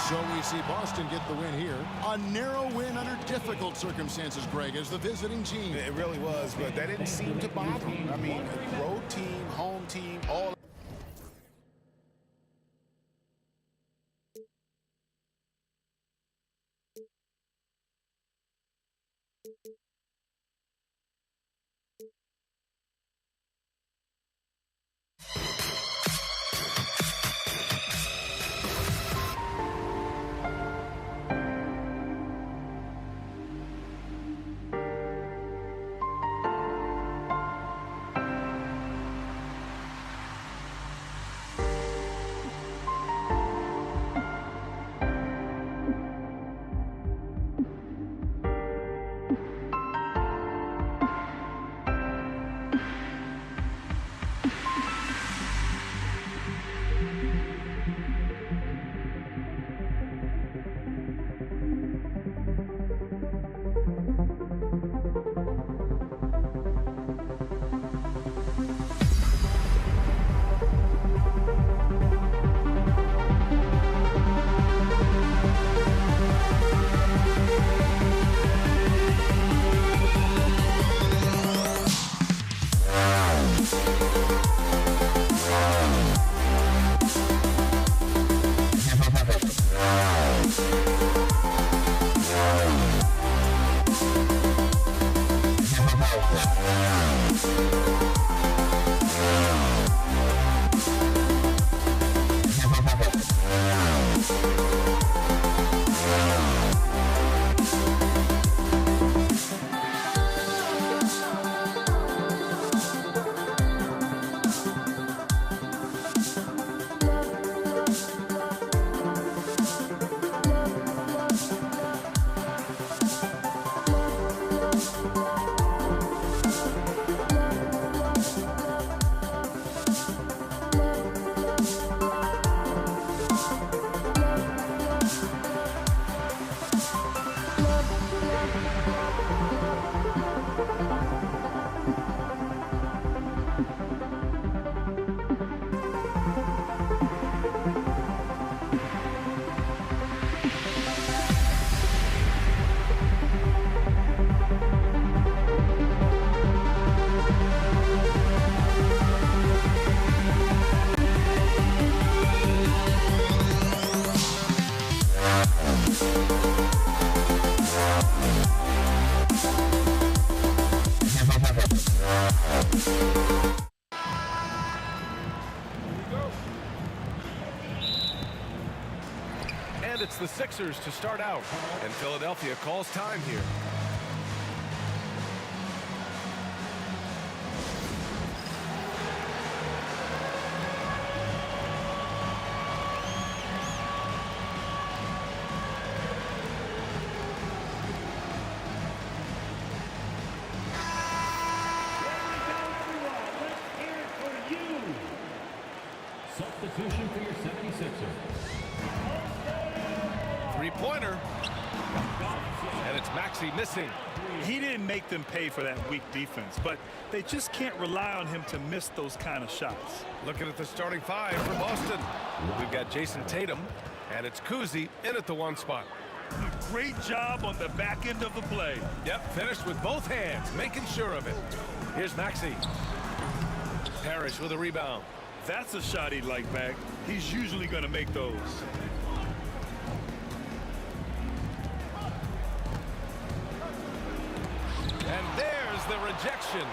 So we see Boston get the win here. A narrow win under difficult circumstances, Greg, as the visiting team. It really was, but that didn't seem to bother him. I mean, road team, home team, all. And it's the Sixers to start out. And Philadelphia calls time here. Substitution for your 76er. Three-pointer. And it's Maxey missing. He didn't make them pay for that weak defense, but they just can't rely on him to miss those kind of shots. Looking at the starting 5 for Boston. We've got Jason Tatum, and it's Kuzi in at the 1 spot. Great job on the back end of the play. Yep, finished with both hands, making sure of it. Here's Maxey. Parrish with a rebound. That's a shot he'd like back. He's usually going to make those. And there's the rejection.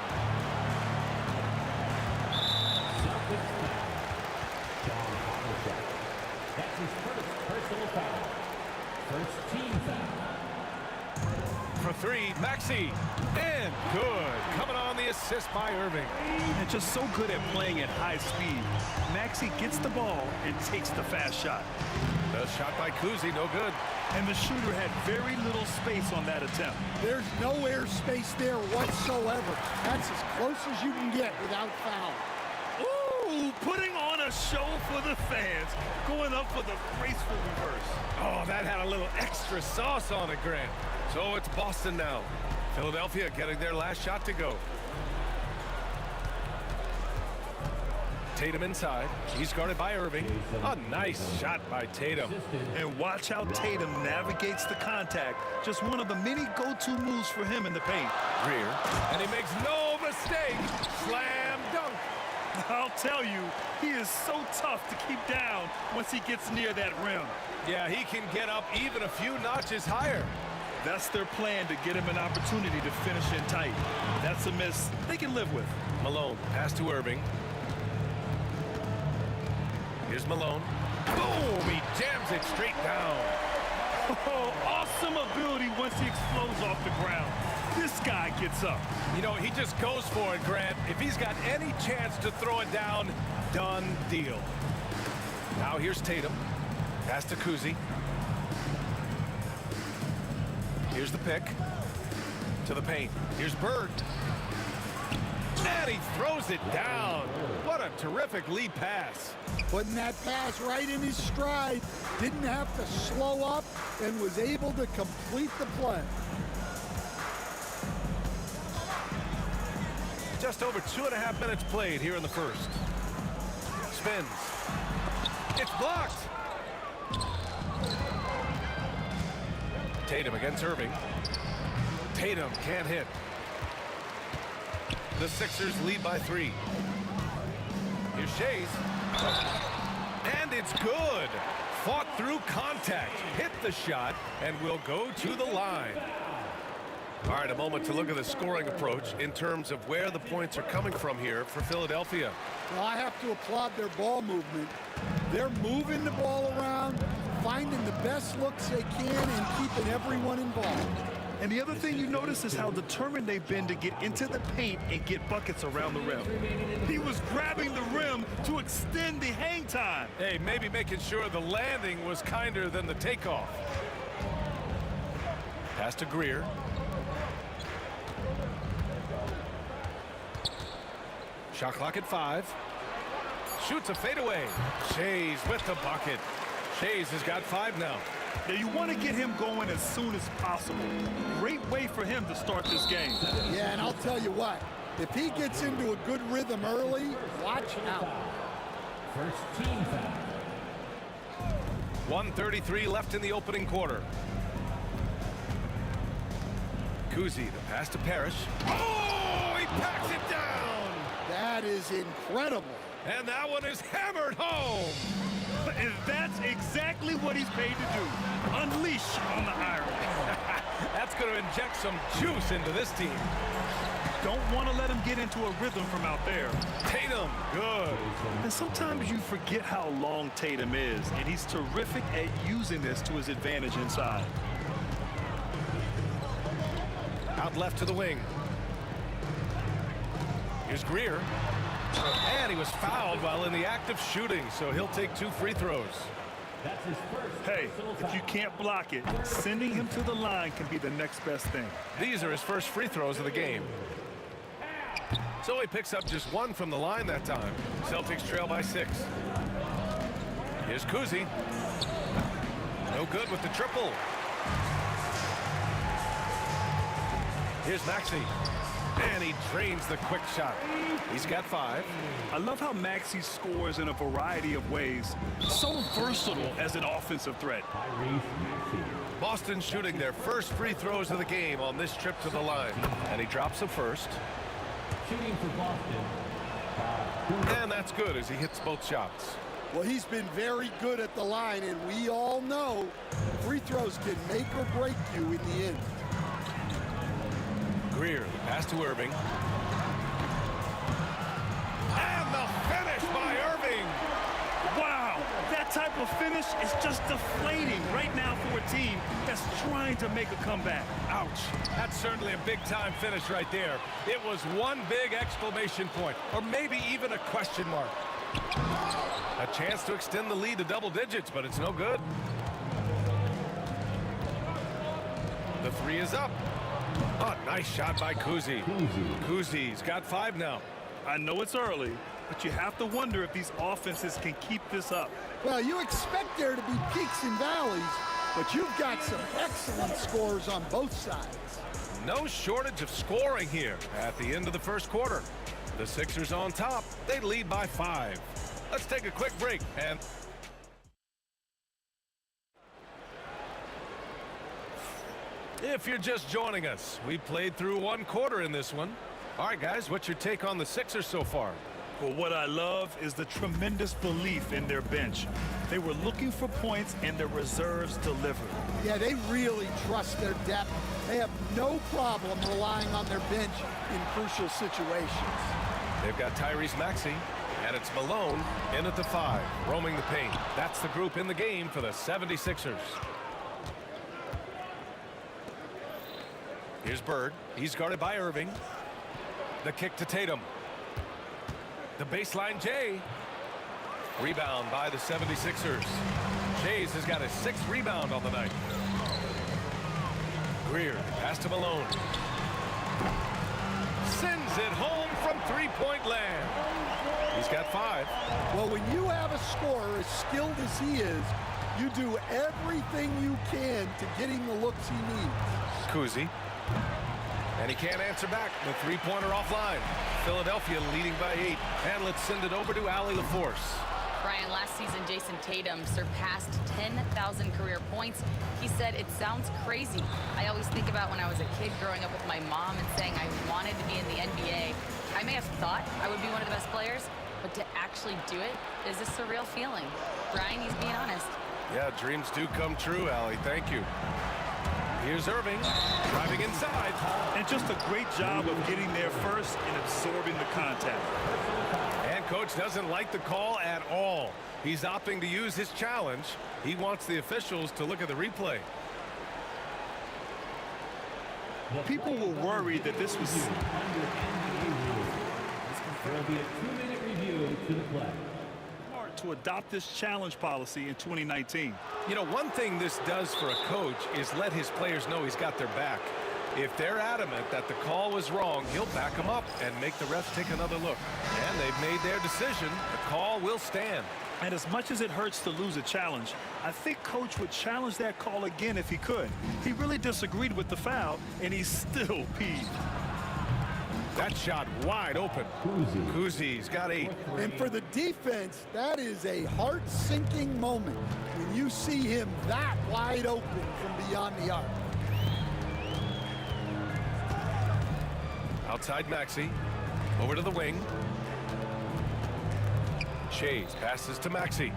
That's his first personal foul. First team foul. For three, Maxey. And good. Coming on the assist by Irving. And just so good at playing at high speed. Maxey gets the ball and takes the fast shot. The shot by Kuzi, no good. And the shooter had very little space on that attempt. There's no air space there whatsoever. That's as close as you can get without foul. Ooh, putting on a show for the fans. Going up for the graceful reverse. Oh, that had a little extra sauce on it, Grant. So it's Boston now. Philadelphia getting their last shot to go. Tatum inside. He's guarded by Irving. A nice shot by Tatum. And watch how Tatum navigates the contact. Just one of the many go-to moves for him in the paint. Greer. And he makes no mistake. Slam dunk. I'll tell you, he is so tough to keep down once he gets near that rim. Yeah, he can get up even a few notches higher. That's their plan, to get him an opportunity to finish in tight. That's a miss they can live with. Malone, pass to Irving. Here's Malone. Boom! He jams it straight down. Oh, awesome ability once he explodes off the ground. This guy gets up. You know, he just goes for it, Grant. If he's got any chance to throw it down, done deal. Now here's Tatum. Pass to Kuzi. Here's the pick. To the paint. Here's Bird. And he throws it down. What a terrific lead pass. Putting that pass right in his stride. Didn't have to slow up and was able to complete the play. Just over 2.5 minutes played here in the first. Spins. It's blocked. Tatum against Irving. Tatum can't hit. The Sixers lead by 3. Here's Shays. And it's good. Fought through contact. Hit the shot and will go to the line. All right, a moment to look at the scoring approach in terms of where the points are coming from here for Philadelphia. Well, I have to applaud their ball movement. They're moving the ball around, finding the best looks they can, and keeping everyone involved. And the other thing you notice is how determined they've been to get into the paint and get buckets around the rim. He was grabbing the rim to extend the hang time. Hey, maybe making sure the landing was kinder than the takeoff. Pass to Greer. Shot clock at 5. Shoots a fadeaway. Shays with the bucket. Shays has got 5 now. Now you want to get him going as soon as possible. Great way for him to start this game. Yeah, and I'll tell you what, if he gets into a good rhythm early, watch out. First team foul. 1:33 left in the opening quarter. Kuzi, the pass to Parrish. Oh, he packs it down. That is incredible. And that one is hammered home. And that's exactly what he's paid to do. Unleash on the iron. That's going to inject some juice into this team. Don't want to let him get into a rhythm from out there. Tatum, good. And sometimes you forget how long Tatum is, and he's terrific at using this to his advantage inside. Out left to the wing. Here's Greer. And he was fouled while in the act of shooting, so he'll take 2 free throws. That's his first. Hey, if you can't block it, sending him to the line can be the next best thing. These are his first free throws of the game. So he picks up just 1 from the line that time. Celtics trail by 6. Here's Kuzi. No good with the triple. Here's Maxey. And he drains the quick shot. He's got 5. I love how Maxey scores in a variety of ways. So versatile as an offensive threat. Boston shooting their first free throws of the game on this trip to the line. And he drops the first. Shooting for Boston. And that's good as he hits both shots. Well, he's been very good at the line, and we all know free throws can make or break you in the end. Greer, Pass to Irving. And the finish by Irving. Wow, that type of finish is just deflating right now for a team that's trying to make a comeback. Ouch. That's certainly a big-time finish right there. It was one big exclamation point, or maybe even a question mark. A chance to extend the lead to double digits, but it's no good. The three is up. Oh, nice shot by Kuzi. Kuzi's got 5 now. I know it's early, but you have to wonder if these offenses can keep this up. Well, you expect there to be peaks and valleys, but you've got some excellent scores on both sides. No shortage of scoring here at the end of the first quarter. The Sixers on top. They lead by 5. Let's take a quick break. And if you're just joining us, we played through 1 quarter in this one. All right, guys, what's your take on the Sixers so far? Well, what I love is the tremendous belief in their bench. They were looking for points, and their reserves delivered. Yeah, they really trust their depth. They have no problem relying on their bench in crucial situations. They've got Tyrese Maxey, and it's Malone in at the 5, roaming the paint. That's the group in the game for the 76ers. Here's Bird. He's guarded by Irving. The kick to Tatum. The baseline Jay. Rebound by the 76ers. Jays has got his 6th rebound on the night. Greer, pass to Malone. Sends it home from 3-point land. He's got 5. Well, when you have a scorer as skilled as he is, you do everything you can to get him the looks he needs. Kuzi. And he can't answer back. The 3-pointer offline. Philadelphia leading by 8. And let's send it over to Allie LaForce. Brian, last season, Jason Tatum surpassed 10,000 career points. He said, it sounds crazy. I always think about when I was a kid growing up with my mom and saying I wanted to be in the NBA. I may have thought I would be one of the best players, but to actually do it is a surreal feeling. Brian, he's being honest. Yeah, dreams do come true, Allie. Thank you. Here's Irving, driving inside. And just a great job of getting there first and absorbing the contact. And coach doesn't like the call at all. He's opting to use his challenge. He wants the officials to look at the replay. People were worried that this was... There will be a 2-minute review to the play. To adopt this challenge policy in 2019. You know, one thing this does for a coach is let his players know he's got their back. If they're adamant that the call was wrong, he'll back them up and make the refs take another look. And they've made their decision. The call will stand. And as much as it hurts to lose a challenge, I think Coach would challenge that call again if he could. He really disagreed with the foul, and he's still peeved. That shot wide open. Kuzi's got 8. And for the defense, that is a heart-sinking moment when you see him that wide open from beyond the arc. Outside Maxey. Over to the wing. Chase passes to Maxey.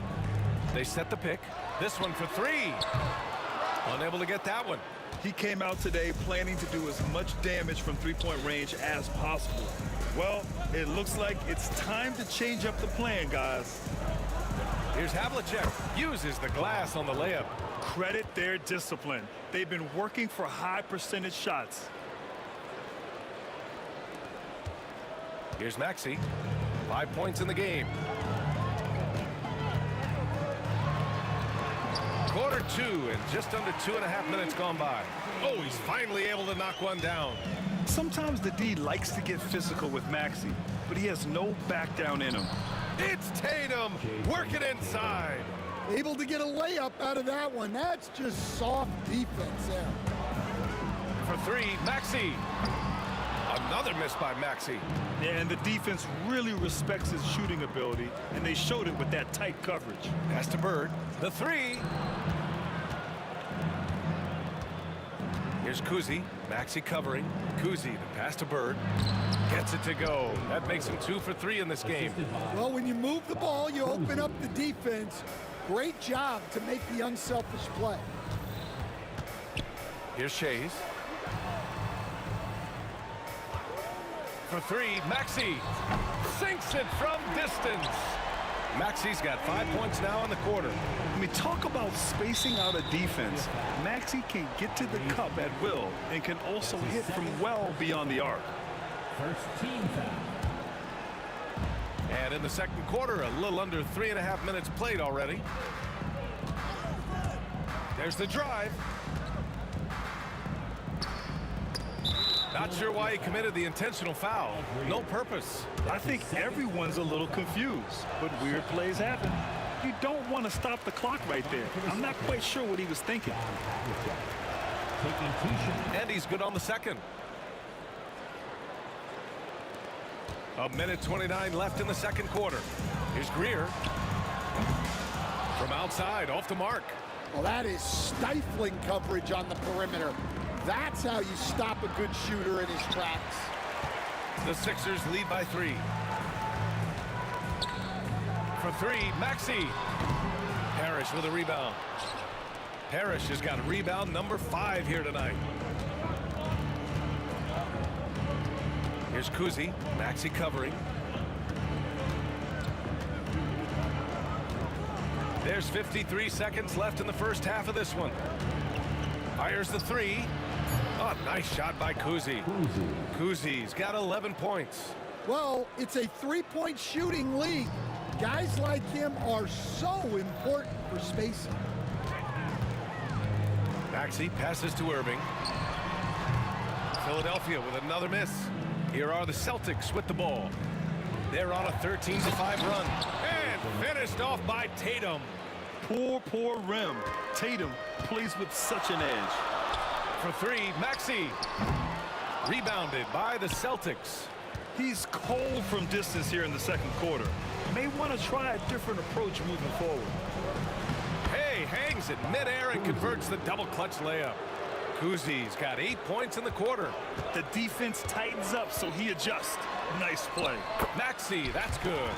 They set the pick. This one for 3. Unable to get that one. He came out today planning to do as much damage from 3-point range as possible. Well, it looks like it's time to change up the plan, guys. Here's Havlicek. Uses the glass on the layup. Credit their discipline. They've been working for high percentage shots. Here's Maxey. 5 points in the game. Quarter 2 and just under 2.5 minutes gone by. Oh, he's finally able to knock one down. Sometimes the D likes to get physical with Maxey, but he has no back down in him. It's Tatum working inside. Able to get a layup out of that one. That's just soft defense there. For 3, Maxey. Another miss by Maxey. Yeah, and the defense really respects his shooting ability, and they showed it with that tight coverage. Pass to Bird. The 3. Here's Kuzi. Maxey covering. Kuzi, the pass to Bird. Gets it to go. That makes him 2 for 3 in this game. Well, when you move the ball, you open up the defense. Great job to make the unselfish play. Here's Shays. For three, Maxey sinks it from distance. Maxey's got 5 points now in the quarter. I mean, talk about spacing out a defense. Maxey can get to the cup at will and can also hit from well beyond the arc. First team foul. And in the second quarter, a little under 3.5 minutes played already. There's the drive. Not sure why he committed the intentional foul. No purpose. I think everyone's a little confused, but weird plays happen. You don't want to stop the clock right there. I'm not quite sure what he was thinking. And he's good on the second. 1:29 left in the second quarter. Here's Greer. From outside, off the mark. Well, that is stifling coverage on the perimeter. That's how you stop a good shooter in his tracks. The Sixers lead by 3. For three, Maxey. Parrish with a rebound. Parrish has got rebound number 5 here tonight. Here's Kuzi. Maxey covering. There's 53 seconds left in the first half of this one. Fires the 3. Oh, nice shot by Kuzi. Kuzi's got 11 points. Well, it's a three-point shooting league. Guys like him are so important for spacing. Maxey passes to Irving. Philadelphia with another miss. Here are the Celtics with the ball. They're on a 13-5 run. And finished off by Tatum. Poor rim. Tatum plays with such an edge. For three, Maxey. Rebounded by the Celtics. He's cold from distance here in the second quarter. May want to try a different approach moving forward. Hey, hangs it midair and converts the double clutch layup. Kuzi's got 8 points in the quarter. The defense tightens up, so he adjusts. Nice play. Maxey, that's good.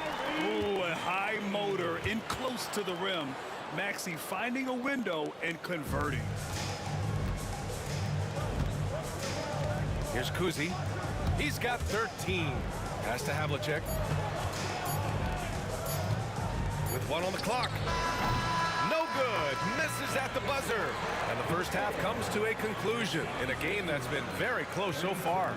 Ooh, a high motor in close to the rim. Maxey finding a window and converting. Here's Kuzi. He's got 13. Pass to Havlicek. With 1 on the clock. No good. Misses at the buzzer. And the first half comes to a conclusion in a game that's been very close so far.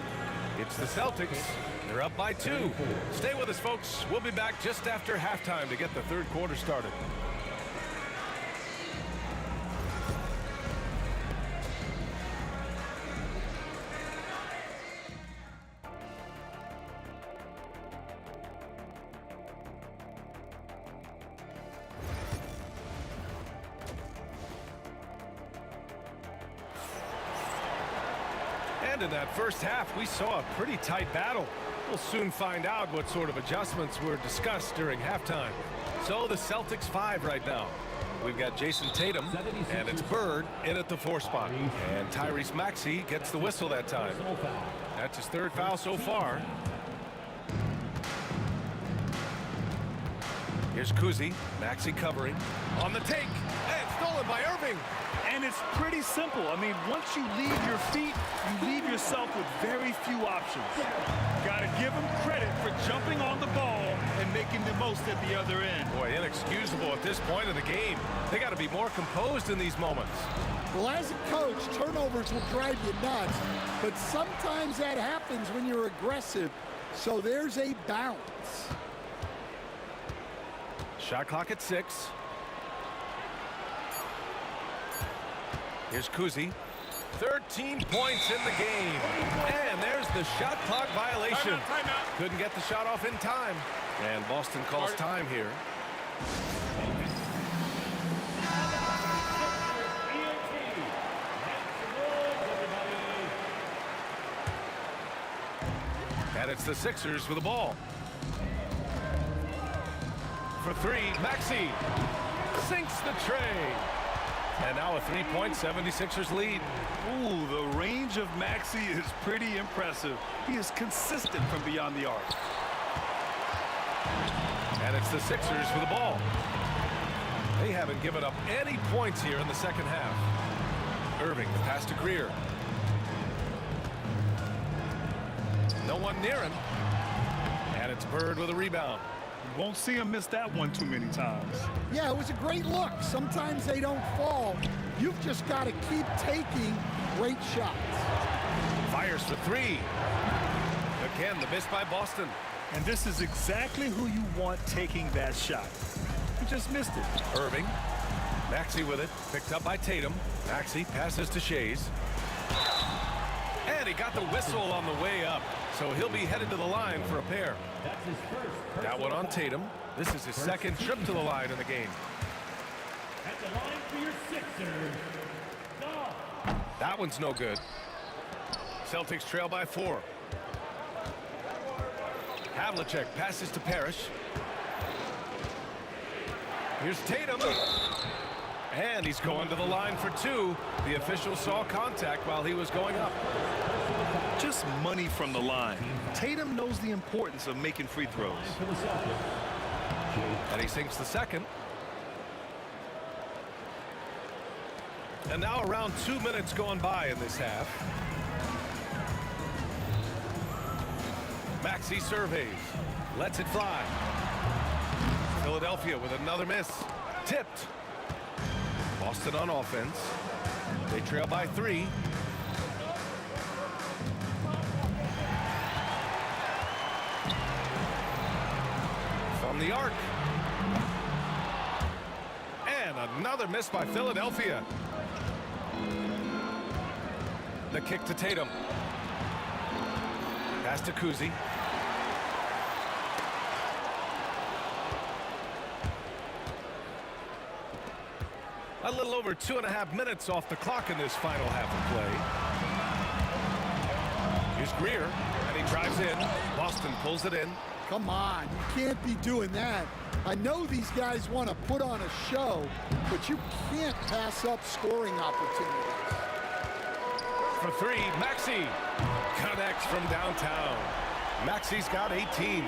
It's the Celtics. They're up by 2. Stay with us, folks. We'll be back just after halftime to get the third quarter started. And in that first half, we saw a pretty tight battle. We'll soon find out what sort of adjustments were discussed during halftime. So the Celtics 5 right now. We've got Jason Tatum, and it's Bird in at the 4 spot. And Tyrese Maxey gets the whistle that time. That's his 3rd foul so far. Here's Kuzi. Maxey covering. On the take. And stolen by Irving. And it's pretty simple. I mean, once you leave your feet, you leave yourself with very few options. Got to give him credit for jumping on the ball and making the most at the other end. Boy, inexcusable at this point of the game. They got to be more composed in these moments. Well, as a coach, turnovers will drive you nuts, but sometimes that happens when you're aggressive. So there's a balance. Shot clock at 6. Here's Kuzi. 13 points in the game. And there's the shot clock violation. Timeout. Couldn't get the shot off in time. And Boston calls time here. And it's the Sixers with the ball. For 3, Maxey sinks the tray. And now a 3-point 76ers lead. Ooh, the range of Maxey is pretty impressive. He is consistent from beyond the arc. And it's the Sixers for the ball. They haven't given up any points here in the second half. Irving, the pass to Greer. No one near him. And it's Bird with a rebound. You won't see him miss that one too many times. Yeah, it was a great look. Sometimes they don't fall. You've just got to keep taking great shots. Fires for three. Again, the miss by Boston. And this is exactly who you want taking that shot. He just missed it. Irving. Maxey with it. Picked up by Tatum. Maxey passes to Shays. And he got the whistle on the way up. So he'll be headed to the line for a pair. That's his first. That one on Tatum. This is his second trip to the line in the game. At the line for your Sixers. That one's no good. Celtics trail by 4. Havlicek passes to Parrish. Here's Tatum. And he's going to the line for 2. The official saw contact while he was going up. Just money from the line. Tatum knows the importance of making free throws. And he sinks the second. And now around 2 minutes gone by in this half. Maxey surveys. Lets it fly. Philadelphia with another miss. Tipped. Boston on offense. They trail by 3. From the arc. And another miss by Philadelphia. The kick to Tatum. Pass to Kuzi. A little over 2.5 minutes off the clock in this final half of play. Here's Greer, and he drives in. Boston pulls it in. Come on, you can't be doing that. I know these guys want to put on a show, but you can't pass up scoring opportunities. For 3, Maxey connects from downtown. Maxey's got 18.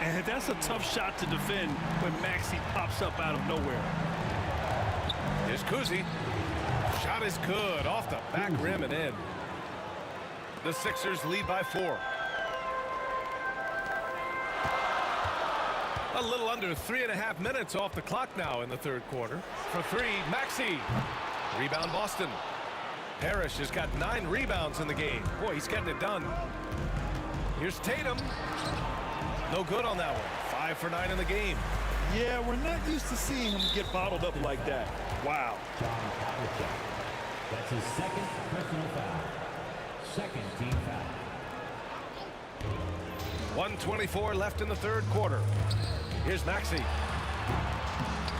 And that's a tough shot to defend when Maxey pops up out of nowhere. Here's Kuzi. Shot is good off the back rim and in. The Sixers lead by 4. A little under 3.5 minutes off the clock now in the third quarter. For 3, Maxey. Rebound Boston. Parrish has got 9 rebounds in the game. Boy, he's getting it done. Here's Tatum. No good on that one. 5 for 9 in the game. Yeah, we're not used to seeing him get bottled up like that. Wow. That's his second personal foul. Second team foul. 1:24 left in the third quarter. Here's Maxey.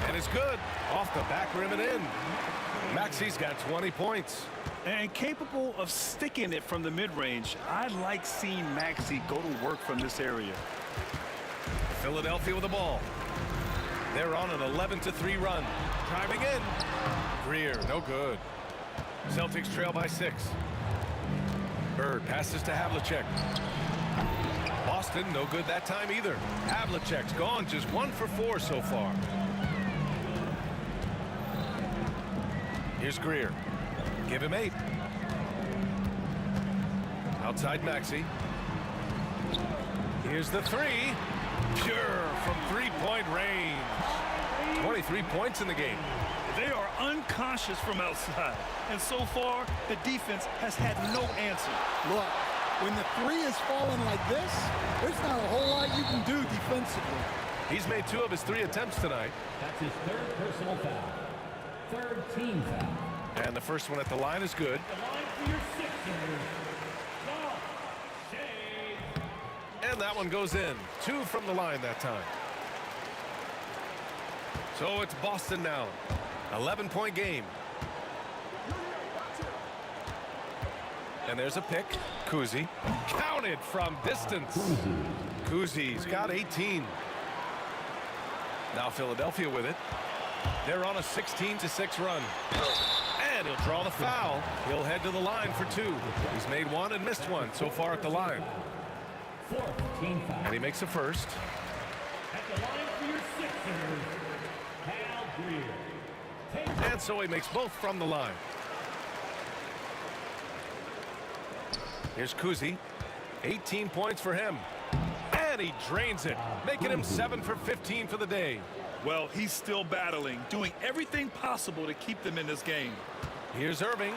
And it's good. Off the back rim and in. Maxey's got 20 points. And capable of sticking it from the mid-range. I like seeing Maxey go to work from this area. Philadelphia with the ball. They're on an 11-3 run. Driving in. Greer, no good. Celtics trail by 6. Bird passes to Havlicek. Boston, no good that time either. Havlicek's gone just 1 for 4 so far. Here's Greer. Give him 8. Outside Maxey. Here's the 3. Pure from 3-point range. 23 points in the game. They are unconscious from outside. And so far, the defense has had no answer. Look, when the 3 is falling like this, there's not a whole lot you can do defensively. He's made 2 of his 3 attempts tonight. That's his third personal foul. Third team foul. And the first one at the line is good. The line for your Sixers. And that one goes in. 2 from the line that time. So it's Boston now. 11-point game. And there's a pick. Kuzi. Counted from distance. Kuzi's got 18. Now Philadelphia with it. They're on a 16-6 run. And he'll draw the foul. He'll head to the line for 2. He's made 1 and missed 1 so far at the line. And he makes a first. At the line for your Sixers, Hal Greer. And so he makes both from the line. Here's Kuzi. 18 points for him. And he drains it, making him 7 for 15 for the day. Well, he's still battling, doing everything possible to keep them in this game. Here's Irving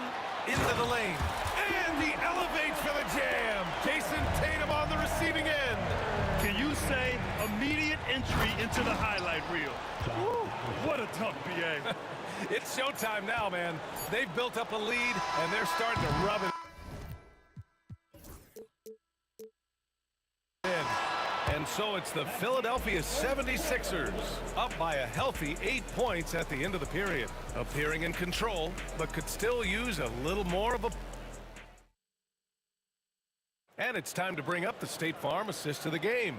into the lane. And he elevates for the jam. Jason Tatum on the receiving end. Can you say immediate entry into the highlight reel? Woo, what a dunk, BA. It's showtime now, man. They've built up a lead, and they're starting to rub it in. And so it's the Philadelphia 76ers up by a healthy 8 points at the end of the period. Appearing in control, but could still use a little more of a... And it's time to bring up the State Farm assist of the game.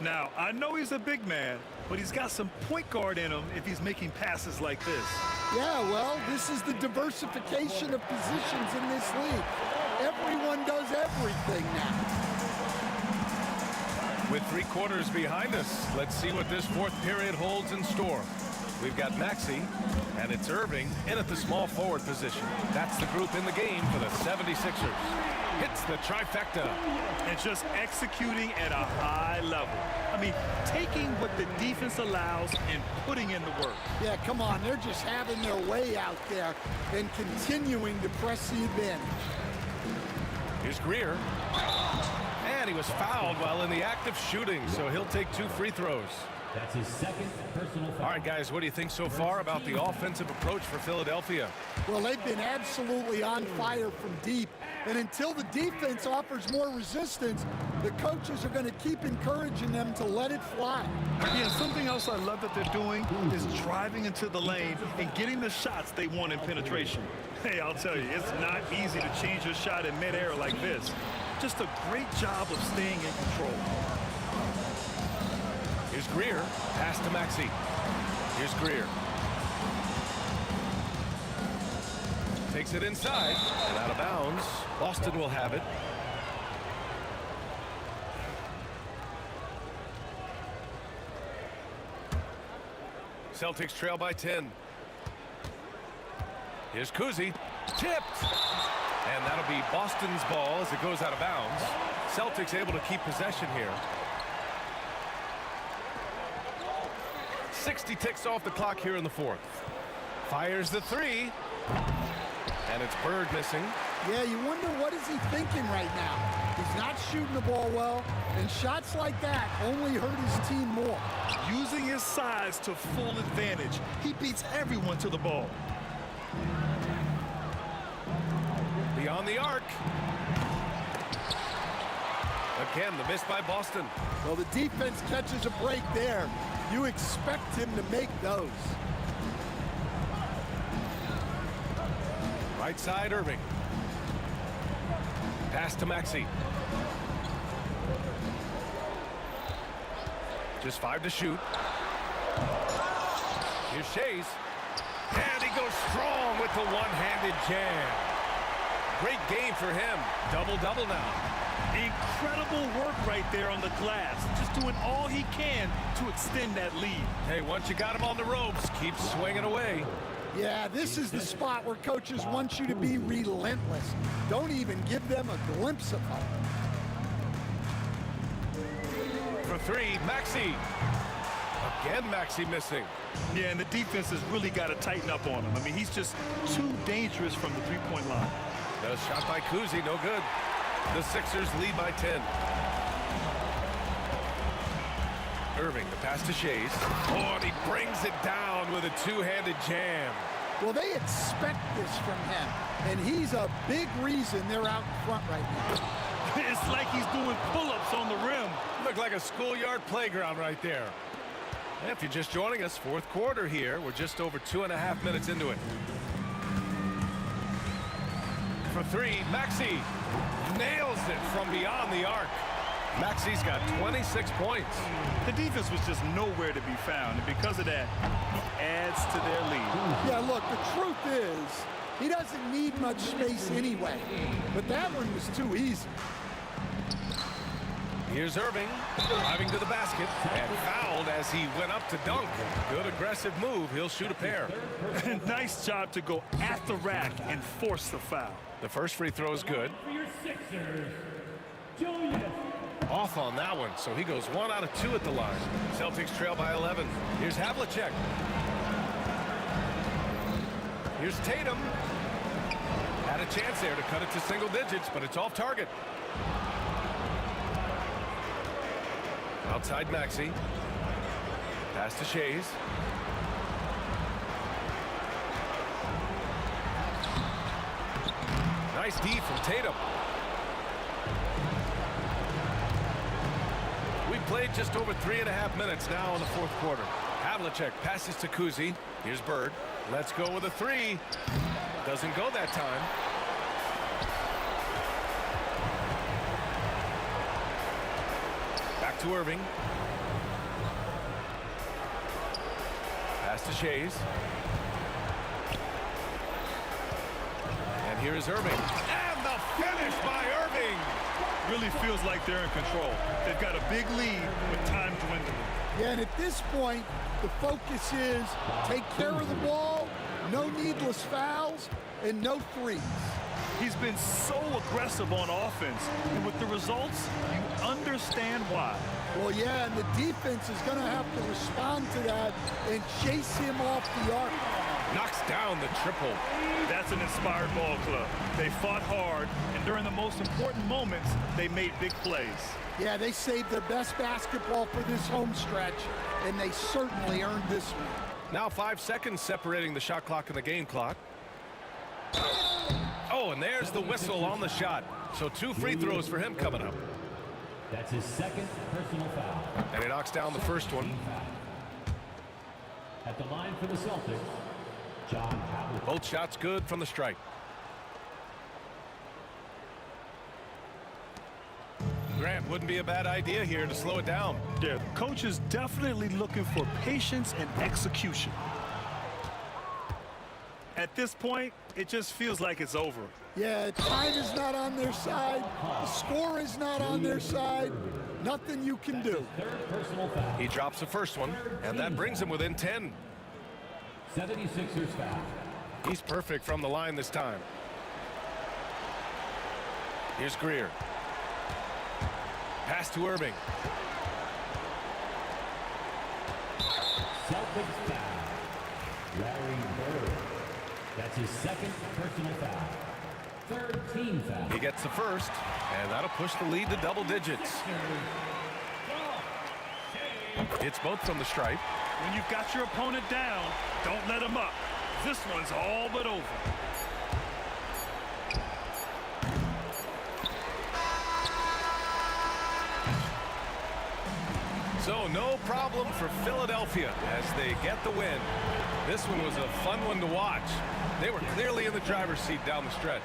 Now, I know he's a big man, but he's got some point guard in him if he's making passes like this. Yeah, well, this is the diversification of positions in this league. Everyone does everything now. With 3 quarters behind us, let's see what this fourth period holds in store. We've got Maxey, and it's Irving in at the small forward position. That's the group in the game for the 76ers. Hits the trifecta. And just executing at a high level. I mean, taking what the defense allows and putting in the work. Yeah, come on. They're just having their way out there and continuing to press the advantage. Here's Greer. And he was fouled while in the act of shooting, so he'll take 2 free throws. That's his second personal foul. All right, guys, what do you think so far about the offensive approach for Philadelphia? Well, they've been absolutely on fire from deep. And until the defense offers more resistance, the coaches are going to keep encouraging them to let it fly. Yeah, something else I love that they're doing is driving into the lane and getting the shots they want in penetration. Hey, I'll tell you, it's not easy to change your shot in midair like this. Just a great job of staying in control. Here's Greer, pass to Maxey. Here's Greer. Takes it inside and out of bounds. Boston will have it. Celtics trail by 10. Here's Kuzi. Tipped. And that'll be Boston's ball as it goes out of bounds. Celtics able to keep possession here. 60 ticks off the clock here in the fourth. Fires the 3. And it's Bird missing. Yeah, you wonder what is he thinking right now. He's not shooting the ball well, and shots like that only hurt his team more. Using his size to full advantage, he beats everyone to the ball. Beyond the arc. Again, the miss by Boston. Well, the defense catches a break there. You expect him to make those. Right side, Irving. Pass to Maxey. Just 5 to shoot. Here's Shays. And he goes strong with the one-handed jam. Great game for him. Double-double now. Incredible work right there on the glass. Just doing all he can to extend that lead. Hey, once you got him on the ropes, keep swinging away. Yeah, this is the spot where coaches want you to be relentless. Don't even give them a glimpse of hope. For 3, Maxey. Again, Maxey missing. Yeah, and the defense has really got to tighten up on him. I mean, he's just too dangerous from the three-point line. The shot by Kuzi, no good. The Sixers lead by 10. Irving, the pass to Shays. Oh, and he brings it down with a two-handed jam. Well, they expect this from him, and he's a big reason they're out in front right now. It's like he's doing pull-ups on the rim. Looked like a schoolyard playground right there. And if you're just joining us, fourth quarter here. We're just over 2.5 minutes into it. For 3, Maxey nails it from beyond the arc. Maxey's got 26 points. The defense was just nowhere to be found, and because of that, it adds to their lead. Yeah, look, the truth is, he doesn't need much space anyway, but that one was too easy. Here's Irving driving to the basket and fouled as he went up to dunk. Good aggressive move. He'll shoot a pair. Nice job to go at the rack and force the foul. The first free throw is good. For your Sixers, Joe off on that one, so he goes 1 out of 2 at the line. Celtics trail by 11. Here's Havlicek. Here's Tatum. Had a chance there to cut it to single digits, but it's off target. Outside Maxey. Pass to Shays. Nice D from Tatum. We played just over 3.5 minutes now in the fourth quarter. Havlicek passes to Kuzi. Here's Bird. Let's go with a 3. Doesn't go that time. Back to Irving. Pass to Shays. And here is Irving. And the finish by Irving. Really feels like they're in control. They've got a big lead with time dwindling. Yeah, and at this point, the focus is take care of the ball, no needless fouls, and no threes. He's been so aggressive on offense, and with the results, you understand why. Well, yeah, and the defense is going to have to respond to that and chase him off the arc. Knocks down the triple. That's an inspired ball club. They fought hard, and during the most important moments, they made big plays. Yeah, they saved their best basketball for this home stretch, and they certainly earned this one. Now 5 seconds separating the shot clock and the game clock. Oh, and there's the whistle on the shot. So 2 free throws for him coming up. That's his second personal foul. And he knocks down the first one. At the line for the Celtics, John Havlicek. Both shots good from the stripe. Grant, wouldn't be a bad idea here to slow it down. Yeah, coach is definitely looking for patience and execution. At this point, it just feels like it's over. Yeah, time is not on their side. The score is not on their side. Nothing you can do. He drops the first one, and that brings him within 10. 76ers foul. He's perfect from the line this time. Here's Greer. Pass to Irving. Celtics foul. Larry Bird. That's his second personal foul. Third team foul. He gets the first, and that'll push the lead to double digits. It's both from the stripe. When you've got your opponent down, don't let him up. This one's all but over. So no problem for Philadelphia as they get the win. This one was a fun one to watch. They were clearly in the driver's seat down the stretch.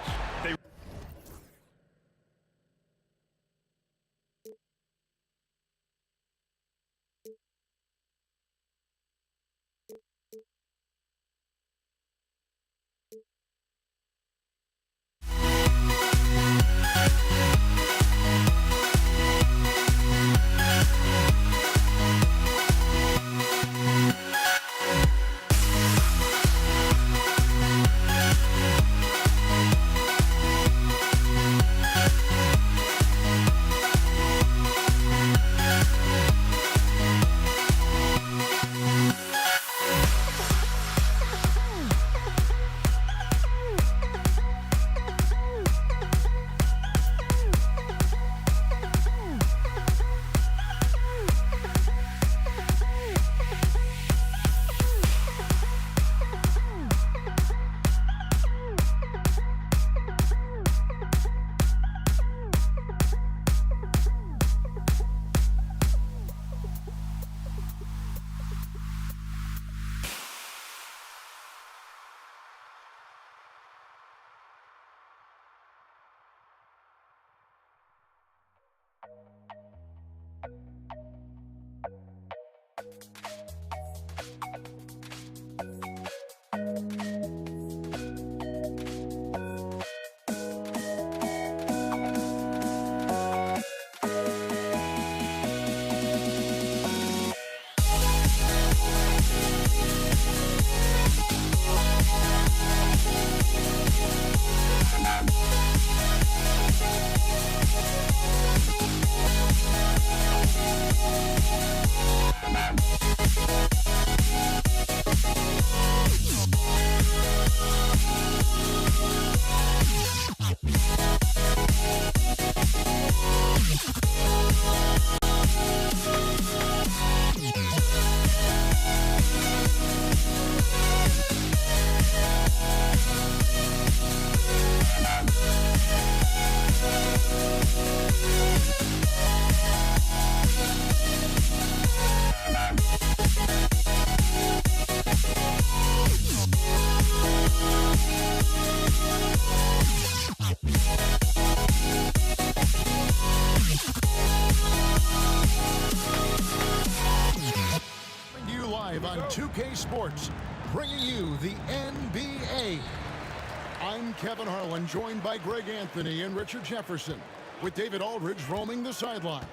2K Sports, bringing you the NBA. I'm Kevin Harlan, joined by Greg Anthony and Richard Jefferson, with David Aldridge roaming the sideline.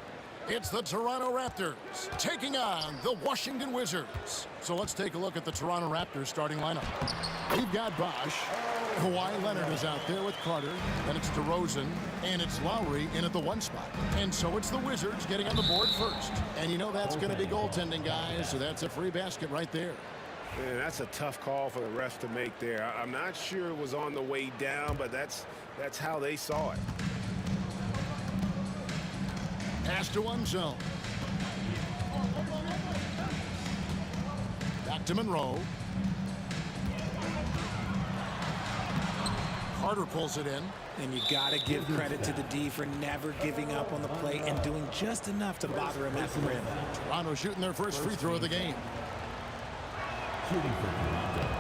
It's the Toronto Raptors taking on the Washington Wizards. So let's take a look at the Toronto Raptors starting lineup. We've got Bosh. Kawhi Leonard is out there with Carter. Then it's DeRozan. And it's Lowry in at the 1 spot. And so it's the Wizards getting on the board first. And you know that's going to be goaltending, guys. So that's a free basket right there. Man, that's a tough call for the refs to make there. I'm not sure it was on the way down, but that's how they saw it. Pass to one zone. Back to Monroe. Carter pulls it in. And you got to give credit to the D for never giving up on the play and doing just enough to bother him at the rim. Toronto shooting their first free throw of the game.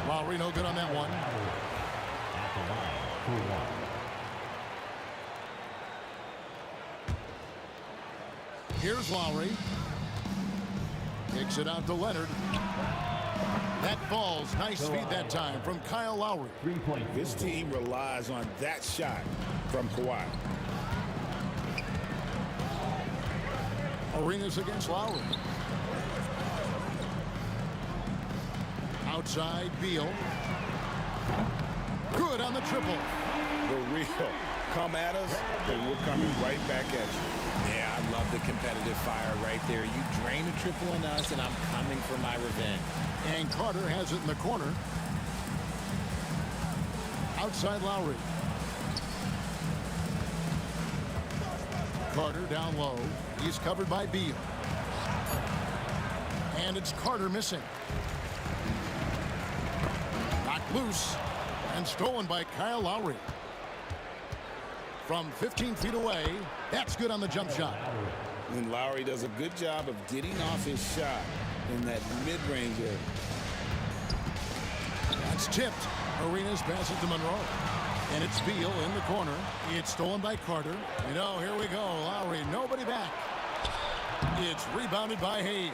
Lowry no good on that one. At the line for 1. Here's Lowry. Kicks it out to Leonard. That falls. Nice feed that time from Kyle Lowry. This team relies on that shot from Kawhi. Arenas against Lowry. Outside, Beal. Good on the triple. The real. Come at us, and we're coming right back at you. Yeah, I love the competitive fire right there. You drain a triple on us, and I'm coming for my revenge. And Carter has it in the corner. Outside Lowry. Carter down low. He's covered by Beal. And it's Carter missing. Knocked loose and stolen by Kyle Lowry. From 15 feet away, that's good on the jump shot. And Lowry does a good job of getting off his shot in that mid-range area. That's tipped. Arenas passes to Monroe. And it's Beal in the corner. It's stolen by Carter. You know, here we go. Lowry, nobody back. It's rebounded by Hayes.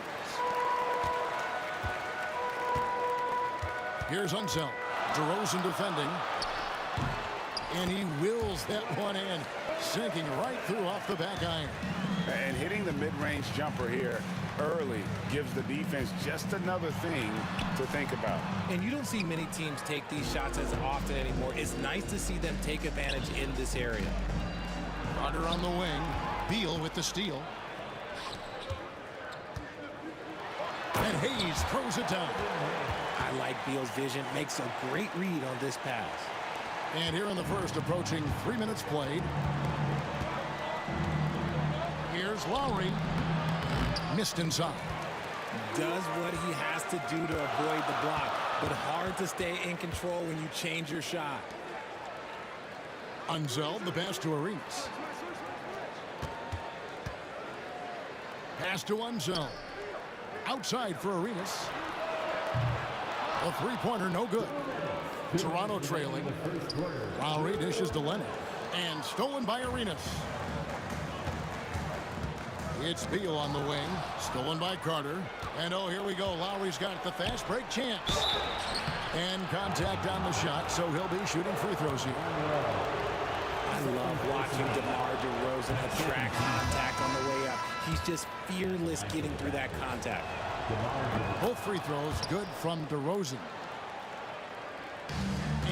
Here's Unseld. DeRozan defending. And he wills that one in, sinking right through off the back iron. And hitting the mid-range jumper here early gives the defense just another thing to think about. And you don't see many teams take these shots as often anymore. It's nice to see them take advantage in this area. Carter on the wing. Beal with the steal. And Hayes throws it down. I like Beal's vision. Makes a great read on this pass. And here in the first, approaching 3 minutes played. Here's Lowry. Missed inside. Does what he has to do to avoid the block, but hard to stay in control when you change your shot. Unseld, the pass to Arenas. Pass to Unseld. Outside for Arenas. A three-pointer, no good. Toronto trailing. Lowry dishes to Leonard. And stolen by Arenas. It's Beal on the wing. Stolen by Carter. And oh, here we go. Lowry's got the fast break chance. And contact on the shot, so he'll be shooting free throws here. I love watching DeMar DeRozan attract contact on the way up. He's just fearless getting through that contact. Both free throws good from DeRozan.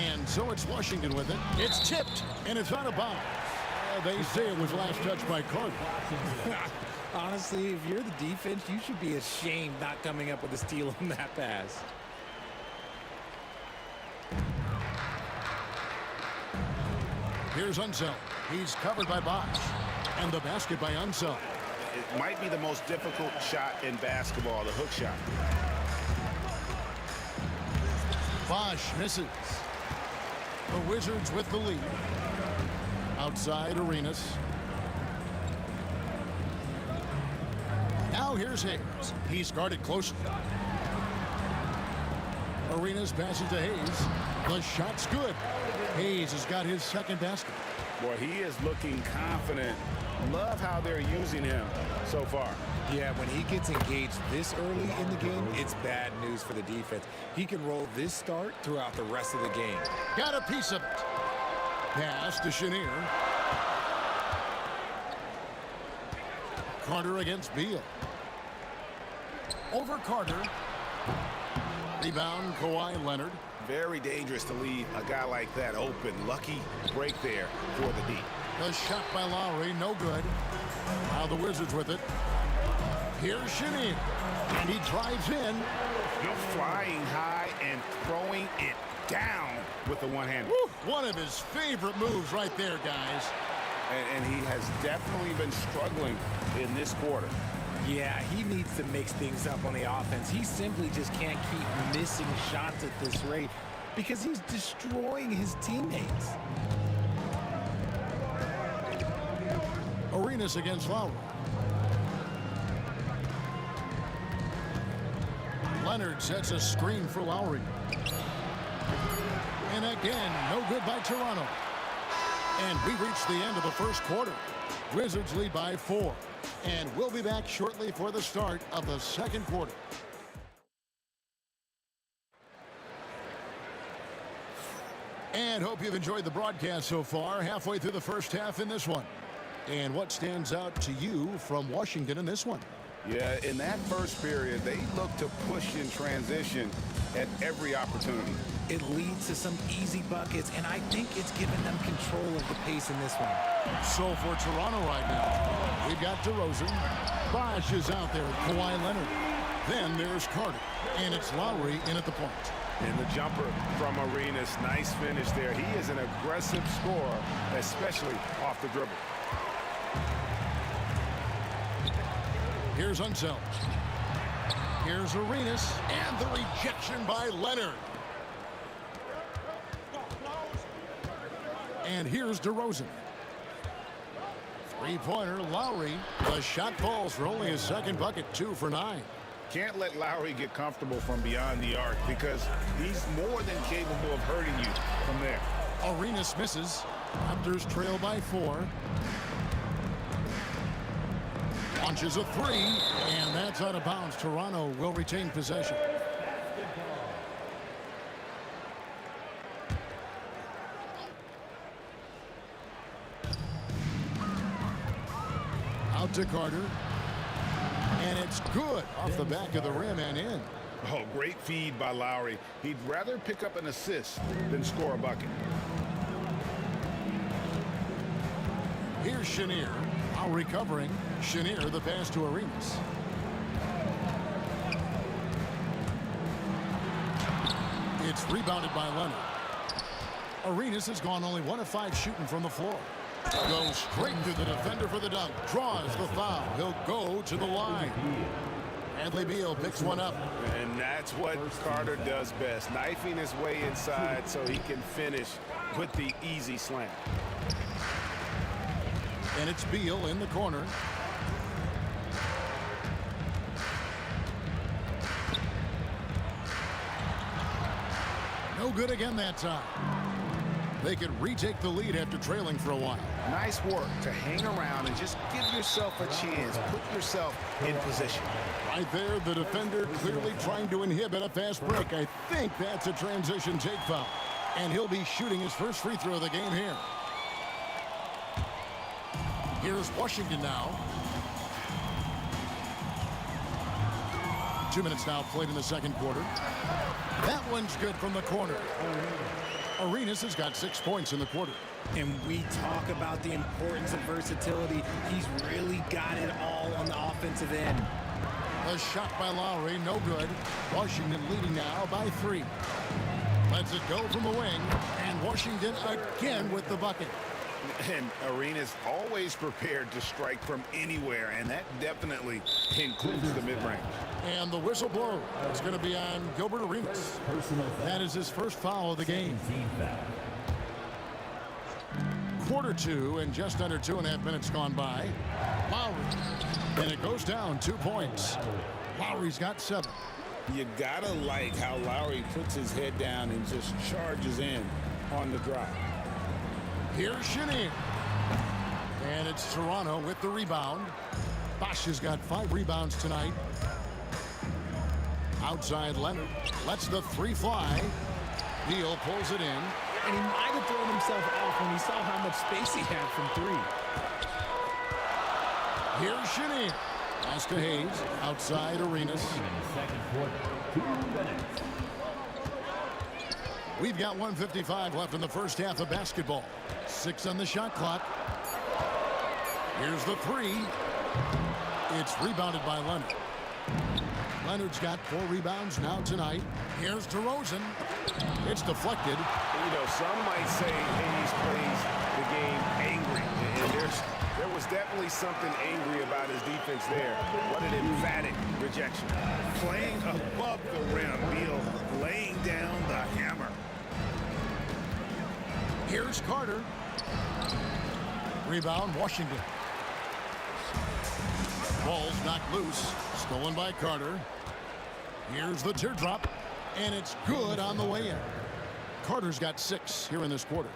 And so it's Washington with it. It's tipped, and it's out of bounds. They say it was last touched by Carter. Honestly, if you're the defense, you should be ashamed not coming up with a steal on that pass. Here's Unseld. He's covered by Bosh. And the basket by Unseld. It might be the most difficult shot in basketball, the hook shot. Bosh misses. The Wizards with the lead. Outside Arenas. Now here's Hayes. He's guarded closely. Arenas passes to Hayes. The shot's good. Hayes has got his second basket. Boy, he is looking confident. Love how they're using him so far. Yeah, when he gets engaged this early in the game, it's bad news for the defense. He can roll this start throughout the rest of the game. Got a piece of it. Pass to Chenier. Carter against Beal. Over Carter. Rebound, Kawhi Leonard. Very dangerous to leave a guy like that open. Lucky break there for the D. The shot by Lowry, no good. Now the Wizards with it. Here's Chenier, and he drives in. Flying high and throwing it down with the one-hand. One of his favorite moves right there, guys. And he has definitely been struggling in this quarter. Yeah, he needs to mix things up on the offense. He simply just can't keep missing shots at this rate because he's destroying his teammates. Arenas against Lowry. Leonard sets a screen for Lowry. And again, no good by Toronto. And we reach the end of the first quarter. Wizards lead by 4. And we'll be back shortly for the start of the second quarter. And hope you've enjoyed the broadcast so far, halfway through the first half in this one. And what stands out to you from Washington in this one? Yeah, in that first period, they looked to push in transition at every opportunity. It leads to some easy buckets, and I think it's given them control of the pace in this one. So for Toronto right now, we've got DeRozan. Bosh is out there with Kawhi Leonard. Then there's Carter, and it's Lowry in at the point. And the jumper from Arenas, nice finish there. He is an aggressive scorer, especially off the dribble. Here's Unseld. Here's Arenas, and the rejection by Leonard. And here's DeRozan. Three-pointer, Lowry. The shot falls for only his second bucket, 2 for 9. Can't let Lowry get comfortable from beyond the arc because he's more than capable of hurting you from there. Arenas misses. Raptors trail by 4. Launches a 3, and that's out of bounds. Toronto will retain possession. Out to Carter. And it's good off the back of the rim and in. Oh, great feed by Lowry. He'd rather pick up an assist than score a bucket. Here's Chenier. Now recovering. Chenier, the pass to Arenas. It's rebounded by Leonard. Arenas has gone only 1 of 5 shooting from the floor. Goes straight to the defender for the dunk. Draws the foul. He'll go to the line. Bradley Beal picks one up. And that's what Carter does best. Knifing his way inside so he can finish with the easy slam. And it's Beal in the corner. No good again that time. They could retake the lead after trailing for a while. Nice work to hang around and just give yourself a chance. Put yourself in position. Right there, the defender clearly trying to inhibit a fast break. I think that's a transition take foul. And he'll be shooting his first free throw of the game here. Here's Washington now. 2 minutes now played in the second quarter. That one's good from the corner. Arenas has got 6 points in the quarter. And we talk about the importance of versatility. He's really got it all on the offensive end. A shot by Lowry, no good. Washington leading now by 3. Lets it go from the wing. And Washington again with the bucket. And Arenas always prepared to strike from anywhere, and that definitely includes the mid-range. And the whistle blows. It's going to be on Gilbert Arenas. That is his first foul of the game. Quarter 2 and just under 2.5 minutes gone by. Lowry. And it goes down 2 points. Lowry's got 7. You gotta like how Lowry puts his head down and just charges in on the drive. Here's Chenier. And it's Toronto with the rebound. Bosch has got 5 rebounds tonight. Outside Leonard lets the 3 fly. Beal pulls it in. And he might have thrown himself off when he saw how much space he had from 3. Here's Chenier. Pass to Hayes. Outside Arenas. Second quarter, 2 minutes. We've got 1:55 left in the first half of basketball. 6 on the shot clock. Here's the 3. It's rebounded by Leonard. Leonard's got 4 rebounds now tonight. Here's DeRozan. It's deflected. You know, some might say Hayes plays the game angry. And there was definitely something angry about his defense there. What an emphatic rejection. Playing above the rim. Beal laying down the hammer. Here's Carter. Rebound, Washington. Ball's knocked loose. Stolen by Carter. Here's the teardrop. And it's good on the way in. Carter's got 6 here in this quarter.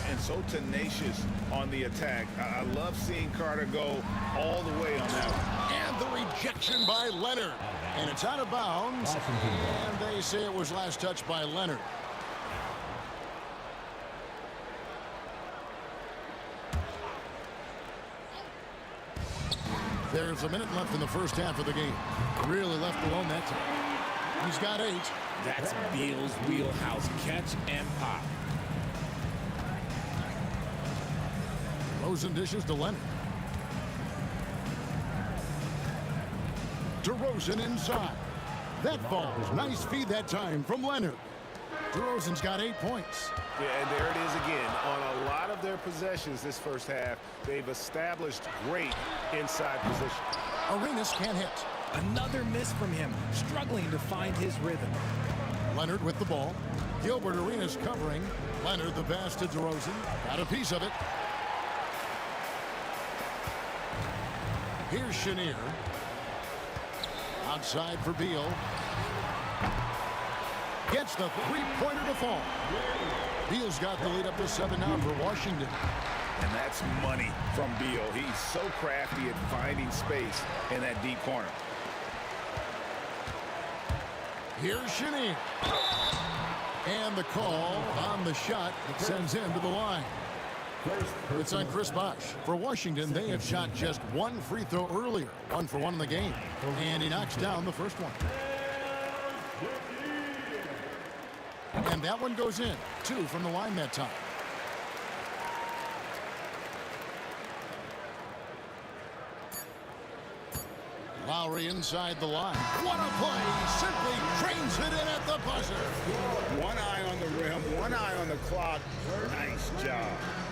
And so tenacious on the attack. I love seeing Carter go all the way on that one. And the rejection by Leonard. And it's out of bounds. And they say it was last touched by Leonard. There's a minute left in the first half of the game. Really left alone that time. He's got 8. That's Beal's wheelhouse. Catch and pop. DeRozan dishes to Leonard. DeRozan inside. That falls. Nice feed that time from Leonard. DeRozan's got 8 points. Yeah, and there it is again. On a lot of their possessions this first half, they've established great inside position. Arenas can't hit. Another miss from him, struggling to find his rhythm. Leonard with the ball. Gilbert Arenas covering. Leonard the pass to DeRozan. Got a piece of it. Here's Chenier. Outside for Beal. Gets the 3-pointer to fall. Beal's got the lead up to 7 now for Washington. And that's money from Beal. He's so crafty at finding space in that deep corner. Here's Chenier. And the call on the shot that sends him to the line. It's on Chris Bosch. For Washington, they have shot just 1 free throw earlier. 1 for 1 in the game. And he knocks down the first one. And that one goes in. 2 from the line that time. Lowry inside the line. What a play! Simply trains it in at the buzzer. One eye on the rim, one eye on the clock. Nice job.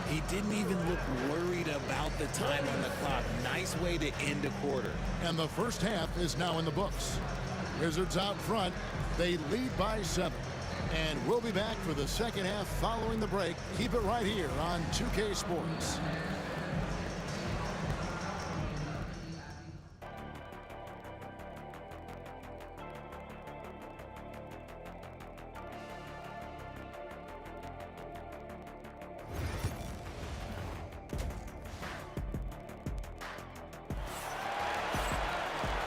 He didn't even look worried about the time on the clock. Nice way to end a quarter. And the first half is now in the books. Wizards out front. They lead by 7. And we'll be back for the second half following the break. Keep it right here on 2K Sports.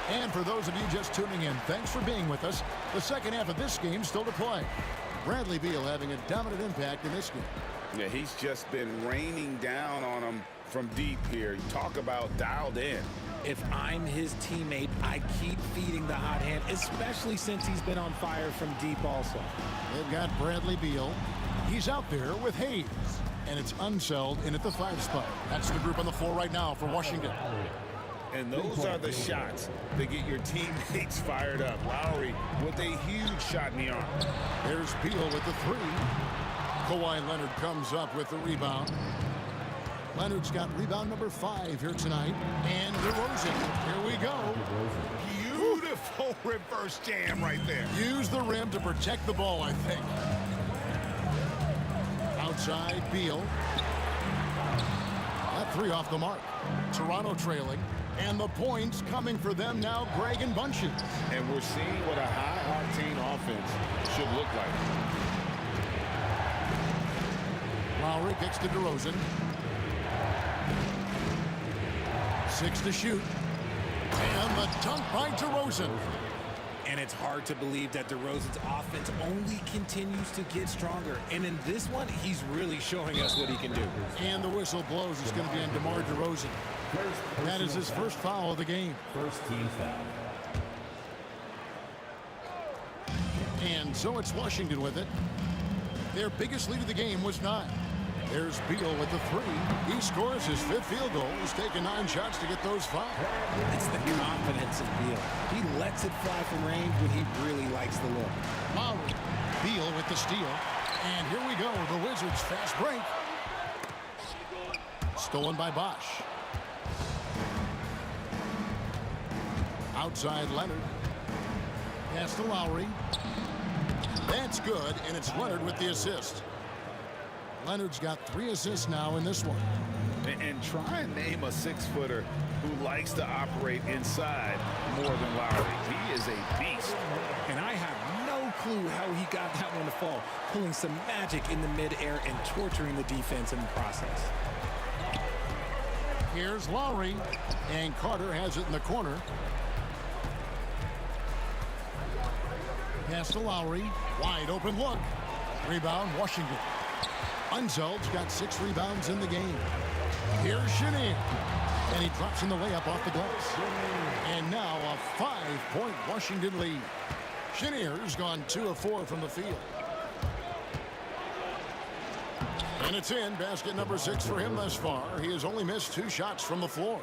And for those of you just tuning in, thanks for being with us. The second half of this game still to play. Bradley Beal having a dominant impact in this game. Yeah, he's just been raining down on him from deep here. Talk about dialed in. If I'm his teammate, I keep feeding the hot hand, especially since he's been on fire from deep also. They've got Bradley Beal. He's out there with Hayes. And it's Unseld in at the 5 spot. That's the group on the floor right now for Washington. And those are the shots that get your teammates fired up. Lowry with a huge shot in the arm. There's Beal with the 3. Kawhi Leonard comes up with the rebound. Leonard's got rebound number 5 here tonight. And DeRozan. Here we go. Beautiful reverse jam right there. Use the rim to protect the ball, I think. Outside Beal. That 3 off the mark. Toronto trailing. And the points coming for them now, Greg and Bunches. And we're seeing what a high-octane offense should look like. Lowry kicks to DeRozan. 6 to shoot. And the dunk by DeRozan. And it's hard to believe that DeRozan's offense only continues to get stronger. And in this one, he's really showing us what he can do. And the whistle blows. It's going to be on DeMar DeRozan. That is his first foul of the game. First team foul. And so it's Washington with it. Their biggest lead of the game was 9. There's Beal with the 3. He scores his 5th field goal. He's taken 9 shots to get those 5. It's the confidence in Beal. He lets it fly from range when he really likes the look. Lowry, Beal with the steal. And here we go, the Wizards' fast break. Stolen by Bosch. Outside Leonard. Pass to Lowry. That's good, and it's Leonard with the assist. Leonard's got 3 assists now in this one. And try and name a 6-footer who likes to operate inside more than Lowry. He is a beast. And I have no clue how he got that one to fall, pulling some magic in the midair and torturing the defense in the process. Here's Lowry, and Carter has it in the corner. Pass to Lowry, wide open look. Rebound, Washington. Unzeld's got 6 rebounds in the game. Here's Chenier, and he drops in the layup off the glass. And now a 5-point Washington lead. Chenier's gone 2 of 4 from the field. And it's in, basket number 6 for him thus far. He has only missed 2 shots from the floor.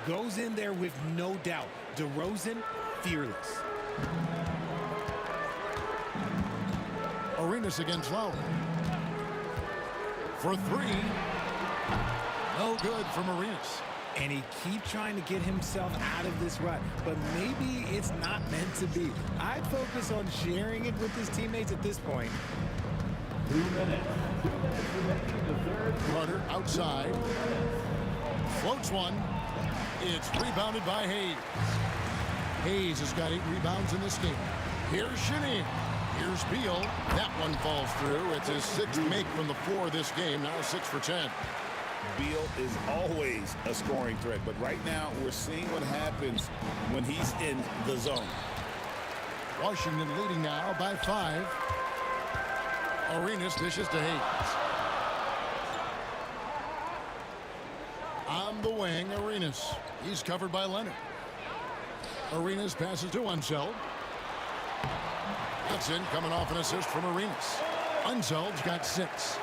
Goes in there with no doubt. DeRozan, fearless. Arenas against Lowry. For 3. No good from Arenas. And he keeps trying to get himself out of this rut, but maybe it's not meant to be. I'd focus on sharing it with his teammates at this point. 2 minutes. 2 minutes remaining in the third. Carter outside. Floats one. It's rebounded by Hayes. Hayes has got 8 rebounds in this game. Here's Chenier. Here's Beal. That one falls through. It's his 6th make from the floor this game. Now 6 for 10. Beal is always a scoring threat, but right now we're seeing what happens when he's in the zone. Washington leading now by 5. Arenas dishes to Hayes. On the wing, Arenas. He's covered by Leonard. Arenas passes to Unseld. That's in, coming off an assist from Arenas. Unseld's got 6.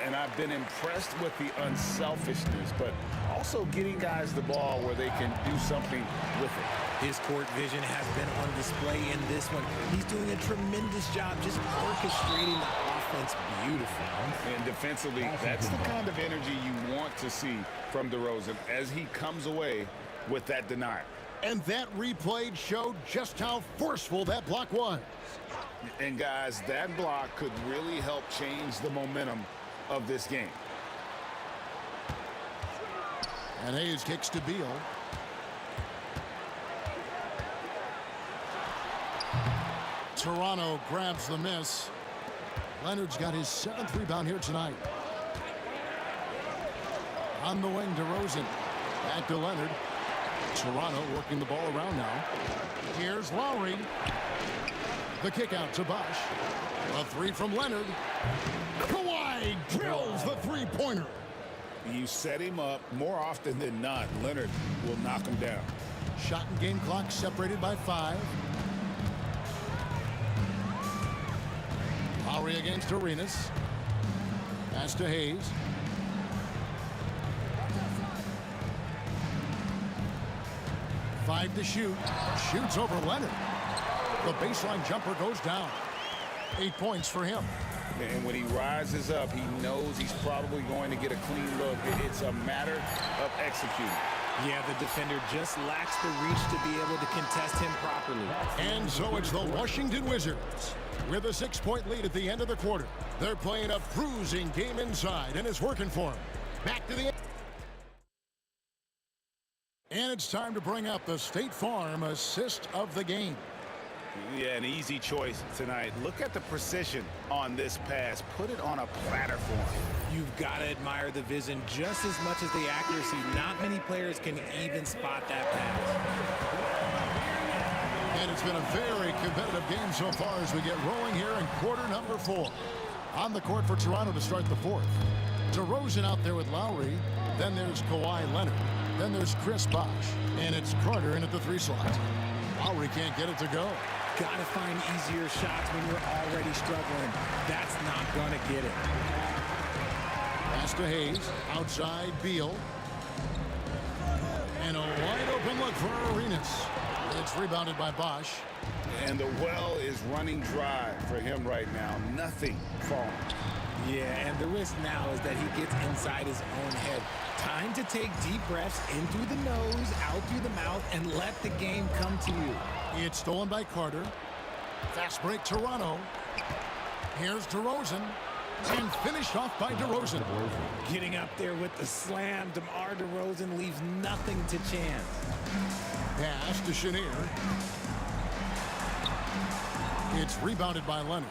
And I've been impressed with the unselfishness, but also getting guys the ball where they can do something with it. His court vision has been on display in this one. He's doing a tremendous job just orchestrating the offense beautifully. And defensively, that's the kind of energy you want to see from DeRozan as he comes away with that denial. And that replay showed just how forceful that block was. And guys, that block could really help change the momentum of this game. And Hayes kicks to Beal. Toronto grabs the miss. Leonard's got his 7th rebound here tonight. On the wing, DeRozan. Back to Leonard. Toronto working the ball around now. Here's Lowry. The kick out to Bosch. A 3 from Leonard. Kawhi drills the 3-pointer. You set him up more often than not. Leonard will knock him down. Shot and game clock separated by 5. Lowry against Arenas. Pass to Hayes. Five to shoot. Shoots over Leonard. The baseline jumper goes down. 8 points for him. And when he rises up, he knows he's probably going to get a clean look. It's a matter of executing. Yeah, the defender just lacks the reach to be able to contest him properly. And so it's the Washington Wizards with a 6-point lead at the end of the quarter. They're playing a bruising game inside, and it's working for them. Back to the end. And it's time to bring up the State Farm assist of the game. Yeah, an easy choice tonight. Look at the precision on this pass. Put it on a platter for him. You've got to admire the vision just as much as the accuracy. Not many players can even spot that pass. And it's been a very competitive game so far as we get rolling here in quarter number 4. On the court for Toronto to start the 4th. DeRozan out there with Lowry. Then there's Kawhi Leonard. Then there's Chris Bosh. And it's Carter in at the 3 slot. Lowry can't get it to go. Got to find easier shots when you're already struggling. That's not going to get it. Pass to Hayes. Outside Beal. And a wide open look for Arenas. It's rebounded by Bosh. And the well is running dry for him right now. Nothing falling. Yeah, and the risk now is that he gets inside his own head. Time to take deep breaths in through the nose, out through the mouth, and let the game come to you. It's stolen by Carter. Fast break Toronto. Here's DeRozan. And finished off by DeRozan. Getting up there with the slam, DeMar DeRozan leaves nothing to chance. Pass to Chenier. It's rebounded by Leonard.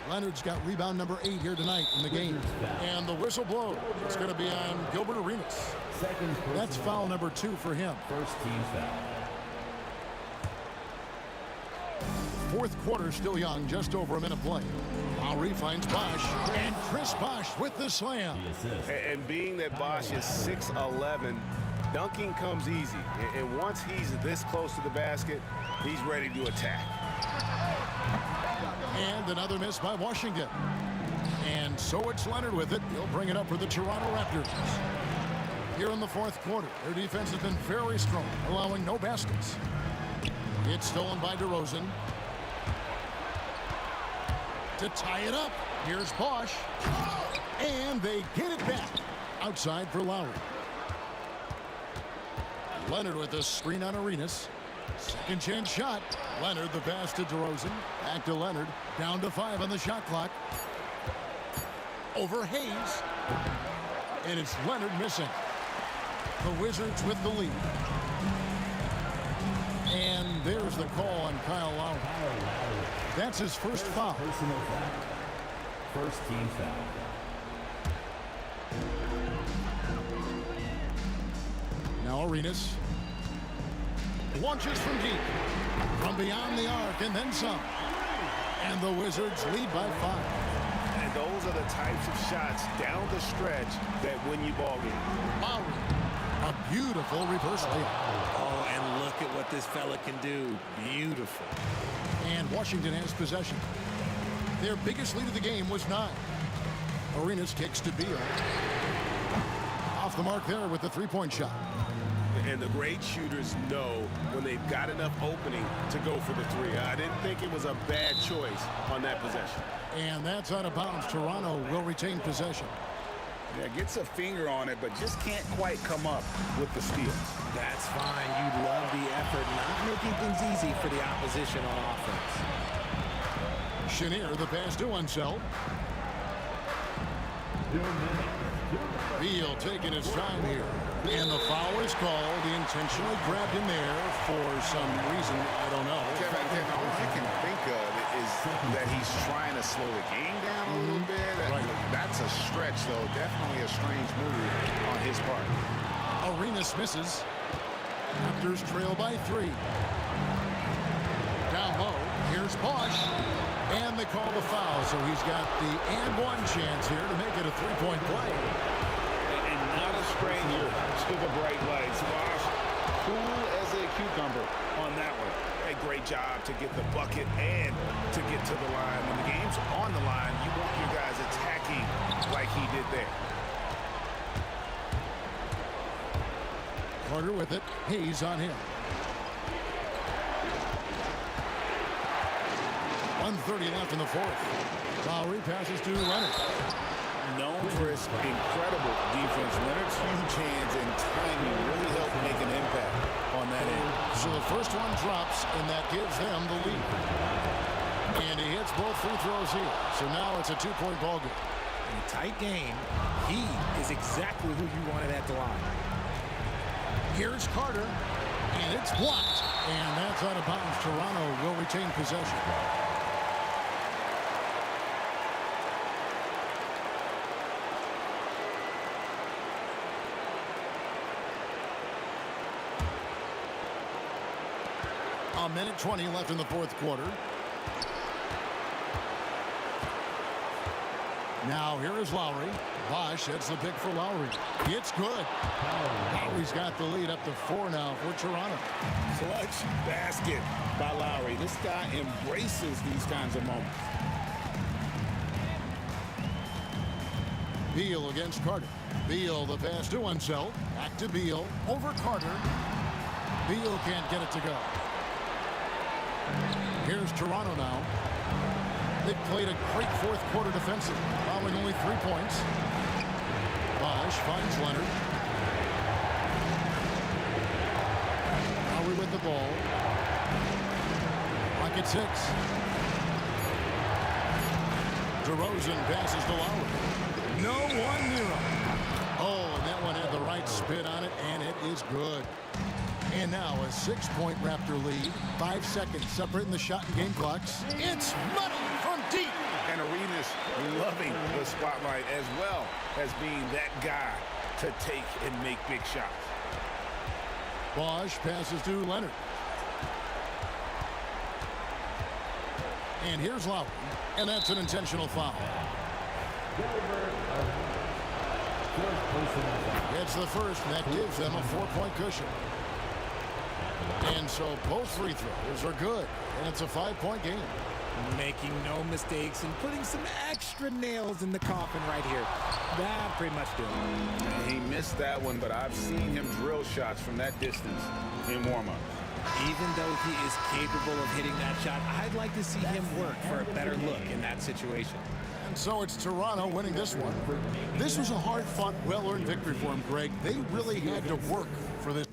Leonard's got rebound number 8 here tonight in the game. And the whistle blows. It's going to be on Gilbert Arenas. That's foul number 2 for him. First team foul. 4th quarter still young, just over a minute play. Lowry finds Bosh, and Chris Bosh with the slam. And being that Bosh is 6'11", dunking comes easy. And once he's this close to the basket, he's ready to attack. And another miss by Washington. And so it's Leonard with it. He'll bring it up for the Toronto Raptors. Here in the 4th quarter, their defense has been very strong, allowing no baskets. It's stolen by DeRozan. To tie it up, here's Bosh. And they get it back. Outside for Lowry. Leonard with the screen on Arenas. Second chance shot. Leonard the pass to DeRozan. Back to Leonard. Down to 5 on the shot clock. Over Hayes. And it's Leonard missing. The Wizards with the lead. And there's the call on Kyle Lowry. That's his first foul. Personal foul. First team foul. Now Arenas launches from deep, from beyond the arc, and then some. And the Wizards lead by 5. And those are the types of shots down the stretch that win you ball game. Lowry, a beautiful reverse layup. Oh, and look at what this fella can do. Beautiful. And Washington has possession. Their biggest lead of the game was 9. Arenas kicks to Beal. Off the mark there with the 3-point shot. And the great shooters know when they've got enough opening to go for the 3. I didn't think it was a bad choice on that possession. And that's out of bounds. Toronto will retain possession. Yeah, gets a finger on it, but just can't quite come up with the steal. That's fine. You love the effort, not making things easy for the opposition on offense. Chenier, the pass to Unseld. Beal taking his time here. And the foul is called. He intentionally grabbed him there for some reason. I don't know. Kevin, all I can think of is that he's trying to slow the game down a little bit. Right. That's a stretch, though. Definitely a strange move on his part. Arenas misses. Raptors trail by 3. Down low. Here's Bosh. And they call the foul. So he's got the and 1 chance here to make it a 3-point play. And not a stranger to the bright lights. Bosh, cool as a cucumber on that one. A great job to get the bucket and to get to the line. When the game's on the line, you want your guys attacking like he did there. Carter with it. Hayes on him. 1:30 left in the 4th. Lowry passes to Leonard. Known for his incredible defense, Leonard's huge hands and timing really helped make an impact on that end. So the first one drops, and that gives them the lead. And he hits both free throws here. So now it's a 2-point ball game. In a tight game, he is exactly who you wanted at the line. Here's Carter, and it's blocked. And that's out of bounds. Toronto will retain possession. A minute 20 left in the fourth quarter. Now here is Lowry. Bosch hits the pick for Lowry. It's good. Lowry's got the lead up to 4 now for Toronto. Clutch basket by Lowry. This guy embraces these kinds of moments. Beal against Carter. Beal the pass to Unseld. Back to Beal. Over Carter. Beal can't get it to go. Here's Toronto now. They played a great fourth quarter defensive, allowing only 3 points. Bosch finds Leonard. Lowry with the ball. Rockets 6. DeRozan passes to Lowry. No one near him. Oh, and that one had the right spin on it, and it is good. And now a 6-point Raptor lead. 5 seconds separating the shot and game clocks. It's money from deep. And Arenas loving the spotlight as well as being that guy to take and make big shots. Bosch passes to Leonard. And here's Lowry. And that's an intentional foul. It's the first, and that gives them a 4-point cushion. And so both free throws are good, and it's a 5-point game. Making no mistakes and putting some extra nails in the coffin right here. That pretty much do it. He missed that one, but I've seen him drill shots from that distance in warm-up. Even though he is capable of hitting that shot, I'd like to see him work for a better look in that situation. And so it's Toronto winning this one. This was a hard-fought, well-earned victory for him, Greg. They really had to work for this.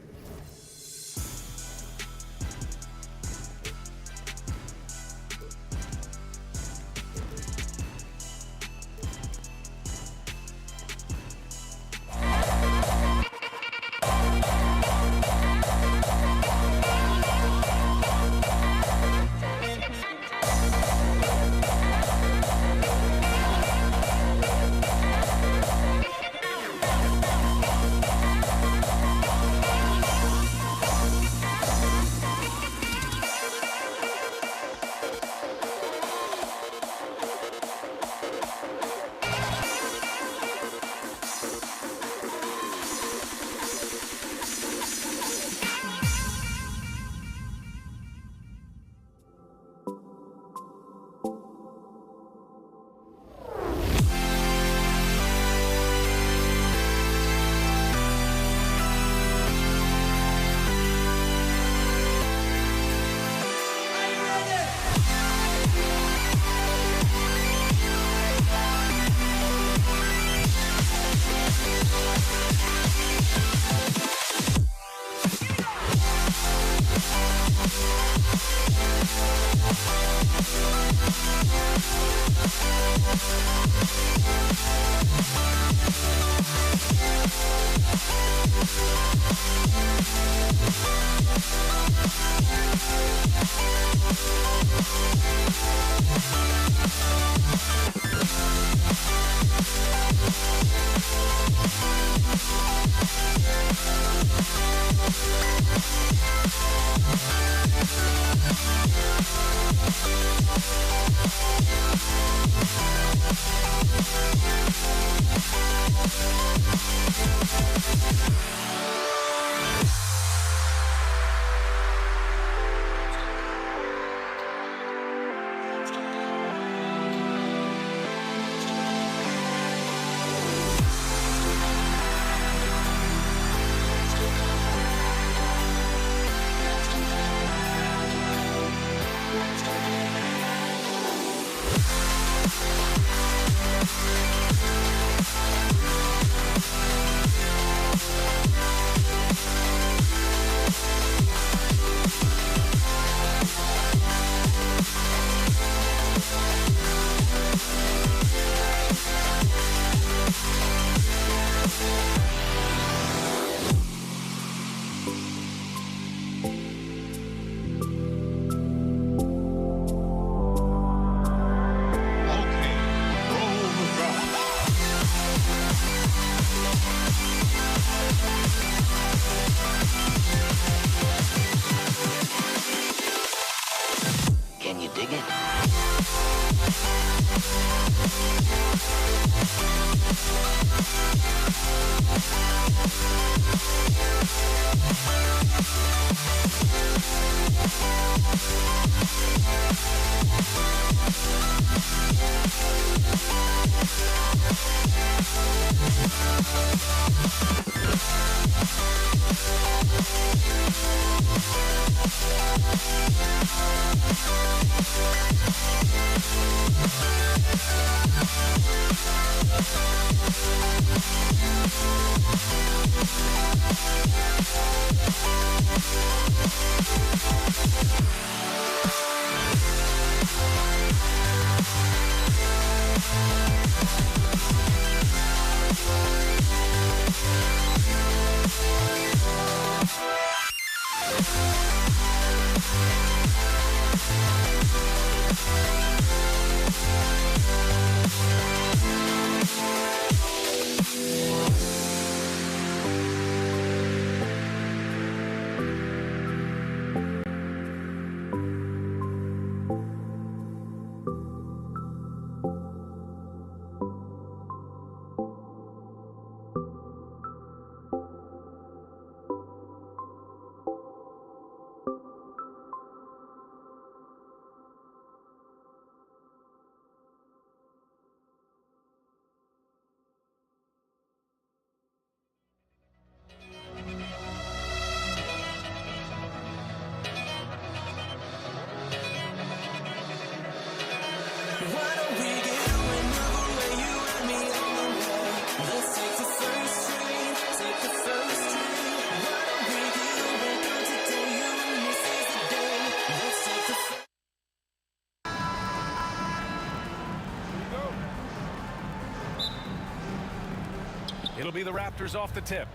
It'll be the Raptors off the tip.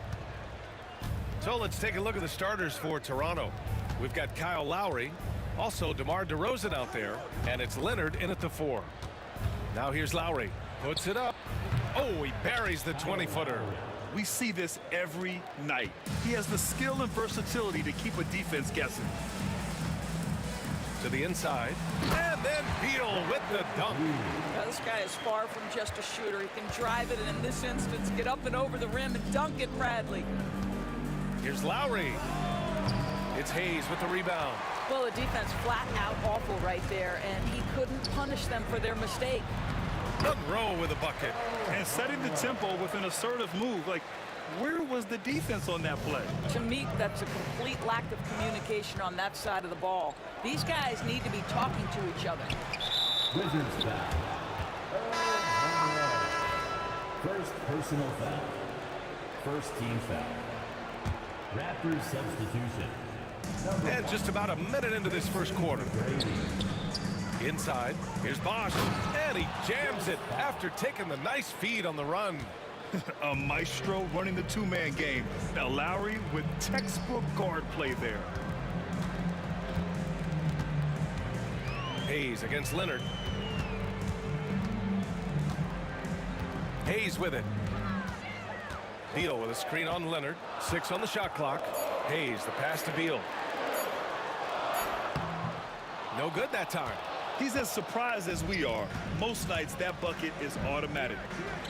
So let's take a look at the starters for Toronto. We've got Kyle Lowry, also DeMar DeRozan out there, and it's Leonard in at the 4. Now here's Lowry, puts it up. Oh, he buries the 20-footer. We see this every night. He has the skill and versatility to keep a defense guessing. To the inside, and then Beal with the dunk. Now, this guy is far from just a shooter. He can drive it, and in this instance, get up and over the rim and dunk it, Bradley. Here's Lowry. It's Hayes with the rebound. Well, the defense flat out awful right there, and he couldn't punish them for their mistake. Monroe with a bucket. And setting the tempo with an assertive move. Like, where was the defense on that play? To me, that's a complete lack of communication on that side of the ball. These guys need to be talking to each other. Wizards foul. First personal foul. First team foul. Raptors substitution. And just about a minute into this first quarter. Inside, here's Bosch, and he jams it after taking the nice feed on the run. A maestro running the two-man game. Now Lowry with textbook guard play there. Hayes against Leonard. Hayes with it. Beal with a screen on Leonard. 6 on the shot clock. Hayes, the pass to Beal. No good that time. He's as surprised as we are. Most nights that bucket is automatic.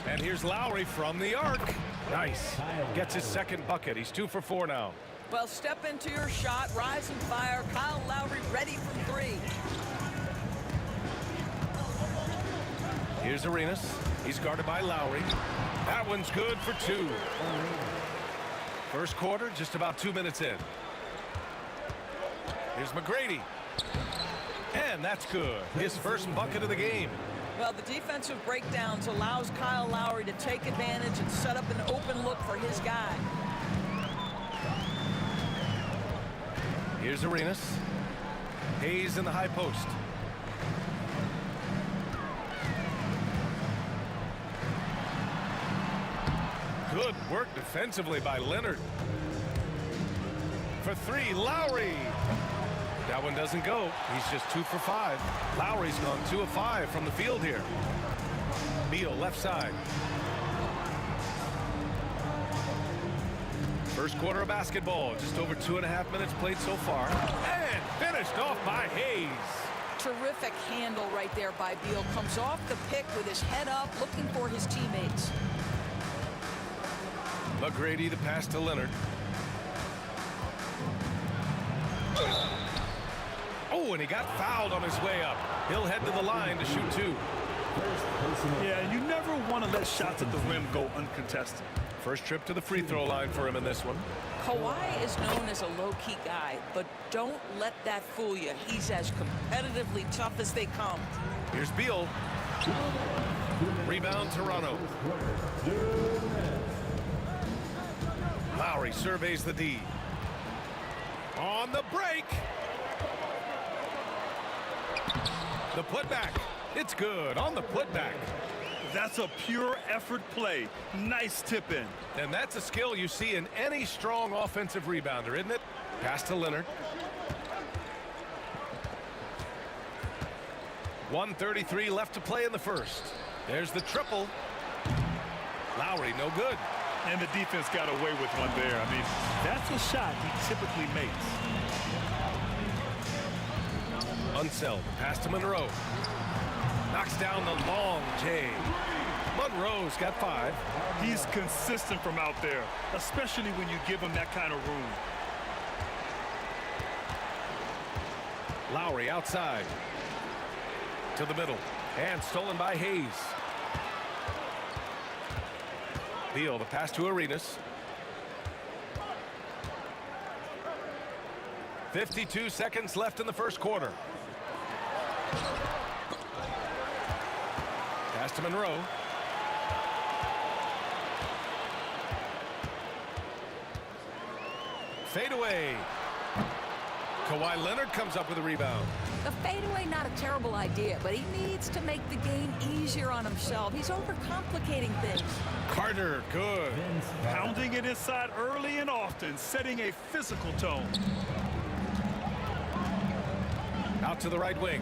And here's Lowry from the arc. Nice. Gets his second bucket. He's 2 for 4 now. Well, step into your shot, rise and fire. Kyle Lowry ready from 3. Here's Arenas. He's guarded by Lowry. That one's good for 2. First quarter, just about 2 minutes in. Here's McGrady. And that's good. His first bucket of the game. Well, the defensive breakdowns allows Kyle Lowry to take advantage and set up an open look for his guy. Here's Arenas. Hayes in the high post. Good work defensively by Leonard. For 3, Lowry. That one doesn't go. He's just 2 for 5. Lowry's gone 2 of 5 from the field here. Beal left side. First quarter of basketball. Just over 2.5 minutes played so far. And finished off by Hayes. Terrific handle right there by Beal. Comes off the pick with his head up, looking for his teammates. McGrady the pass to Leonard. Oh, and he got fouled on his way up. He'll head to the line to shoot 2. Yeah, you never want to let shots at the rim go uncontested. First trip to the free throw line for him in this one. Kawhi is known as a low-key guy, but don't let that fool you. He's as competitively tough as they come. Here's Beal. Rebound, Toronto. Lowry surveys the D. On the break. The putback. It's good on the putback. That's a pure effort play. Nice tip in. And that's a skill you see in any strong offensive rebounder, isn't it? Pass to Leonard. 1:33 left to play in the first. There's the triple. Lowry, no good. And the defense got away with one there. I mean, that's a shot he typically makes. Unseld. Pass to Monroe. Knocks down the long J. Monroe's got 5. He's consistent from out there, especially when you give him that kind of room. Lowry outside. To the middle. And stolen by Hayes. Beal, the pass to Arenas. 52 seconds left in the first quarter. Pass to Monroe. Fadeaway. Kawhi Leonard comes up with a rebound. The fadeaway, not a terrible idea, but he needs to make the game easier on himself. He's overcomplicating things. Carter, good. Pounding it inside early and often, setting a physical tone. Out to the right wing.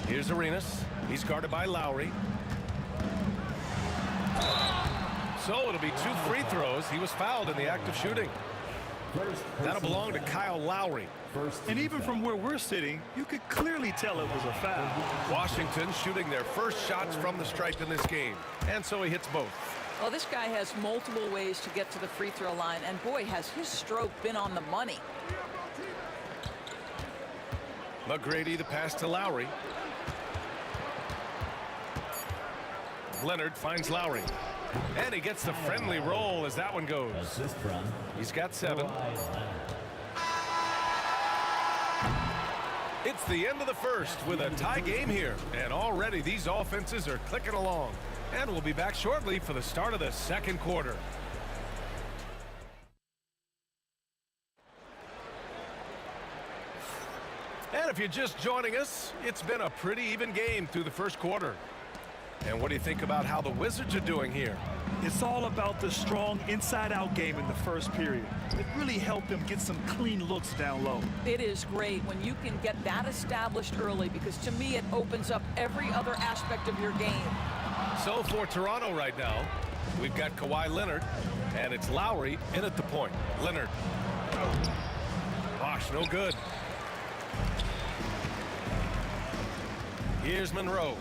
Here's Arenas. He's guarded by Lowry. So it'll be 2 free throws. He was fouled in the act of shooting. That'll belong to Kyle Lowry. And even from where we're sitting, you could clearly tell it was a foul. Washington shooting their first shots from the stripe in this game. And so he hits both. Well, this guy has multiple ways to get to the free throw line, and boy, has his stroke been on the money. McGrady, the pass to Lowry. Leonard finds Lowry. And he gets the friendly roll as that one goes. He's got 7. It's the end of the first with a tie game here. And already these offenses are clicking along. And we'll be back shortly for the start of the second quarter. And if you're just joining us, it's been a pretty even game through the first quarter. And what do you think about how the Wizards are doing here? It's all about the strong inside-out game in the first period. It really helped them get some clean looks down low. It is great when you can get that established early, because to me it opens up every other aspect of your game. So for Toronto right now, we've got Kawhi Leonard, and it's Lowry in at the point. Leonard. Bosh, no good. Here's Monroe.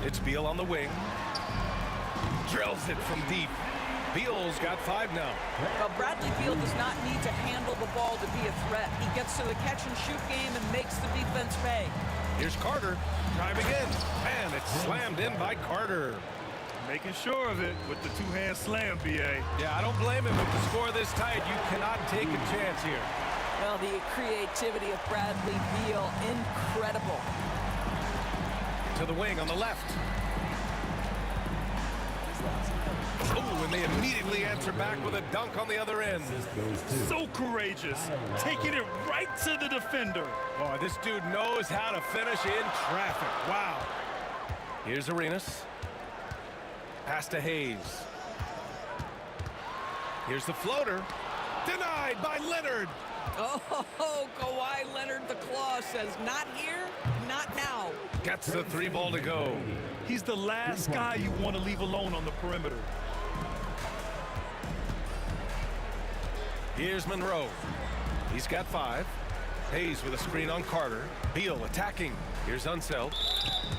It's Beal on the wing. Drills it from deep. Beal's got 5 now. Well, Bradley Beal does not need to handle the ball to be a threat. He gets to the catch-and-shoot game and makes the defense pay. Here's Carter driving in, and it's slammed in by Carter. Making sure of it with the two-hand slam, B.A. Yeah, I don't blame him. With the score this tight, you cannot take a chance here. Well, the creativity of Bradley Beal, incredible. To the wing on the left. Oh, and they immediately answer back with a dunk on the other end. So courageous, taking it right to the defender. Boy, this dude knows how to finish in traffic. Wow. Here's Arenas. Pass to Hayes. Here's the floater. Denied by Leonard. Oh, Kawhi Leonard, the claw says, not here, not now. Gets the 3 ball to go. He's the last guy you want to leave alone on the perimeter. Here's Monroe. He's got 5. Hayes with a screen on Carter. Beal attacking. Here's Unseld.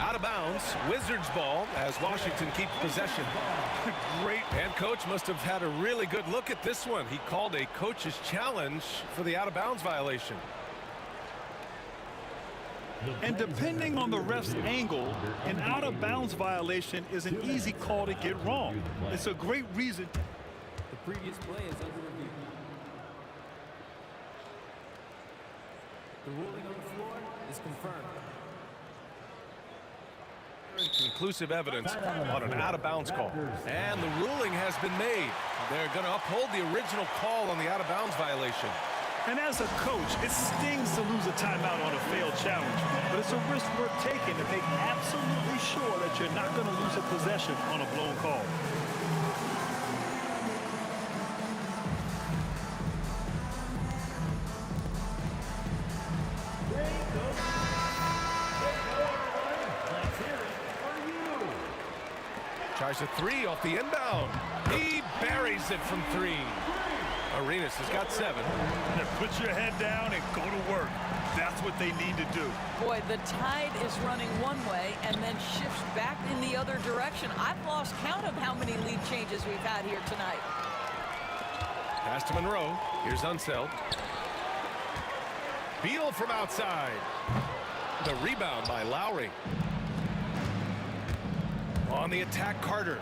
Out of bounds. Wizards ball as Washington keeps possession. Great. And coach must have had a really good look at this one. He called a coach's challenge for the out of bounds violation. And depending on the ref's angle, an out-of-bounds violation is an easy call to get wrong. It's a great reason. The previous play is under review. The ruling on the floor is confirmed. Conclusive evidence on an out-of-bounds call. And the ruling has been made. They're going to uphold the original call on the out-of-bounds violation. And as a coach, it stings to lose a timeout on a failed challenge, but it's a risk worth taking to make absolutely sure that you're not going to lose a possession on a blown call. Tries a three off the inbound. He buries it from three. Arenas has got 7. And put your head down and go to work. That's what they need to do. Boy, the tide is running one way and then shifts back in the other direction. I've lost count of how many lead changes we've had here tonight. Pass to Monroe. Here's Unseld. Beal from outside. The rebound by Lowry. On the attack, Carter.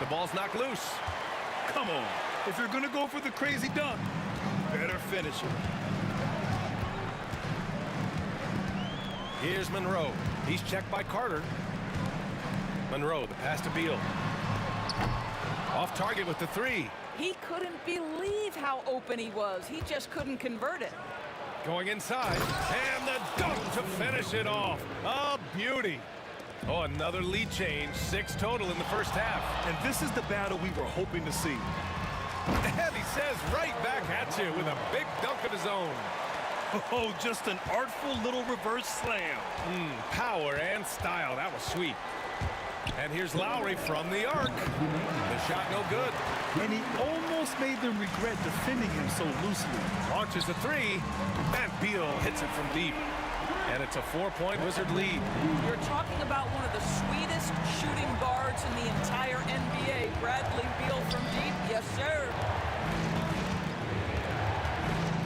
The ball's knocked loose. Come on. If you're going to go for the crazy dunk, better finish it. Here's Monroe. He's checked by Carter. Monroe, the pass to Beal. Off target with the three. He couldn't believe how open he was. He just couldn't convert it. Going inside. And the dunk to finish it off. A beauty. Oh, another lead change. 6 total in the first half. And this is the battle we were hoping to see. And he says right back at you with a big dunk of his own. Oh, just an artful little reverse slam. Power and style. That was sweet. And here's Lowry from the arc. The shot no good. And he almost made them regret defending him so loosely. Launches the three. And Beal hits it from deep. And it's a 4-point Wizard lead. You're talking about one of the sweetest shooting guards in the entire NBA. Bradley Beal from deep. Yes, sir.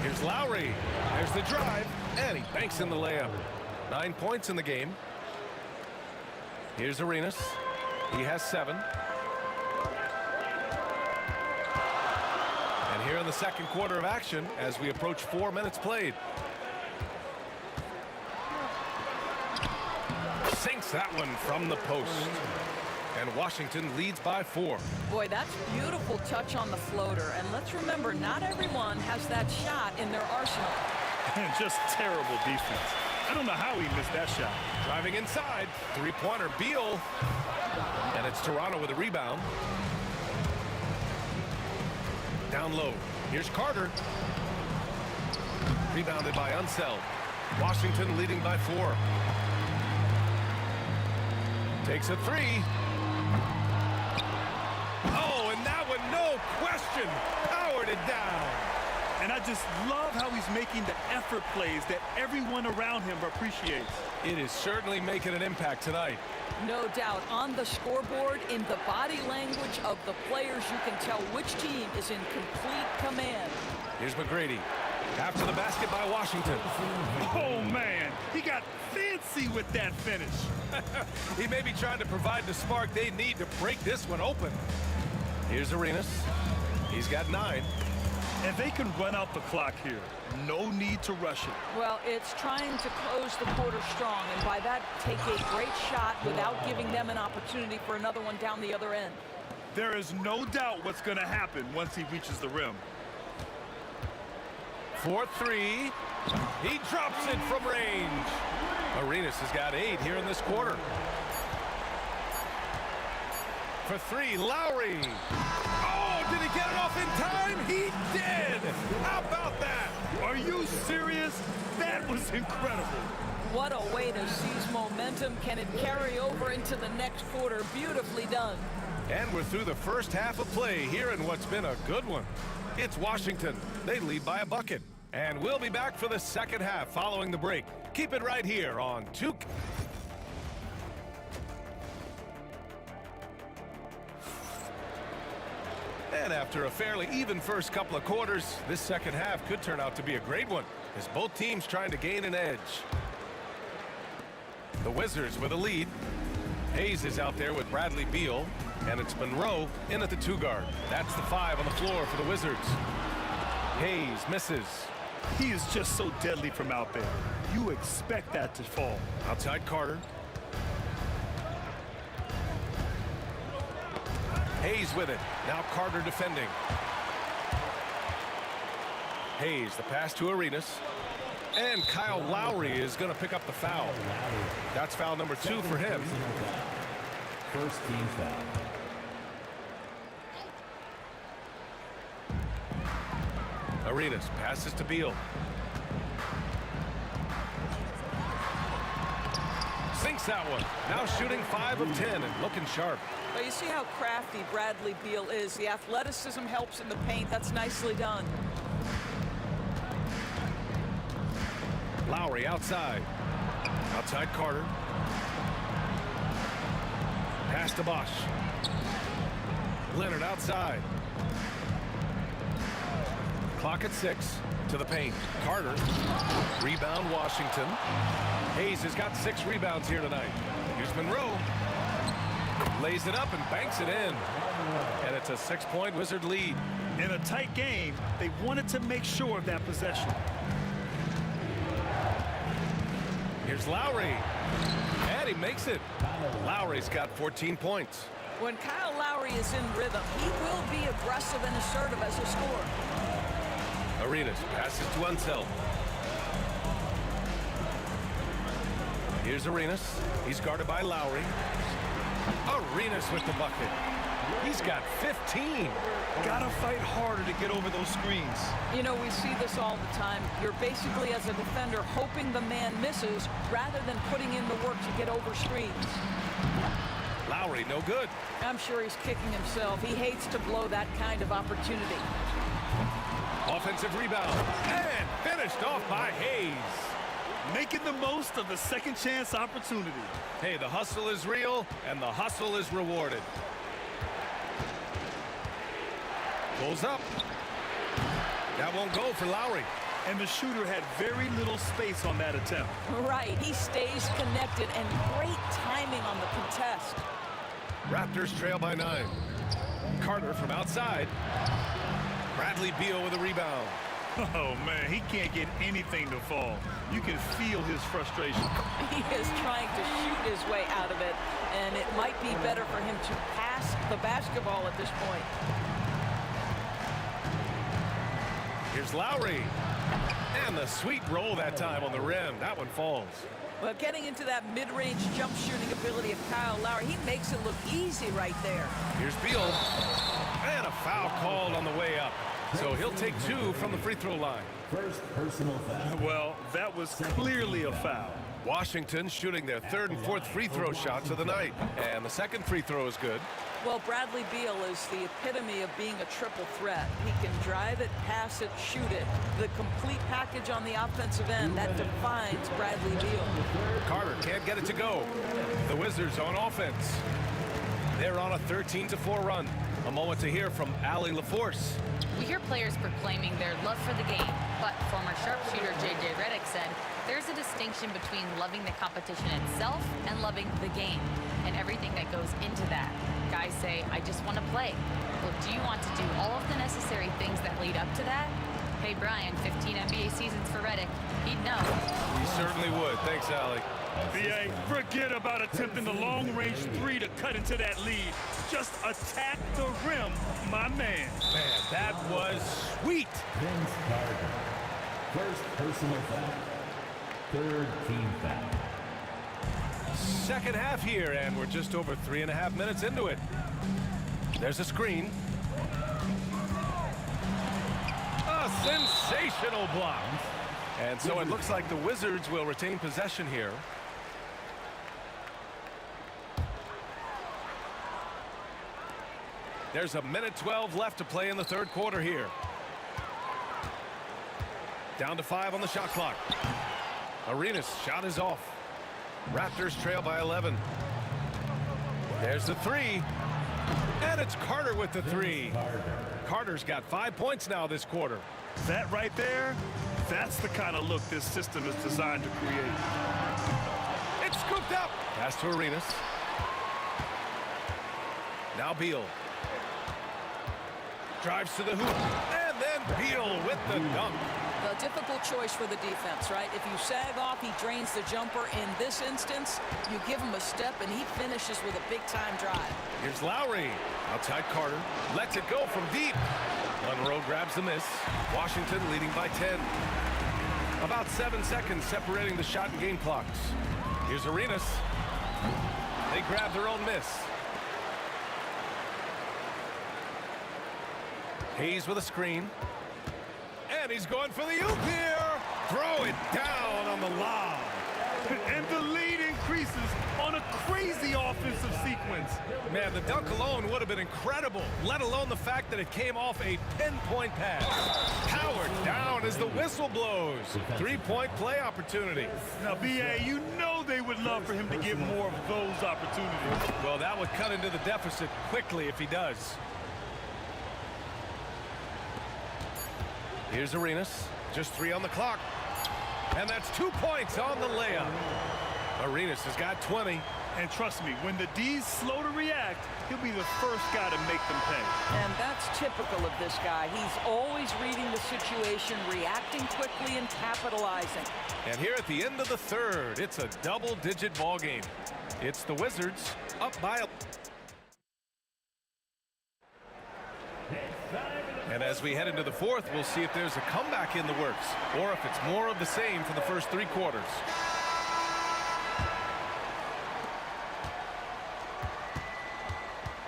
Here's Lowry. There's the drive. And he banks in the layup. 9 points in the game. Here's Arenas. He has 7. And here in the second quarter of action as we approach 4 minutes played. Sinks that one from the post. And Washington leads by 4. Boy, that's beautiful touch on the floater. And let's remember, not everyone has that shot in their arsenal. And just terrible defense. I don't know how he missed that shot. Driving inside. 3-pointer Beal. And it's Toronto with a rebound. Down low. Here's Carter. Rebounded by Unseld. Washington leading by 4. Takes a 3. Oh, and that one, no question, powered it down. And I just love how he's making the effort plays that everyone around him appreciates. It is certainly making an impact tonight. No doubt. On the scoreboard, in the body language of the players, you can tell which team is in complete command. Here's McGrady. After the basket by Washington. Oh, man. He got fancy with that finish. He may be trying to provide the spark they need to break this one open. Here's Arenas. He's got 9. And they can run out the clock here. No need to rush it. Well, it's trying to close the quarter strong, and by that, take a great shot without giving them an opportunity for another one down the other end. There is no doubt what's going to happen once he reaches the rim. 4-3. He drops it from range. Arenas has got 8 here in this quarter. For 3, Lowry. Oh, did he get it off in time? He did. How about that? Are you serious? That was incredible. What a way to seize momentum. Can it carry over into the next quarter? Beautifully done. And we're through the first half of play here in what's been a good one. It's Washington. They lead by a bucket. And we'll be back for the second half following the break. Keep it right here on 2. And after a fairly even first couple of quarters, this second half could turn out to be a great one as both teams trying to gain an edge. The Wizards with a lead. Hayes is out there with Bradley Beal, and it's Monroe in at the 2 guard. That's the 5 on the floor for the Wizards. Hayes misses. He is just so deadly from out there. You expect that to fall. Outside Carter. Hayes with it. Now Carter defending. Hayes, the pass to Arenas. And Kyle Lowry is going to pick up the foul. That's foul number 2 for him. First team foul. Arenas passes to Beal. Sinks that one. Now shooting 5 of 10 and looking sharp. Well, you see how crafty Bradley Beal is. The athleticism helps in the paint. That's nicely done. Lowry outside. Outside Carter. Pass to Bosch. Leonard outside. Clock at 6 to the paint. Carter. Rebound Washington. Hayes has got 6 rebounds here tonight. Here's Monroe. Lays it up and banks it in. And it's a 6-point Wizard lead. In a tight game, they wanted to make sure of that possession. Here's Lowry. And he makes it. Lowry's got 14 points. When Kyle Lowry is in rhythm, he will be aggressive and assertive as a scorer. Arenas passes to Unseld. Here's Arenas. He's guarded by Lowry. Arenas with the bucket. He's got 15. Gotta fight harder to get over those screens. You know, we see this all the time. You're basically, as a defender, hoping the man misses rather than putting in the work to get over screens. Lowry, no good. I'm sure he's kicking himself. He hates to blow that kind of opportunity. Offensive rebound. And finished off by Hayes. Making the most of the second chance opportunity. Hey, the hustle is real, and the hustle is rewarded. Pulls up. That won't go for Lowry. And the shooter had very little space on that attempt. Right. He stays connected, and great timing on the contest. Raptors trail by 9. Carter from outside. Bradley Beal with a rebound. Oh, man, he can't get anything to fall. You can feel his frustration. He is trying to shoot his way out of it, and it might be better for him to pass the basketball at this point. Here's Lowry. And the sweet roll that time on the rim. That one falls. Well, getting into that mid-range jump shooting ability of Kyle Lowry, he makes it look easy right there. Here's Beal. And a foul called on the way up. So he'll take 2 from the free throw line. First personal foul. Well, that was clearly a foul. Washington shooting their 3rd and 4th free throw shots of the night. And the 2nd free throw is good. Well, Bradley Beal is the epitome of being a triple threat. He can drive it, pass it, shoot it. The complete package on the offensive end, that defines Bradley Beal. Carter can't get it to go. The Wizards on offense. They're on a 13-4 run. A moment to hear from Allie LaForce. We hear players proclaiming their love for the game, but former sharpshooter J.J. Redick said there's a distinction between loving the competition itself and loving the game and everything that goes into that. Guys say, I just want to play. Well, do you want to do all of the necessary things that lead up to that? Hey, Brian, 15 NBA seasons for Redick. He'd know. He certainly would. Thanks, Allie. B.A., forget about attempting the long-range 3 to cut into that lead. Just attack the rim, my man. Man, that was sweet. Vince Carter. First personal foul. 3rd team foul. Second half here, and we're just over 3.5 minutes into it. There's a screen. A sensational block. And so it looks like the Wizards will retain possession here. There's a minute 12 left to play in the 3rd quarter here. Down to 5 on the shot clock. Arenas' shot is off. Raptors trail by 11. There's the 3. And it's Carter with the 3. Carter's got 5 points now this quarter. That right there, that's the kind of look this system is designed to create. It's scooped tripped up. Pass to Arenas. Now Beal. Drives to the hoop. And then Beal with the dunk. The difficult choice for the defense, right? If you sag off, he drains the jumper. In this instance, you give him a step, and he finishes with a big-time drive. Here's Lowry. Outside Carter. Lets it go from deep. Monroe grabs the miss. Washington leading by 10. About 7 seconds separating the shot and game clocks. Here's Arenas. They grab their own miss. Hayes with a screen. And he's going for the oop here. Throw it down on the lob. And the lead increases on a crazy offensive sequence. Man, the dunk alone would have been incredible, let alone the fact that it came off a pinpoint pass. Powered down as the whistle blows. 3-point play opportunity. Now, B.A., you know they would love for him to get more of those opportunities. Well, that would cut into the deficit quickly if he does. Here's Arenas. Just 3 on the clock. And that's 2 points on the layup. Arenas has got 20. And trust me, when the D's slow to react, he'll be the first guy to make them pay. And that's typical of this guy. He's always reading the situation, reacting quickly, and capitalizing. And here at the end of the third, it's a double-digit ball game. It's the Wizards up by a... And as we head into the fourth, we'll see if there's a comeback in the works or if it's more of the same for the first 3 quarters.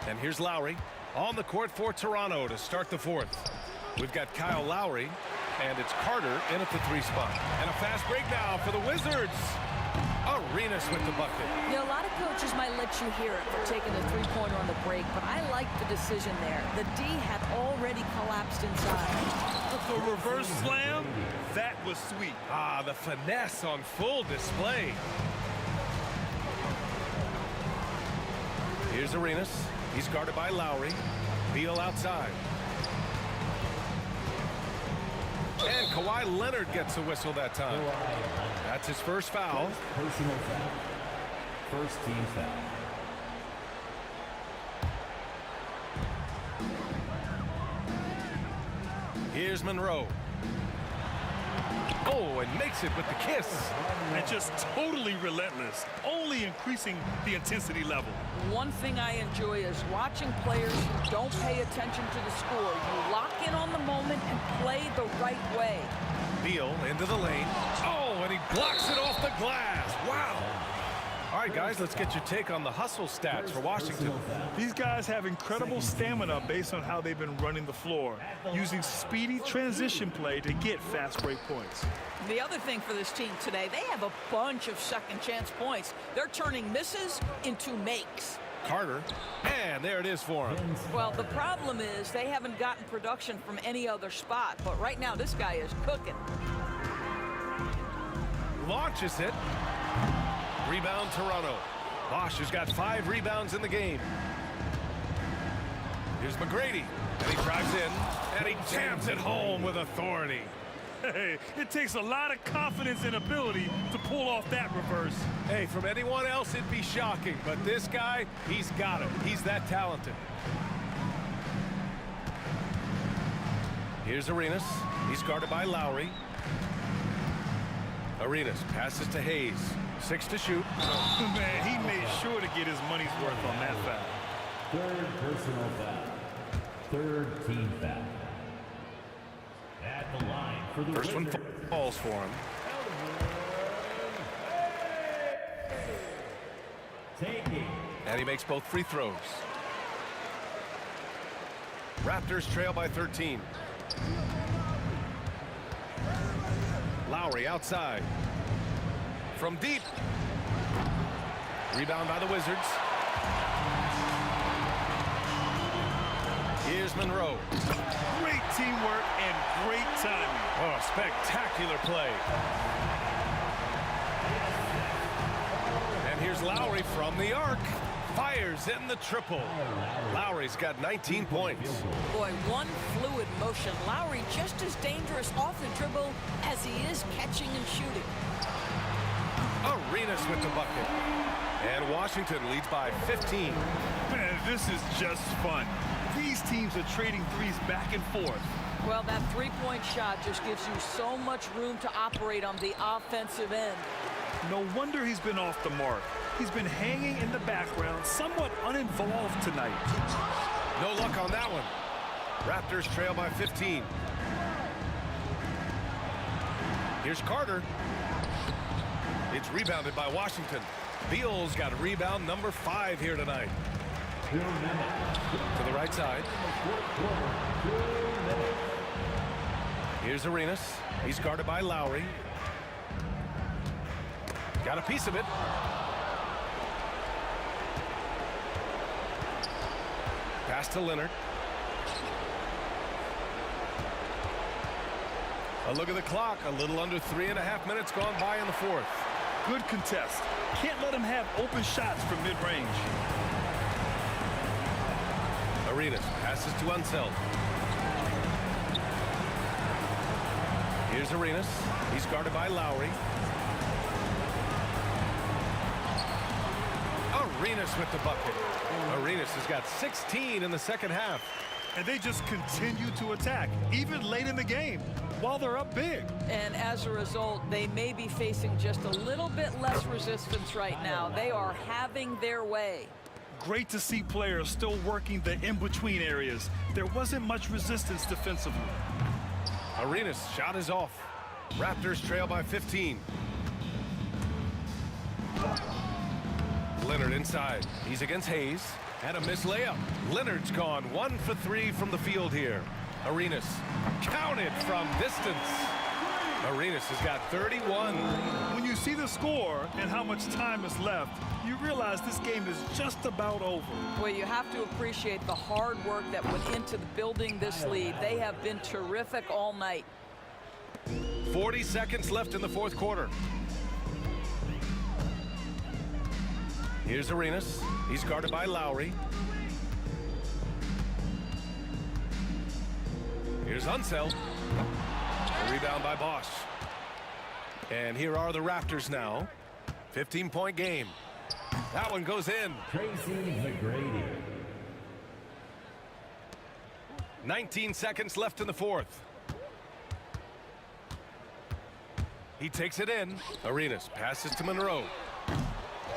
And here's Lowry on the court for Toronto to start the fourth. We've got Kyle Lowry, and it's Carter in at the 3 spot. And a fast break now for the Wizards. Arenas with the bucket. You know, a lot of coaches might let you hear it for taking the three-pointer on the break, but I like the decision there. The D had already collapsed inside. The reverse slam, that was sweet. Ah, the finesse on full display. Here's Arenas. He's guarded by Lowry. Beal outside. And Kawhi Leonard gets a whistle that time. That's his first foul. Personal foul. First team foul. Here's Monroe. Oh, and makes it with the kiss. And just totally relentless, only increasing the intensity level. One thing I enjoy is watching players who don't pay attention to the score. You lock in on the moment and play the right way. Beal into the lane. Oh, and he blocks it off the glass. Wow. All right, guys, let's get your take on the hustle stats for Washington. These guys have incredible stamina based on how they've been running the floor, using speedy transition play to get fast break points. The other thing for this team today, they have a bunch of second chance points. They're turning misses into makes. Carter, and there it is for him. Well, the problem is they haven't gotten production from any other spot, but right now this guy is cooking. Launches it. Rebound Toronto. Bosch has got 5 rebounds in the game. Here's McGrady, and he drives in, and he jams it home with authority. Hey, it takes a lot of confidence and ability to pull off that reverse. Hey, from anyone else, it'd be shocking, but this guy, he's got it. He's that talented. Here's Arenas. He's guarded by Lowry. Arenas passes to Hayes. 6 to shoot. Man, he made sure to get his money's worth on that foul. Third personal foul. Third team foul. At the line for the First one Wizards. falls for him. Taking. And he makes both free throws. Raptors trail by 13. Lowry outside. From deep. Rebound by the Wizards. Here's Monroe. Great teamwork and great timing. Oh, spectacular play. And here's Lowry from the arc. Fires in the triple. Lowry's got 19 points. Boy, one fluid motion. Lowry just as dangerous off the dribble as he is catching and shooting. Arenas with the bucket. And Washington leads by 15. Man, this is just fun. These teams are trading threes back and forth. Well, that three-point shot just gives you so much room to operate on the offensive end. No wonder he's been off the mark. He's been hanging in the background, somewhat uninvolved tonight. No luck on that one. Raptors trail by 15. Here's Carter. It's rebounded by Washington. Beal's got rebound number 5 here tonight. To the right side. Here's Arenas. He's guarded by Lowry. Got a piece of it. Pass to Leonard. A look at the clock. A little under 3.5 minutes gone by in the fourth. Good contest. Can't let him have open shots from mid-range. Arenas passes to Unseld. Here's Arenas. He's guarded by Lowry. Arenas with the bucket. Arenas has got 16 in the second half. And they just continue to attack, even late in the game, while they're up big. And as a result, they may be facing just a little bit less resistance right now. They are having their way. Great to see players still working the in-between areas. There wasn't much resistance defensively. Arenas' shot is off. Raptors trail by 15. Leonard inside. He's against Hayes. And a missed layup. Leonard's gone 1 for 3 from the field here. Arenas counted from distance. Arenas has got 31. When you see the score and how much time is left, you realize this game is just about over. Well, you have to appreciate the hard work that went into building this lead. They have been terrific all night. 40 seconds left in the fourth quarter. Here's Arenas. He's guarded by Lowry. Here's Unseld. A rebound by Bosch. And here are the Raptors now. 15-point game. That one goes in. Tracy McGrady. 19 seconds left in the fourth. He takes it in. Arenas passes to Monroe.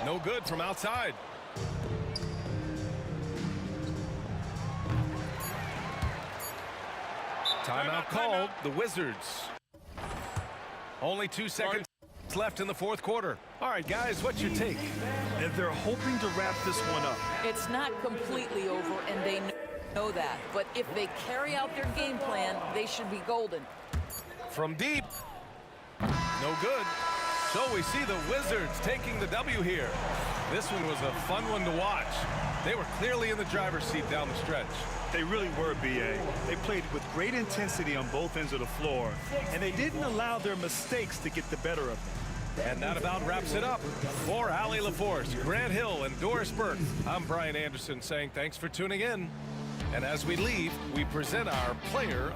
No good from outside. Timeout called. The Wizards. Only 2 seconds left in the fourth quarter. All right, guys, what's your take? And they're hoping to wrap this one up. It's not completely over, and they know that. But if they carry out their game plan, they should be golden. From deep. No good. So we see the Wizards taking the W here. This one was a fun one to watch. They were clearly in the driver's seat down the stretch. They really were, B.A. They played with great intensity on both ends of the floor, and they didn't allow their mistakes to get the better of them. And that about wraps it up. For Allie LaForce, Grant Hill, and Doris Burke, I'm Brian Anderson saying thanks for tuning in. And as we leave, we present our player.